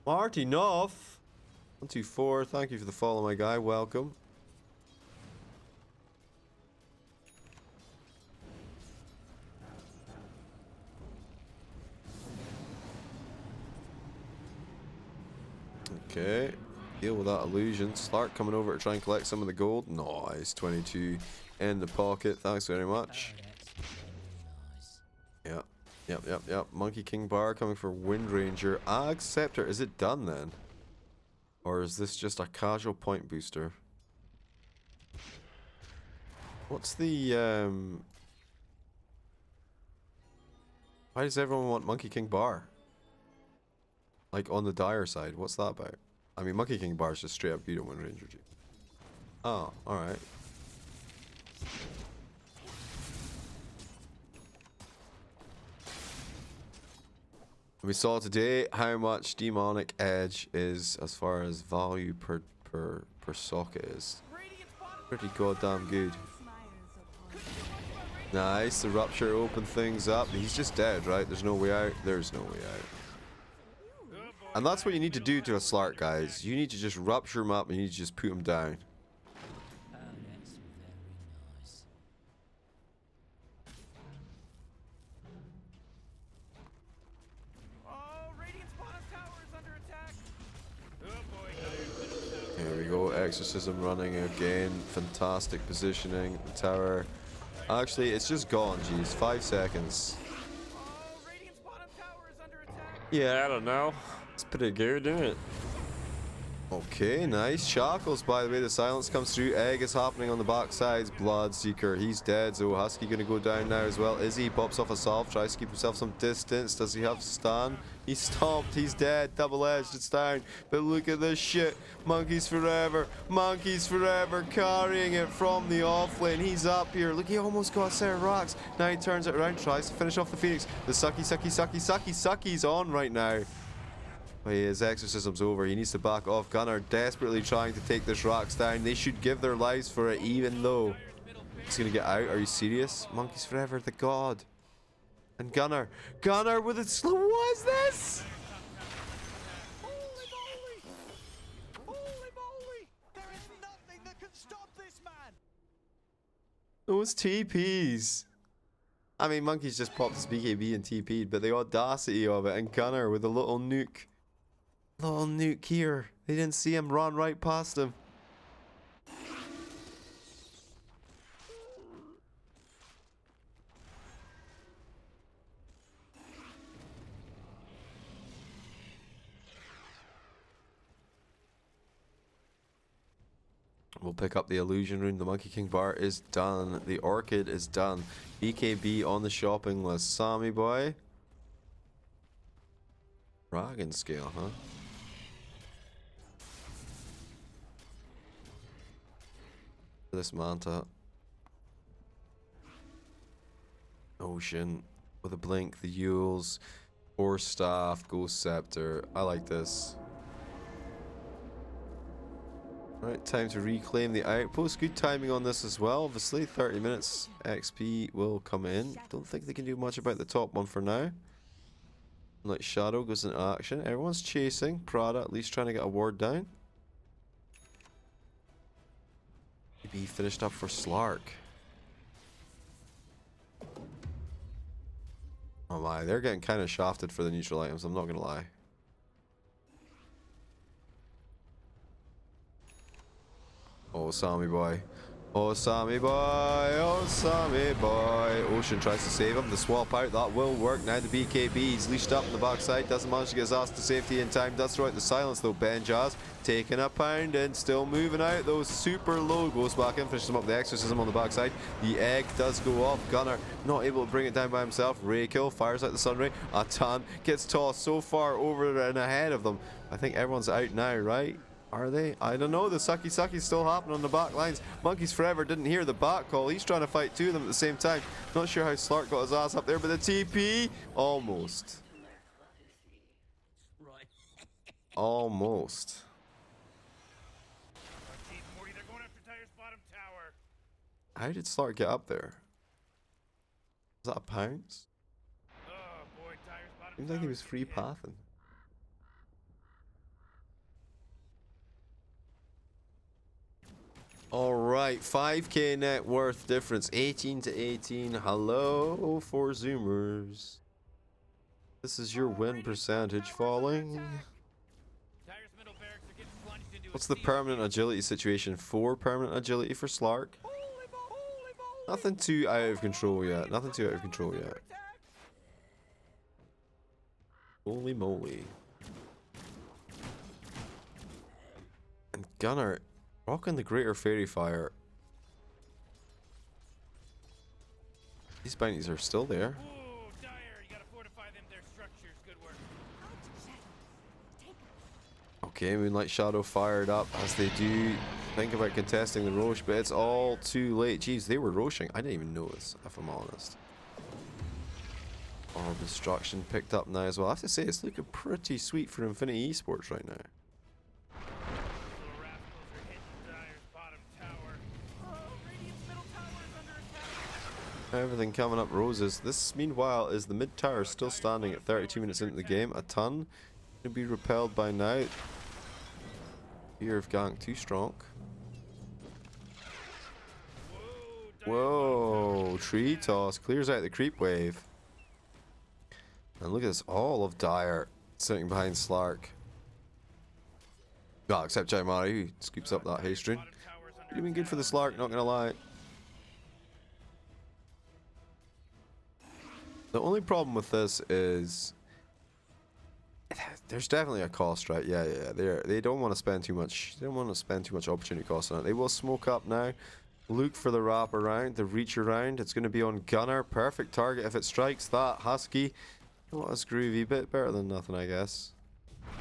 Martinov, 124. Thank you for the follow, my guy. Welcome. Okay. Deal with that illusion. Slark coming over to try and collect some of the gold. Nice. 22 in the pocket. Thanks very much. Yep. Monkey King Bar coming for Wind Ranger. Ag Scepter. Is it done then? Or is this just a casual point booster? What's the why does everyone want Monkey King Bar? Like on the dire side, what's that about? I mean, Monkey King Bar is just straight up good on Wind Ranger G. Oh, alright. We saw today how much Demonic Edge is as far as value per socket is. Pretty goddamn good. Nice, the Rupture opened things up. He's just dead, right? There's no way out. There's no way out. And that's what you need to do to a Slark, guys. You need to just rupture him up and you need to just put him down. Here we go, Exorcism running again. Fantastic positioning. The tower. Actually, it's just gone, geez. 5 seconds. Yeah, I don't know. It's pretty good, isn't it? Okay, nice. Shackles, by the way. The silence comes through. Egg is happening on the backsides. Bloodseeker, he's dead. So Husky going to go down now as well. Izzy pops off a salve, tries to keep himself some distance. Does he have stun? He's stomped. He's dead. Double-edged. It's down. But look at this shit. Monkeys forever. Monkeys forever. Carrying it from the offlane. He's up here. Look, he almost got a set of rocks. Now he turns it around, tries to finish off the Phoenix. The sucky's on right now. But his exorcism's over. He needs to back off. Gunnar desperately trying to take this rocks down. They should give their lives for it, even though he's gonna get out. Are you serious? Monkeys forever, the god. And Gunnar with it slow. What is this? Holy moly! Holy moly! There is nothing that can stop this man! Those TPs. I mean, Monkeys just popped his BKB and TP'd, but the audacity of it. And Gunnar with a little nuke. Little nuke here. They didn't see him run right past him. We'll pick up the illusion rune. The Monkey King Bar is done. The Orchid is done. BKB on the shopping list. Sammy boy. Dragon scale, huh? This Manta. Ocean with a blink. The Yules. Force Staff. Ghost Scepter. I like this. Right, time to reclaim the outpost. Good timing on this as well. Obviously, 30 minutes XP will come in. Don't think they can do much about the top one for now. Like Shadow goes into action. Everyone's chasing. Prada at least trying to get a ward down. Maybe he finished up for Slark. Oh my, they're getting kind of shafted for the neutral items, I'm not gonna lie. Oh, Sammy boy. Oh, Sammy boy. Oh, Sammy boy. Ocean tries to save him. The swap out. That will work. Now the BKB. He's leashed up on the backside. Doesn't manage to get his ass to safety in time. Does throw out the silence though. Benjaz taking a pound and still moving out. Though super low. Goes back in. Finishes him up with the exorcism on the backside. The egg does go off. Gunner not able to bring it down by himself. Ray kill. Fires out the sunray. A ton. Gets tossed so far over and ahead of them. I think everyone's out now, right? Are they? I don't know. The sucky still happening on the back lines. Monkeys Forever didn't hear the back call. He's trying to fight two of them at the same time. Not sure how Slark got his ass up there, but the TP almost. Almost. Jeez, Morty, they're going after Tyre's bottom tower. How did Slark get up there? Was that a pounce? Oh boy, Tyre's bottom Seems like he tower's was free hit. pathing. Alright, 5k net worth difference, 18 to 18. Hello for Zoomers. This is your win percentage falling. Tyre's middle barracks are getting plunged into a What's the sea of permanent agility situation? 4 permanent agility for Slark. Nothing too out of control yet. Nothing too out of control yet. Holy moly. And Gunner rocking the Greater Fairy Fire. These bounties are still there. Ooh, Dyer, you gotta fortify them, their structures. Good work. Okay, Moonlight Shadow fired up as they do think about contesting the Roche, but it's all too late. Jeez, they were Roshing. I didn't even notice, if I'm honest. Orb Destruction picked up now as well. I have to say, it's looking pretty sweet for Infinity Esports right now. Little rascals are hitting Dyer's bottom tower. Oh, Radiant's middle tower is under attack. Everything coming up roses. This, meanwhile, is the mid tower still standing at 32 minutes into the game. A ton to be repelled by now. Fear of gank too strong. Whoa, tree toss clears out the creep wave. And look at this, all of Dyer sitting behind Slark. Ah, except Jaimari, who scoops up that haste rune. Would have been good for the Slark, not gonna lie. The only problem with this is there's definitely a cost, right? Yeah, they don't want to spend too much. They don't want to spend too much opportunity cost on it. They will smoke up now. Look for the wrap around, the reach around. It's going to be on Gunner. Perfect target if it strikes that. Husky. What a groovy bit. Better than nothing, I guess.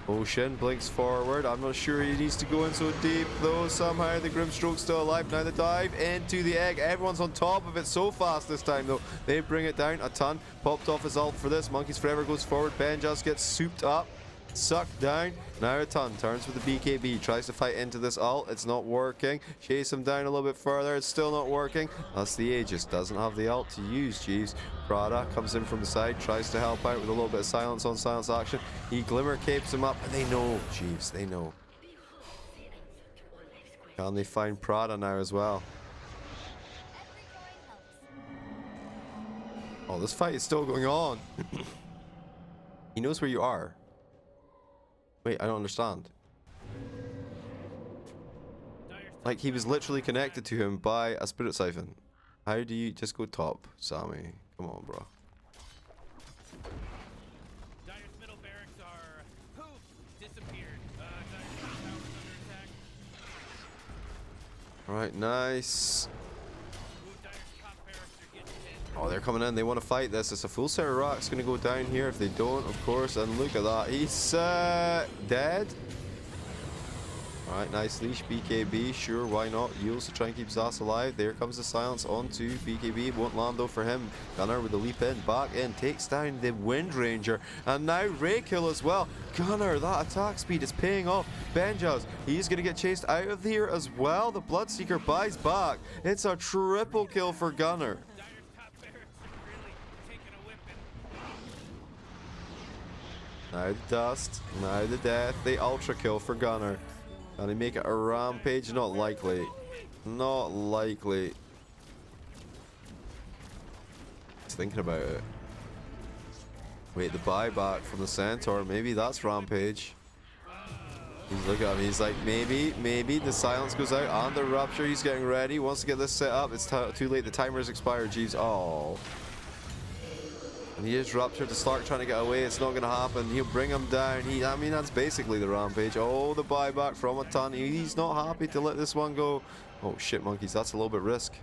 Ocean blinks forward. I'm not sure he needs to go in so deep, though. Somehow the Grimstroke's still alive. Now the dive into the egg. Everyone's on top of it so fast this time, though. They bring it down a ton. Popped off his ult for this. Monkeys Forever goes forward. Ben just gets souped up. Sucked down. Now a ton turns with the BKB, tries to fight into this ult. It's not working. Chase him down a little bit further. It's still not working. That's the Aegis. Doesn't have the ult to use. Jeeves. Prada comes in from the side, tries to help out with a little bit of silence on silence action. He glimmer capes him up, and they know. Jeeves, they know. Can they find Prada now as well? Oh, this fight is still going on. He knows where you are. Wait, I don't understand. Like, he was literally connected to him by a spirit siphon. How do you just go top, Sammy? Come on, bro. Dyer's middle barracks are poof, disappeared. Dyer's top tower's under attack. Alright, nice. Ooh, Dyer's top barracks are getting hit. Oh, they're coming in. They want to fight this. It's a full set of rocks going to go down here if they don't, of course. And look at that. He's dead. Alright, nice leash. BKB. Sure, why not? Yields to try and keep his ass alive. There comes the silence onto BKB. Won't land though for him. Gunner with the leap in. Back in. Takes down the Wind Ranger. And now Ray kill as well. Gunner, that attack speed is paying off. Benjaz, he's going to get chased out of here as well. The Bloodseeker buys back. It's a triple kill for Gunner. Now the dust, now the death, the ultra kill for Gunner. Can he make it a rampage? Not likely. Not likely. He's thinking about it. Wait, the buyback from the Centaur, maybe that's rampage. He's looking at me. He's like, maybe. The silence goes out on the rupture. He's getting ready. Wants to get this set up. It's too late. The timer's expired. Jeeves. Oh. And he is ruptured to start trying to get away. It's not going to happen. He'll bring him down. I mean, that's basically the rampage. Oh, the buyback from a ton. He's not happy to let this one go. Oh, shit, monkeys. That's a little bit risk.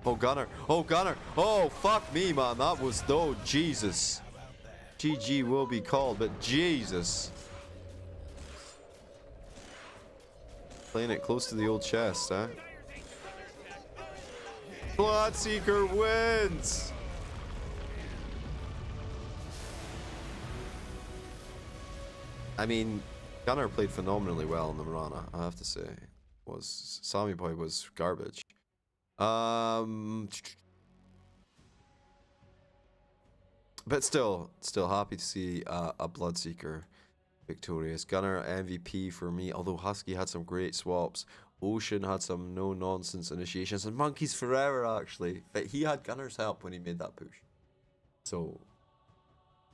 Oh, Gunner. Oh, Gunner. Oh, fuck me, man. That was... Oh, Jesus. GG will be called, but Jesus. Playing it close to the old chest, huh? Bloodseeker wins! I mean, Gunner played phenomenally well in the Marana, I have to say. Sammy Boy was garbage. But still happy to see a Bloodseeker victorious. Gunner MVP for me, although Husky had some great swaps. Ocean had some no-nonsense initiations, and Monkeys Forever, actually. But he had Gunner's help when he made that push. So,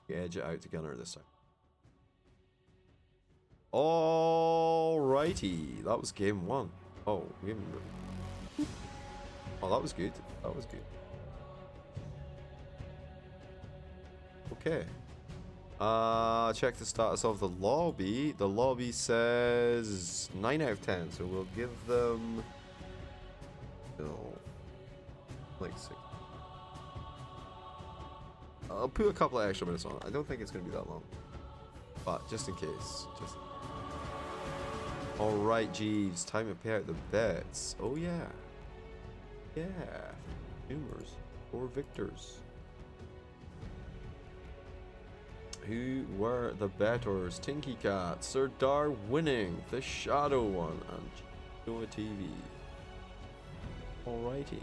we edge it out to Gunner this time. Alrighty, that was game one. Oh, that was good. That was good. Okay. Check the status of the lobby. The lobby says 9 out of 10, so we'll give them like 6. I'll put a couple of extra minutes on it. I don't think it's gonna be that long, but just in case. Alright, Jeeves, time to pay out the bets. Oh yeah. Yeah. Humors or victors. Who were the bettors? Tinky Cat, Sir Dar winning, the Shadow One, and Noah TV. Alrighty.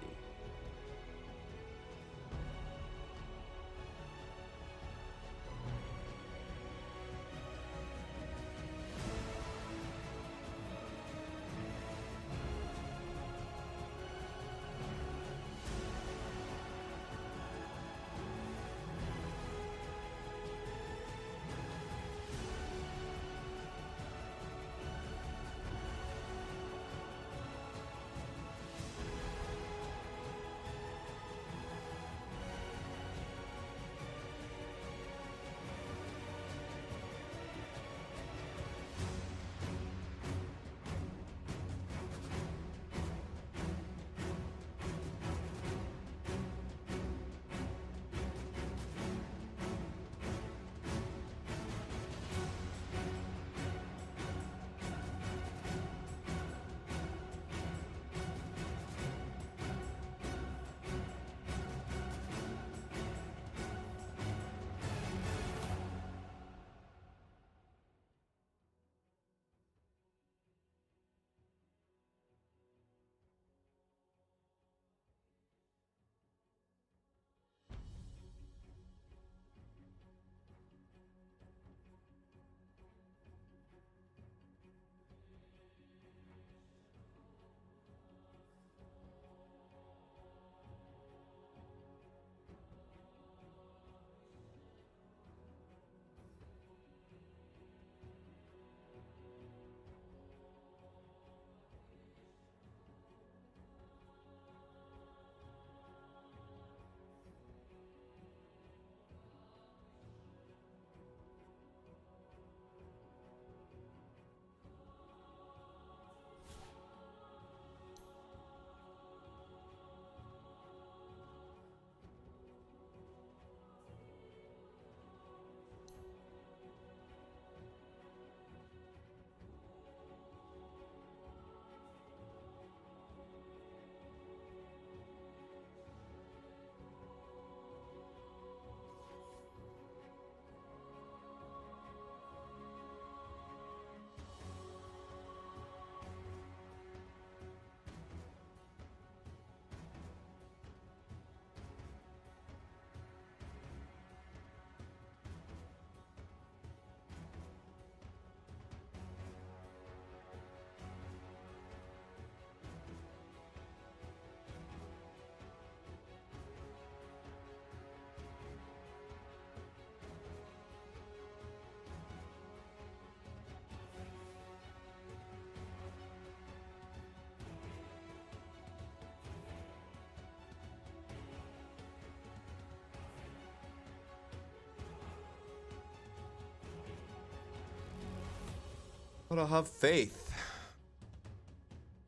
But I have faith.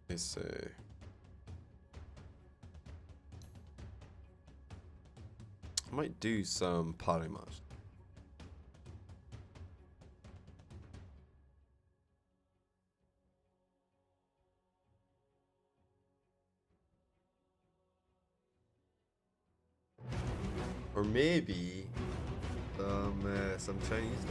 They say. I might do some party match. Or maybe some Chinese.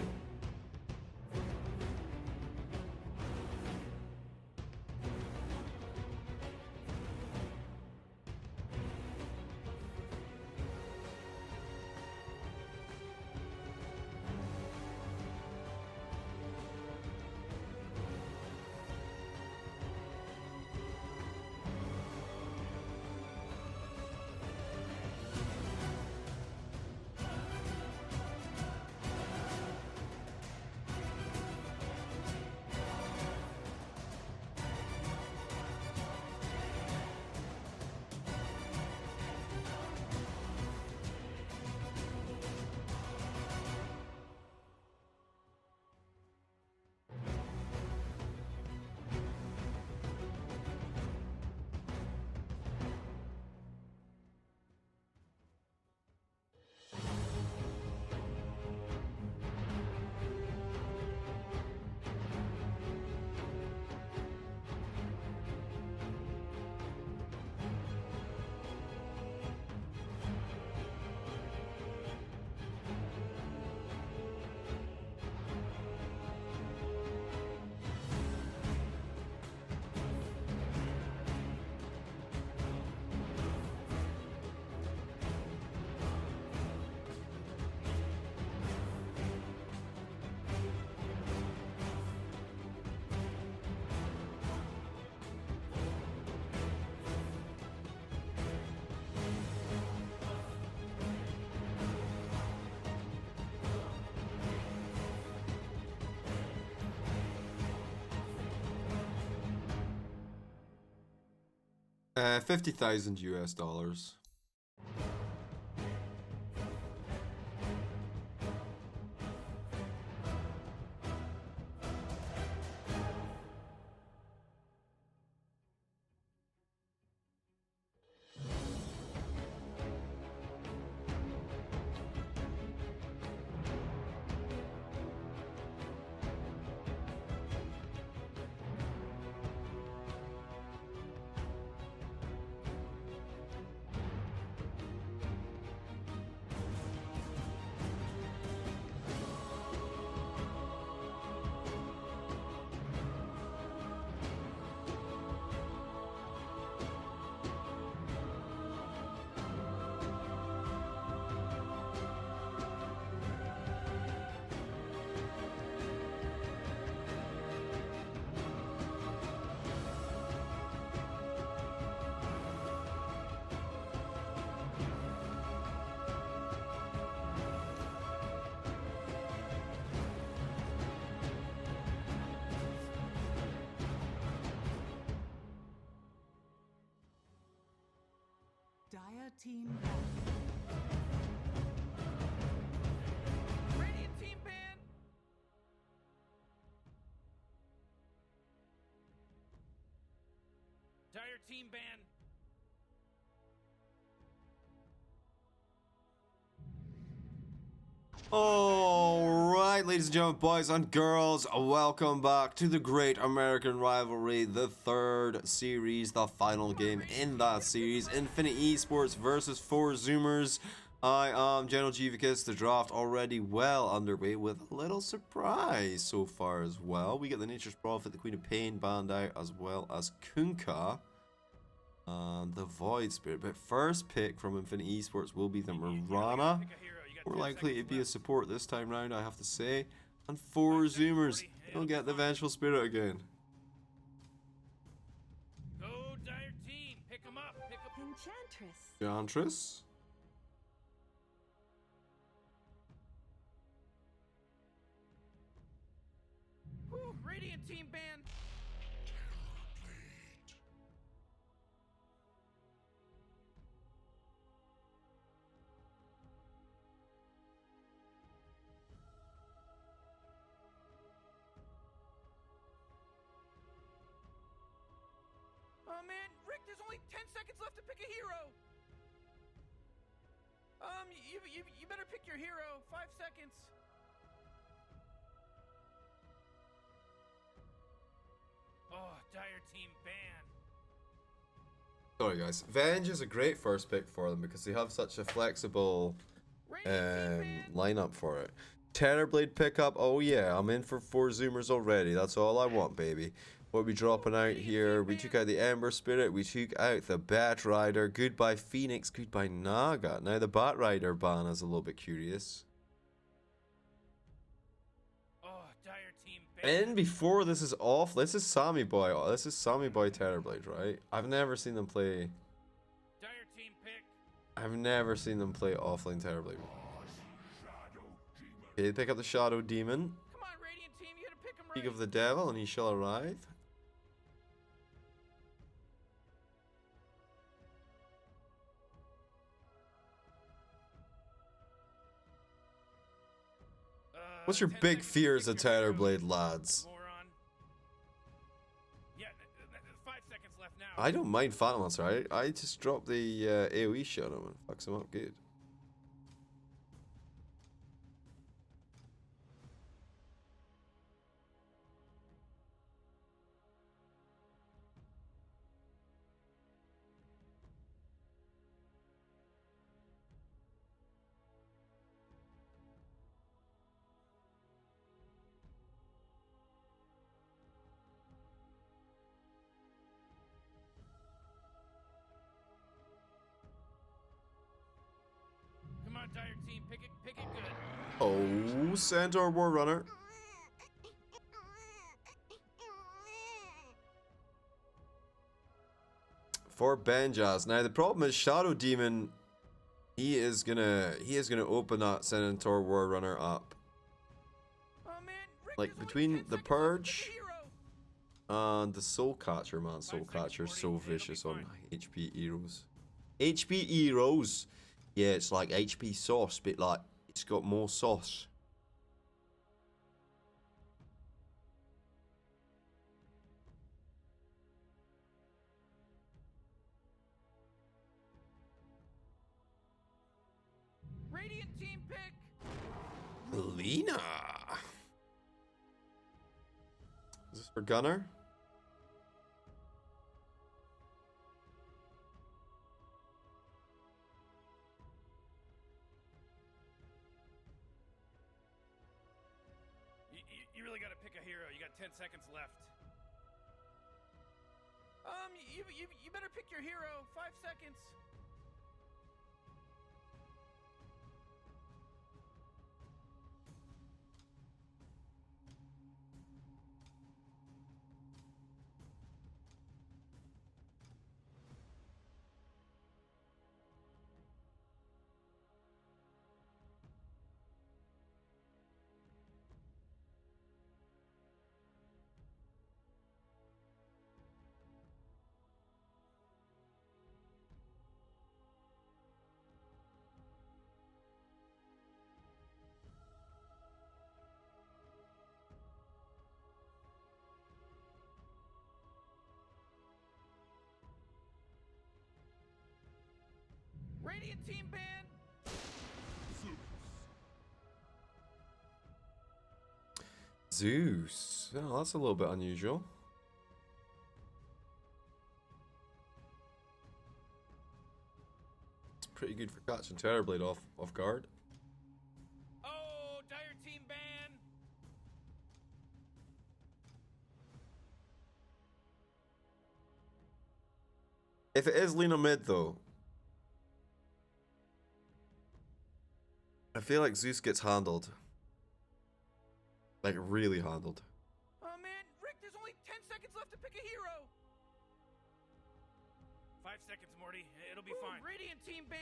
$50,000 US. Dire team. Radiant team ban. Dire team ban. Alright, ladies and gentlemen, boys and girls, welcome back to the Great American Rivalry, the third series, the final game in that series, Infinite Esports versus 4 Zoomers. I am General Givicus, the draft already well underway with a little surprise so far as well. We get the Nature's Prophet, the Queen of Pain banned out, as well as Kunkka and the Void Spirit. But first pick from Infinite Esports will be the Mirana. More likely to be a support this time round, I have to say. And 4 Zoomers, they'll get the Vengeful Spirit again. Go Dire team. Pick 'em up. Pick 'em. Enchantress. Enchantress. Whew, Radiant team ban. you better pick your hero. 5 seconds. Oh, dire team ban. Sorry guys, Venge is a great first pick for them because they have such a flexible lineup for it. Terrorblade pickup, oh yeah, I'm in for 4 zoomers already. That's all I want, baby. What are we dropping out here? We took out the Ember Spirit, we took out the Bat Rider. Goodbye Phoenix, goodbye Naga. Now the Bat Rider ban is a little bit curious. Oh, dire team ban. And before this is off, this is Sammy Boy. Oh, this is Sammy Boy Terrorblade, right? I've never seen them play. Dire team pick. I've never seen them play offlane Terrorblade. Okay, pick up the Shadow Demon. Come on, Radiant team, you gotta pick him right. Speak of the Devil, and he shall arrive. What's your 10 big seconds to fears of pick your hero, Terrorblade, lads? moron. Yeah, 5 seconds left now. I don't mind Phantom Monster. I just dropped the AoE shot on him and fucks him up good. Come on, dire team, pick it good. Oh, Centaur War Runner. For Benjas. Now the problem is Shadow Demon. He is gonna open that Centaur War Runner up. Oh man, Rick, Like there's only between 10 the seconds left to Purge pick a hero. and the Soul Catcher, man. Soul 5 seconds, Catcher's so Morty. It'll be vicious on fine. HP heroes. HP heroes. Yeah, it's like HP sauce, but like it's got more sauce. Radiant team pick. Lena. Is this for Gunner? You really gotta pick a hero. You got 10 seconds left. You better pick your hero. 5 seconds. Radiant team ban. Zeus. Oh, that's a little bit unusual. It's pretty good for catching Terrorblade off guard. Oh, dire team ban. If it is Lena mid though, I feel like Zeus gets handled. Like really handled. Oh man, Rick, there's only 10 seconds left to pick a hero. 5 seconds, Morty. It'll be fine. Radiant team ban.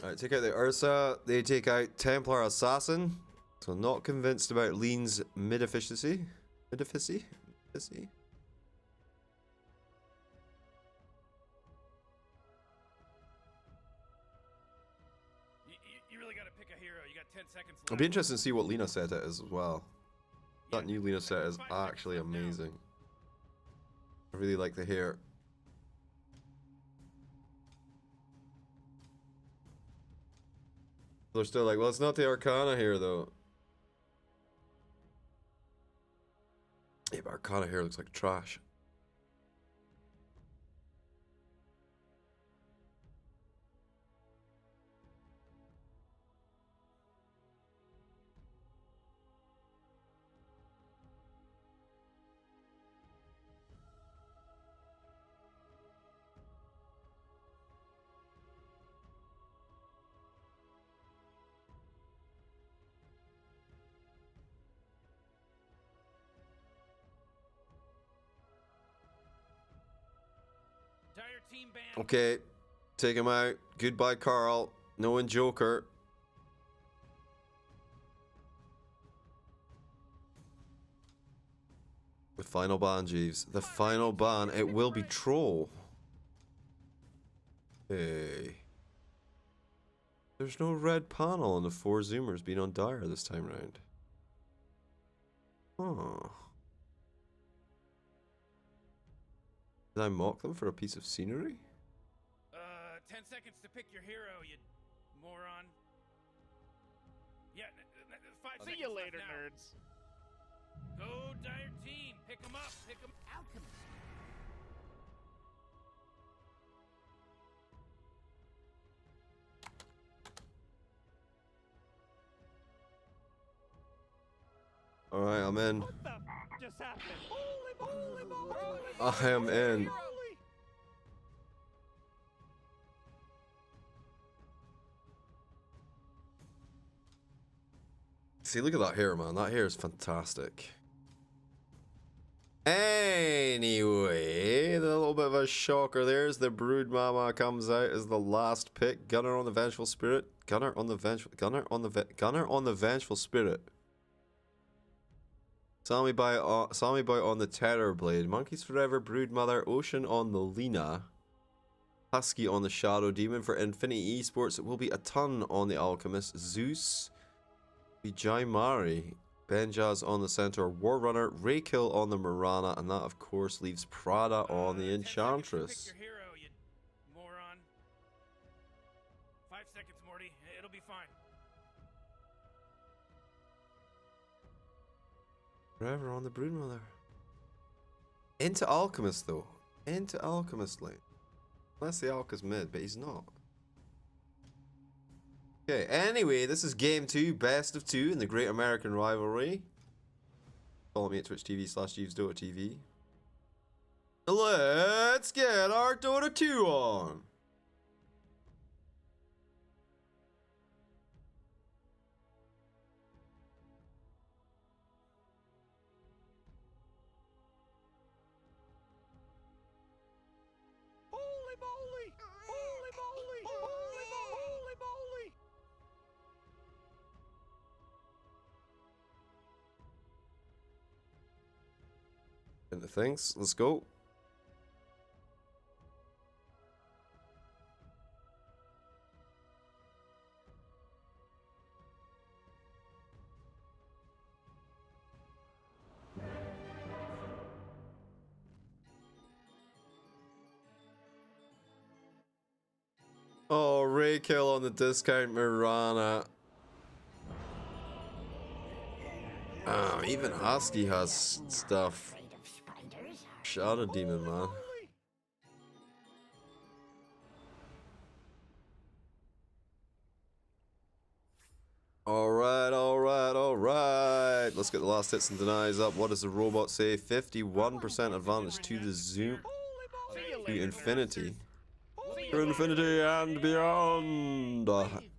Alright, take out the Ursa. They take out Templar Assassin. So not convinced about Lean's mid-efficiency. Mid-efficacy? Efficacy? You really gotta pick a hero. You got 10 seconds left. It'll be interesting to see what Lena set it is as well. Yeah, That new Lena set is 5 seconds actually left now. amazing. I really like the hair. They're still like, well, it's not the Arcana here, though. Yeah, but Arcana here looks like trash. Dire team ban. Okay, take him out. Goodbye, Carl. No one Joker. The final ban, Jeeves. The final ban. It will be Troll. Hey. There's no red panel on the 4 Zoomers being on Dire this time round. Oh. Did I mock them for a piece of scenery? 10 seconds to pick your hero, you moron. Yeah, 5 seconds. See you left later, now. nerds. Go Dire team. Pick 'em up. Pick 'em. Alchemist. Alright, I'm in. What the just happened? Holy moly, moly, I am in. moly. See, look at that hair, man. That hair is fantastic. Anyway, a little bit of a shocker there as the Brood Mama comes out as the last pick. Gunner on the Vengeful Spirit. Gunner on the Vengeful Spirit. Salmi Boy on the Terror Blade. Monkeys Forever, Brood Mother, Ocean on the Lena. Husky on the Shadow Demon. For Infinity Esports, it will be a ton on the Alchemist. Zeus. Be Jaimari. Benjaz on the Centaur, War Runner, Raykill on the Mirana, and that of course leaves Prada on the 10 seconds to Enchantress. pick your hero, you moron. 5 seconds, Morty. It'll be fine. Forever on the Broodmother. Into Alchemist though. Into Alchemist lane. Unless the Alch is mid, but he's not. Okay, anyway, this is game 2, best of 2 in the Great American Rivalry. Follow me at twitch.tv/JeevesDota.tv. Let's get our Dota 2 on. Holy moly! Holy moly! Holy moly! Into things, let's go. Oh, Raykill on the discount Mirana. Oh, even Husky has stuff. Shadow Demon, man. Alright, alright, alright. Let's get the last hits and denies up. What does the robot say? 51% advantage to the Zoom. To Infinity. To Infinity and beyond.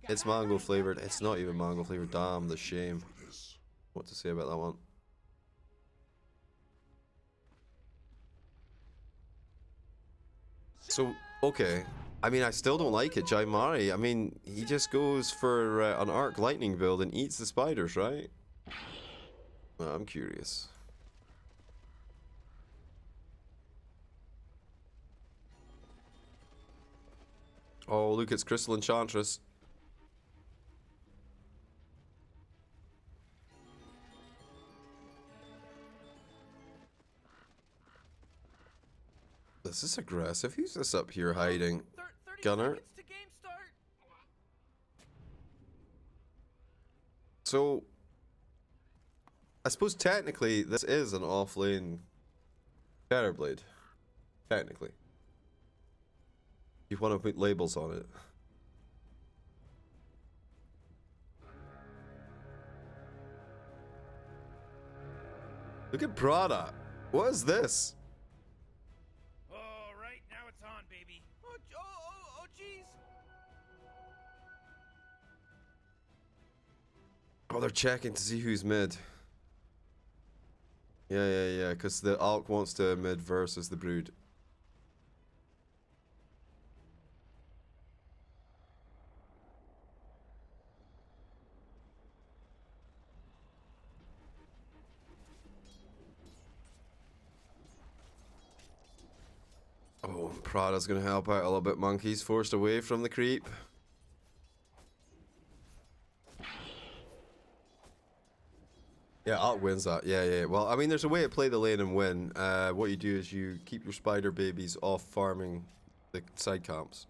It's mango flavored. It's not even mango flavored. Damn, the shame. What to say about that one? So, okay. I mean, I still don't like it, Jaimari. I mean, he just goes for an Arc Lightning build and eats the spiders, right? I'm curious. Oh, look, it's Crystal Enchantress. This is aggressive. Who's this up here hiding? 30 Gunner? seconds to game start. So, I suppose technically this is an off-lane Shatterblade. Technically. You want to put labels on it. Look at Prada. What is this? All right, now it's on, baby. Oh, jeez. Oh, they're checking to see who's mid. Yeah, because the Alk wants to mid versus the Brood. Oh, Prada's gonna help out a little bit. Monkey's forced away from the creep. Yeah, Alk wins that. Yeah. Well, I mean, there's a way to play the lane and win. What you do is you keep your spider babies off farming the side camps.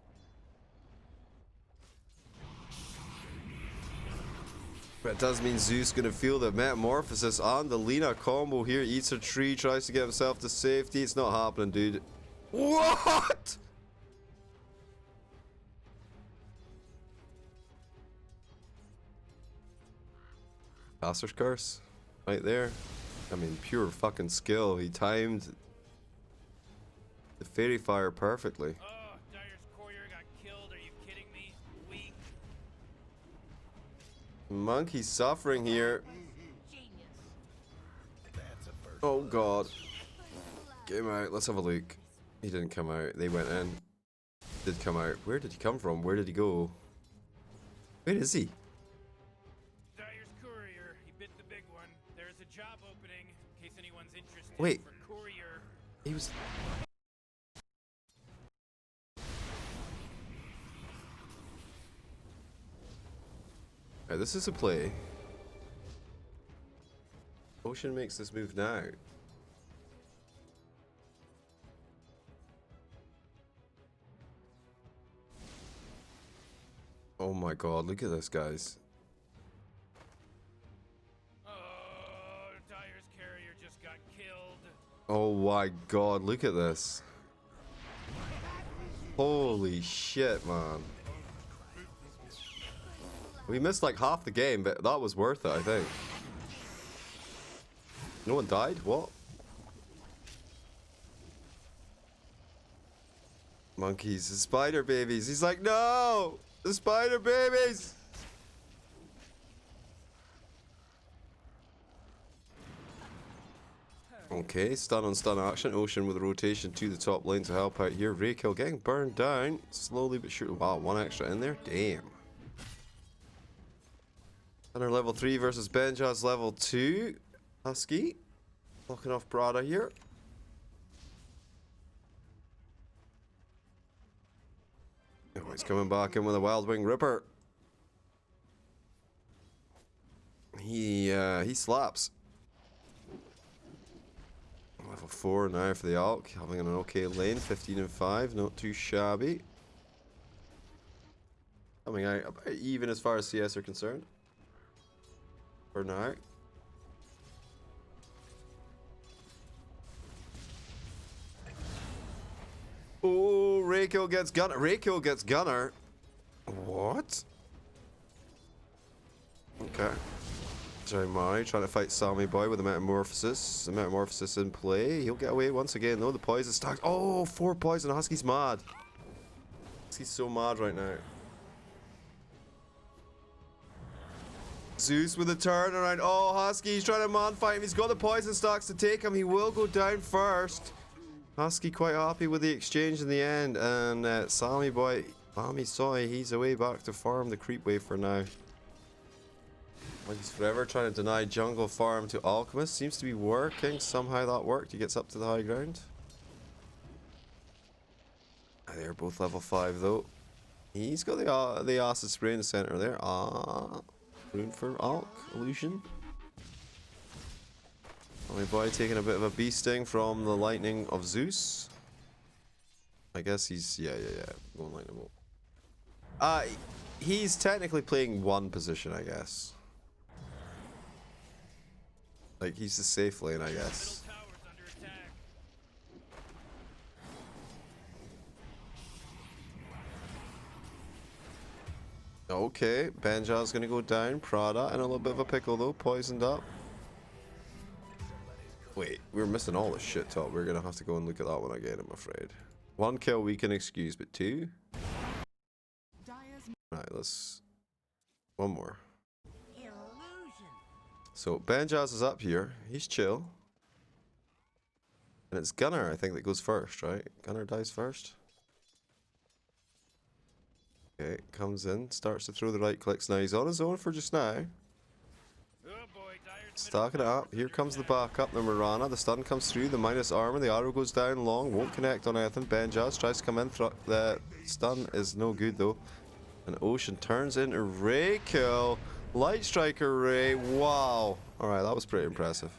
But it does mean Zeus gonna feel the metamorphosis on the Lina combo here. Eats a tree, tries to get himself to safety. It's not happening, dude. What? Caster's Curse. Right there. I mean, pure fucking skill. He timed the Fairy Fire perfectly. Oh, Dyer's courier got killed. Are you kidding me? Weak. Monkey's suffering here. Oh god. Get him out. Let's have a look. He didn't come out. They went in. Did come out. Where did he come from? Where did he go? Where is he? Dyer's courier. He bit the big one. There's a job opening in case anyone's interested. Wait. For courier. He was... Alright, this is a play. Ocean makes this move now. Oh my god, look at this, guys. Oh, Dyer's carrier just got killed. Oh my god, look at this. Holy shit, man. We missed like half the game, but that was worth it, I think. No one died? What? Monkeys, the spider babies. He's like, no! The spider babies! Okay, stun on stun action. Ocean with a rotation to the top lane to help out here. Raykill getting burned down. Slowly but surely. Wow, one extra in there. Damn. Under level 3 versus Benja's level 2. Husky. Locking off Brada here. Oh, he's coming back in with a Wild Wing Ripper. He slaps. Level 4 now for the Alk, having an okay lane, 15 and 5, not too shabby. Coming out about even as far as CS are concerned. For now. Oh, Raykill gets Gunner. Raykill gets Gunner. What? Okay. Jaimai trying to fight Sammy Boy with a Metamorphosis. The Metamorphosis in play. He'll get away once again though. The poison stacks. Oh, 4 poison. Husky's mad. Husky's so mad right now. Zeus with a turnaround. Oh, Husky, he's trying to man fight him. He's got the poison stacks to take him. He will go down first. Husky quite happy with the exchange in the end. And Sammy Boy, Sammy Soy, he's away back to farm the creep wave for now. He's forever trying to deny jungle farm to Alchemist. Seems to be working. Somehow that worked. He gets up to the high ground. They're both level 5 though. He's got the acid spray in the center there. Rune for Alk. Illusion. Sammy Boy taking a bit of a beasting from the lightning of Zeus. I guess he's yeah. Going lightning bolt. He's technically playing one position, I guess. Like, he's the safe lane, I guess. Middle tower's under attack. Okay, Banjai's gonna go down. Prada in a little bit of a pickle though, poisoned up. Wait, we're missing all the shit top. We're gonna have to go and look at that one again, I'm afraid. One kill we can excuse, but two? Dire's Right, let's... One more. Illusion. So, Banjaz is up here. He's chill. And it's Gunnar, I think, that goes first, right? Gunnar dies first. Okay, comes in, starts to throw the right clicks. Now, he's on his own for just now. Oh boy, Dyer's Stacking it up. Here comes the backup. The Mirana. The stun comes through. The minus armor. The arrow goes down long. Won't connect on anything. Benjaz tries to come in. The stun is no good though. And Ocean turns into Ray kill. Light Striker Ray. Wow. Alright, that was pretty impressive.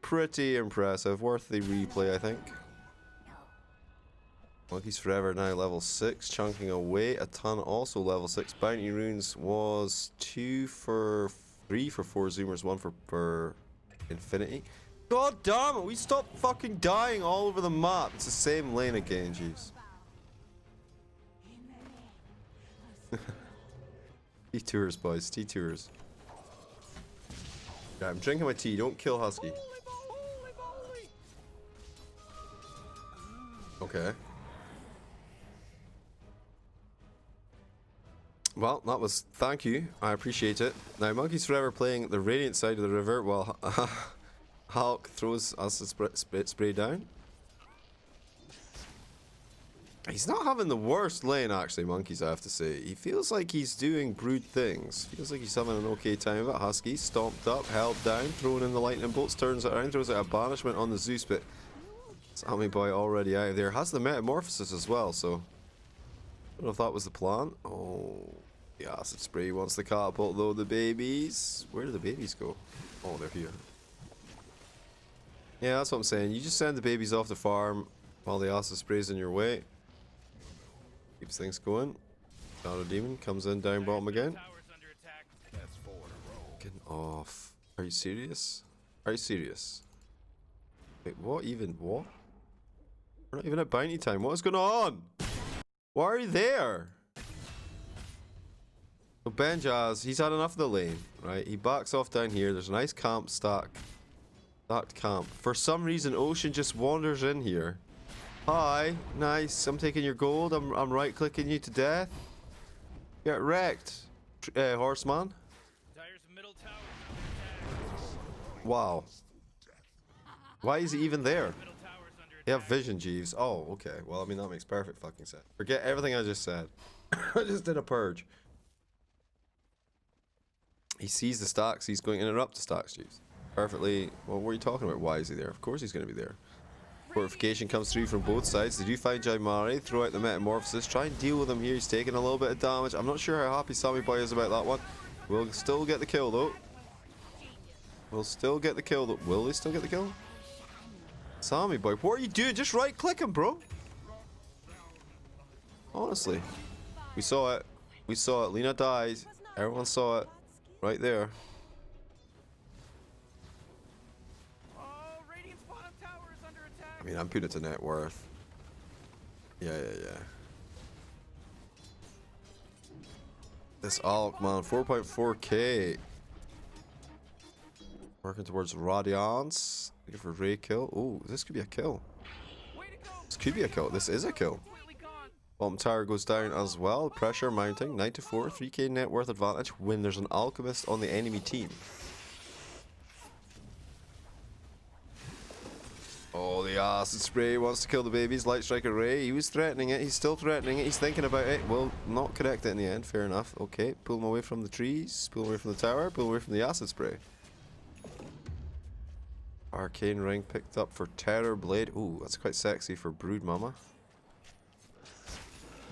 Pretty impressive. Worth the replay, I think. Monkeys Forever now level 6. Chunking away a ton. Also level 6. Bounty Runes was 3 for 4 Zoomers, 1 for Infinity. God damn it, we stopped fucking dying all over the map. It's the same lane again, jeez. T-tours, boys, T-tours. Yeah, I'm drinking my tea, don't kill Husky. Okay. Well, that was... Thank you. I appreciate it. Now, Monkeys Forever playing the Radiant side of the river while Hulk throws us a spray down. He's not having the worst lane, actually, Monkeys, I have to say. He feels like he's doing brood things. Feels like he's having an okay time of it. Husky stomped up, held down, thrown in the lightning bolts, turns it around, throws out a banishment on the Zeus, but Sammy Boy already out of there. Has the metamorphosis as well, so I don't know if that was the plan. Oh... The acid spray wants the catapult though. The babies. Where do the babies go? Oh, they're here. Yeah, that's what I'm saying. You just send the babies off the farm while the acid spray's in your way. Keeps things going. Shadow Demon comes in down bottom again. tower's under attack. That's 4 in a row. Getting off. Are you serious? Are you serious? Wait, what even? What? We're not even at bounty time. What is going on? Why are you there? So Benjaz, he's had enough of the lane, right? He backs off down here. There's a nice camp stacked camp. For some reason, Ocean just wanders in here. Hi, nice. I'm taking your gold. I'm right clicking you to death. Get wrecked, horseman. Dyer's middle tower's under attack. Wow. Why is he even there? Middle tower's under They have attack. vision, Jeeves. Oh, okay. Well, I mean, that makes perfect fucking sense. Forget everything I just said. I just did a purge. He sees the stacks. He's going to interrupt the stacks, Jeeves. Perfectly. Well, what are you talking about? Why is he there? Of course he's going to be there. Fortification comes through from both sides. They do find Jaimari. Throw out the metamorphosis. Try and deal with him here. He's taking a little bit of damage. I'm not sure how happy Sammy Boy is about that one. We'll still get the kill, though. We'll still get the kill, though. Will they still get the kill? Sammy Boy, what are you doing? Just right-click him, bro. Honestly. We saw it. We saw it. Lena died. Everyone saw it. Right there. Oh, Radiant's bottom tower is under attack. I mean, I'm putting it to net worth. Yeah. This Alk, man. 4.4k. Working towards Radiance. Looking for Ray kill. Oh, this could be a kill. Way to go. This could be a kill. This is a kill. Completely gone. Bottom tower goes down as well. Pressure mounting. 9 to 4. 3k net worth advantage when there's an alchemist on the enemy team. Oh, the acid spray wants to kill the babies. Light Striker Ray. He was threatening it. He's still threatening it. He's thinking about it. Will not connect it in the end. Fair enough. Okay. Pull him away from the trees. Pull him away from the tower. Pull him away from the acid spray. Arcane ring picked up for Terror Blade. Ooh, that's quite sexy for Brood Mama.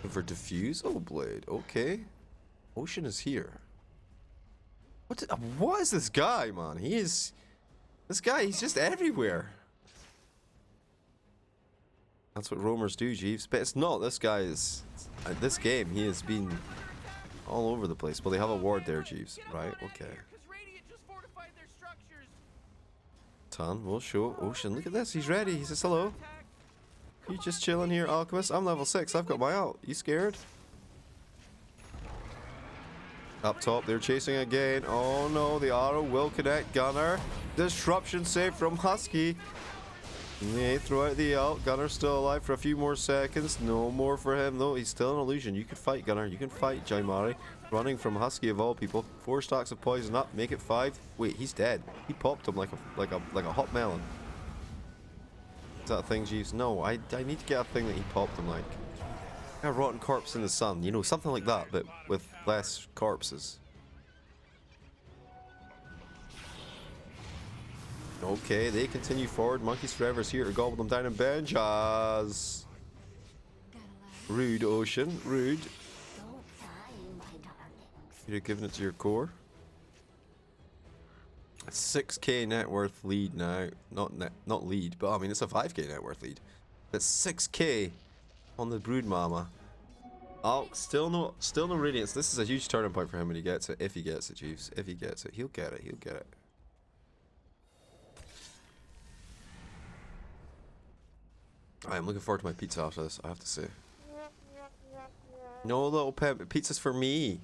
And for Diffuse? Oh, Blade. Okay. Ocean is here. What is this guy, man? This guy, he's just everywhere. That's what roamers do, Jeeves. But it's not. This guy is... this game, he has been all over the place. Well, they have a ward there, Jeeves. Right, okay. Because Radiant just fortified their structures. ton. We'll show Ocean. Look at this. He's ready. He says hello. You just chilling here, Alchemist? I'm level 6. I've got my ult. You scared? Up top, they're chasing again. Oh no, the arrow will connect. Gunner. Disruption saved from Husky. They throw out the ult. Gunner's still alive for a few more seconds. No more for him though. He's still an illusion. You can fight, Gunner. You can fight, Jaimari. Running from Husky of all people. 4 stacks of poison up. Make it 5. Wait, he's dead. He popped him like a hot melon. Is that a thing, Jeeves? No, I need to get a thing that he popped him like. A rotten corpse in the sun. You know, something like that, but with less corpses. Okay, they continue forward. Monkeys Forever's here to gobble them down in benches. Rude, Ocean. Rude. You're giving it to your core. 6k net worth lead now. Not lead, but I mean it's a 5k net worth lead. It's 6k on the Brood Mama. Oh, still no Radiance. This is a huge turning point for him when he gets it. If he gets it, Jeeves. If he gets it. He'll get it. He'll get it. I am looking forward to my pizza after this, I have to say. No little pep. Pizza's for me.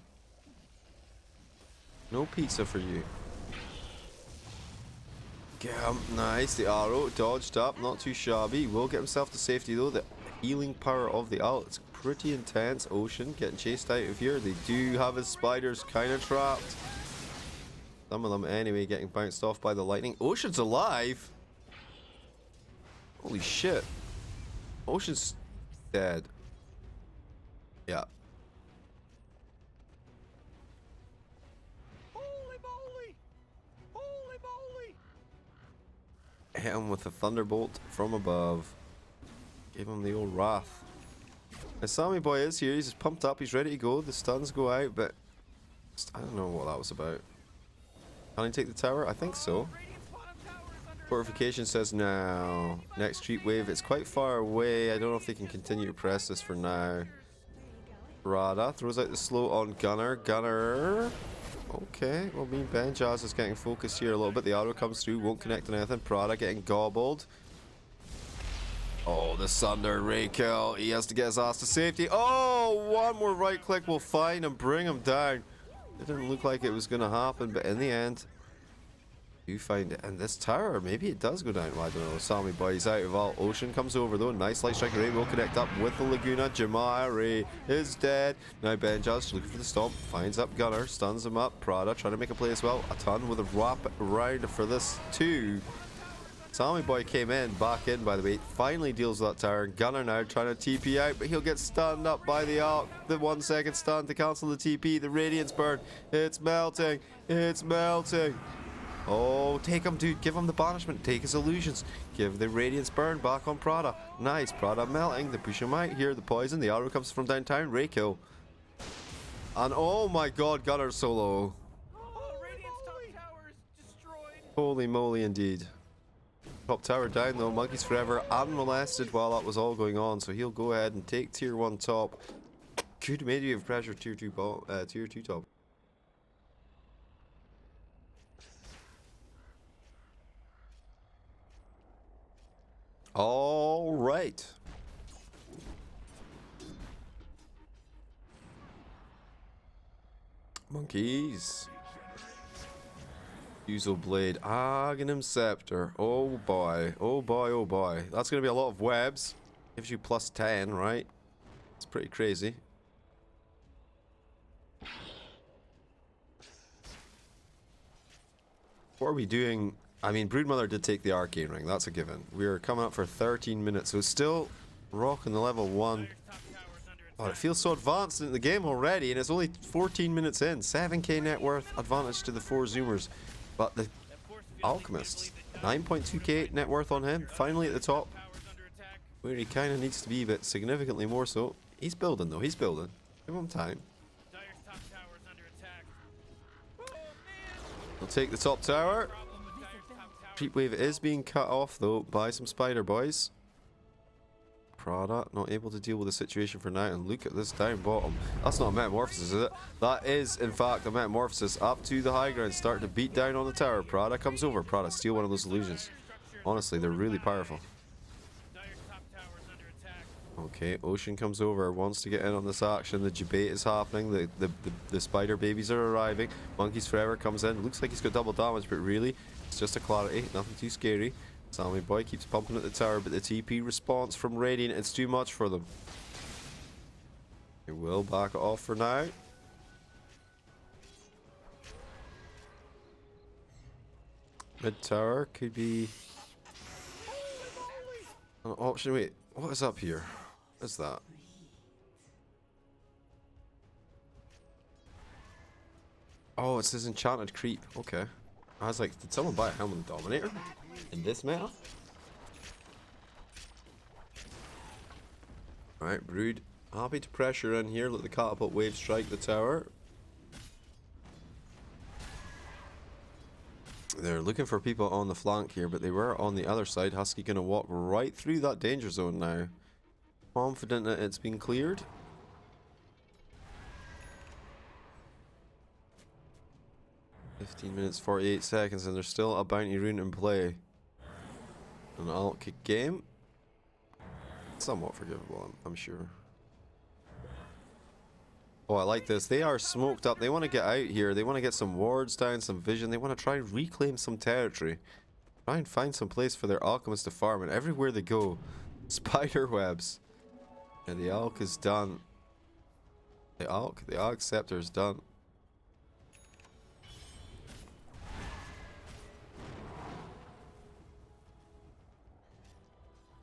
No pizza for you. Nice. The arrow dodged up. Not too shabby. Will get himself to safety though. The healing power of the ult. It's pretty intense. Ocean getting chased out of here. They do have his spiders kind of trapped. Some of them anyway getting bounced off by the lightning. Ocean's alive. Holy shit. Ocean's dead. Yeah. Holy moly! Holy moly! Hit him with a thunderbolt from above. Gave him the old wrath. The Sammy boy is here. He's pumped up. He's ready to go. The stuns go out, but I don't know what that was about. Can he take the tower? I think so. Fortification says no. Next creep wave. It's quite far away. I don't know if they can continue to press this for now. Rada throws out the slow on Gunner. Gunner. Okay. Well, me and Benjaz is getting focused here a little bit. The arrow comes through. Won't connect on anything. Prada getting gobbled. Oh, the Sunder Ray kill. He has to get his ass to safety. Oh, one more right click will find and bring him down. It didn't look like it was going to happen, but in the end, you find it. And this tower, maybe it does go down. Well, I don't know. Sammy boy, he's out of all. Ocean comes over though. Nice light strike. Ray will connect up with the Laguna. Jamari is dead. Now Benjaz looking for the stomp. Finds up Gunner. Stuns him up. Prada trying to make a play as well. A ton with a wrap around for this too. Sammy boy came in, back in by the way. Finally deals with that tower. Gunner now trying to TP out, but he'll get stunned up by the arc. The 1 second stun to cancel the TP. The Radiance burn. It's melting. It's melting. Oh, take him, dude. Give him the banishment. Take his illusions. Give the Radiance burn back on Prada. Nice. Prada melting. They push him out here. The poison. The arrow comes from downtown. Ray kill. And oh my god, Gunner solo. Oh, Radiant's top tower is destroyed. Holy moly indeed. Top tower down though. Monkeys Forever unmolested while that was all going on, so he'll go ahead and take tier 1 top. Could maybe have pressure tier 2 top. All right. Monkeys. Uso Blade. Aghanim Scepter. Oh boy. Oh boy, oh boy. That's going to be a lot of webs. Gives you plus 10, right? It's pretty crazy. What are we doing? I mean, Broodmother did take the Arcane Ring. That's a given. We're coming up for 13 minutes. So it's still rocking the level 1. Oh, it feels so advanced in the game already, and it's only 14 minutes in. 7k net worth advantage to the 4 Zoomers. But the Alchemist, 9.2k net worth on him, finally at the top, where he kind of needs to be, but significantly more so. He's building though, he's building. Give him time. He'll take the top tower. Creep wave is being cut off though by some spider boys. Prada not able to deal with the situation for now, and look at this down bottom. That's not a metamorphosis, is it? That is in fact a metamorphosis. Up to the high ground, starting to beat down on the tower. Prada comes over. Prada steal one of those illusions. Honestly, they're really powerful. Dire's top tower is under attack. Okay, Ocean comes over, wants to get in on this action. The debate is happening. The spider babies are arriving. Monkeys Forever comes in. Looks like he's got double damage, but really, it's just a clarity. Nothing too scary. Sammy Boy keeps pumping at the tower, but the TP response from Radiant, it's too much for them. He will back it off for now. Mid tower could be an option. Wait, what is up here? What is that? Oh, it's his enchanted creep. Okay. I was like, did someone buy a Helm of the Dominator in this meta? Alright, Brood. Happy to pressure in here. Let the catapult wave strike the tower. They're looking for people on the flank here, but they were on the other side. Husky gonna walk right through that danger zone now. Confident that it's been cleared. "15 minutes 48 seconds and there's still a bounty rune in play. An alt kick game. Somewhat forgivable, I'm sure. Oh, I like this. They are smoked up. They want to get out here. They want to get some wards down, some vision. They want to try and reclaim some territory. Try and find some place for their alchemists to farm. And everywhere they go, spider webs. And the alch is done. The alch scepter is done.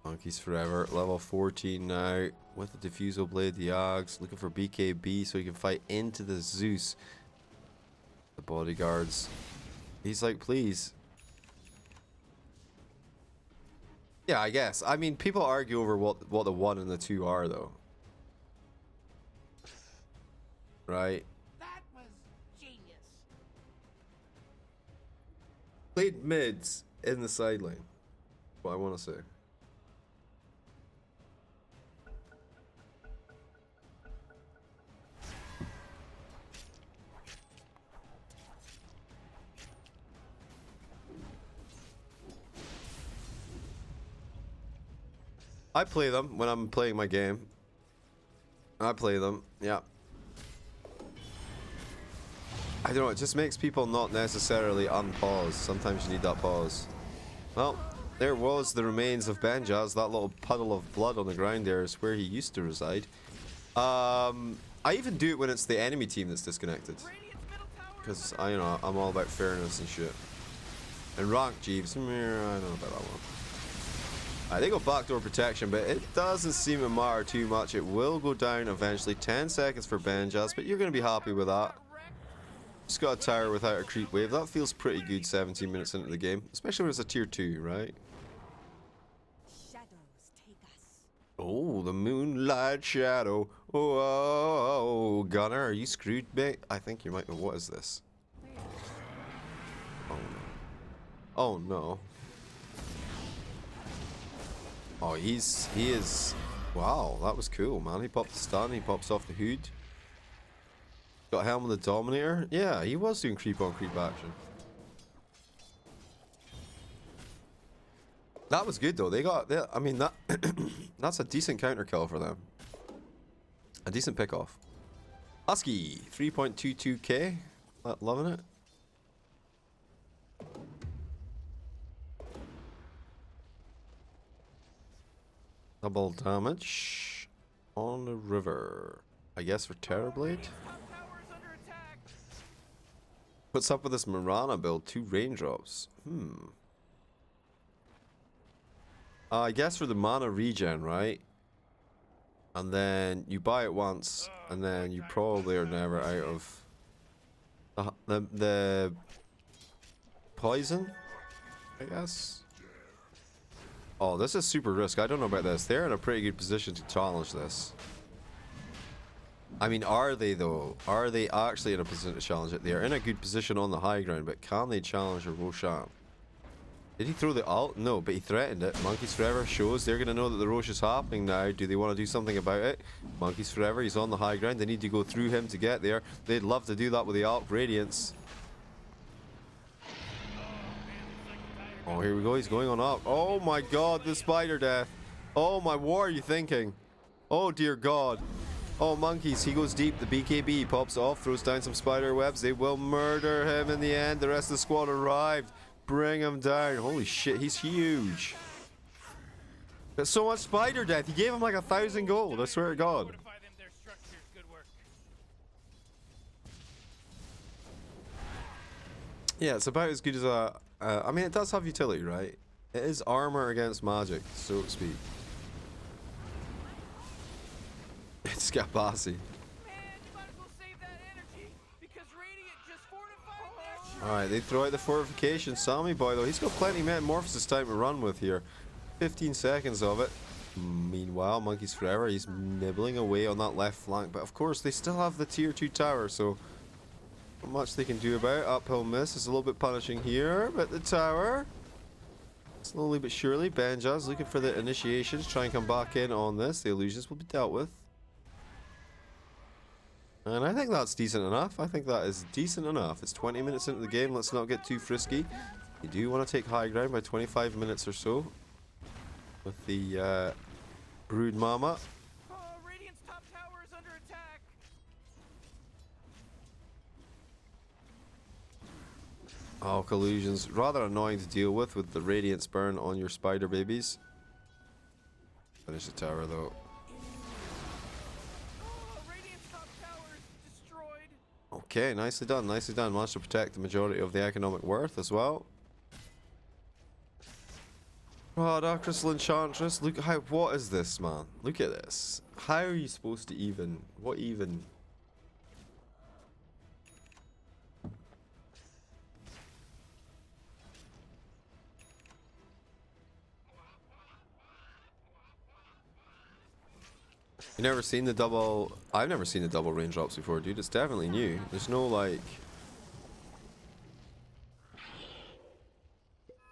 Monkeys Forever, level 14 now, with the Diffusal Blade, the Aghs, looking for BKB so he can fight into the Zeus. The bodyguards. He's like, please. Yeah, I guess. I mean, people argue over what the 1 and the 2 are, though. Right? That was genius. Played mids in the sideline. What I want to say. I play them when I'm playing my game. I play them, yeah. I don't know, it just makes people not necessarily unpause. Sometimes you need that pause. Well, there was the remains of Benjaz. That little puddle of blood on the ground there is where he used to reside. I even do it when it's the enemy team that's disconnected. Because, you know, I'm all about fairness and shit. And rank Jeeves, I don't know about that one. They go backdoor protection, but it doesn't seem to matter too much. It will go down eventually. 10 seconds for Benjaz, but you're going to be happy with that. Just got a tower without a creep wave. That feels pretty good 17 minutes into the game. Especially when it's a tier 2, right? Shadows take us. Oh, the Moonlight Shadow. Oh, Gunner, are you screwed, mate? I think you might be. What is this? Oh, no. Oh, no. Oh, he is. Wow, that was cool, man. He popped the stun, he pops off the hood. Got Helm of the Dominator. Yeah, he was doing creep on creep action. That was good though. I mean, that's a decent counter kill for them. A decent pick off. Husky, 3.22k. Loving it. Double damage on the river. I guess for Terrorblade. What's up with this Mirana build? 2 raindrops. I guess for the mana regen, right? And then you buy it once, and then you probably are never out of the poison, I guess. Oh, this is super risk. I don't know about this. They're in a pretty good position to challenge this. I mean, are they though? Are they actually in a position to challenge it? They're in a good position on the high ground, but can they challenge a Roshan? Did he throw the ult? No, but he threatened it. Monkeys Forever shows they're going to know that the Rosh is happening now. Do they want to do something about it? Monkeys Forever, he's on the high ground. They need to go through him to get there. They'd love to do that with the ult Radiance. Oh, here we go. He's going on up. Oh my god, the spider death. Oh my, what are you thinking? Oh dear god. Oh, monkeys, he goes deep. The BKB pops off, throws down some spider webs. They will murder him in the end. The rest of the squad arrived. Bring him down. Holy shit, he's huge. There's so much spider death. He gave him like 1,000 gold, I swear to god. Fortify them, their structures. Good work. Yeah, it's about as good as a... I mean, it does have utility, right? It is armor against magic, so to speak. It's Gabazi. Man, you might as well save that energy because Radiant just fortified their Alright, they throw out the fortification. Sammy boy, though, he's got plenty of metamorphosis time to run with here. 15 seconds of it. Meanwhile, Monkeys Forever, he's nibbling away on that left flank. But of course, they still have the tier 2 tower, so not much they can do about it. Uphill miss is a little bit punishing here, but the tower, slowly but surely, Benja's looking for the initiations, try and come back in on this. The illusions will be dealt with. And I think that's decent enough. I think that is decent enough. It's 20 minutes into the game. Let's not get too frisky. You do want to take high ground by 25 minutes or so with the Brood Mama. Oh, Radiant's top tower is under attack. Oh, collusions. Rather annoying to deal with the Radiance burn on your spider babies. Finish the tower though. Oh, Radiant's top tower is destroyed. Okay, nicely done, nicely done. Managed to protect the majority of the economic worth as well. Oh, Dark Crystal Enchantress. Look how, what is this, man? Look at this. How are you supposed to even, what even? You never seen the double, I've never seen the double raindrops before, dude. It's definitely new. There's no like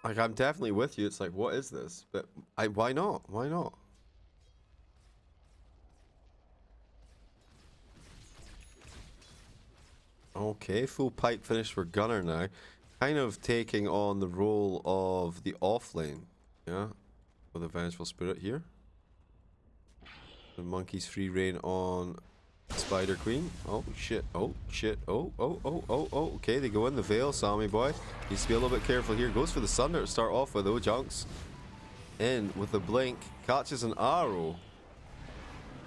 I'm definitely with you. It's like, what is this? But why not? Why not? Okay, full pipe finish for Gunner now. Kind of taking on the role of the off lane, yeah, with a Vengeful Spirit here. The Monkey's free reign on Spider Queen. Oh shit, oh shit, oh. Okay, they go in the Veil, Sammy boy. Needs to be a little bit careful here. Goes for the Sunder to start off with, though. Junks in with the blink. Catches an arrow.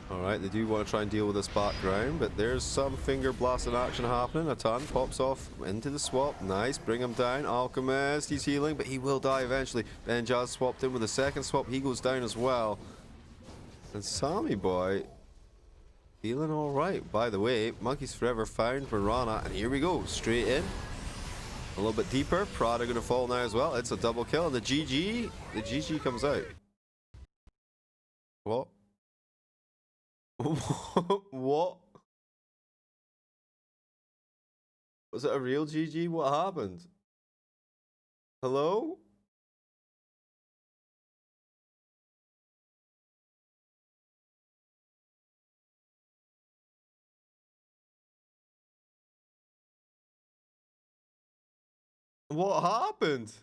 Alright, they do want to try and deal with this background, but there's some finger blasting action happening. A ton pops off into the swap. Nice, bring him down. Alchemist, he's healing, but he will die eventually. Benjaz swapped in with a second swap. He goes down as well. And Sammy boy feeling alright. By the way, Monkeys Forever found Mirana, and here we go, straight in. A little bit deeper. Prada gonna fall now as well. It's a double kill, and the GG comes out. What? What? Was it a real GG? What happened? Hello? What happened?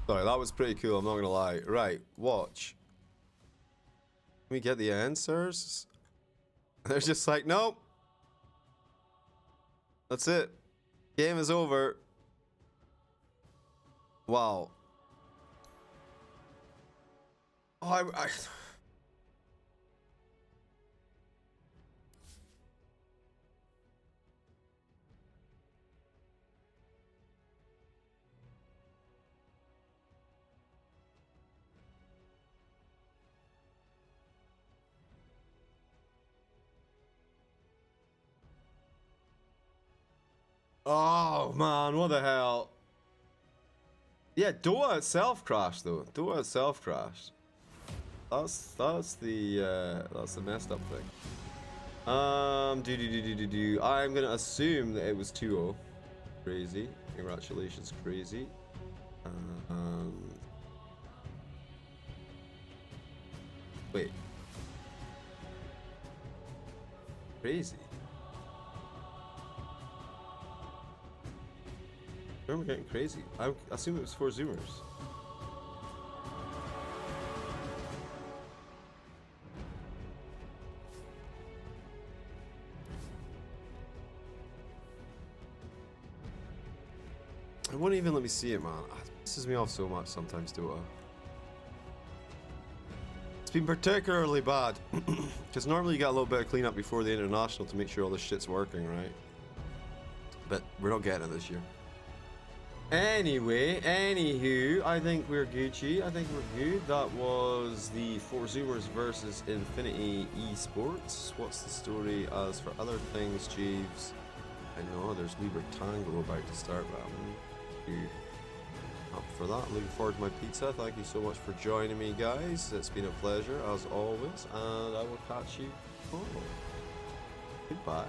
Sorry, that was pretty cool, I'm not gonna lie. Right, watch. Can we get the answers? They're just like, nope. That's it. Game is over. Wow. Oh, oh man, what the hell? Yeah, Doa itself crashed though. Doa itself crashed. That's the messed up thing. I'm gonna assume that it was 2-0. Crazy. Congratulations, crazy. Wait. Crazy. I remember getting crazy. I assume it was 4 Zoomers. It won't even let me see it, man. It pisses me off so much sometimes, Dota. It's been particularly bad. Because normally you got a little bit of cleanup before the international to make sure all this shit's working, right? But we're not getting it this year. Anyway, anywho, I think we're Gucci. I think we're good. That was the 4 Zoomers versus Infinity Esports. What's the story as for other things, Jeeves? I know there's Liber Tango about to start, but I'm up for that. Looking forward to my pizza. Thank you so much for joining me, guys. It's been a pleasure as always, and I will catch you tomorrow. Goodbye.